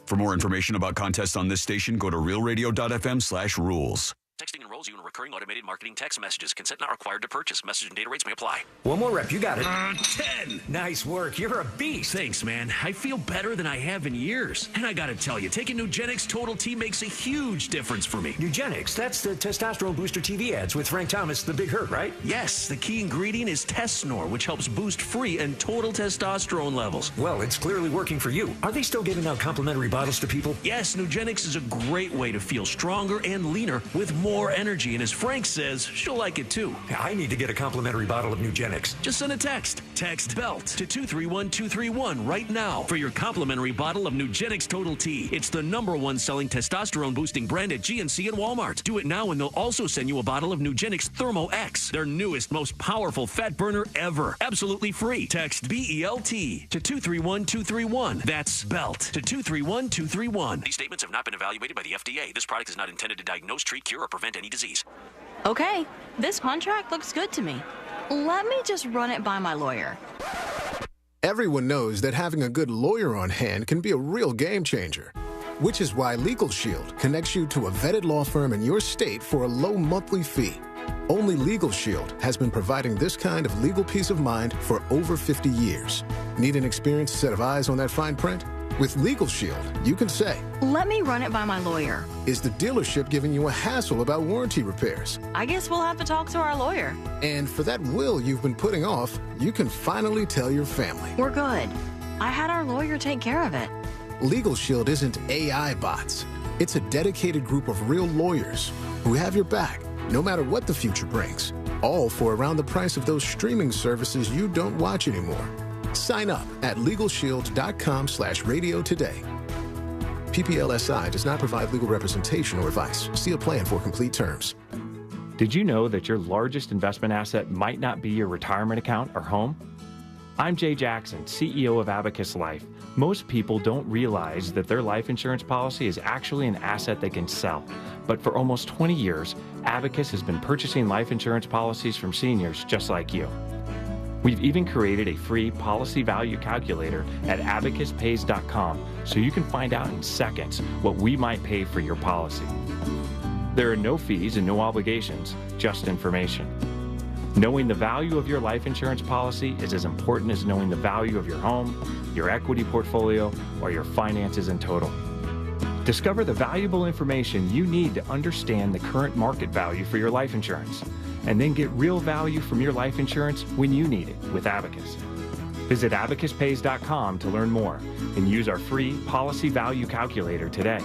For more information about contests on this station, go to realradio.fm/rules. Texting enrolls you in recurring automated marketing text messages. Consent not required to purchase. Message and data rates may apply. One more rep. You got it. 10. Nice work. You're a beast. Thanks, man. I feel better than I have in years. And I gotta tell you, taking Nugenix Total T makes a huge difference for me. Nugenix, that's the testosterone booster TV ads with Frank Thomas, the Big Hurt, right? Yes, the key ingredient is Tesnor, which helps boost free and total testosterone levels. Well, it's clearly working for you. Are they still giving out complimentary bottles to people? Yes, Nugenix is a great way to feel stronger and leaner with more energy. And as Frank says, she'll like it too. I need to get a complimentary bottle of Nugenix. Just send a text. Text BELT to 231231 right now for your complimentary bottle of Nugenix Total T. It's the #1 selling testosterone boosting brand at GNC and Walmart. Do it now and they'll also send you a bottle of Nugenix Thermo X, their newest, most powerful fat burner ever. Absolutely free. Text BELT to 231231. That's BELT to 231231. These statements have not been evaluated by the FDA. This product is not intended to diagnose, treat, cure, or prevent any disease. Okay, this contract looks good to me. Let me just run it by my lawyer. Everyone knows that having a good lawyer on hand can be a real game changer, which is why Legal Shield connects you to a vetted law firm in your state for a low monthly fee. Only Legal Shield has been providing this kind of legal peace of mind for over 50 years. Need an experienced set of eyes on that fine print? With Legal Shield, you can say, let me run it by my lawyer. Is the dealership giving you a hassle about warranty repairs? I guess we'll have to talk to our lawyer. And for that will you've been putting off, you can finally tell your family. We're good. I had our lawyer take care of it. Legal Shield isn't AI bots. It's a dedicated group of real lawyers who have your back, no matter what the future brings. All for around the price of those streaming services you don't watch anymore. Sign up at LegalShield.com/radio today. PPLSI does not provide legal representation or advice. See a plan for complete terms. Did you know that your largest investment asset might not be your retirement account or home? I'm Jay Jackson, CEO of Abacus Life. Most people don't realize that their life insurance policy is actually an asset they can sell. But for almost 20 years, Abacus has been purchasing life insurance policies from seniors just like you. We've even created a free policy value calculator at abacuspays.com so you can find out in seconds what we might pay for your policy. There are no fees and no obligations, just information. Knowing the value of your life insurance policy is as important as knowing the value of your home, your equity portfolio, or your finances in total. Discover the valuable information you need to understand the current market value for your life insurance, and then get real value from your life insurance when you need it with Abacus. Visit abacuspays.com to learn more and use our free policy value calculator today.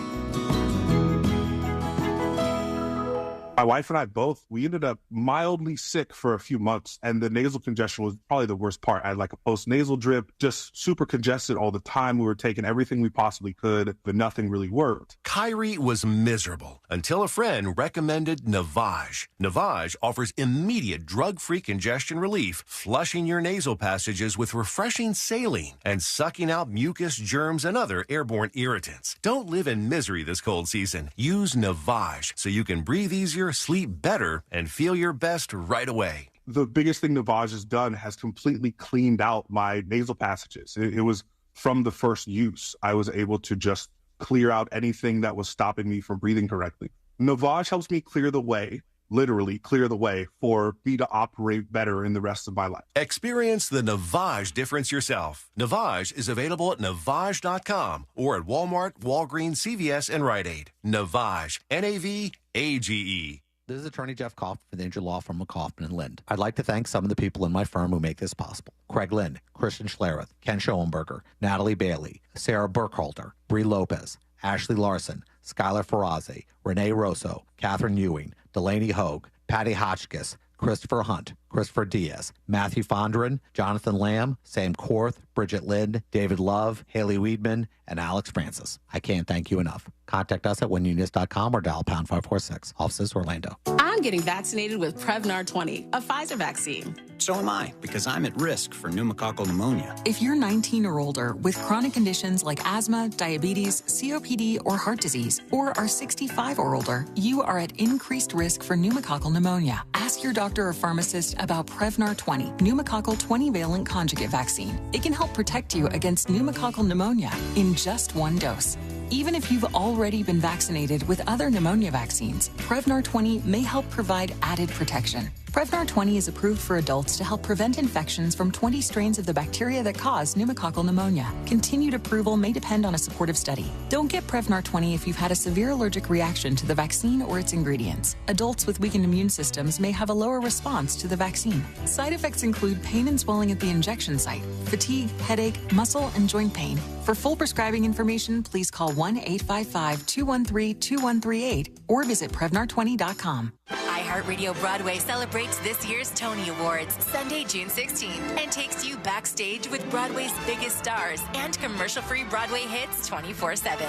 My wife and I both, we ended up mildly sick for a few months, and the nasal congestion was probably the worst part. I had like a post-nasal drip, just super congested all the time. We were taking everything we possibly could, but nothing really worked. Kyrie was miserable until a friend recommended Navage. Navage offers immediate drug-free congestion relief, flushing your nasal passages with refreshing saline and sucking out mucus, germs, and other airborne irritants. Don't live in misery this cold season. Use Navage so you can breathe easier, sleep better, and feel your best right away. The biggest thing Navage has done has completely cleaned out my nasal passages. It was from the first use. I was able to just clear out anything that was stopping me from breathing correctly. Navage helps me clear the way, literally clear the way for me to operate better in the rest of my life. Experience the Navage difference yourself. Navage is available at Navage.com or at Walmart, Walgreens, CVS, and Rite Aid. Navage, Navage. This is Attorney Jeff Kaufman for the injured law firm of Kaufman & Lind. I'd like to thank some of the people in my firm who make this possible. Craig Lind, Christian Schlereth, Ken Schoenberger, Natalie Bailey, Sarah Burkhalter, Bree Lopez, Ashley Larson, Skylar Faraze, Renee Rosso, Catherine Ewing, Delaney Hogue, Patty Hotchkiss, Christopher Hunt, Christopher Diaz, Matthew Fondren, Jonathan Lamb, Sam Korth, Bridget Lind, David Love, Haley Weedman, and Alex Francis. I can't thank you enough. Contact us at winnunious.com or dial pound 546. Offices, Orlando. I'm getting vaccinated with Prevnar 20, a Pfizer vaccine. So am I, because I'm at risk for pneumococcal pneumonia. If you're 19 or older with chronic conditions like asthma, diabetes, COPD, or heart disease, or are 65 or older, you are at increased risk for pneumococcal pneumonia. Ask your doctor or pharmacist about Prevnar 20, pneumococcal 20-valent conjugate vaccine. It can help protect you against pneumococcal pneumonia in just one dose. Even if you've already been vaccinated with other pneumonia vaccines, Prevnar 20 may help provide added protection. Prevnar 20 is approved for adults to help prevent infections from 20 strains of the bacteria that cause pneumococcal pneumonia. Continued approval may depend on a supportive study. Don't get Prevnar 20 if you've had a severe allergic reaction to the vaccine or its ingredients. Adults with weakened immune systems may have a lower response to the vaccine. Side effects include pain and swelling at the injection site, fatigue, headache, muscle, and joint pain. For full prescribing information, please call 1-855-213-2138 or visit Prevnar20.com. iHeartRadio Broadway celebrates this year's Tony Awards Sunday, June 16th, and takes you backstage with Broadway's biggest stars and commercial-free Broadway hits 24/7.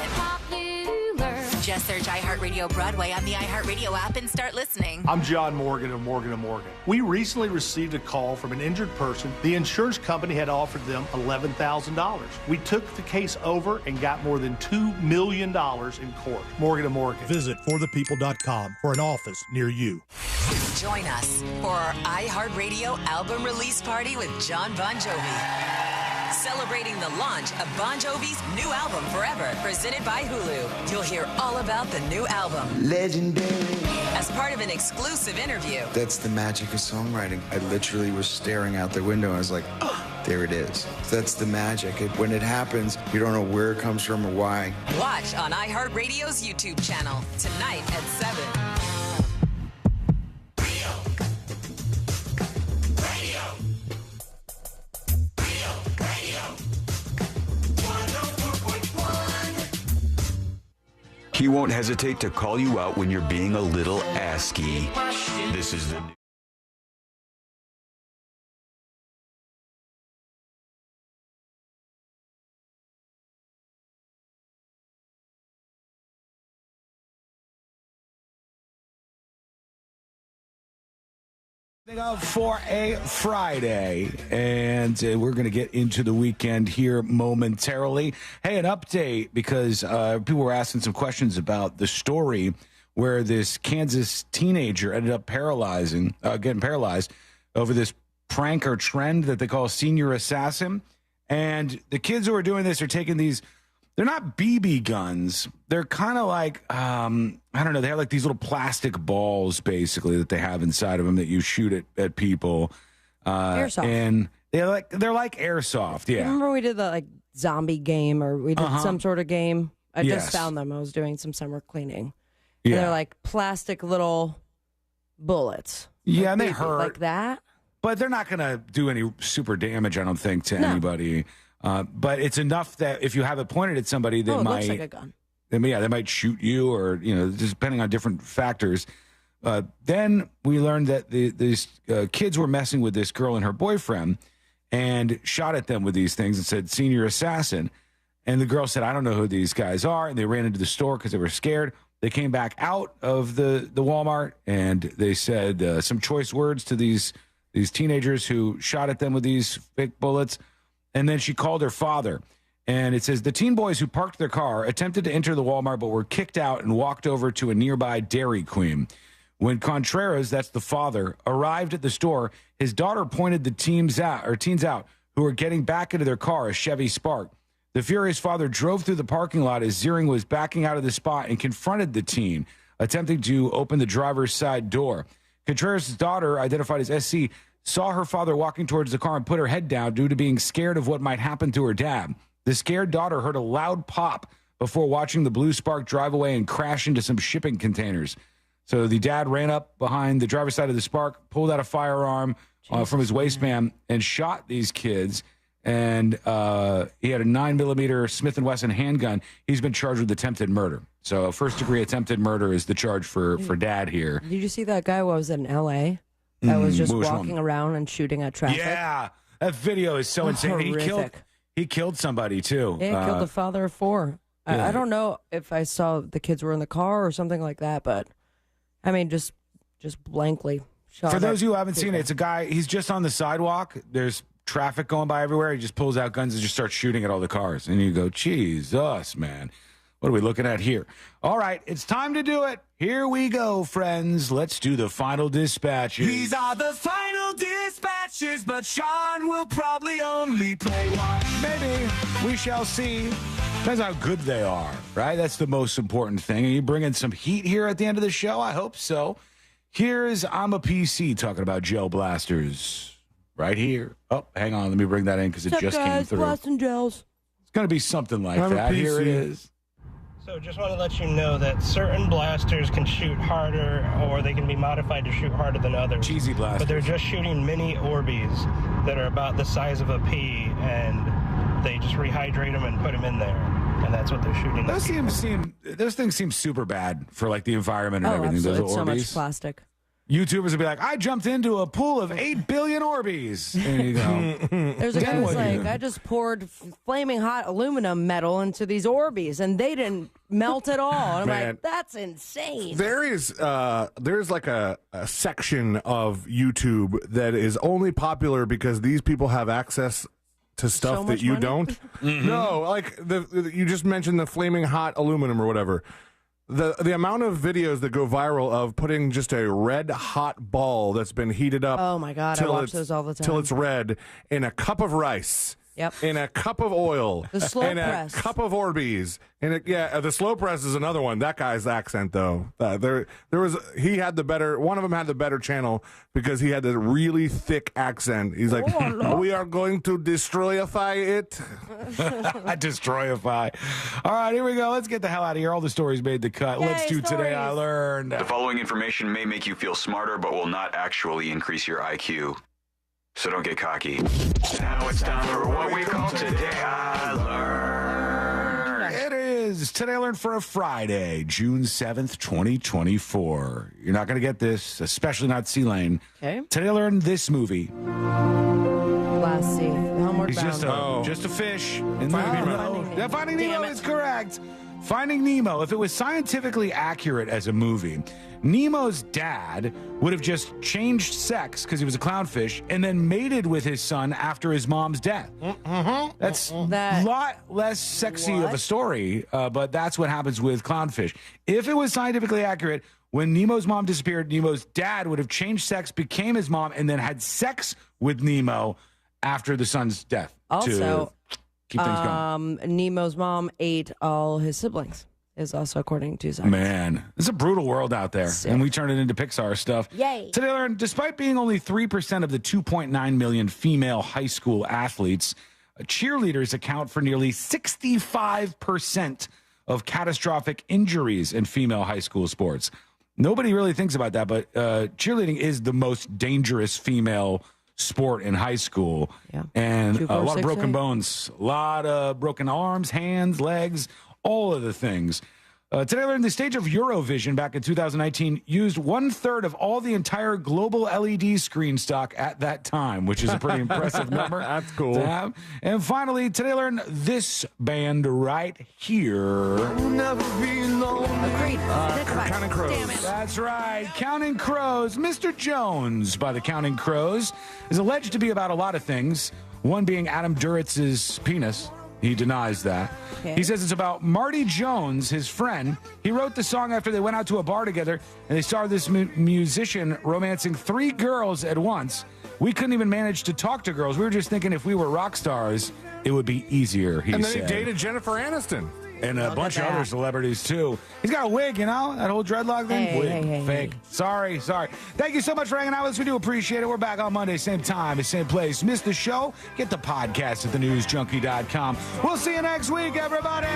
Just search iHeartRadio Broadway on the iHeartRadio app and start listening. I'm John Morgan of Morgan & Morgan. We recently received a call from an injured person. The insurance company had offered them $11,000. We took the case over and got more than $2 million in court. Morgan & Morgan. Visit forthepeople.com for an office near you. Join us for our iHeartRadio album release party with John Bon Jovi. Celebrating the launch of Bon Jovi's new album, Forever, presented by Hulu. You'll hear all about the new album. Legendary. As part of an exclusive interview. That's the magic of songwriting. I literally was staring out the window. I was like, oh, there it is. That's the magic. When it happens, you don't know where it comes from or why. Watch on iHeartRadio's YouTube channel tonight at 7. He won't hesitate to call you out when you're being a little asky. This is the for a Friday, and we're going to get into the weekend here momentarily. Hey, an update, because people were asking some questions about the story where this Kansas teenager ended up getting paralyzed over this prank or trend that they call senior assassin. And the kids who are doing this are taking these, they're not BB guns. They're kind of like, I don't know, they have like these little plastic balls, basically, that they have inside of them that you shoot at people. Airsoft. And they're like airsoft, yeah. Remember we did the like zombie game, or we did some sort of game? I just found them. I was doing some summer cleaning. Yeah. And they're like plastic little bullets. Yeah, like and they hurt. Like that? But they're not going to do any super damage, I don't think, to anybody. But it's enough that if you have it pointed at somebody, they might. Looks like a gun. They might shoot you, or just depending on different factors. Then we learned that these kids were messing with this girl and her boyfriend, and shot at them with these things and said "senior assassin." And the girl said, "I don't know who these guys are," and they ran into the store because they were scared. They came back out of the Walmart, and they said some choice words to these teenagers who shot at them with these fake bullets. And then she called her father. And it says, the teen boys who parked their car attempted to enter the Walmart, but were kicked out and walked over to a nearby Dairy Queen. When Contreras, that's the father, arrived at the store, his daughter pointed the teens out who were getting back into their car, a Chevy Spark. The furious father drove through the parking lot as Ziering was backing out of the spot and confronted the teen, attempting to open the driver's side door. Contreras' daughter, identified as SC, saw her father walking towards the car and put her head down due to being scared of what might happen to her dad. The scared daughter heard a loud pop before watching the blue Spark drive away and crash into some shipping containers. So the dad ran up behind the driver's side of the Spark, pulled out a firearm from his waistband, and shot these kids. And he had a 9mm Smith & Wesson handgun. He's been charged with attempted murder. So first-degree attempted murder is the charge for dad here. Did you see that guy who was in L.A. that was just walking around and shooting at traffic? Yeah, that video is so insane. He killed somebody, too. Yeah, he killed the father of 4. Yeah. I don't know if I saw the kids were in the car or something like that, but, I mean, just blankly shot. For those of you who haven't seen it, it's a guy, he's just on the sidewalk. There's traffic going by everywhere. He just pulls out guns and just starts shooting at all the cars. And you go, Jesus, man. What are we looking at here? All right, it's time to do it. Here we go, friends. Let's do the final dispatches. These are the final dispatches, but Sean will probably only play one. Maybe. We shall see. Depends how good they are, right? That's the most important thing. Are you bringing some heat here at the end of the show? I hope so. Here's I'm a PC talking about gel blasters. Right here. Oh, hang on. Let me bring that in because it just came through. Blasting gels. It's going to be something like that. Here it is. So just want to let you know that certain blasters can shoot harder or they can be modified to shoot harder than others. Cheesy blasters. But they're just shooting mini Orbeez that are about the size of a pea, and they just rehydrate them and put them in there. And that's what they're shooting. Those things seem super bad for like the environment and everything. Absolutely. Those It's so Orbeez. much plastic. YouTubers would be like, I jumped into a pool of 8 billion Orbeez. And you go, There's a guy who's like, I just poured flaming hot aluminum metal into these Orbeez, and they didn't melt at all. And I'm like, that's insane. There's like a section of YouTube that is only popular because these people have access to stuff that you money? don't. Mm-hmm. No, like you just mentioned the flaming hot aluminum or whatever. The amount of videos that go viral of putting just a red hot ball that's been heated up. Oh my God, I watch those all the time. Till it's red in a cup of rice. Yep. In a cup of oil. The slow in press. a cup of Orbeez. The slow press is another one. That guy's accent though. He had the better. One of them had the better channel because he had the really thick accent. He's like, we are going to destroyify it. Destroyify. All right, here we go. Let's get the hell out of here. All the stories made the cut. Yay, Let's do Today I Learned. The following information may make you feel smarter, but will not actually increase your IQ. So don't get cocky. Now it's time for what we call Today I Learned. It is Today I Learned for a Friday, June 7th, 2024. You're not going to get this, especially not C-Lane. Okay. Today I learned this movie. Lassie. Homeward He's Bound. just a fish. In Finding Nemo. Yeah, Finding Nemo is correct. Finding Nemo, if it was scientifically accurate as a movie, Nemo's dad would have just changed sex because he was a clownfish and then mated with his son after his mom's death. That's a lot less sexy of a story, but that's what happens with clownfish. If it was scientifically accurate, when Nemo's mom disappeared, Nemo's dad would have changed sex, became his mom, and then had sex with Nemo after the son's death. Also, keep things going. Nemo's mom ate all his siblings, is also according to science. Man, it's a brutal world out there, and we turn it into Pixar stuff. Yay. Today, I learned, despite being only 3% of the 2.9 million female high school athletes, cheerleaders account for nearly 65% of catastrophic injuries in female high school sports. Nobody really thinks about that, but cheerleading is the most dangerous female sport in high school. Yeah. And 2, 4, a lot 6, of broken 8. bones, a lot of broken arms, hands, legs, all of the things. Today, I learned the stage of Eurovision back in 2019 used 1/3 of all the entire global LED screen stock at that time, which is a pretty impressive number. That's cool. To have. And finally, today, I learned this band right here. Agreed. Counting Crows. Damn it. That's right. Counting Crows. Mr. Jones by the Counting Crows is alleged to be about a lot of things, one being Adam Duritz's penis. He denies that. Okay. He says it's about Marty Jones, his friend. He wrote the song after they went out to a bar together, and they saw this musician romancing 3 girls at once. We couldn't even manage to talk to girls. We were just thinking if we were rock stars, it would be easier, he And then said. he dated Jennifer Aniston. And a bunch of other celebrities, too. He's got a wig, you know? That whole dreadlock thing? Hey, Wig. hey, Fake. hey. Sorry. Thank you so much for hanging out with us. We do appreciate it. We're back on Monday, same time, same place. Miss the show? Get the podcast at thenewsjunkie.com. We'll see you next week, everybody.